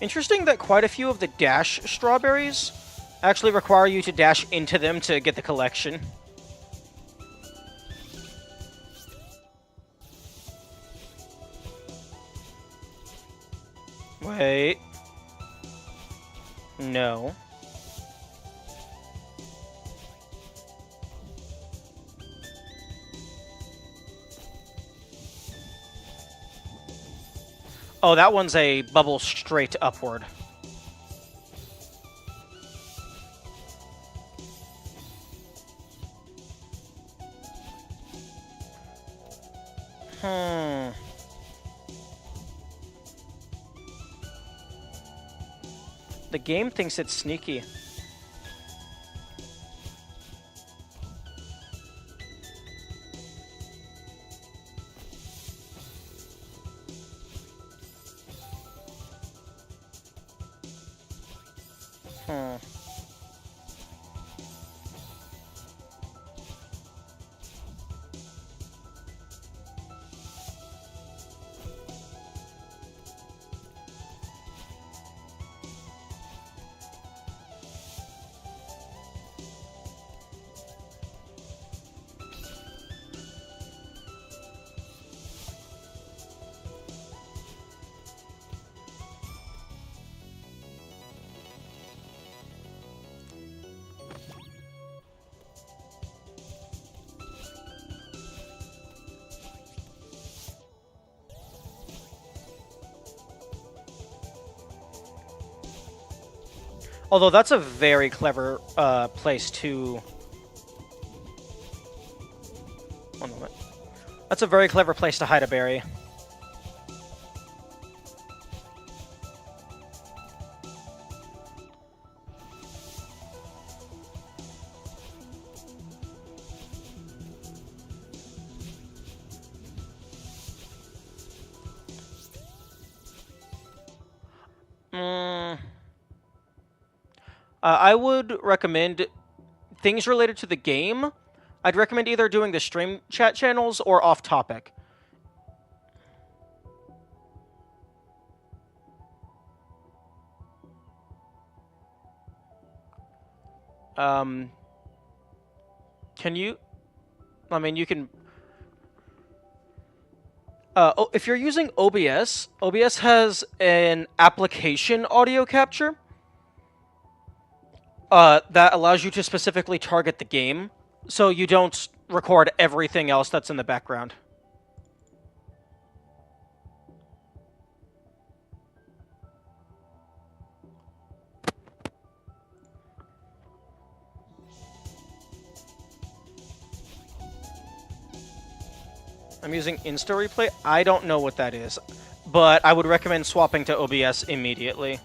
Interesting that quite a few of the dash strawberries actually require you to dash into them to get the collection. Wait. No. Oh, that one's a bubble straight upward. The game thinks it's sneaky. Although that's a very clever place to... One moment. That's a very clever place to hide a berry. I would recommend things related to the game. I'd recommend either doing the stream chat channels or off topic. Can you... I mean, you can... if you're using OBS, OBS has an application audio capture that allows you to specifically target the game, so you don't record everything else that's in the background. I'm using Insta Replay. I don't know what that is, but I would recommend swapping to OBS immediately.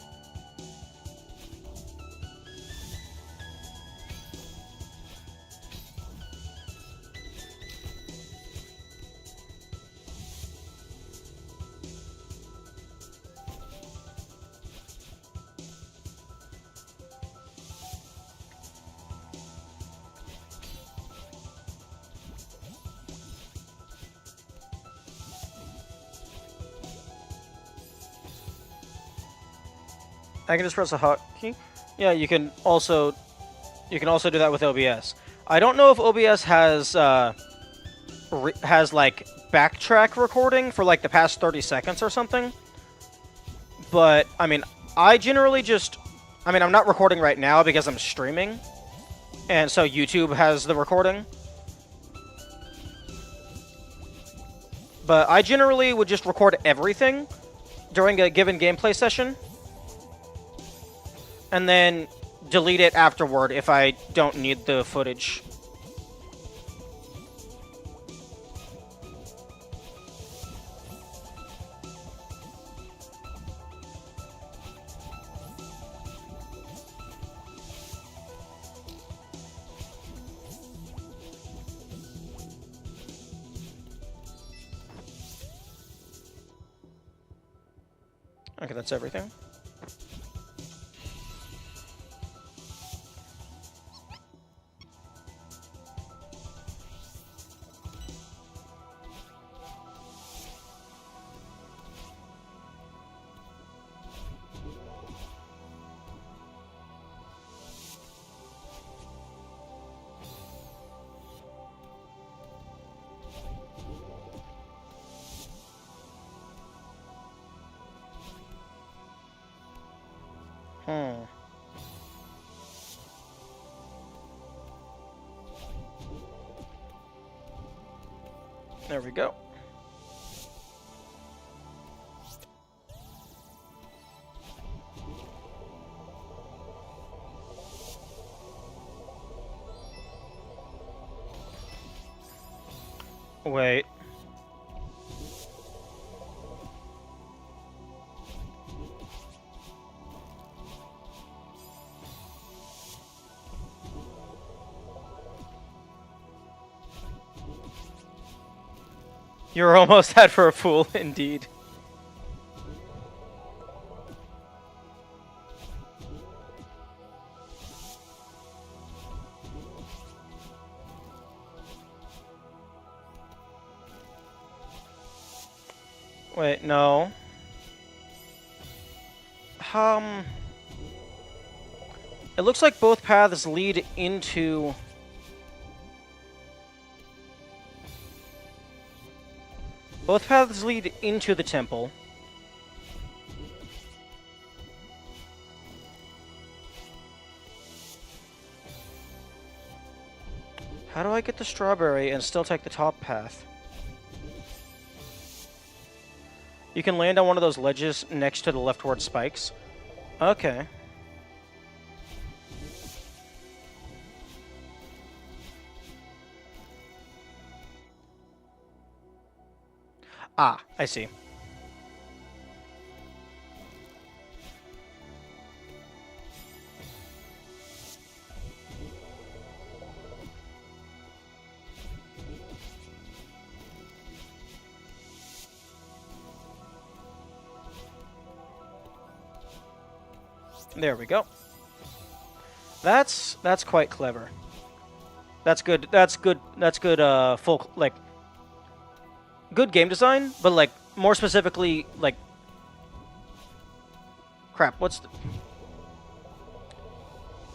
I can just press a hotkey. Yeah, you can also do that with OBS. I don't know if OBS has like backtrack recording for like the past 30 seconds or something. But I mean, I generally just I'm not recording right now because I'm streaming, and so YouTube has the recording. But I generally would just record everything during a given gameplay session, and then delete it afterward if I don't need the footage. Okay, that's everything. Hmm. There we go. Wait. You're almost had for a fool, indeed. Wait, no. It looks like both paths lead into... Both paths lead into the temple. How do I get the strawberry and still take the top path? You can land on one of those ledges next to the leftward spikes. Okay. Ah, I see. There we go. That's quite clever. That's good. That's good. That's good. Full like good game design, but like more specifically, like crap. What's the,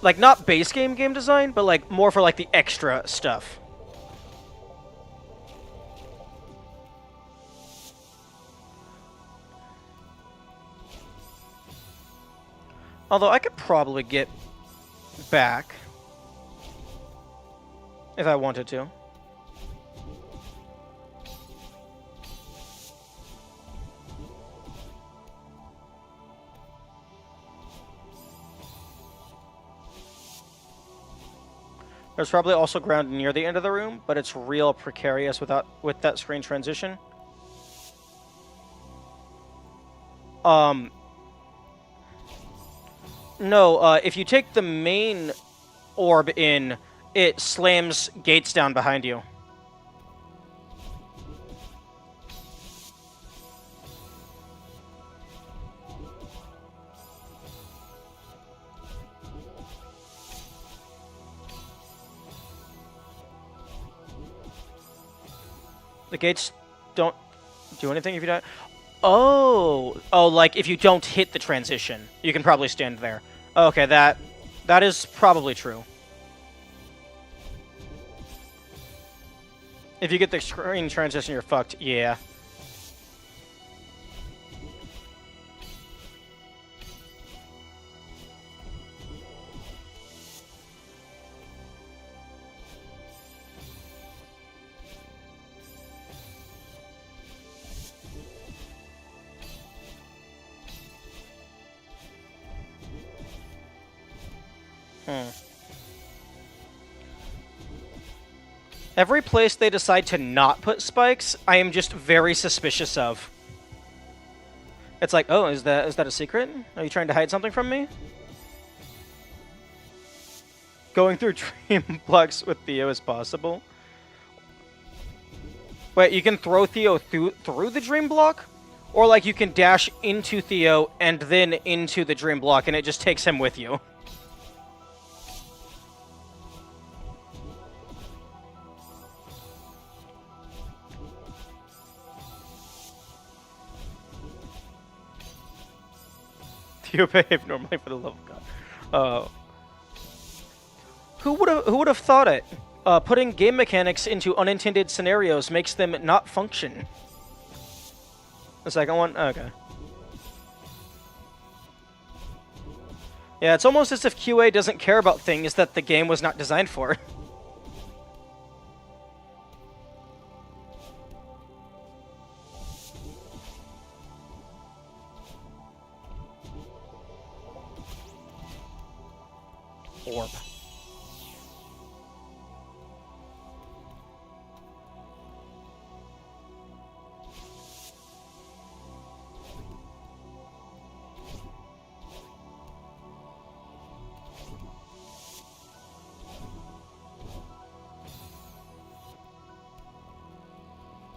like not base game design, but like more for like the extra stuff. Although I could probably get back if I wanted to. There's probably also ground near the end of the room, but it's real precarious with that screen transition. No, if you take the main orb in, it slams gates down behind you. The gates don't do anything if you die. Oh, like if you don't hit the transition, you can probably stand there. Okay, that is probably true. If you get the screen transition, you're fucked. Yeah. Every place they decide to not put spikes, I am just very suspicious of. It's like, oh, is that a secret? Are you trying to hide something from me? Going through dream blocks with Theo is possible. Wait, you can throw Theo through the dream block? Or like you can dash into Theo and then into the dream block and it just takes him with you. You behave normally for the love of God. Who would have thought it? Putting game mechanics into unintended scenarios makes them not function. The second one? Okay. Yeah, it's almost as if QA doesn't care about things that the game was not designed for. Orb.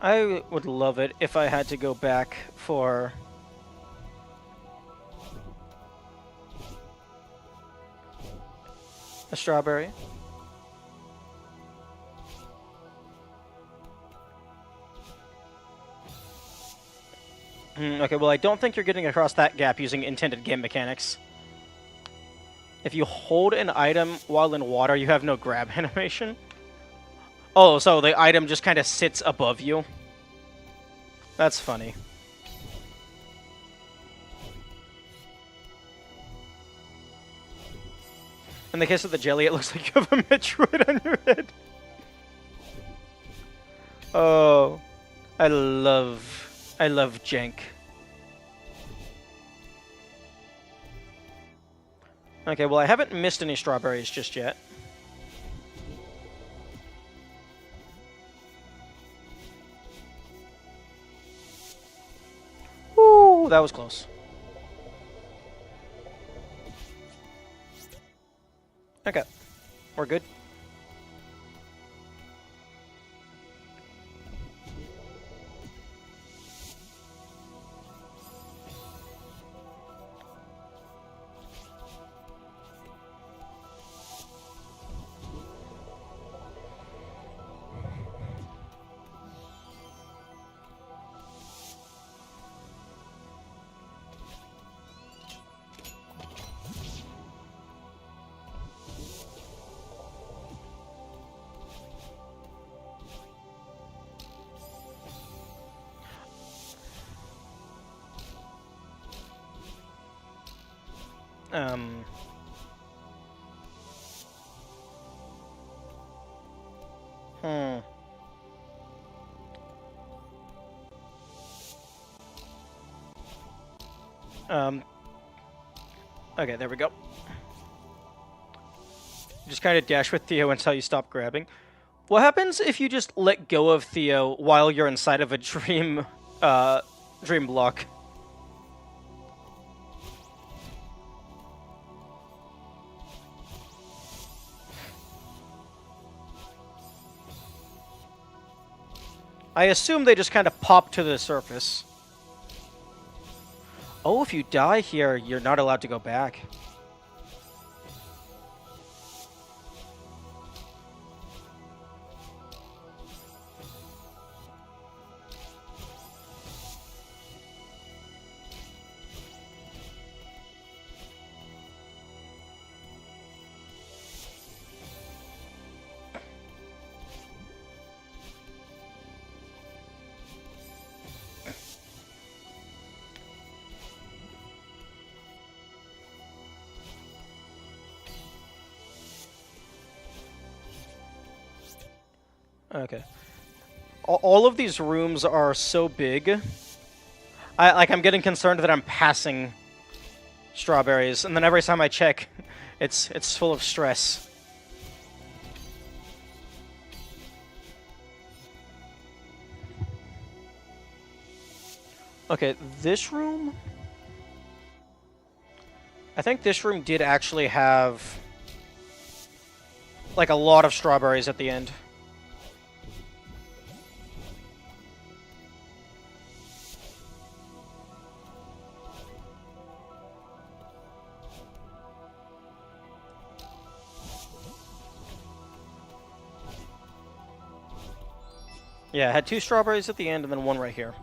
I would love it if I had to go back for... a strawberry. Okay, well, I don't think you're getting across that gap using intended game mechanics. If you hold an item while in water, you have no grab animation. Oh, so the item just kind of sits above you. That's funny. In the case of the jelly, it looks like you have a Metroid on your head. Oh, I love jank. Okay, well, I haven't missed any strawberries just yet. Ooh, that was close. Okay, we're good. Hmm. Okay, there we go. Just kind of dash with Theo until you stop grabbing. What happens if you just let go of Theo while you're inside of a dream block? I assume they just kind of pop to the surface. Oh, if you die here, you're not allowed to go back. Okay. All of these rooms are so big. I'm getting concerned that I'm passing strawberries, and then every time I check, it's full of stress. Okay, this room... I think this room did actually have, like, a lot of strawberries at the end. Yeah, I had 2 strawberries at the end and then 1 right here.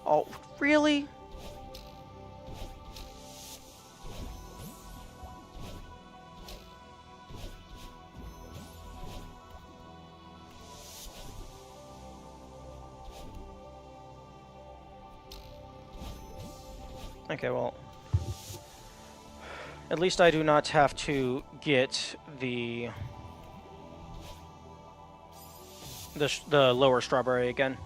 Oh, really? Okay, well, at least I do not have to get the lower strawberry again.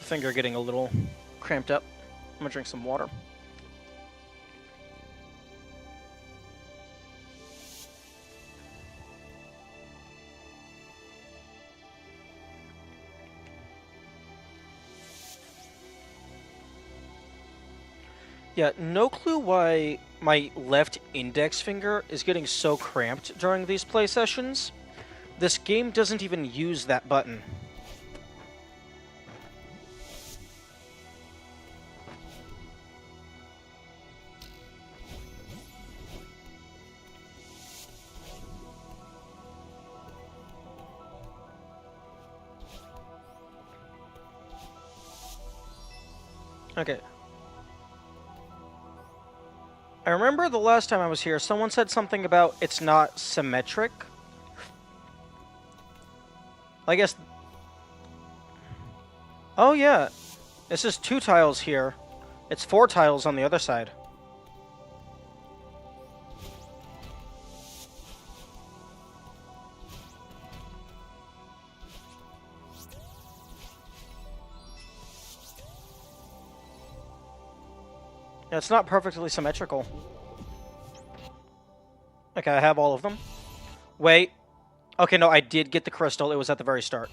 Finger getting a little cramped up. I'm gonna drink some water. Yeah, no clue why my left index finger is getting so cramped during these play sessions. This game doesn't even use that button. Okay. I remember the last time I was here, someone said something about it's not symmetric. I guess... Oh yeah, this is 2 tiles here. It's 4 tiles on the other side. Yeah, it's not perfectly symmetrical. Okay, I have all of them. Wait. Okay, no, I did get the crystal. It was at the very start.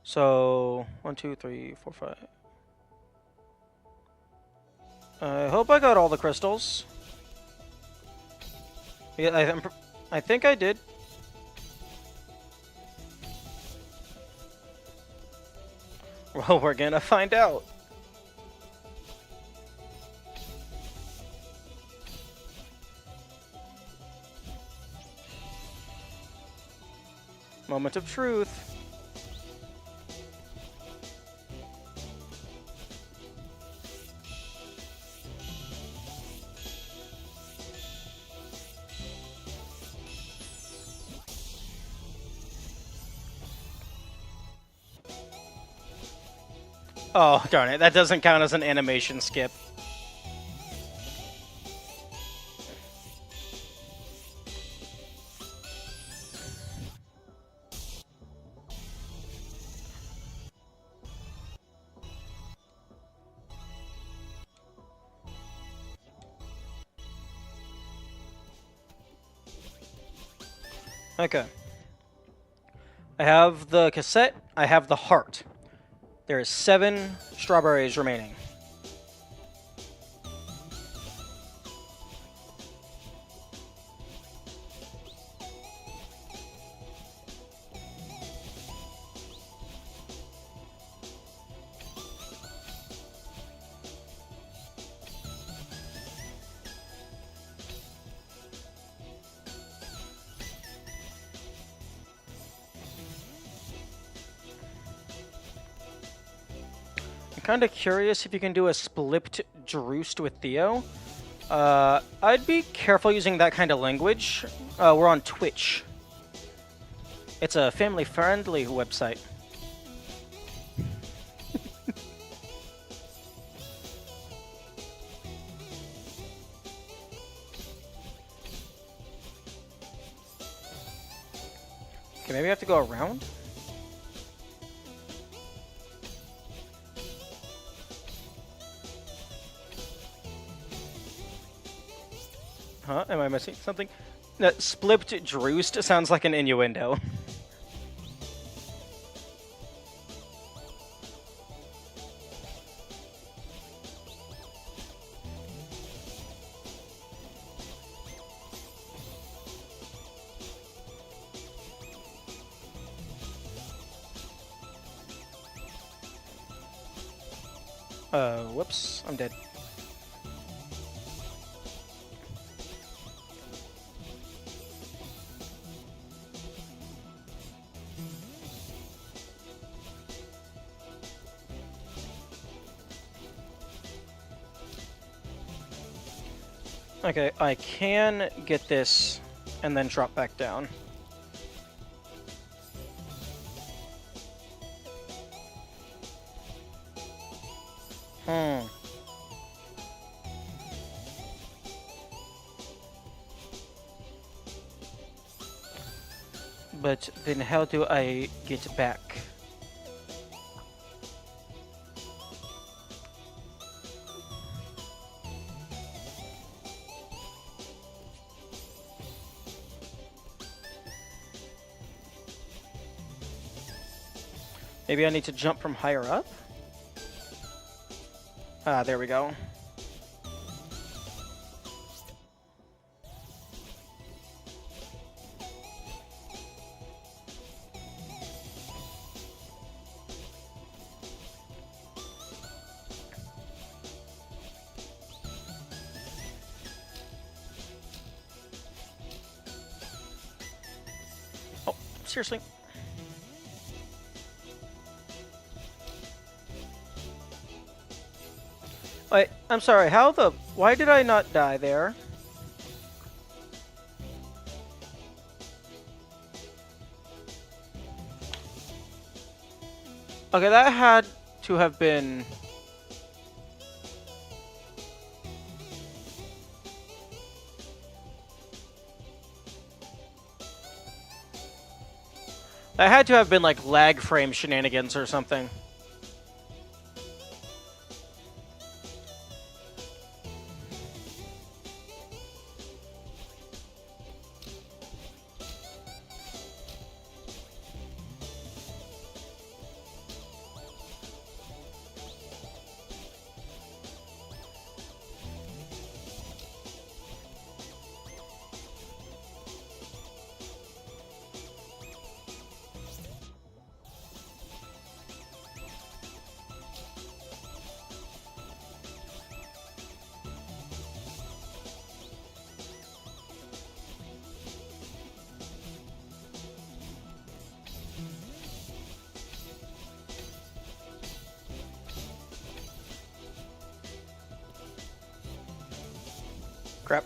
So, 1, 2, 3, 4, 5. I hope I got all the crystals. Yeah, I think I did. Well, we're gonna find out. Moment of truth. Oh, darn it. That doesn't count as an animation skip. Okay. I have the cassette. I have the heart. There is 7 strawberries remaining. Kind of curious if you can do a split Droost with Theo. I'd be careful using that kind of language. We're on Twitch. It's a family-friendly website. Okay, maybe I have to go around? Huh? Am I missing something? No, splipped droost sounds like an innuendo. Whoops, I'm dead. Okay, I can get this and then drop back down. But then how do I get back? Maybe I need to jump from higher up? Ah, there we go. Oh, seriously? Wait, I'm sorry, why did I not die there? Okay, that had to have been... That had to have been like lag frame shenanigans or something. Crap.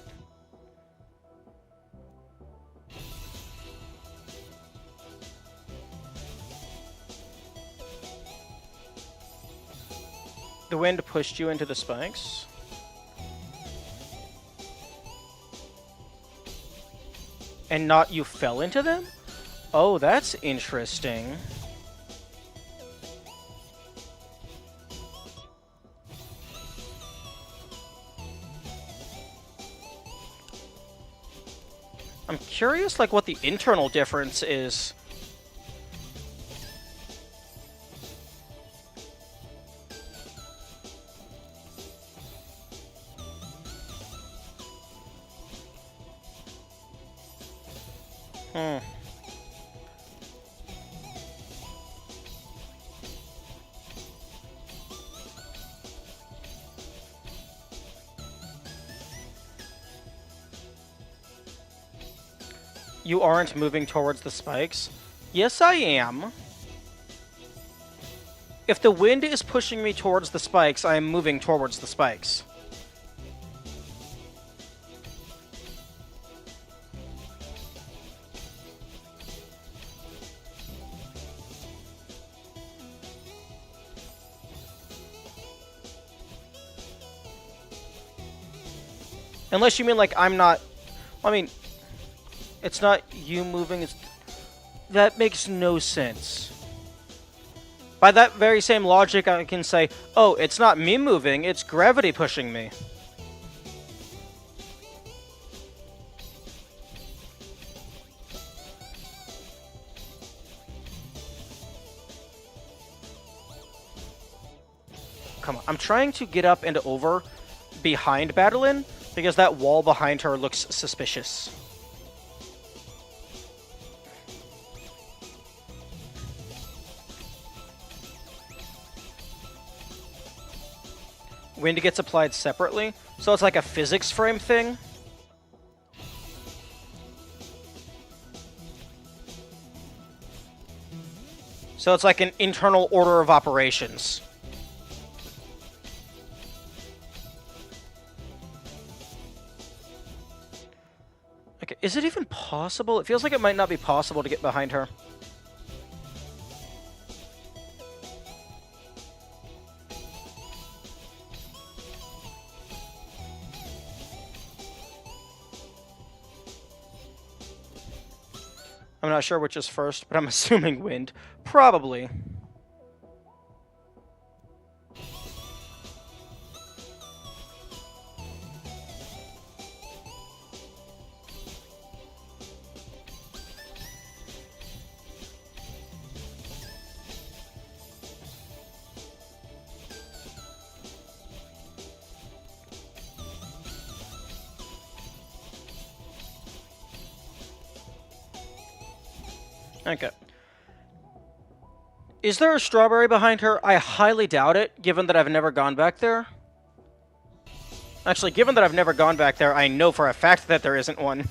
The wind pushed you into the spikes? And not you fell into them? Oh, that's interesting. I'm curious, like, what the internal difference is. You aren't moving towards the spikes? Yes, I am. If the wind is pushing me towards the spikes, I am moving towards the spikes. Unless you mean, like, I'm not... I mean... It's not you moving, it's... That makes no sense. By that very same logic, I can say, oh, it's not me moving, it's gravity pushing me. come on. I'm trying to get up and over behind Madeline because that wall behind her looks suspicious. Wind gets applied separately, so it's like a physics frame thing. So it's like an internal order of operations. Okay, is it even possible? It feels like it might not be possible to get behind her. I'm not sure which is first, but I'm assuming wind. Probably. Okay. Is there a strawberry behind her? I highly doubt it, given that I've never gone back there. Actually, given that I've never gone back there, I know for a fact that there isn't one.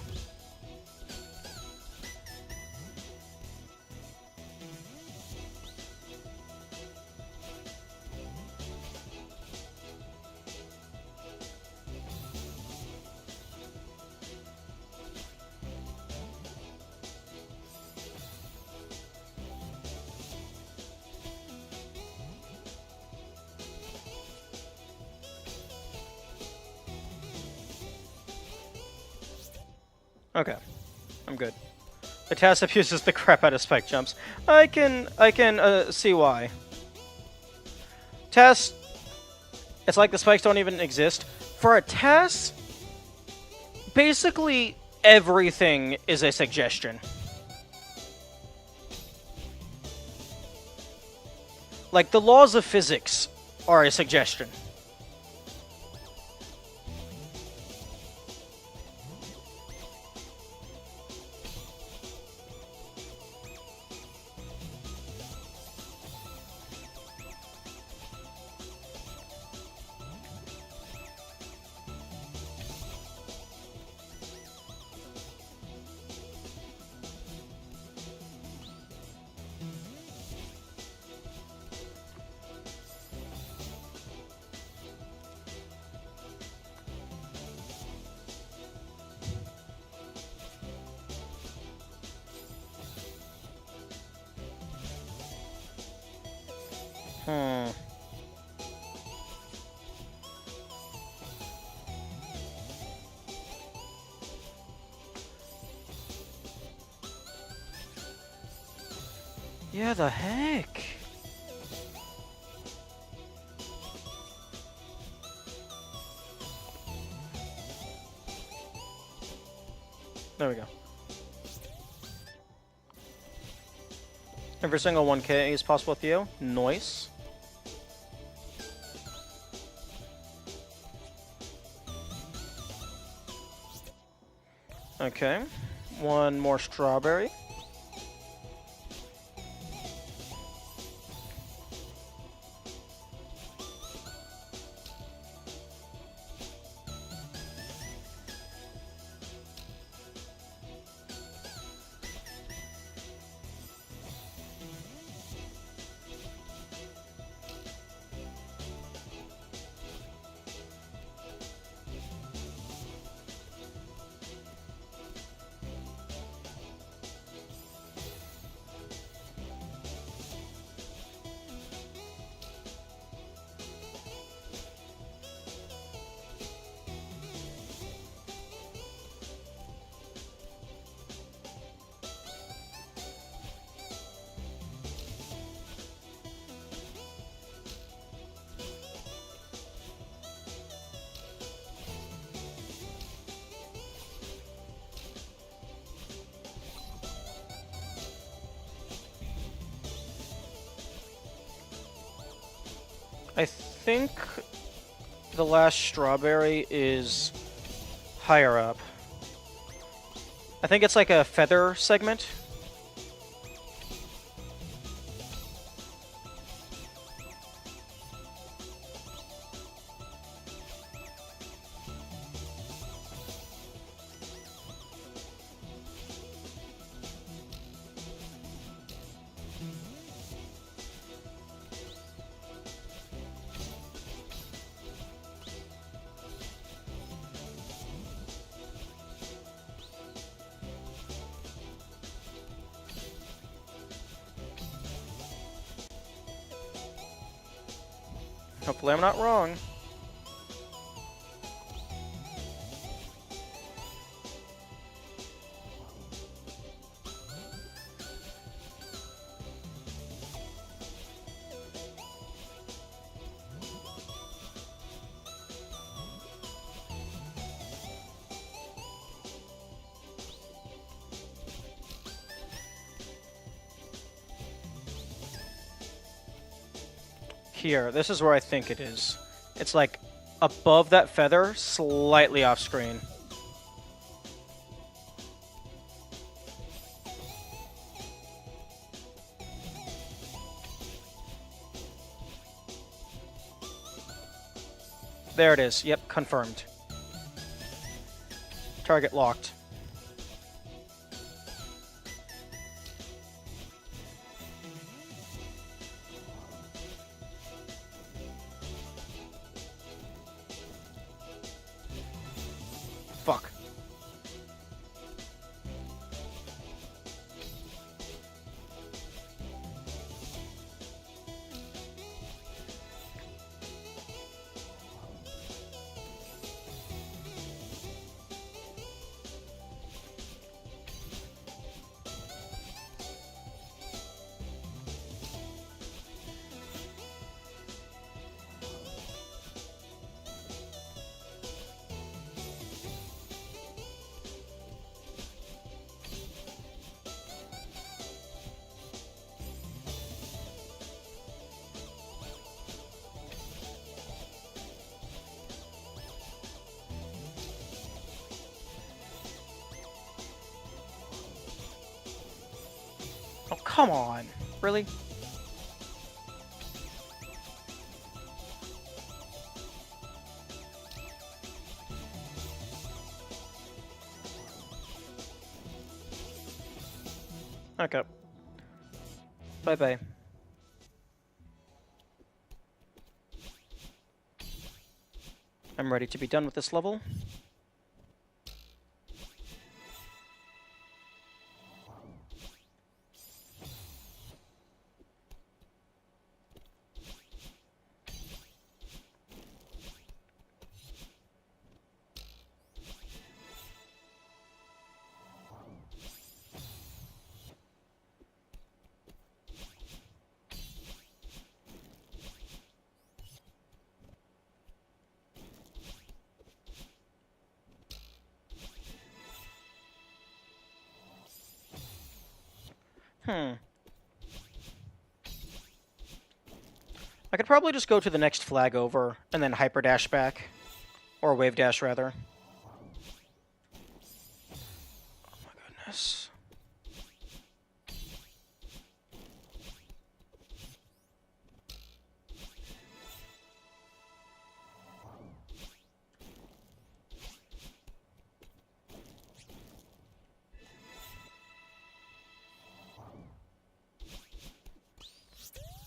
Okay, I'm good. The task abuses the crap out of spike jumps. I can see why. Tess, it's like the spikes don't even exist. For a Tess, basically everything is a suggestion. Like, the laws of physics are a suggestion. Yeah, the heck? There we go. Every single 1K is possible with you. Nice. Okay. One more strawberry. I think the last strawberry is higher up. I think it's like a feather segment. Hopefully I'm not wrong. Here, this is where I think it is. It's like above that feather, slightly off screen. There it is. Yep, confirmed. Target locked. Fuck. Oh, come on. Really? Okay. Bye-bye. I'm ready to be done with this level. I could probably just go to the next flag over and then hyper dash back. Or wave dash, rather. Oh my goodness.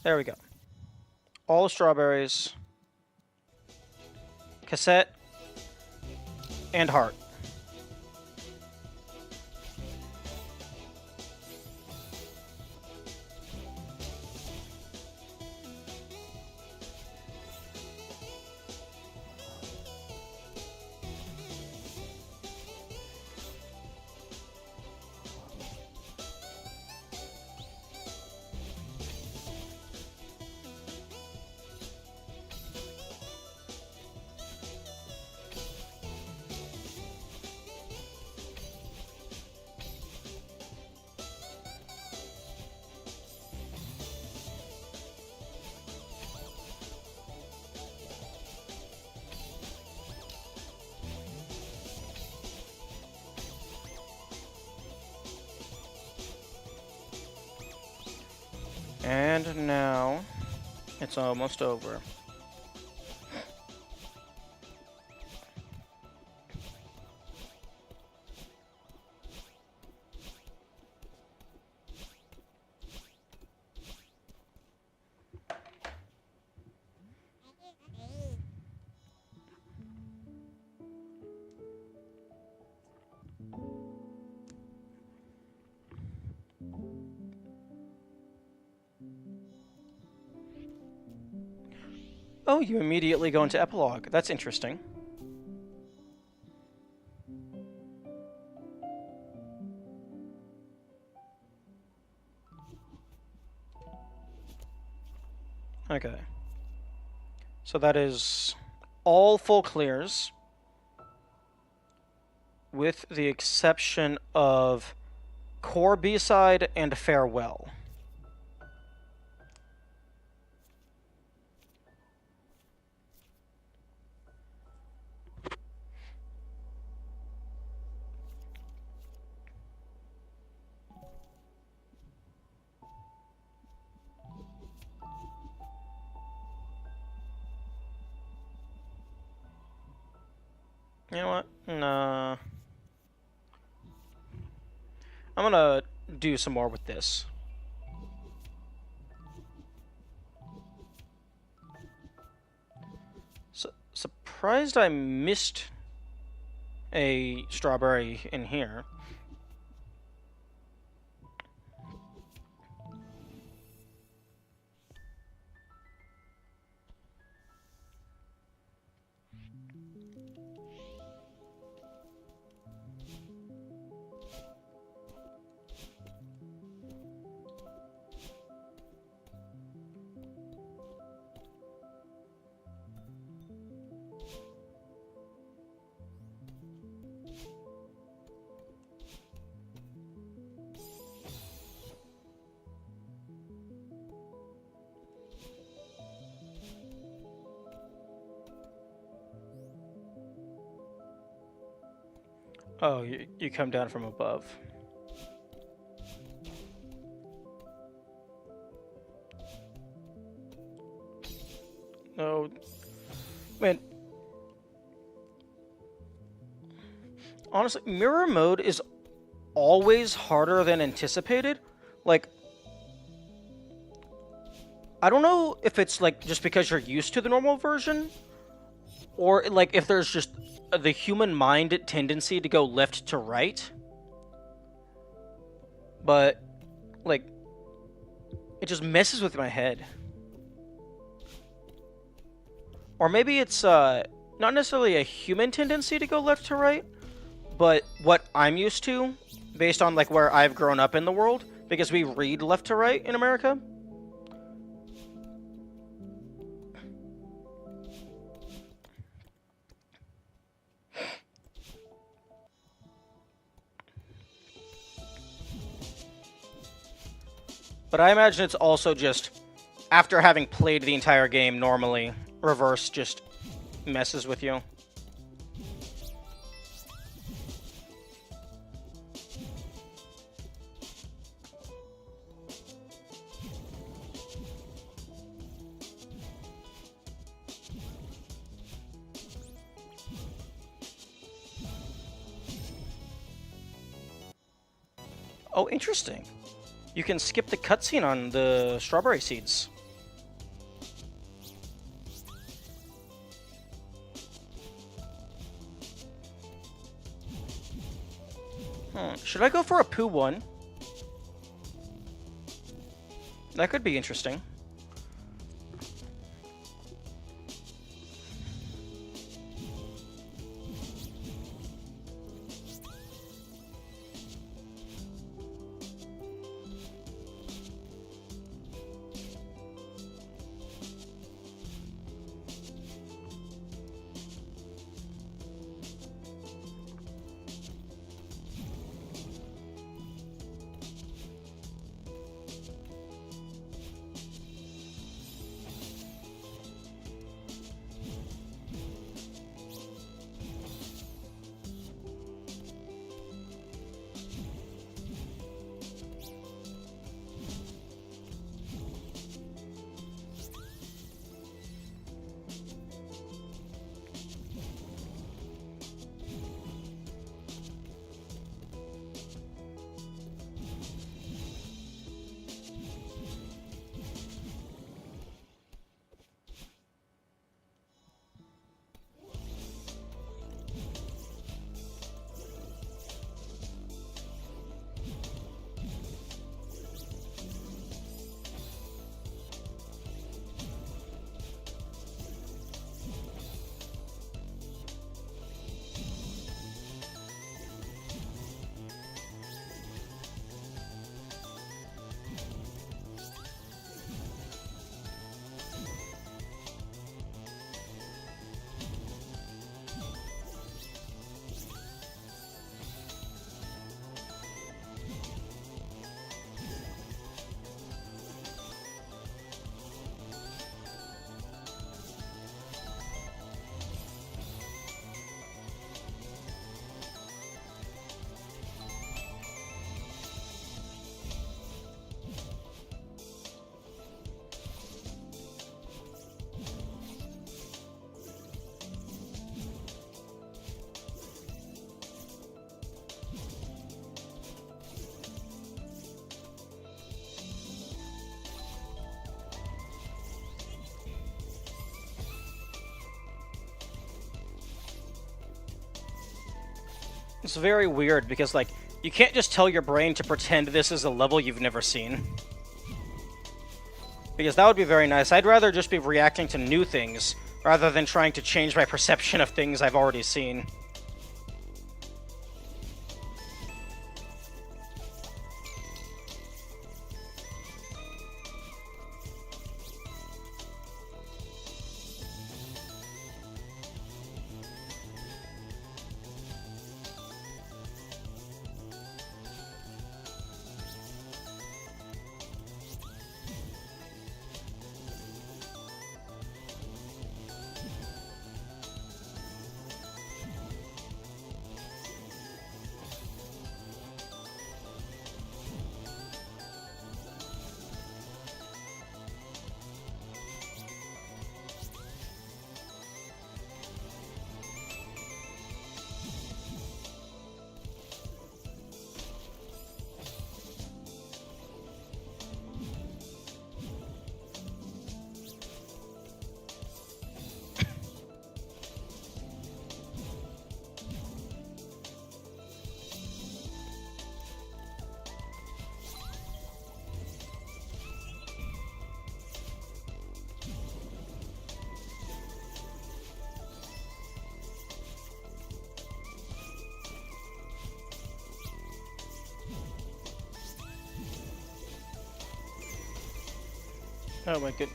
There we go. All the strawberries. Cassette. And heart. And now it's almost over. Oh, you immediately go into epilogue. That's interesting. Okay. So that is all full clears, with the exception of Core B-side and Farewell. You know what? Nah. I'm gonna do some more with this. Surprised I missed a strawberry in here. Oh, you come down from above. Oh, man. Honestly, mirror mode is always harder than anticipated. Like, I don't know if it's like just because you're used to the normal version, or like if there's just the human mind tendency to go left to right. But like it just messes with my head. Or maybe it's not necessarily a human tendency to go left to right, but what I'm used to based on like where I've grown up in the world, because we read left to right in America. But I imagine it's also just, after having played the entire game normally, reverse just messes with you. Oh, interesting. You can skip the cutscene on the strawberry seeds. Should I go for a poo one? That could be interesting. It's very weird because, like, you can't just tell your brain to pretend this is a level you've never seen. Because that would be very nice. I'd rather just be reacting to new things rather than trying to change my perception of things I've already seen. Oh my god.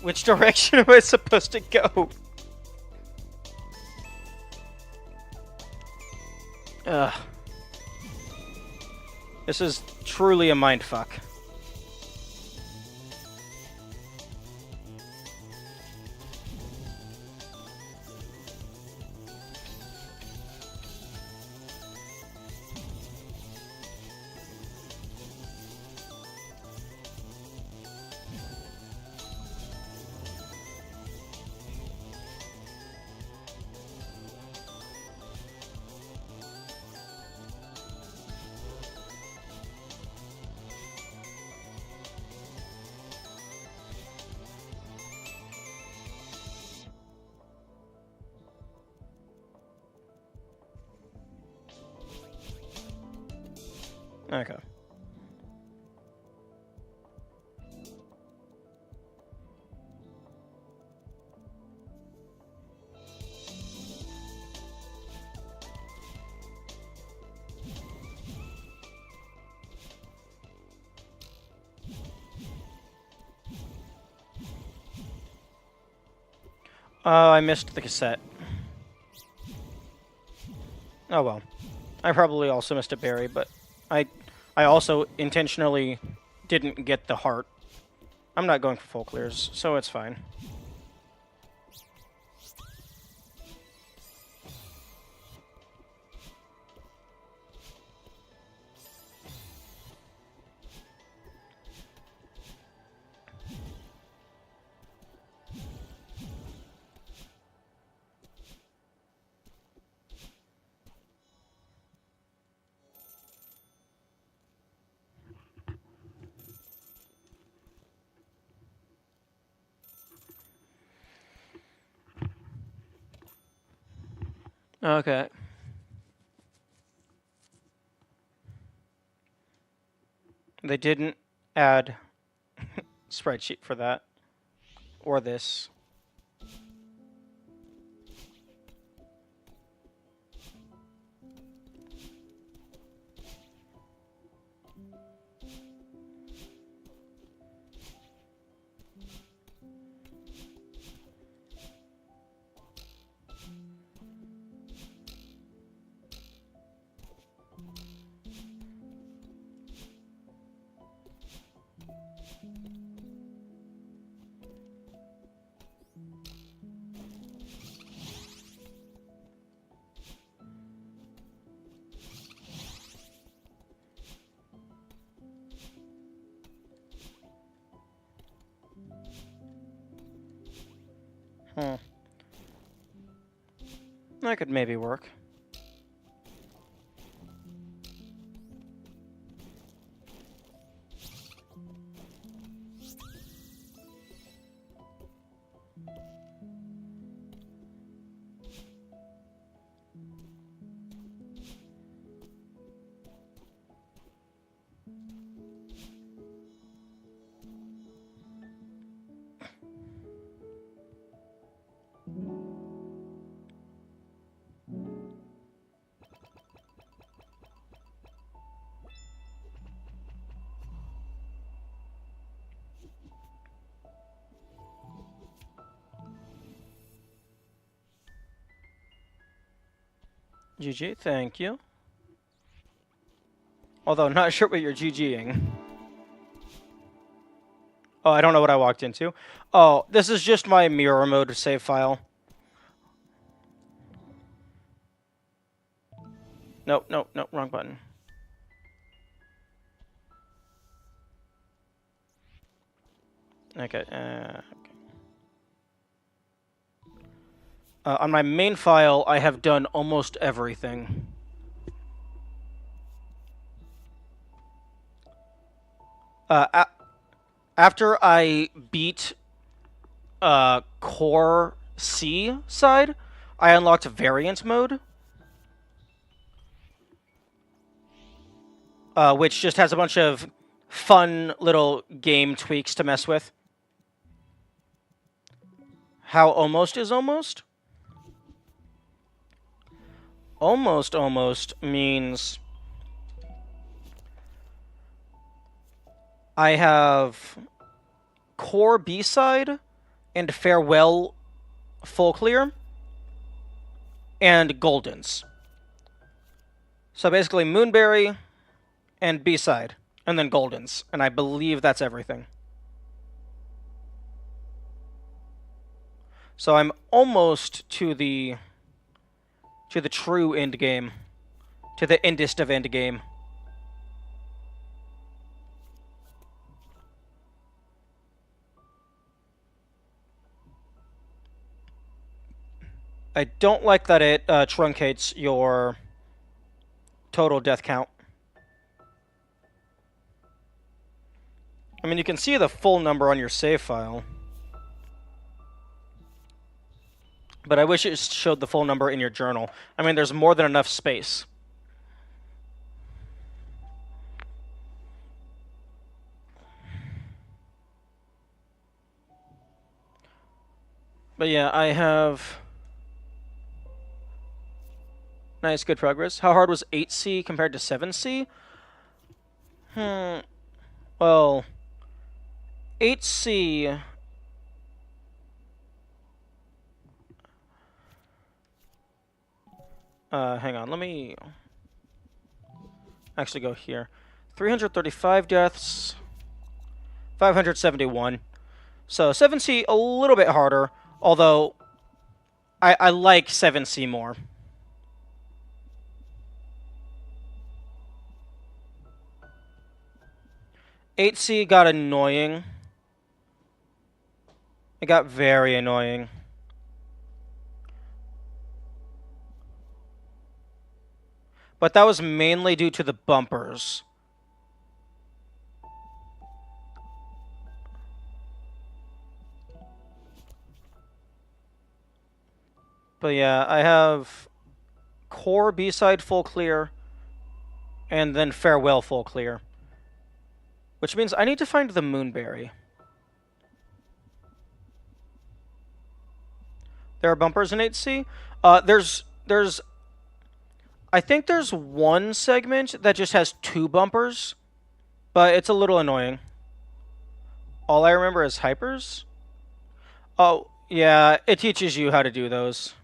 Which direction am I supposed to go? Ugh. This is truly a mindfuck. Okay. Oh, I missed the cassette. Oh well. I probably also missed a berry, but I also intentionally didn't get the heart. I'm not going for full clears, so it's fine. Okay. They didn't add sprite sheet for that. Or this. That could maybe work. GG, thank you. Although, not sure what you're GGing. Oh, I don't know what I walked into. Oh, this is just my mirror mode save file. Nope, nope, nope, wrong button. Okay, on my main file, I have done almost everything. After I beat Core C side, I unlocked variant mode, which just has a bunch of fun little game tweaks to mess with. How almost is almost? Almost means I have Core B-side and Farewell full clear and Goldens. So basically Moonberry and B-side and then Goldens, and I believe that's everything. So I'm almost to the true end game, to the endest of end game. I don't like that it truncates your total death count. I mean, you can see the full number on your save file, but I wish it showed the full number in your journal. I mean, there's more than enough space. But yeah, I have nice, good progress. How hard was 8C compared to 7C? Well, 8C... hang on, let me actually go here. 335 deaths, 571. So 7C a little bit harder, although I like 7C more. 8C got annoying. It got very annoying. But that was mainly due to the bumpers. But yeah, I have Core B-side full clear, and then Farewell full clear. Which means I need to find the Moonberry. There are bumpers in 8C. I think there's one segment that just has 2 bumpers, but it's a little annoying. All I remember is hypers. Oh, yeah, it teaches you how to do those.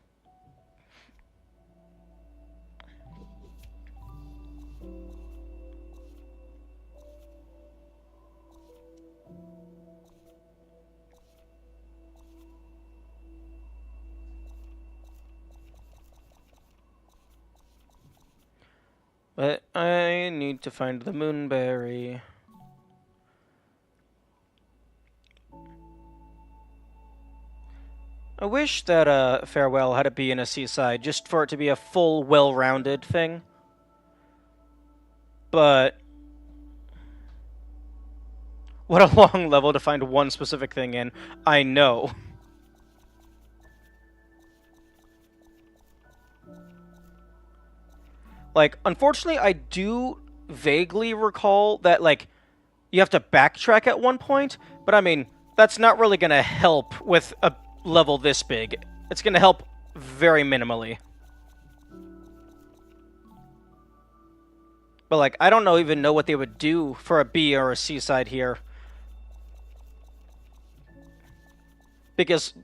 But I need to find the Moonberry. I wish that Farewell had a B and a C side, just for it to be a full, well-rounded thing. But what a long level to find one specific thing in. I know. Like, unfortunately, I do vaguely recall that, like, you have to backtrack at one point, but I mean, that's not really going to help with a level this big. It's going to help very minimally. But, like, I don't even know what they would do for a B or a C side here. Because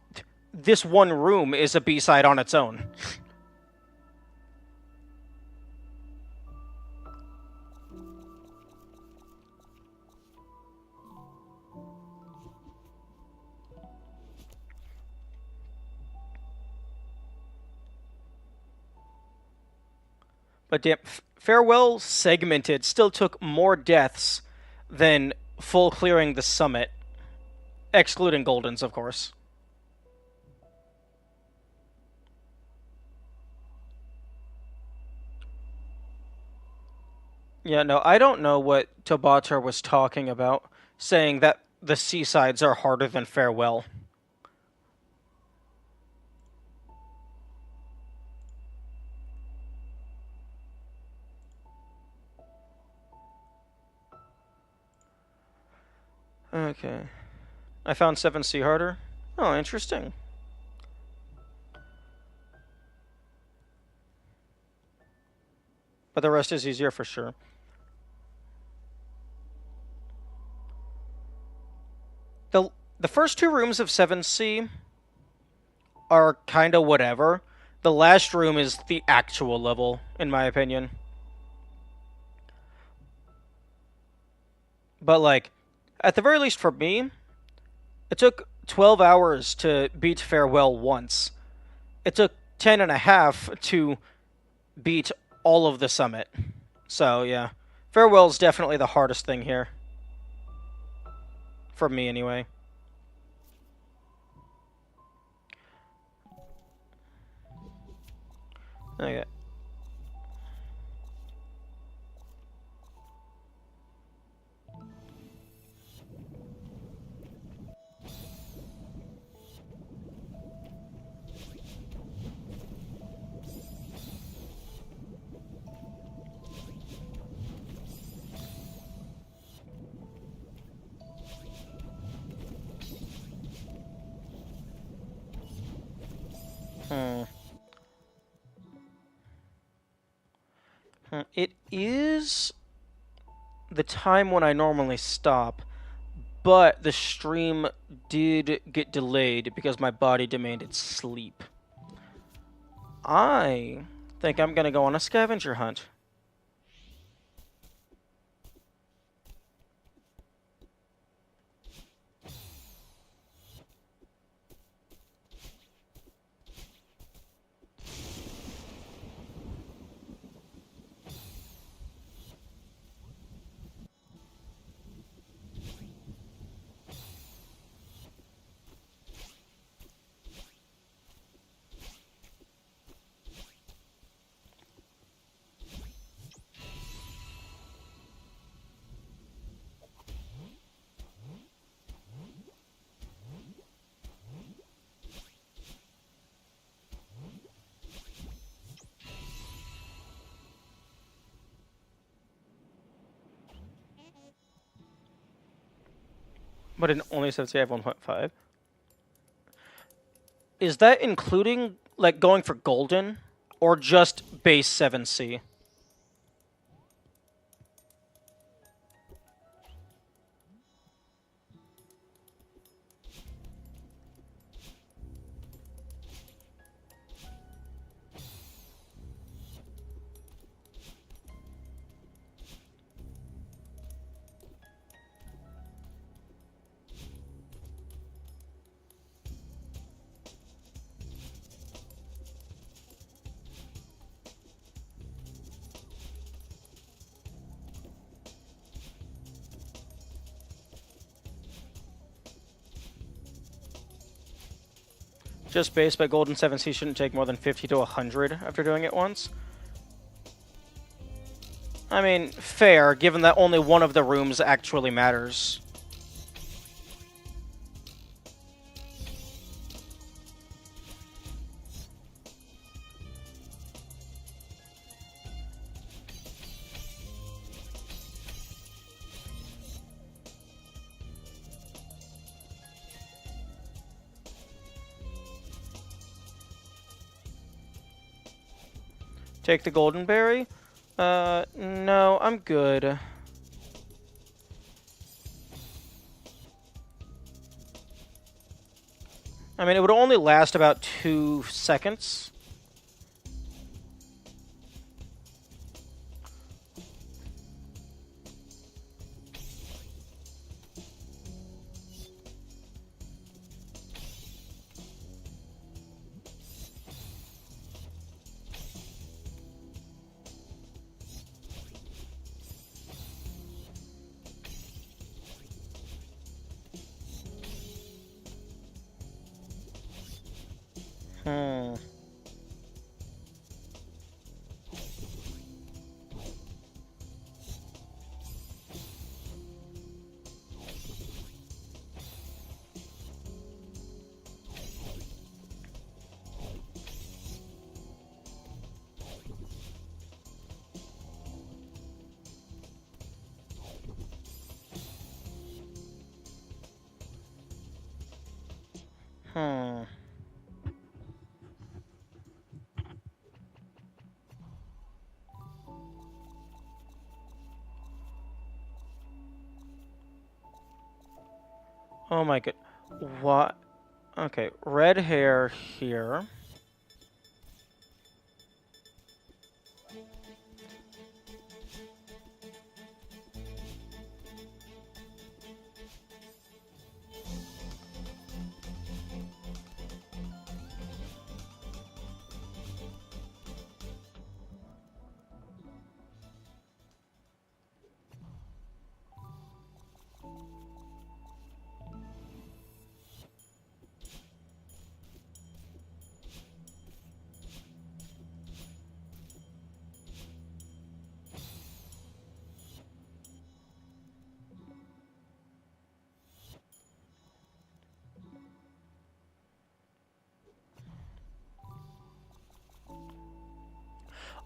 this one room is a B side on its own. But damn, Farewell segmented still took more deaths than full clearing the summit, excluding Goldens, of course. Yeah, no, I don't know what Tabatar was talking about, saying that the seasides are harder than Farewell. Okay. I found 7C harder. Oh, interesting. But the rest is easier for sure. The the first two rooms of 7C are kind of whatever. The last room is the actual level, in my opinion. But, like, at the very least for me, it took 12 hours to beat Farewell once. It took 10 and a half to beat all of the summit. So, yeah. Farewell's definitely the hardest thing here. For me, anyway. Okay. Hmm. It is the time when I normally stop, but the stream did get delayed because my body demanded sleep. I think I'm gonna go on a scavenger hunt. But it only says you have 1.5. Is that including, like, going for golden? Or just base 7C? Just base, but golden 7C shouldn't take more than 50 to 100 after doing it once. I mean, fair, given that only one of the rooms actually matters. Take the golden berry? No, I'm good. I mean, it would only last about 2 seconds. Hmm. Hmm. Oh my god. What? Okay, red hair here.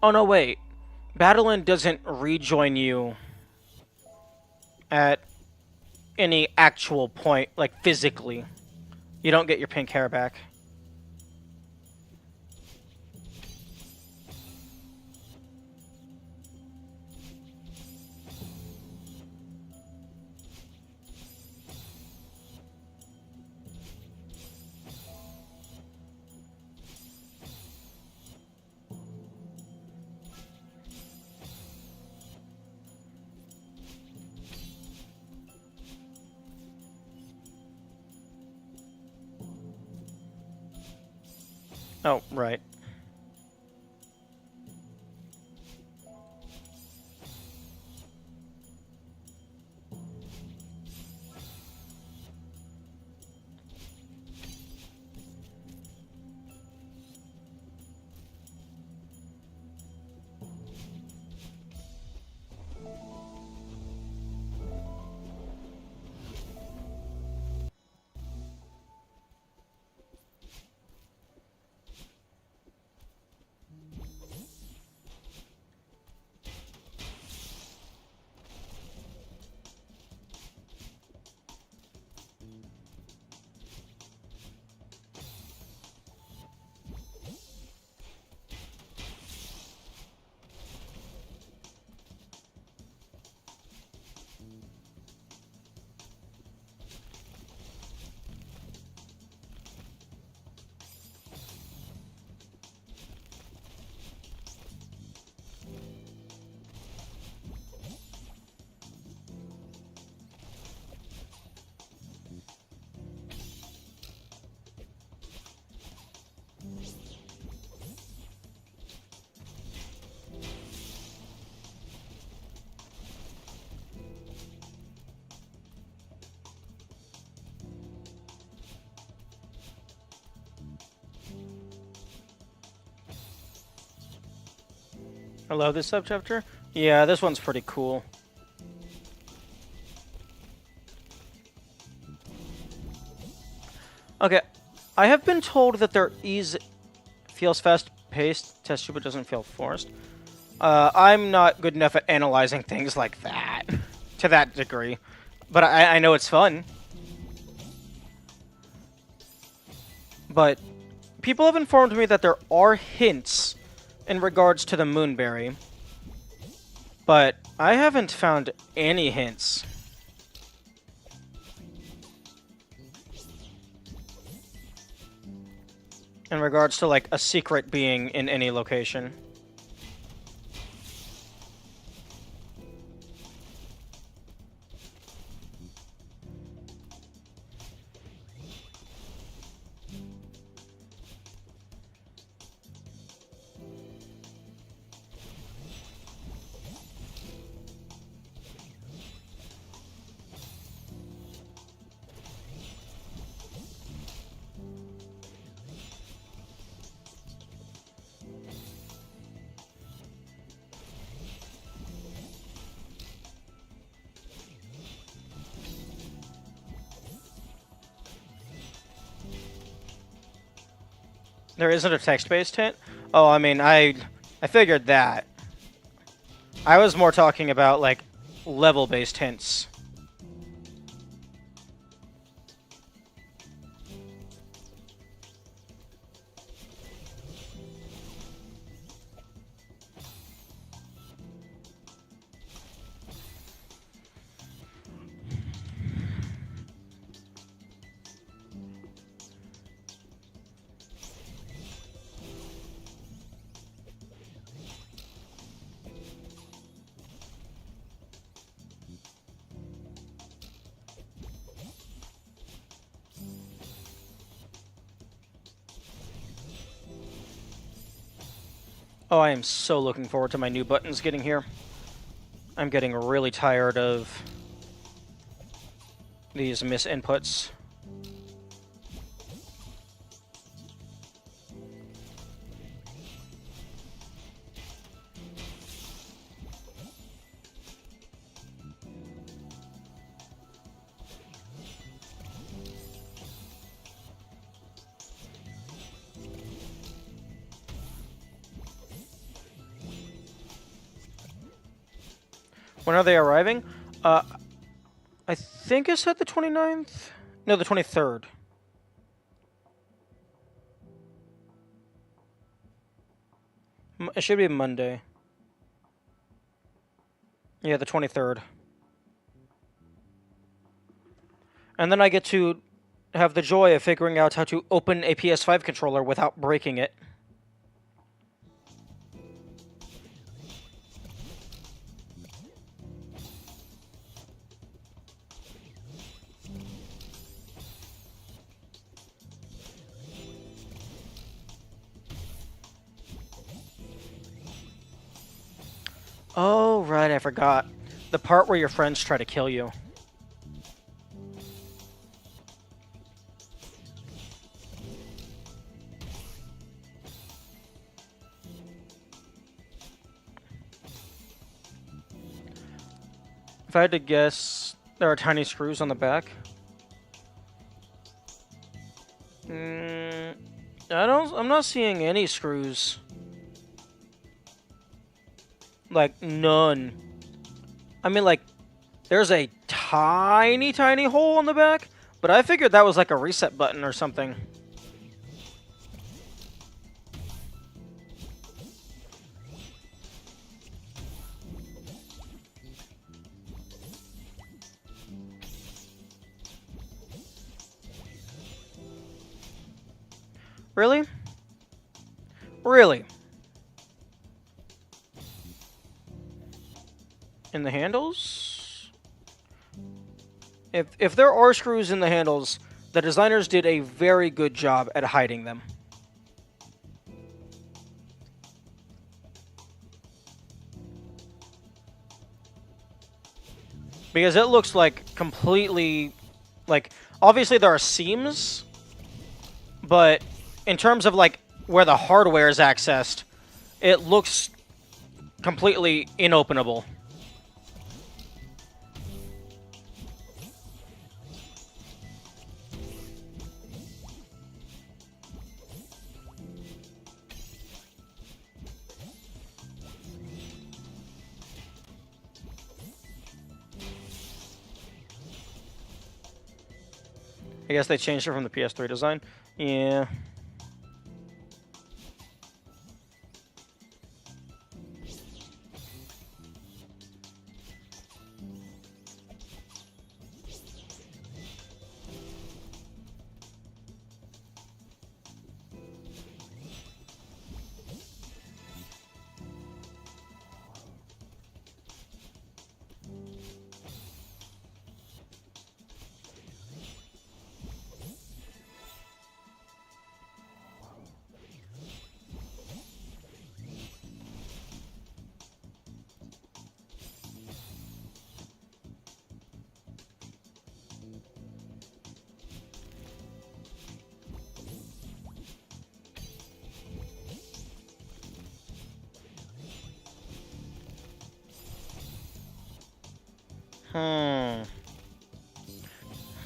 Oh no, wait. Battlein doesn't rejoin you at any actual point, like physically. You don't get your pink hair back. Oh, right. I love this subchapter. Yeah, this one's pretty cool. Okay, I have been told that there is feels fast-paced. Tetsuba doesn't feel forced. I'm not good enough at analyzing things like that to that degree, but I know it's fun. But people have informed me that there are hints in regards to the Moonberry, but I haven't found any hints. In regards to, like, a secret being in any location. There isn't a text-based hint? Oh, I mean, I figured that. I was more talking about, like, level-based hints. Oh, I am so looking forward to my new buttons getting here. I'm getting really tired of these misinputs. When are they arriving? I think it said the 29th? No, the 23rd. It should be Monday. Yeah, the 23rd. And then I get to have the joy of figuring out how to open a PS5 controller without breaking it. Oh, right, I forgot. The part where your friends try to kill you. If I had to guess, there are tiny screws on the back. I'm not seeing any screws. Like, none. I mean, like, there's a tiny, tiny hole in the back, but I figured that was like a reset button or something. Really? Really? In the handles? If there are screws in the handles, the designers did a very good job at hiding them. Because it looks like completely... Like, obviously there are seams, but in terms of, like, where the hardware is accessed, it looks completely inopenable. I guess they changed it from the PS3 design. Yeah.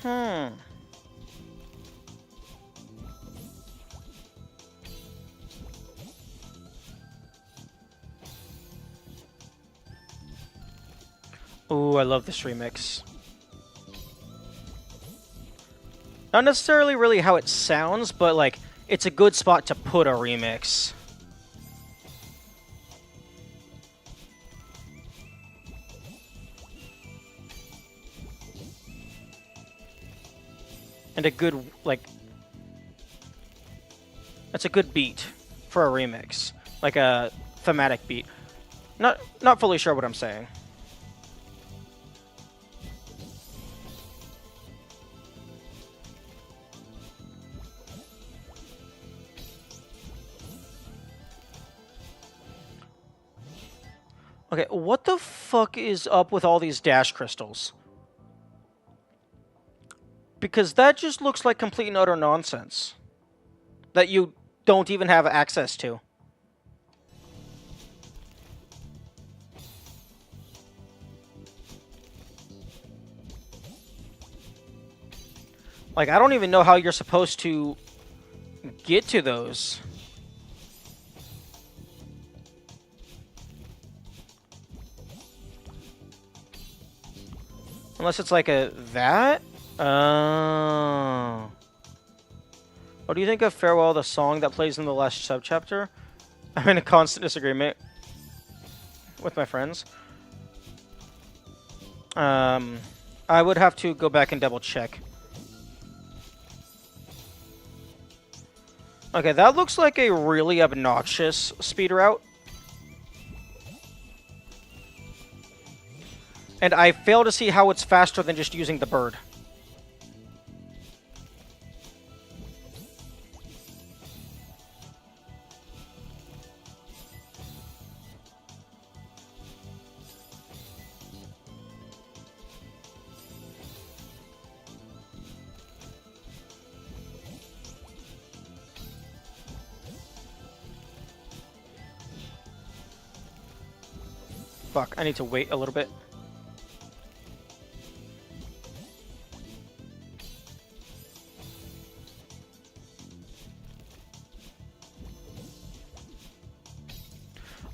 Hmm. Ooh, I love this remix. Not necessarily really how it sounds, but like it's a good spot to put a remix. And a good, like, that's a good beat for a remix. Like a thematic beat. Not fully sure what I'm saying. Okay, what the fuck is up with all these dash crystals? Because that just looks like complete and utter nonsense. That you don't even have access to. Like, I don't even know how you're supposed to get to those. Unless it's like a that? Oh. What do you think of Farewell, the song that plays in the last subchapter? I'm in a constant disagreement with my friends. I would have to go back and double check. Okay, that looks like a really obnoxious speed route. And I fail to see how it's faster than just using the bird. Fuck, I need to wait a little bit.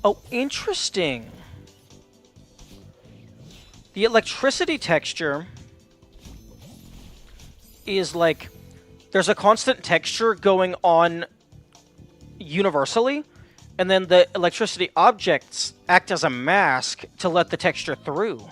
Oh, interesting. The electricity texture is like there's a constant texture going on universally, and then the electricity objects act as a mask to let the texture through.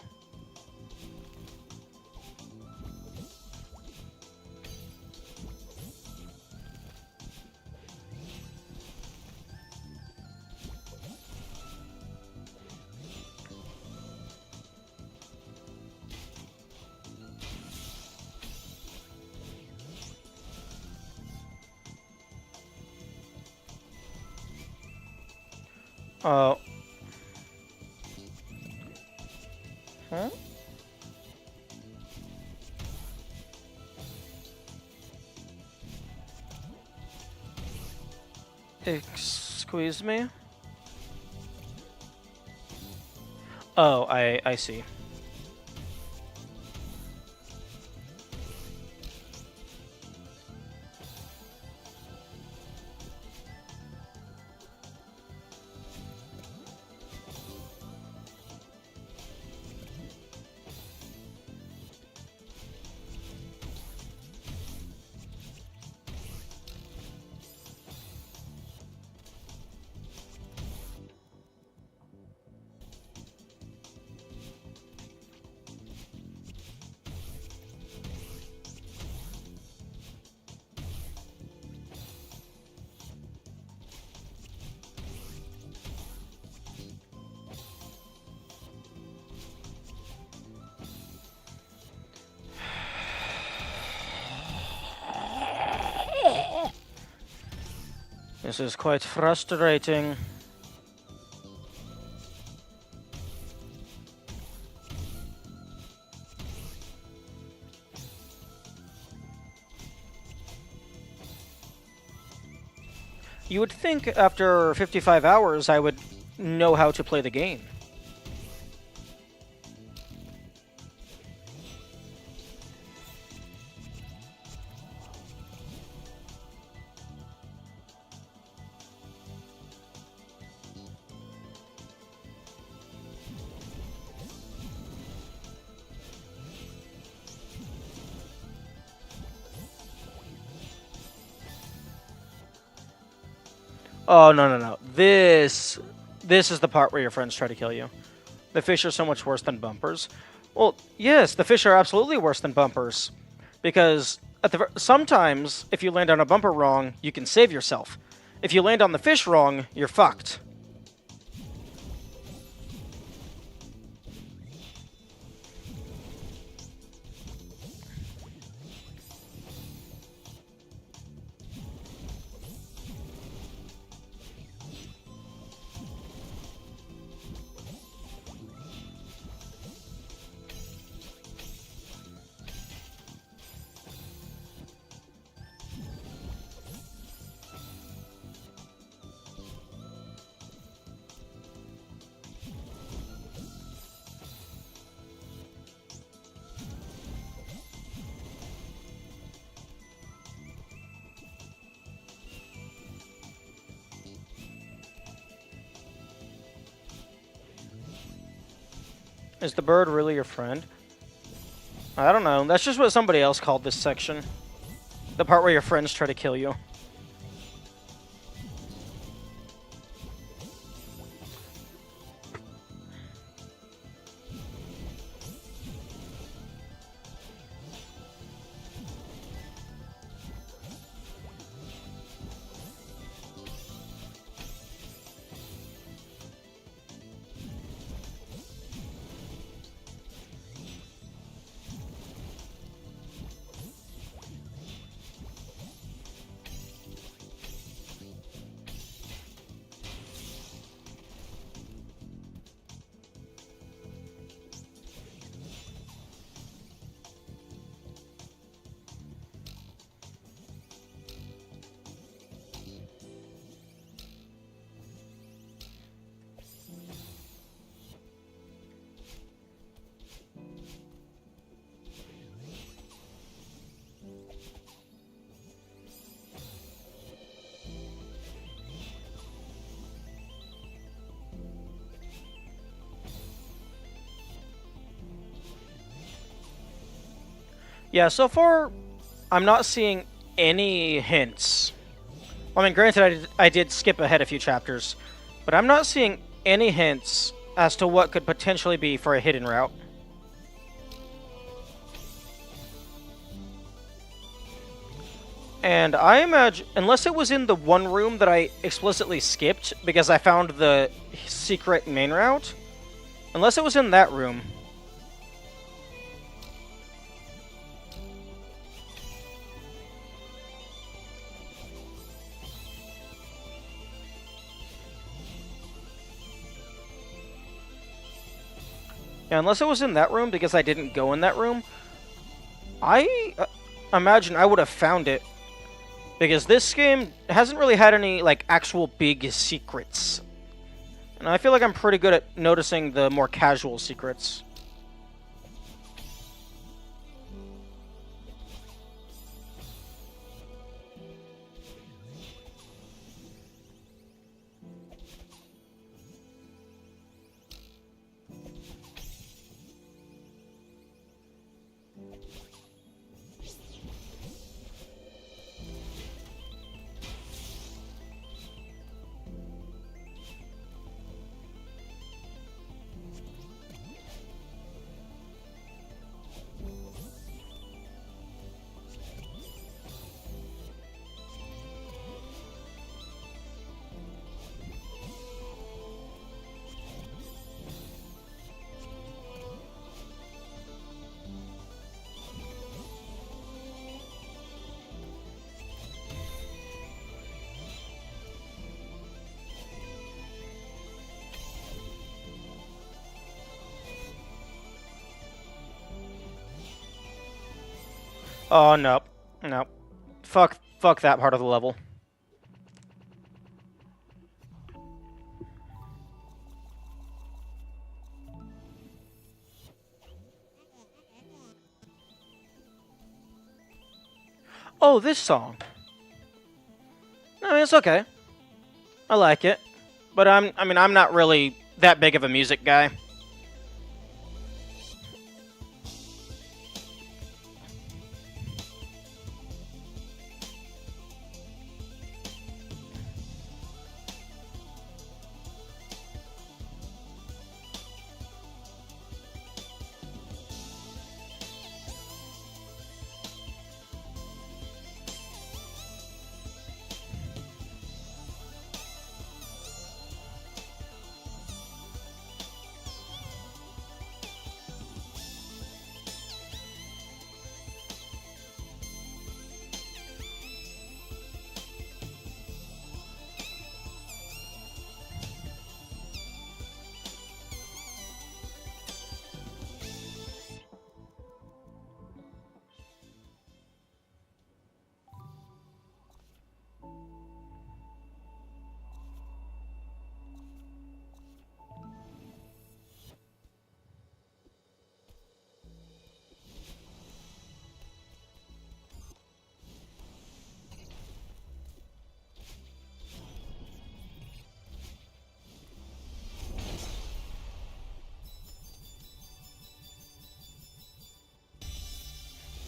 Oh. Huh? Excuse me? Oh, I see. This is quite frustrating. You would think after 55 hours I would know how to play the game. Oh, no, no, no. This is the part where your friends try to kill you. The fish are so much worse than bumpers. Well, yes, the fish are absolutely worse than bumpers. Because sometimes, if you land on a bumper wrong, you can save yourself. If you land on the fish wrong, you're fucked. Is the bird really your friend? I don't know. That's just what somebody else called this section. The part where your friends try to kill you. Yeah, so far, I'm not seeing any hints. I mean, granted, I did skip ahead a few chapters, but I'm not seeing any hints as to what could potentially be for a hidden route. And I imagine, unless it was in the one room that I explicitly skipped because I found the secret main route, unless it was in that room. Yeah, unless it was in that room because I didn't go in that room, I imagine I would have found it. Because this game hasn't really had any, like, actual big secrets. And I feel like I'm pretty good at noticing the more casual secrets. Oh, nope. Nope. Fuck that part of the level. Oh, this song. I mean, it's okay. I like it. But I mean, I'm not really that big of a music guy.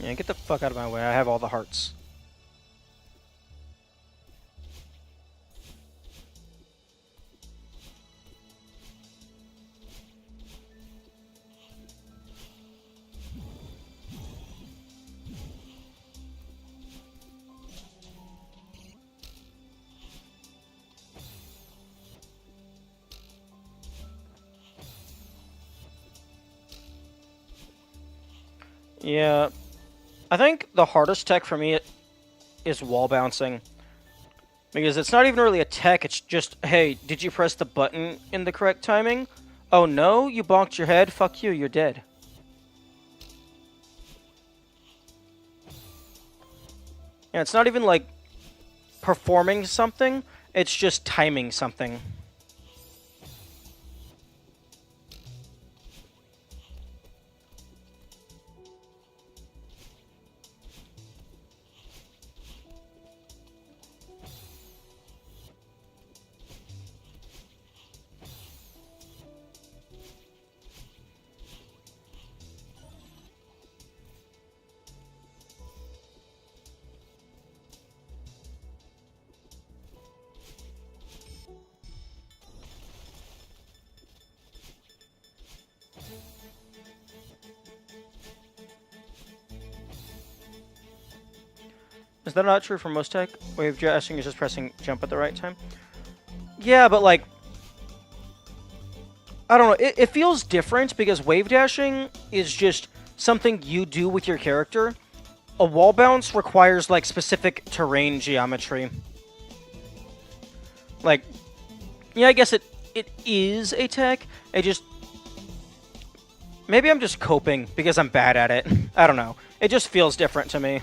Yeah, get the fuck out of my way. I have all the hearts. Yeah, I think the hardest tech for me is wall bouncing. Because it's not even really a tech, it's just, hey, did you press the button in the correct timing? Oh no, you bonked your head? Fuck you, you're dead. Yeah, it's not even like performing something, it's just timing something. Is that not true for most tech? Wave dashing is just pressing jump at the right time? Yeah, but like, I don't know, it feels different because wave dashing is just something you do with your character. A wall bounce requires like specific terrain geometry. Like, yeah, I guess it is a tech. It just maybe I'm just coping because I'm bad at it. I don't know. It just feels different to me.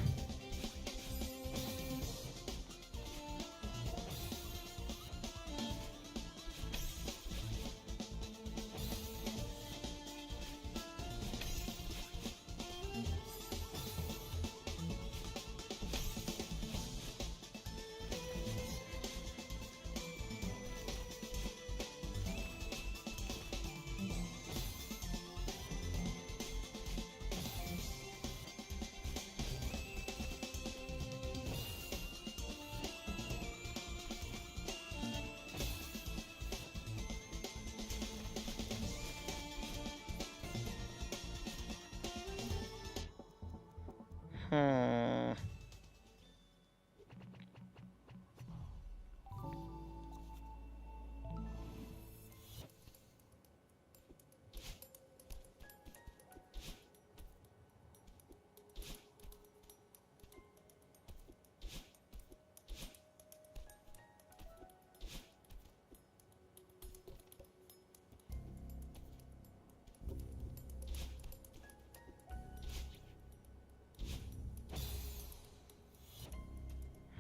Hmm.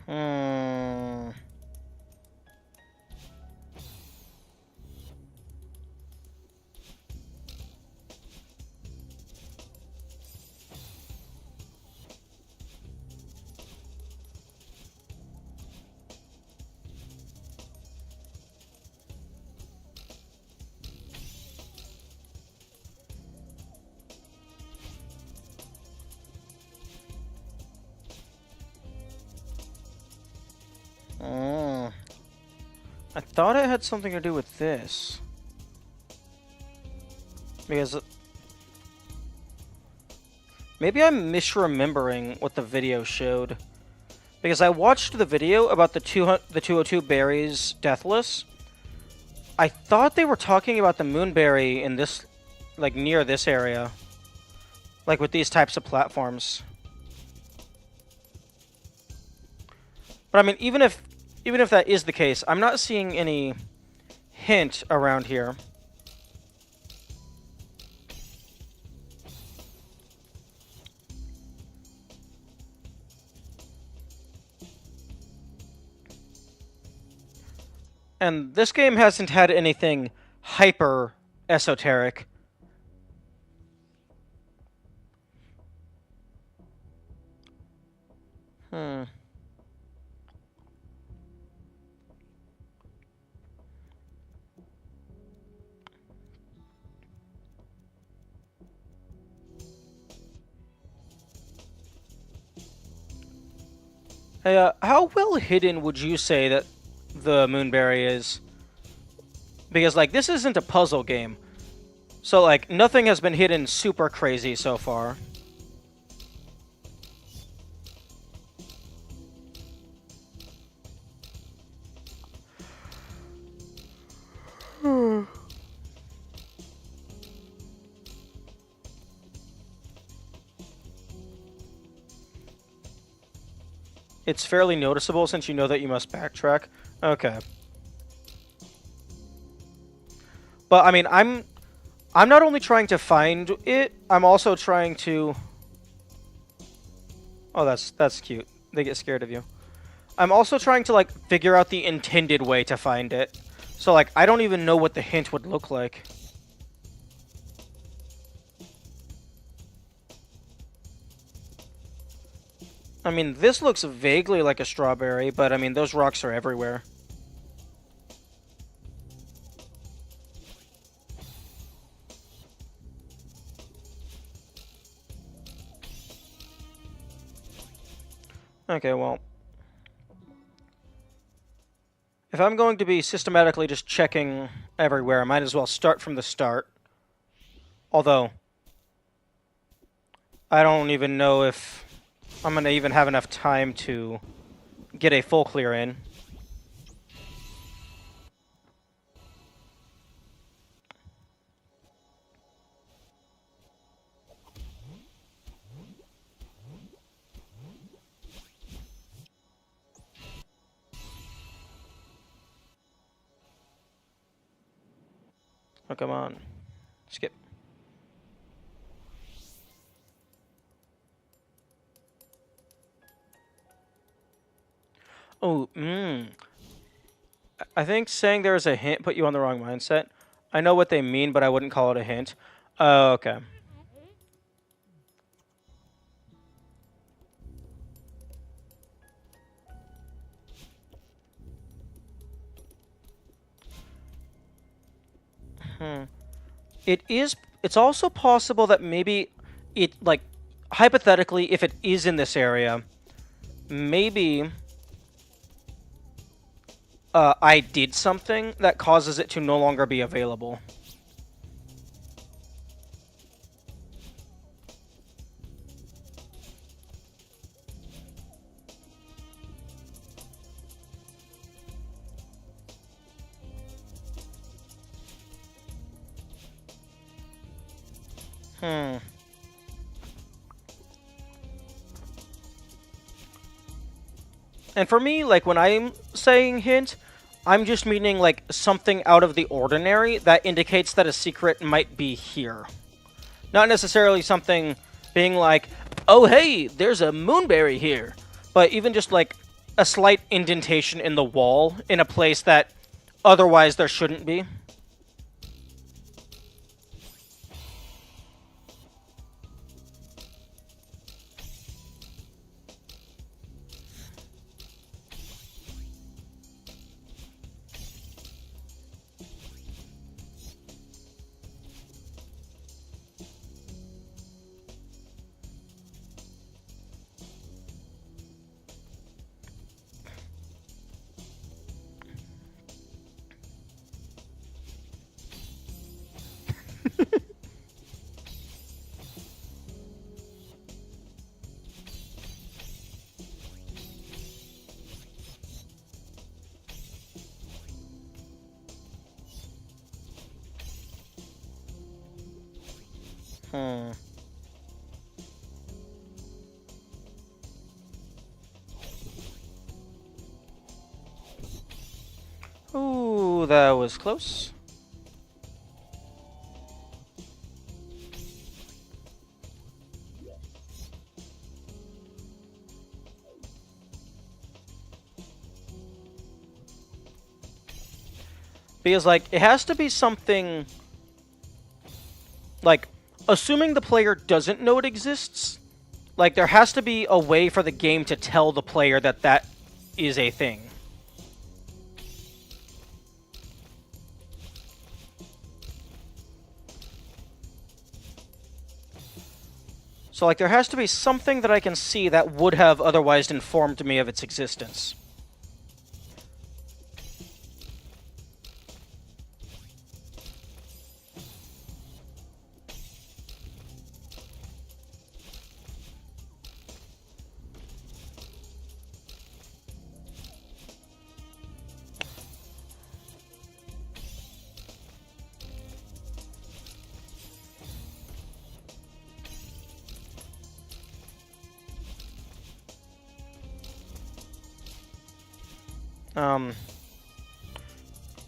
Hmm. Mm. I thought it had something to do with this. Because maybe I'm misremembering what the video showed. Because I watched the video about the 202 berries deathless. I thought they were talking about the moonberry in this, like near this area. Like with these types of platforms. But I mean, even if that is the case, I'm not seeing any hint around here. And this game hasn't had anything hyper esoteric. Hmm. Hey, how well hidden would you say that the Moonberry is? Because, like, this isn't a puzzle game. So, like, nothing has been hidden super crazy so far. It's fairly noticeable since you know that you must backtrack. Okay. But, I mean, I'm not only trying to find it, I'm also trying to... Oh, that's cute. They get scared of you. I'm also trying to, like, figure out the intended way to find it. So, like, I don't even know what the hint would look like. I mean, this looks vaguely like a strawberry, but, I mean, those rocks are everywhere. Okay, well... If I'm going to be systematically just checking everywhere, I might as well start from the start. Although, I don't even know if I'm going to even have enough time to get a full clear in. Oh, come on. Skip. Oh, I think saying there's a hint put you on the wrong mindset. I know what they mean, but I wouldn't call it a hint. Oh, okay. It's also possible that maybe it, like, hypothetically, if it is in this area, maybe I did something that causes it to no longer be available. Hmm. And for me, like, when I'm saying hint, I'm just meaning, like, something out of the ordinary that indicates that a secret might be here. Not necessarily something being like, oh, hey, there's a moonberry here. But even just, like, a slight indentation in the wall in a place that otherwise there shouldn't be. Hmm. Ooh, that was close. Because, like, it has to be something... Like, assuming the player doesn't know it exists, like, there has to be a way for the game to tell the player that that is a thing. So, So, like, there has to be something that I can see that would have otherwise informed me of its existence.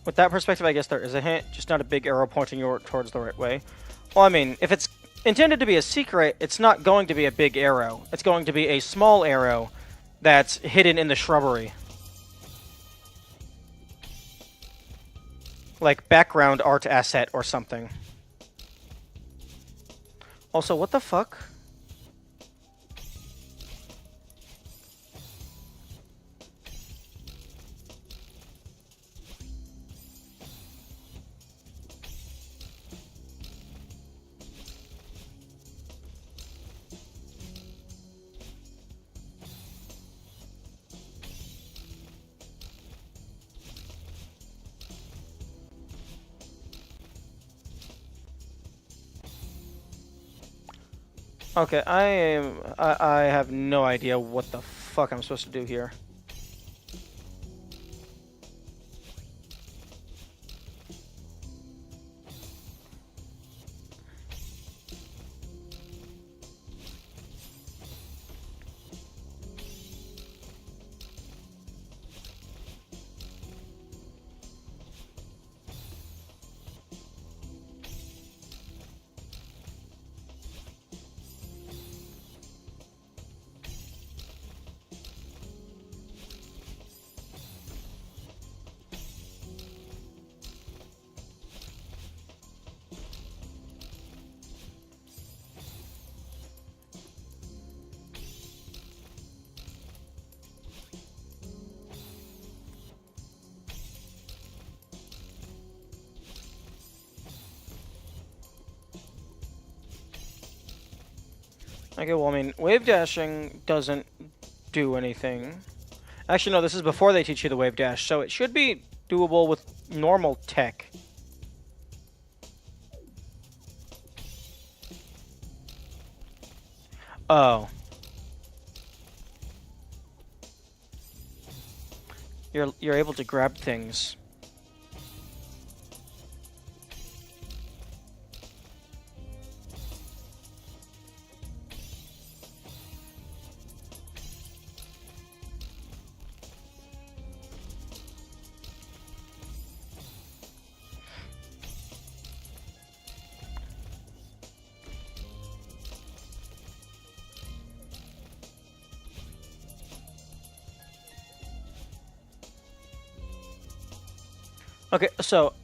With that perspective, I guess there is a hint, just not a big arrow pointing you towards the right way. Well, I mean, if it's intended to be a secret, it's not going to be a big arrow. It's going to be a small arrow that's hidden in the shrubbery. Like background art asset or something. Also, what the fuck? Okay, I have no idea what the fuck I'm supposed to do here. Okay, well, I mean, wave dashing doesn't do anything. Actually, no, this is before they teach you the wave dash, so it should be doable with normal tech. Oh. You're able to grab things.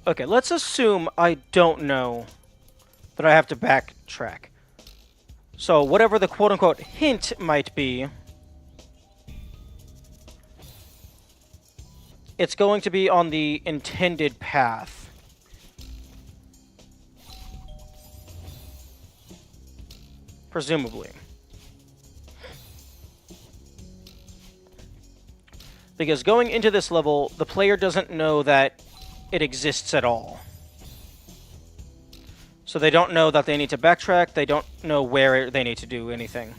Okay, let's assume I don't know that I have to backtrack. So, whatever the quote-unquote hint might be, it's going to be on the intended path. Presumably. Because going into this level, the player doesn't know that it exists at all. So they don't know that they need to backtrack, they don't know where they need to do anything.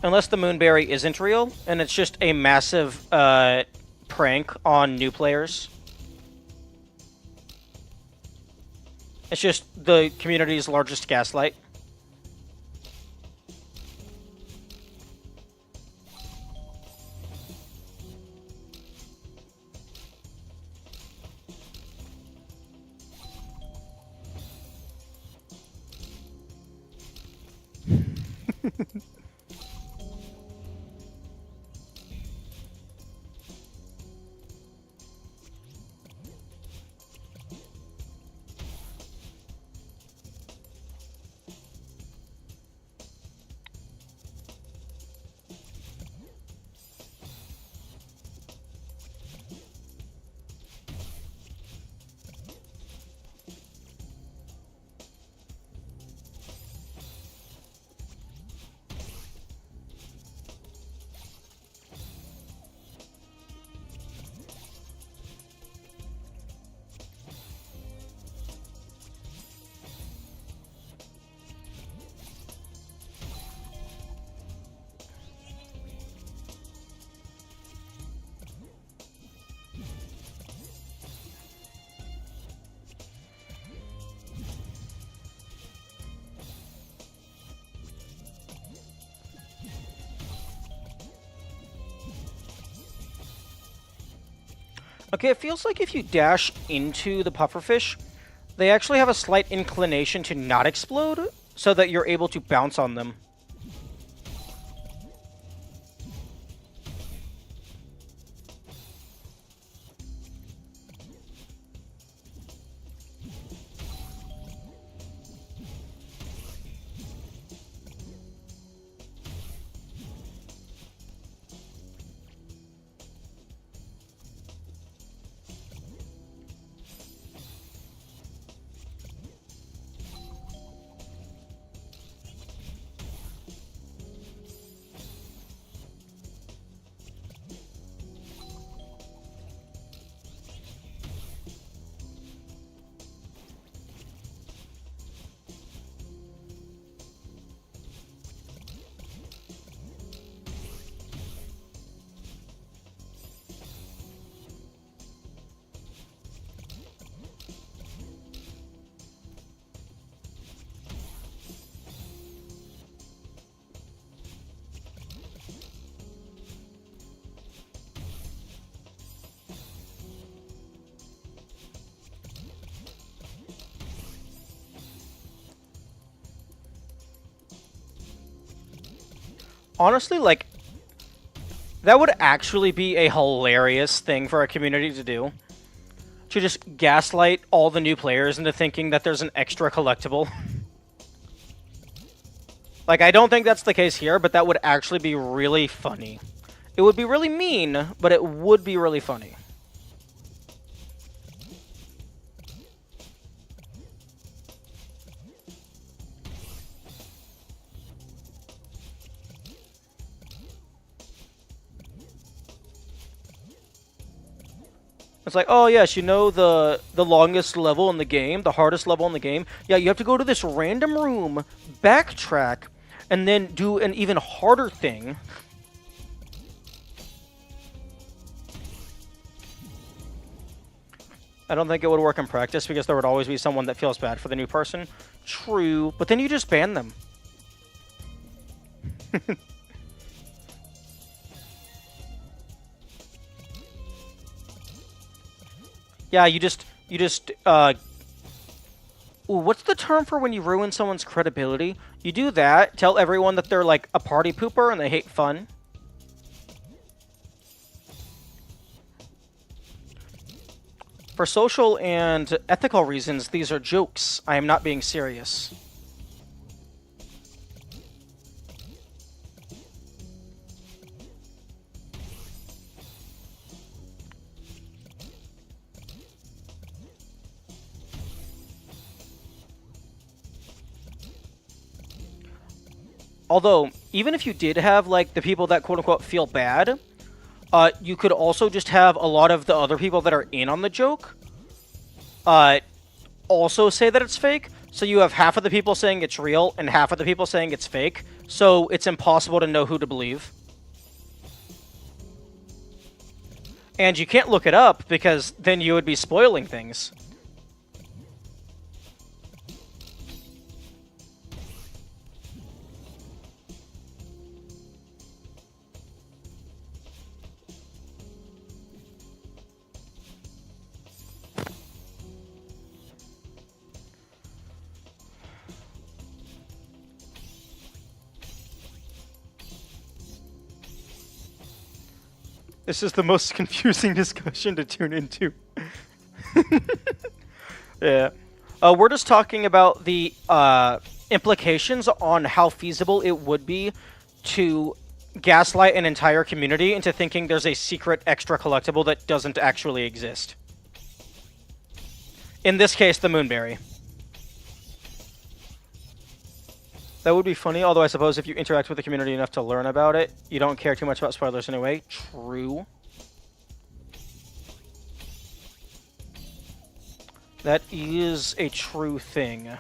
Unless the Moonberry isn't real, and it's just a massive prank on new players. It's just the community's largest gaslight. Okay, it feels like if you dash into the pufferfish, they actually have a slight inclination to not explode, so that you're able to bounce on them. Honestly, like, that would actually be a hilarious thing for a community to do. To just gaslight all the new players into thinking that there's an extra collectible. Like, I don't think that's the case here, but that would actually be really funny. It would be really mean, but it would be really funny. It's like, oh yes, you know the longest level in the game, the hardest level in the game? Yeah, you have to go to this random room, backtrack, and then do an even harder thing. I don't think it would work in practice because there would always be someone that feels bad for the new person. True, but then you just ban them. Yeah, ooh, what's the term for when you ruin someone's credibility? You do that, tell everyone that they're like a party pooper and they hate fun. For social and ethical reasons, these are jokes. I am not being serious. Although, even if you did have, like, the people that quote-unquote feel bad, you could also just have a lot of the other people that are in on the joke uh, also say that it's fake. So you have half of the people saying it's real and half of the people saying it's fake. So it's impossible to know who to believe. And you can't look it up because then you would be spoiling things. This is the most confusing discussion to tune into. Yeah. We're just talking about the implications on how feasible it would be to gaslight an entire community into thinking there's a secret extra collectible that doesn't actually exist. In this case, the Moonberry. That would be funny, although I suppose if you interact with the community enough to learn about it, you don't care too much about spoilers anyway. True. That is a true thing.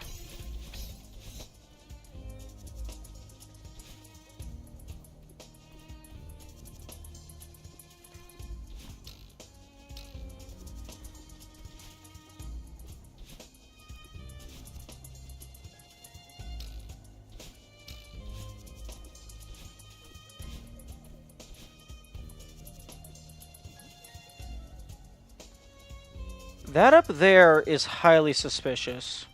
That up there is highly suspicious.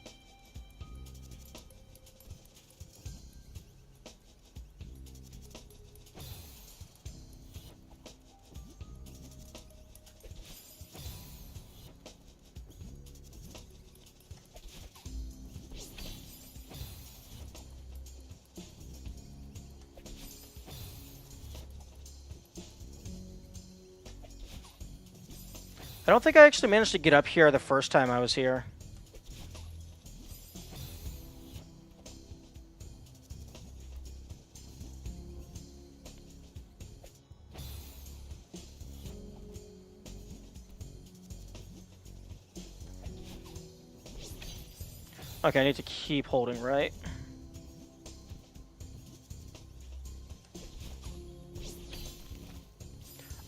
I don't think I actually managed to get up here the first time I was here. Okay, I need to keep holding right.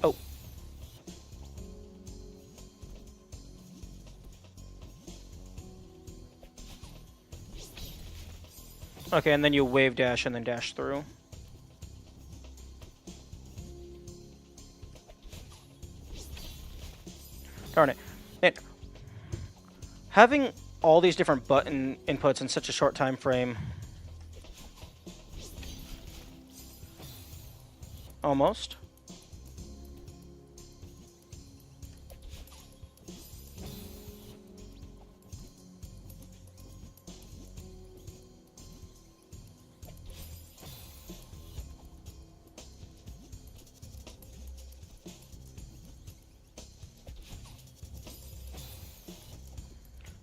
Oh. Okay, and then you wave dash and then dash through. Darn it. Man, having all these different button inputs in such a short time frame. Almost.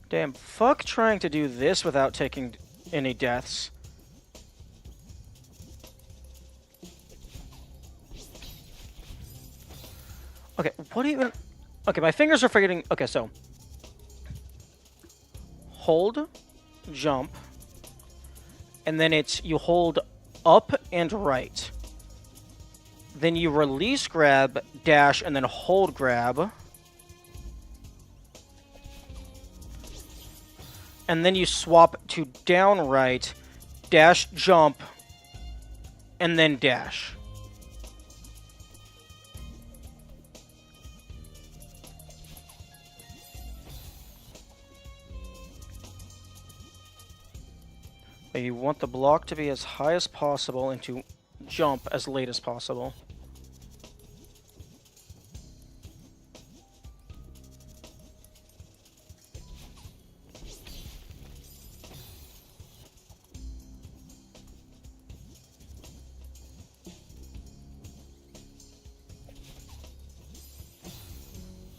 Damn, fuck trying to do this without taking any deaths. Okay, what even... Okay, my fingers are forgetting... Okay, so... Hold, jump, and then it's you hold up and right. Then you release grab, dash, and then hold grab. And then you swap to down right, dash, jump, and then dash. But you want the block to be as high as possible and to jump as late as possible.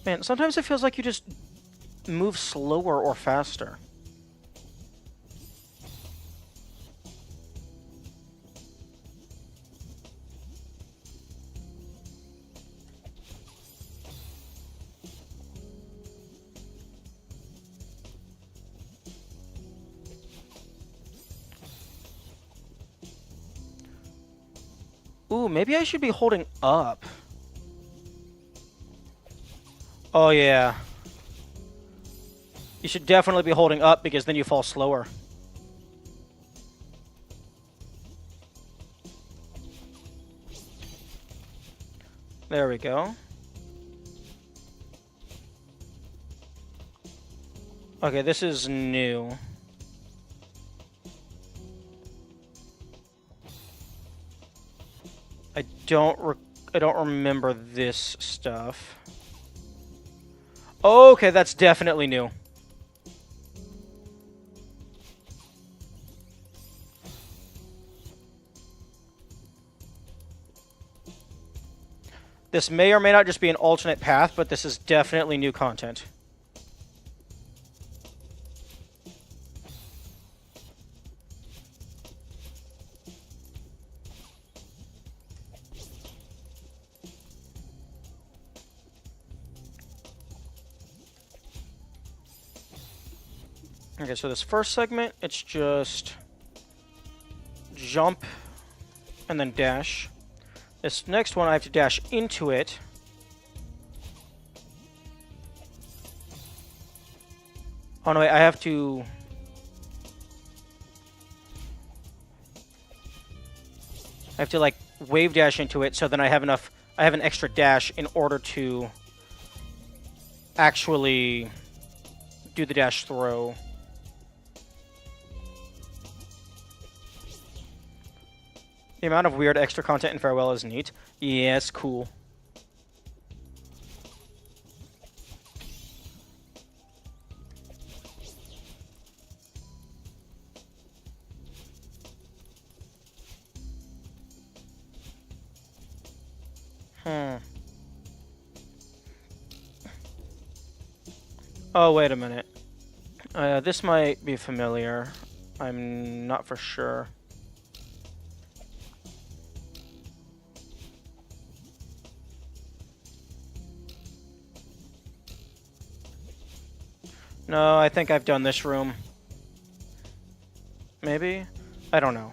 Man, sometimes it feels like you just move slower or faster. Ooh, maybe I should be holding up. Oh, yeah. You should definitely be holding up because then you fall slower. There we go. Okay, this is new. I don't remember this stuff. Okay, that's definitely new. This may or may not just be an alternate path, but this is definitely new content. Okay, so this first segment, it's just jump and then dash. This next one, I have to dash into it. Oh no, wait, I have to... like, wave dash into it, so then I have an extra dash in order to actually do the dash throw. The amount of weird extra content in Farewell is neat. Yes, cool. Oh, wait a minute. This might be familiar. I'm not for sure. No, I think I've done this room. Maybe? I don't know.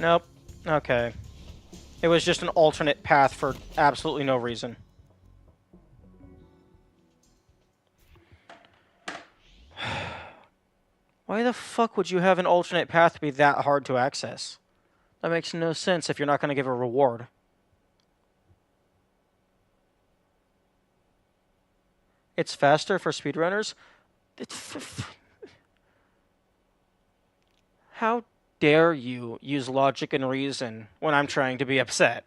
Nope. Okay. It was just an alternate path for absolutely no reason. Why the fuck would you have an alternate path be that hard to access? That makes no sense if you're not going to give a reward. It's faster for speedrunners? How dare you use logic and reason when I'm trying to be upset?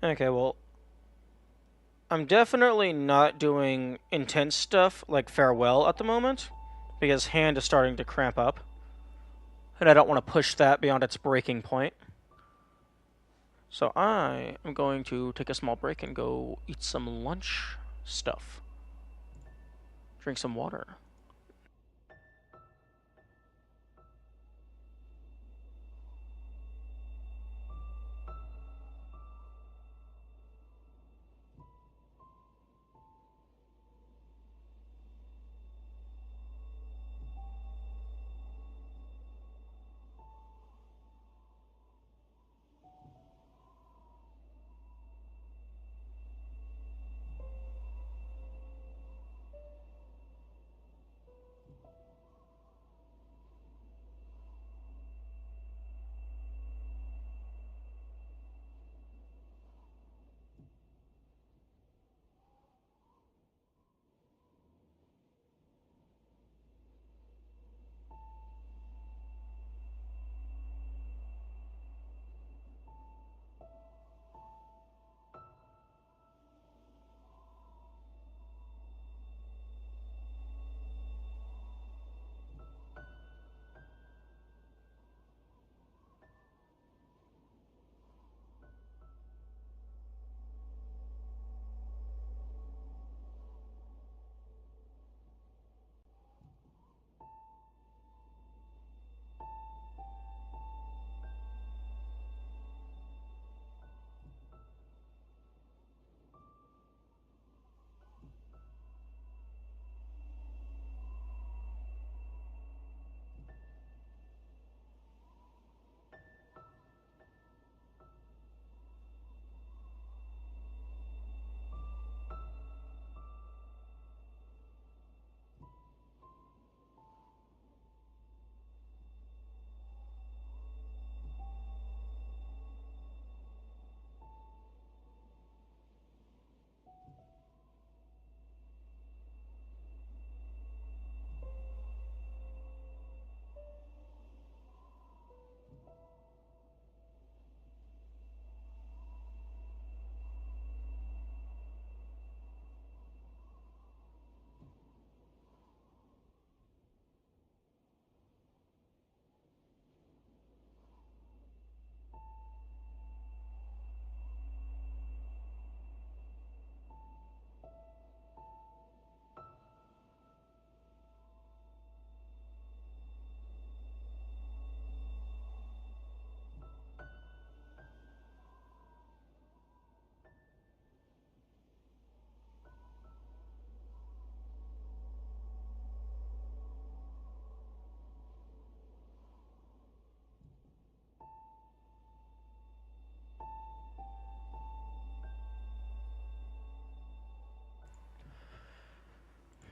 Okay, well, I'm definitely not doing intense stuff like Farewell at the moment, because hand is starting to cramp up, and I don't want to push that beyond its breaking point. So I am going to take a small break and go eat some lunch stuff. Drink some water.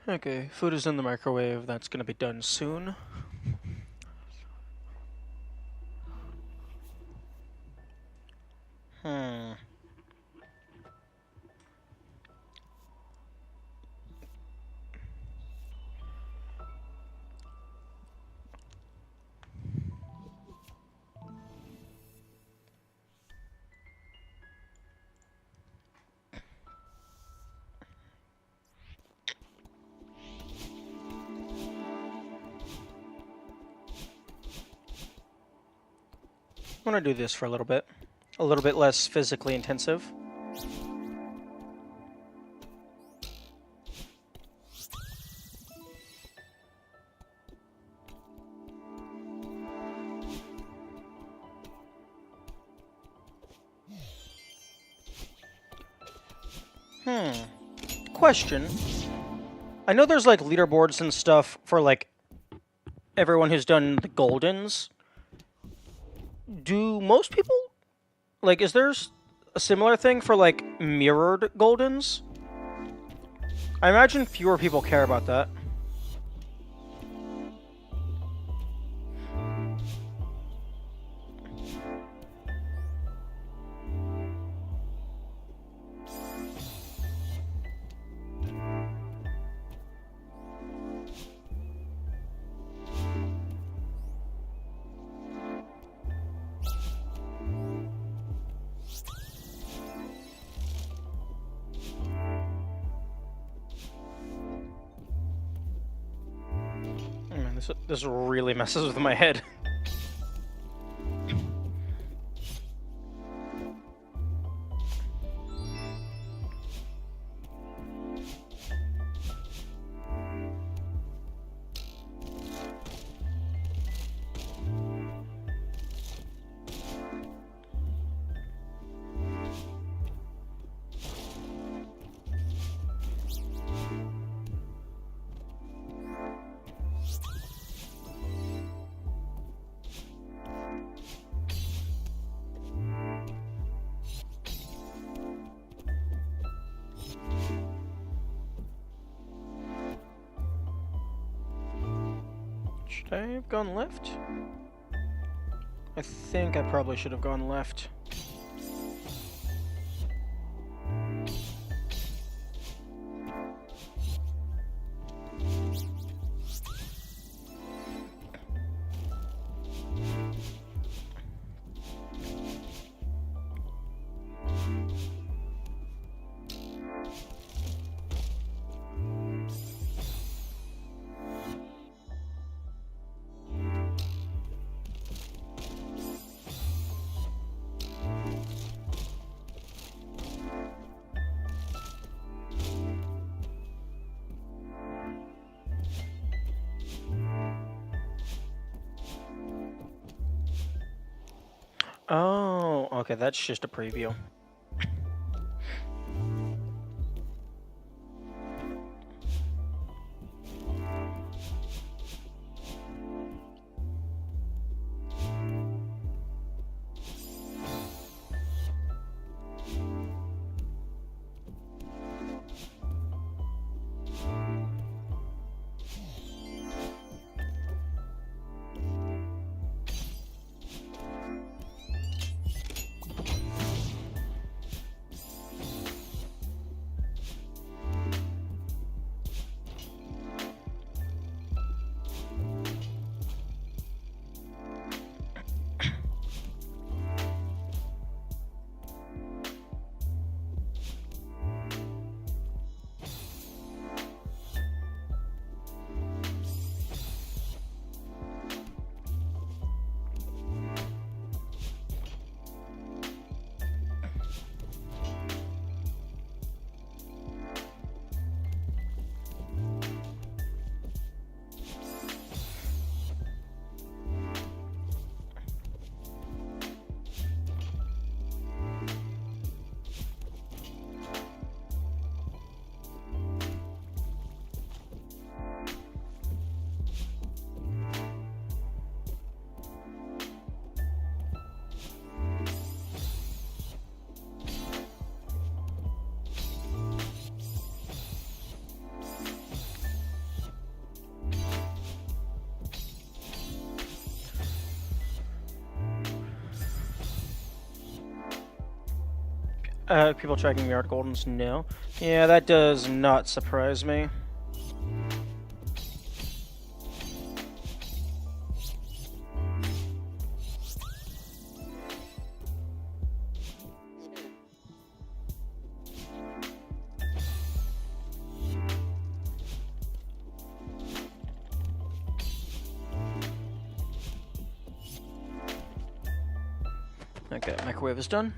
Okay, food is in the microwave. That's gonna be done soon. Hmm. I'm gonna do this for a little bit. A little bit less physically intensive. Question. I know there's like leaderboards and stuff for like everyone who's done the Goldens. Do most people like? Is there a similar thing for like mirrored Goldens? I imagine fewer people care about that. Oh, man, this really messes with my head. Should I have gone left? I think I probably should have gone left. Oh, okay, that's just a preview. People tracking Yard Goldens? No. Yeah, that does not surprise me. Okay, microwave is done.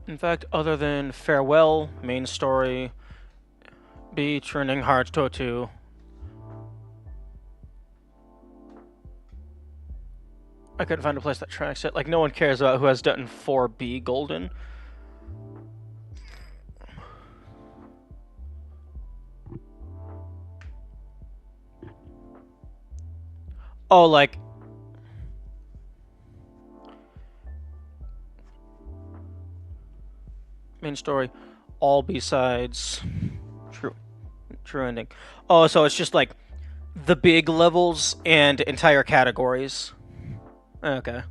In fact, other than Farewell, main story, B, Trending Hearts to 2. I couldn't find a place that tracks it. Like, no one cares about who has done 4B Golden. Oh, like... main story, all B-sides, true ending. Oh, so it's just like the big levels and entire categories. Okay.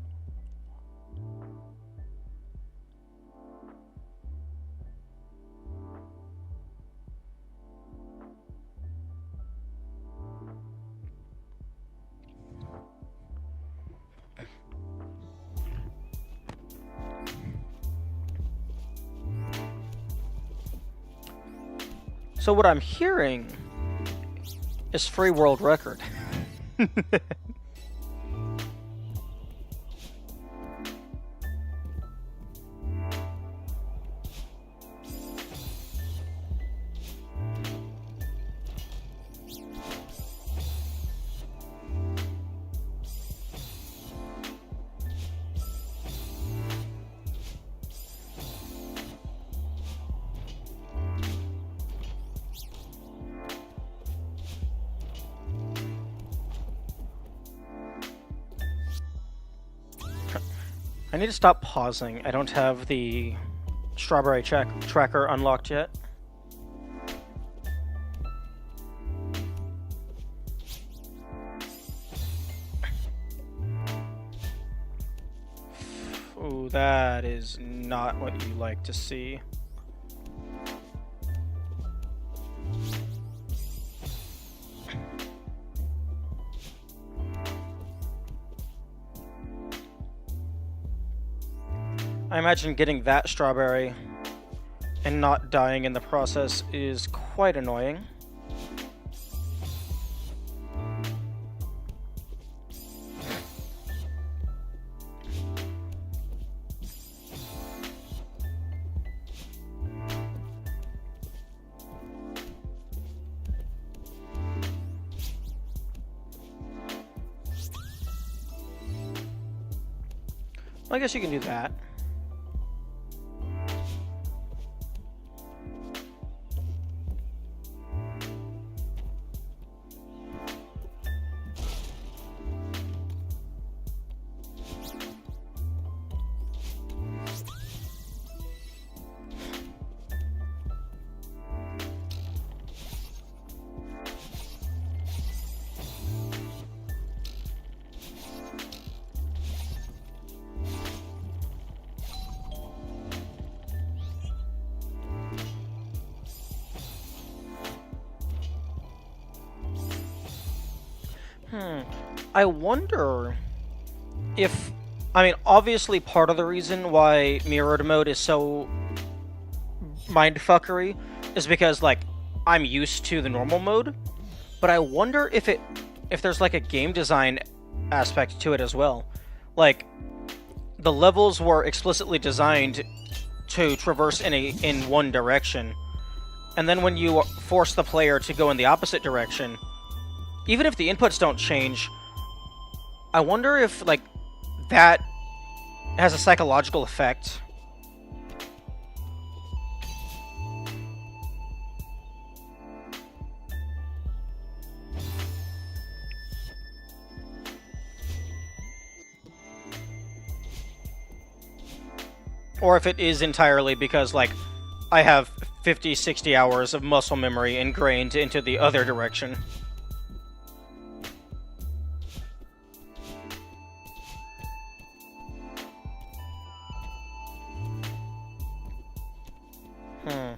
So what I'm hearing is free world record. I need to stop pausing. I don't have the strawberry tracker unlocked yet. Ooh, that is not what you like to see. I imagine getting that strawberry and not dying in the process is quite annoying. I guess you can do that. I wonder if... I mean, obviously part of the reason why mirrored mode is so mindfuckery is because, like, I'm used to the normal mode, but I wonder if there's, like, a game design aspect to it as well. Like, the levels were explicitly designed to traverse in one direction, and then when you force the player to go in the opposite direction, even if the inputs don't change, I wonder if, like, that It has a psychological effect. Or if it is entirely because, like, I have 50, 60 hours of muscle memory ingrained into the other direction. Hmm.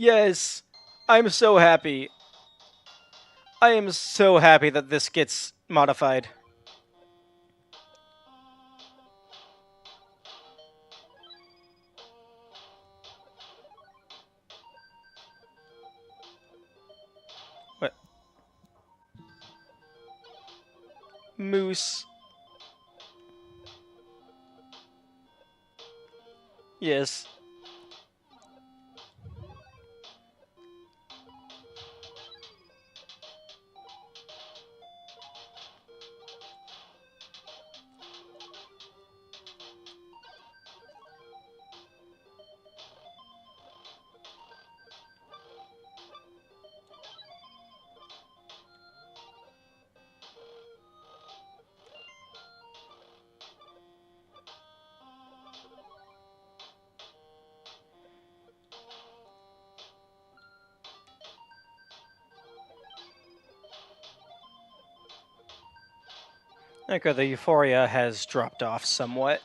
Yes! I'm so happy. I am so happy that this gets modified. What? Moose. Yes. Okay, the euphoria has dropped off somewhat.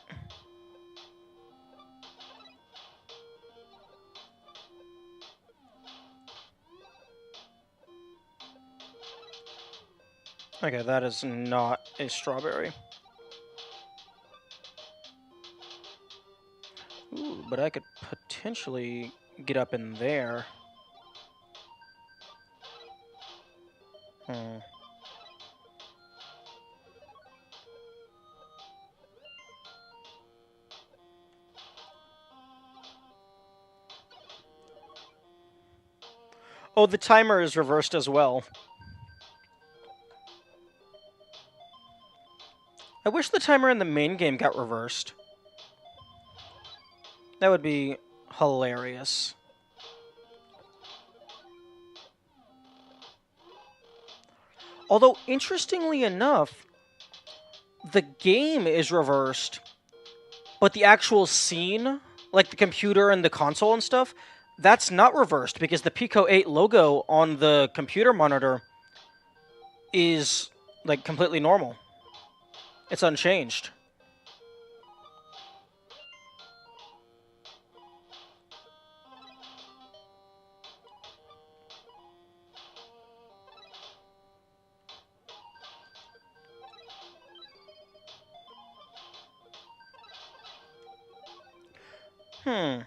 Okay, that is not a strawberry. Ooh, but I could potentially get up in there. Hmm. Oh, the timer is reversed as well. I wish the timer in the main game got reversed. That would be hilarious. Although, interestingly enough, the game is reversed, but the actual scene, like the computer and the console and stuff, that's not reversed because the Pico 8 logo on the computer monitor is, like, completely normal. It's unchanged. Hmm.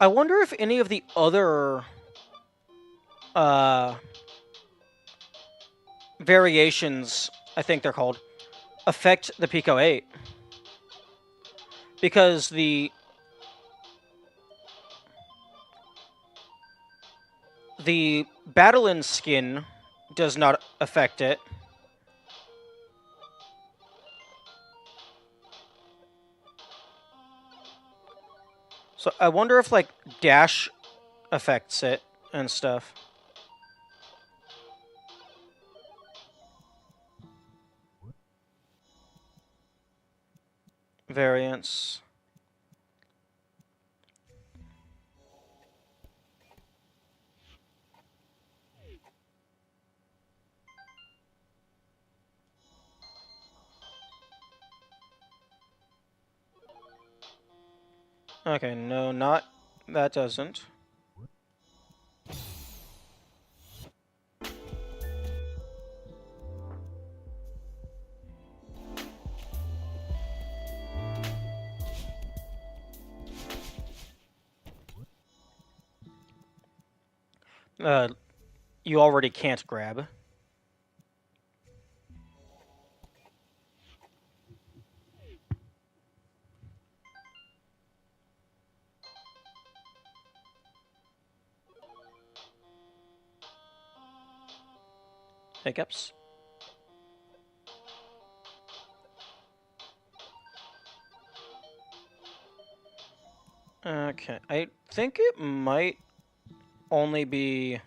I wonder if any of the other uh, variations, I think they're called, affect the Pico 8. Because the Battlein skin does not affect it. So I wonder if, like, Dash affects it and stuff. Variants. Okay, no, not... That doesn't. Uh, you already can't grab. Hiccups. Okay, I think it might only be...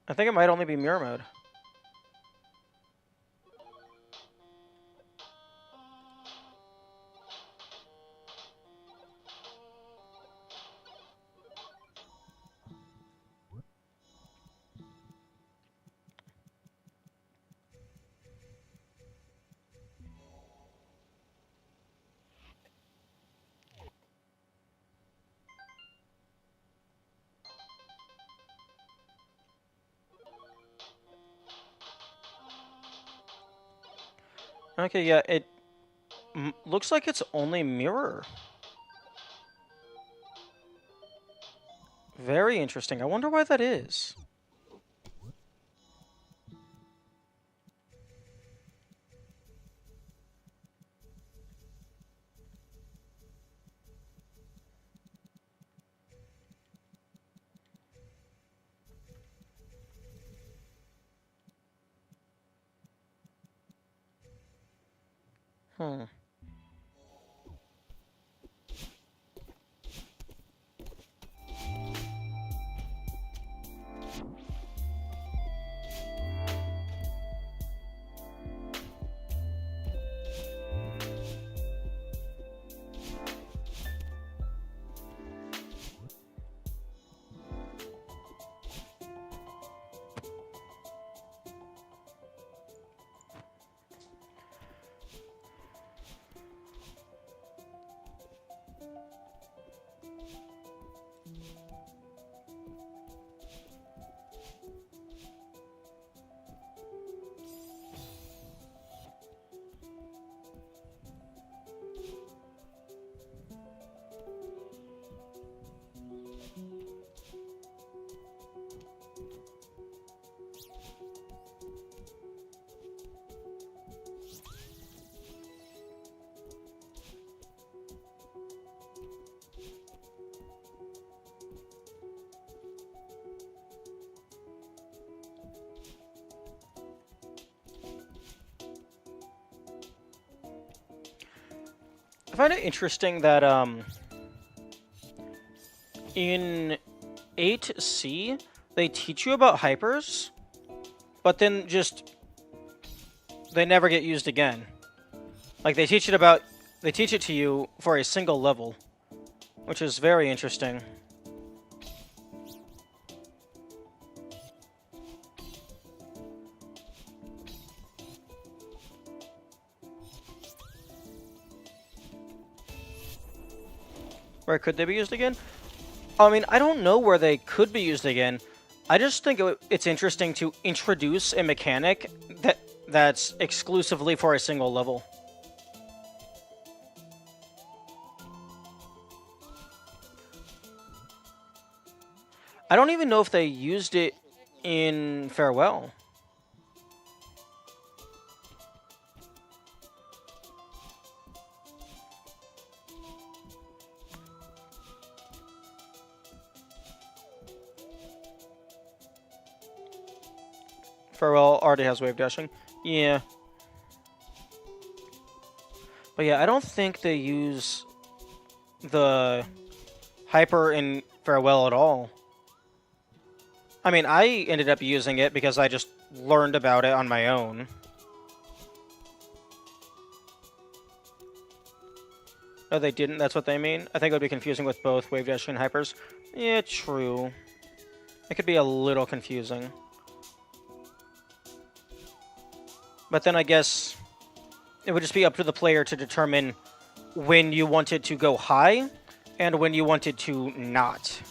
I think it might only be mirror mode. Okay, yeah, it looks like it's only mirror. Very interesting. I wonder why that is. Hmm. I find it interesting that in 8C they teach you about hypers, but then just they never get used again. Like they teach it to you for a single level, which is very interesting. Where could they be used again? I mean, I don't know where they could be used again. I just think it's interesting to introduce a mechanic that's exclusively for a single level. I don't even know if they used it in Farewell. Farewell already has wave dashing. Yeah. But yeah, I don't think they use the hyper in Farewell at all. I mean, I ended up using it because I just learned about it on my own. Oh, they didn't? That's what they mean? I think it would be confusing with both wave dashing and hypers. Yeah, true. It could be a little confusing. But then I guess it would just be up to the player to determine when you wanted to go high and when you wanted to not.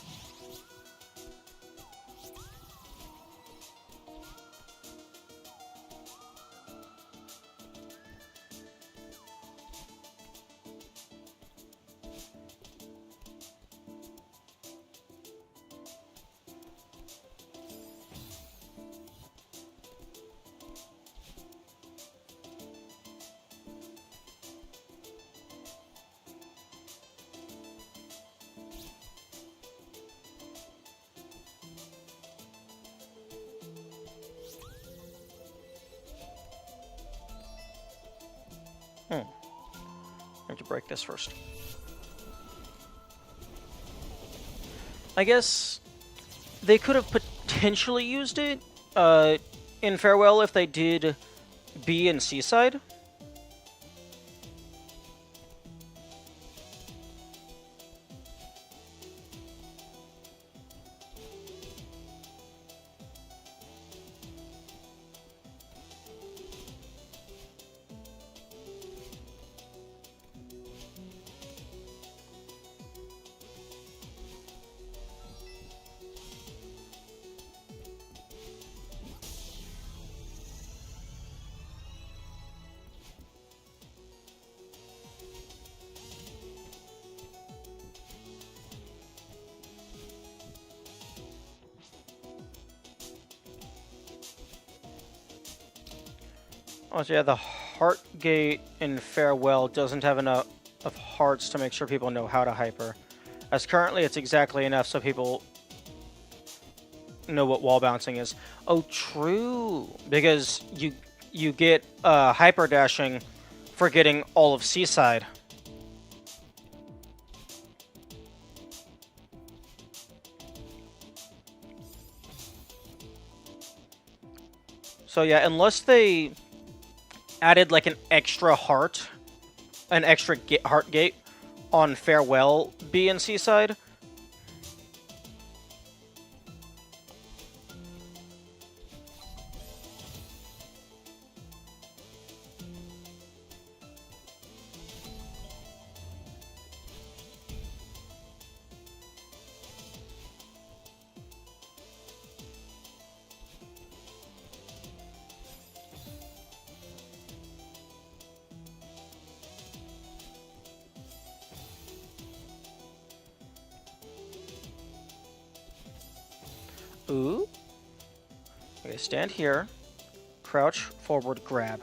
I have to break this first. I guess they could have potentially used it in Farewell if they did B and Seaside. Oh, so yeah, the Heart Gate in Farewell doesn't have enough of hearts to make sure people know how to hyper. As currently, it's exactly enough so people know what wall bouncing is. Oh, true, because you get hyper dashing for getting all of Seaside. So yeah, unless they added like an extra heart, an extra heart gate on Farewell B and Seaside. Ooh. Okay, stand here. Crouch, forward, grab.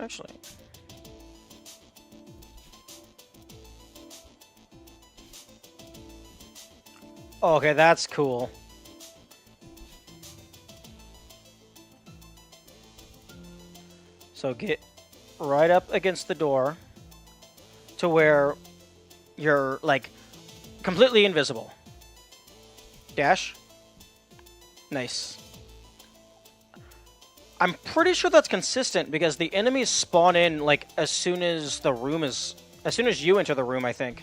Actually. Okay, that's cool. So get right up against the door to where you're, like, completely invisible. Dash. Nice. I'm pretty sure that's consistent because the enemies spawn in, like, as soon as the room is... As soon as you enter the room, I think.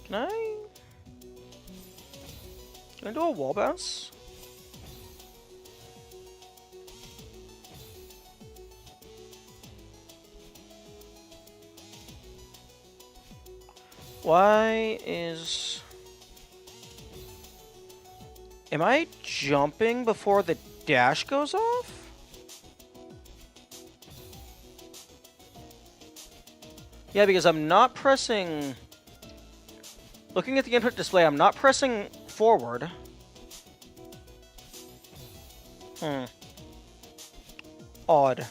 Can I... Can I do a wall bounce? Why is... Am I jumping before the dash goes off? Yeah, because I'm not pressing... Looking at the input display, I'm not pressing forward. Odd.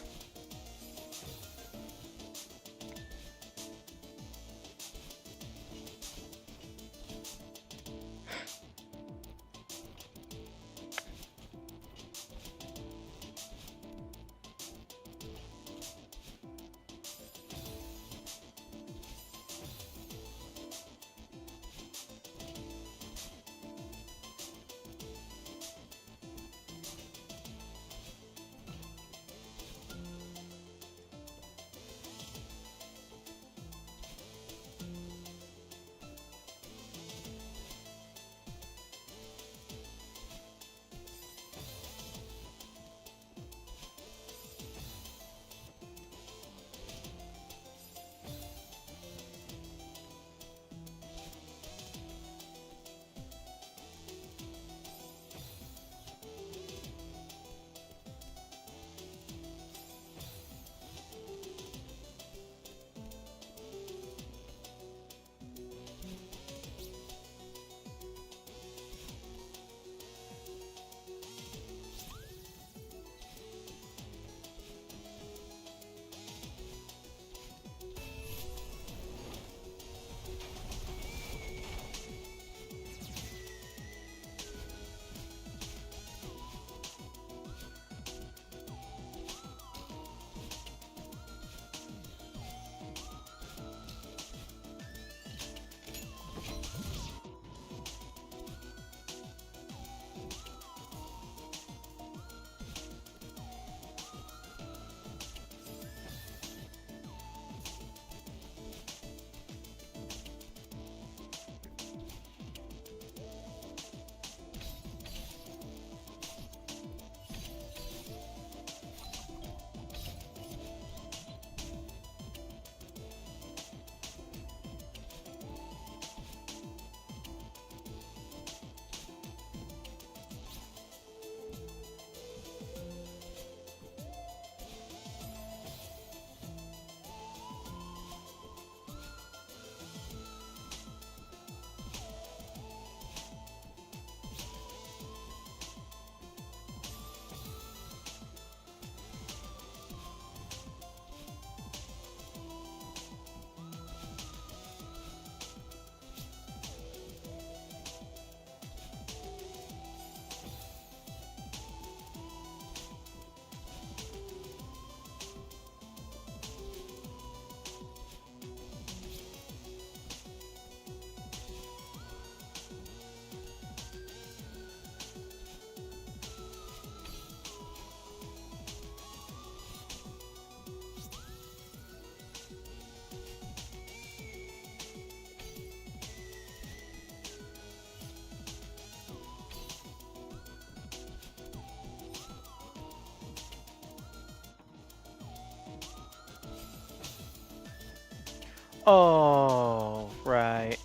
Oh, right.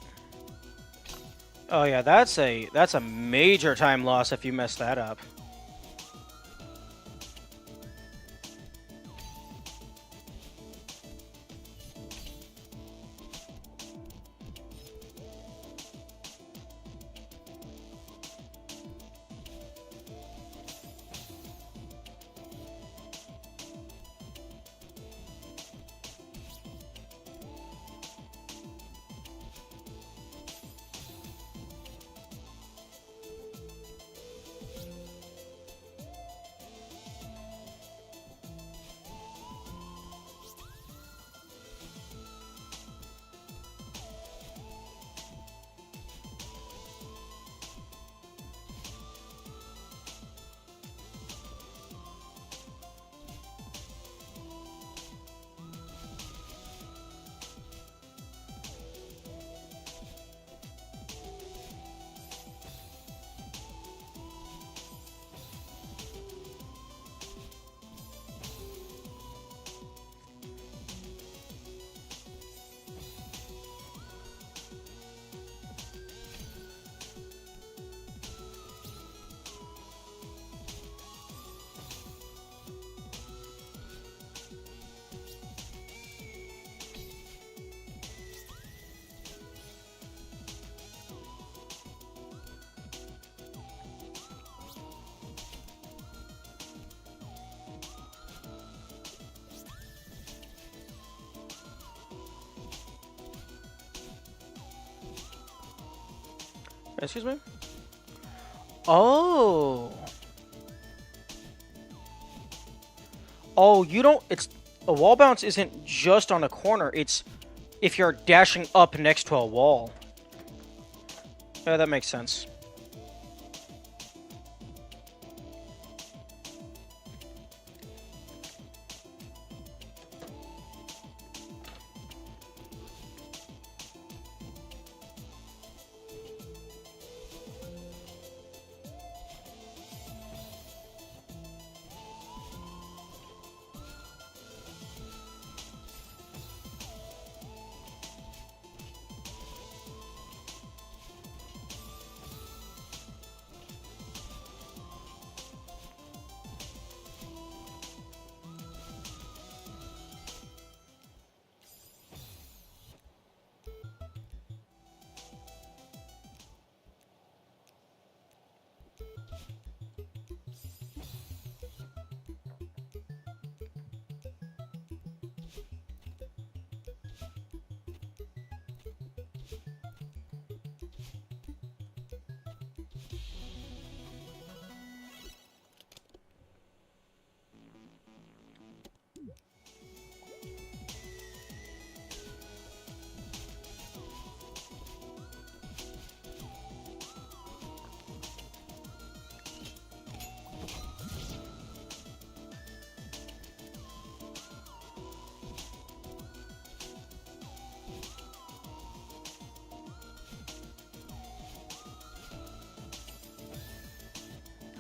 Oh yeah, that's a major time loss if you mess that up. Excuse me? Oh. Oh, you don't. It's a wall bounce isn't just on a corner. It's if you're dashing up next to a wall. Yeah, that makes sense.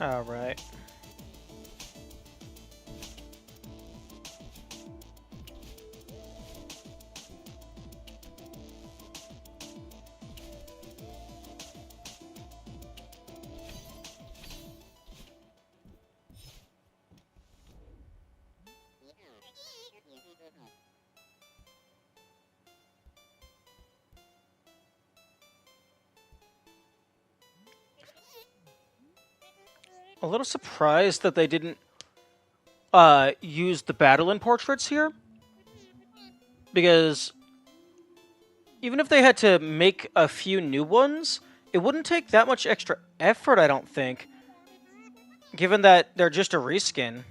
All right. A little surprised that they didn't use the Battlein portraits here, because even if they had to make a few new ones, it wouldn't take that much extra effort, I don't think, given that they're just a reskin.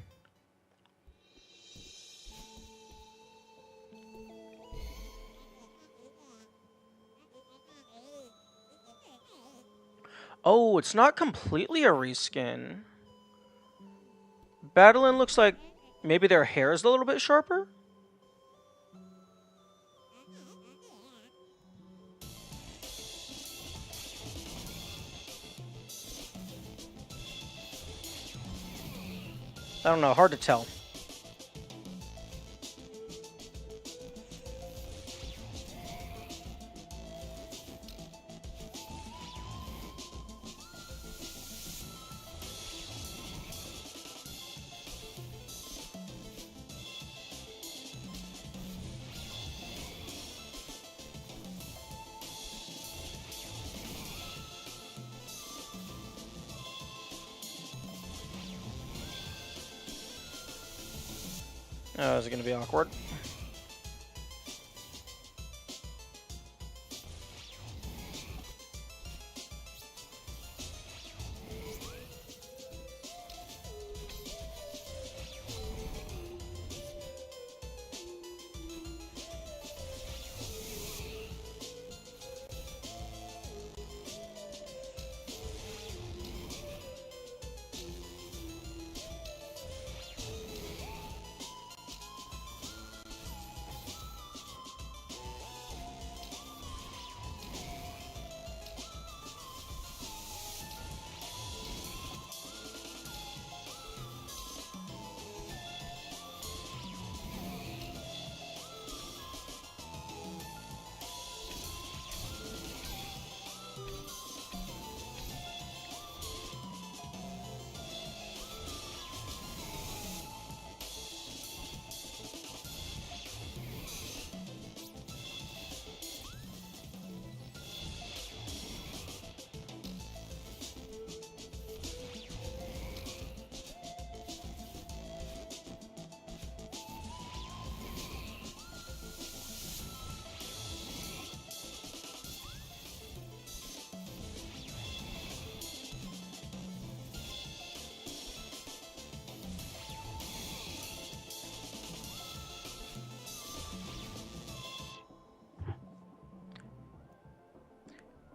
Oh, it's not completely a reskin. Battlein looks like maybe their hair is a little bit sharper? I don't know, hard to tell. Oh, is it gonna be awkward?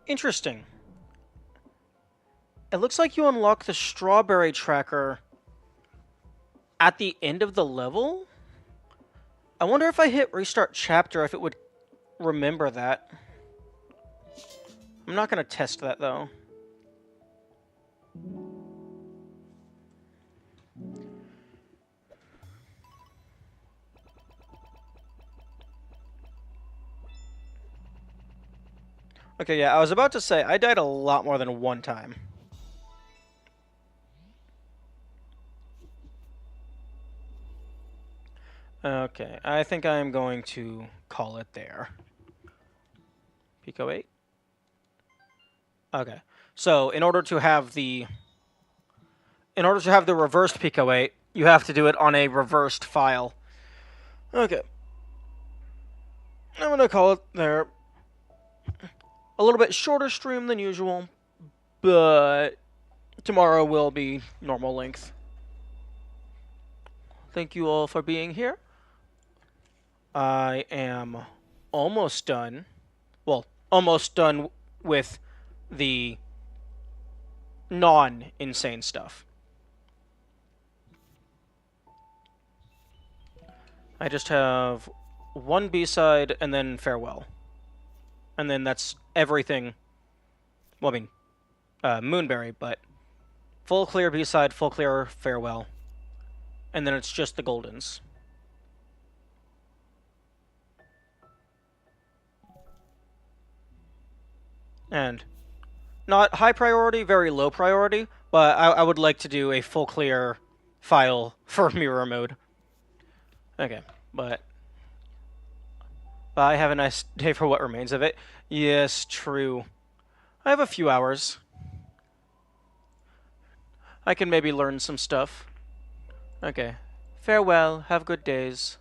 Interesting. It looks like you unlock the strawberry tracker at the end of the level? I wonder if I hit restart chapter if it would remember that. I'm not going to test that though. Okay, yeah, I was about to say, I died a lot more than one time. Okay, I think I'm going to call it there. Pico 8? Okay, so in order to have the reversed Pico 8, you have to do it on a reversed file. Okay. I'm gonna call it there. A little bit shorter stream than usual, but tomorrow will be normal length. Thank you all for being here. I am almost done. Well, almost done with the non-insane stuff. I just have one B-side and then farewell. And then that's everything. Well, I mean, Moonberry, but full clear B-side, full clear farewell. And then it's just the Goldens. And not high priority, very low priority, but I would like to do a full clear file for mirror mode. Okay, but bye, have a nice day for what remains of it. Yes, true. I have a few hours. I can maybe learn some stuff. Okay. Farewell, have good days.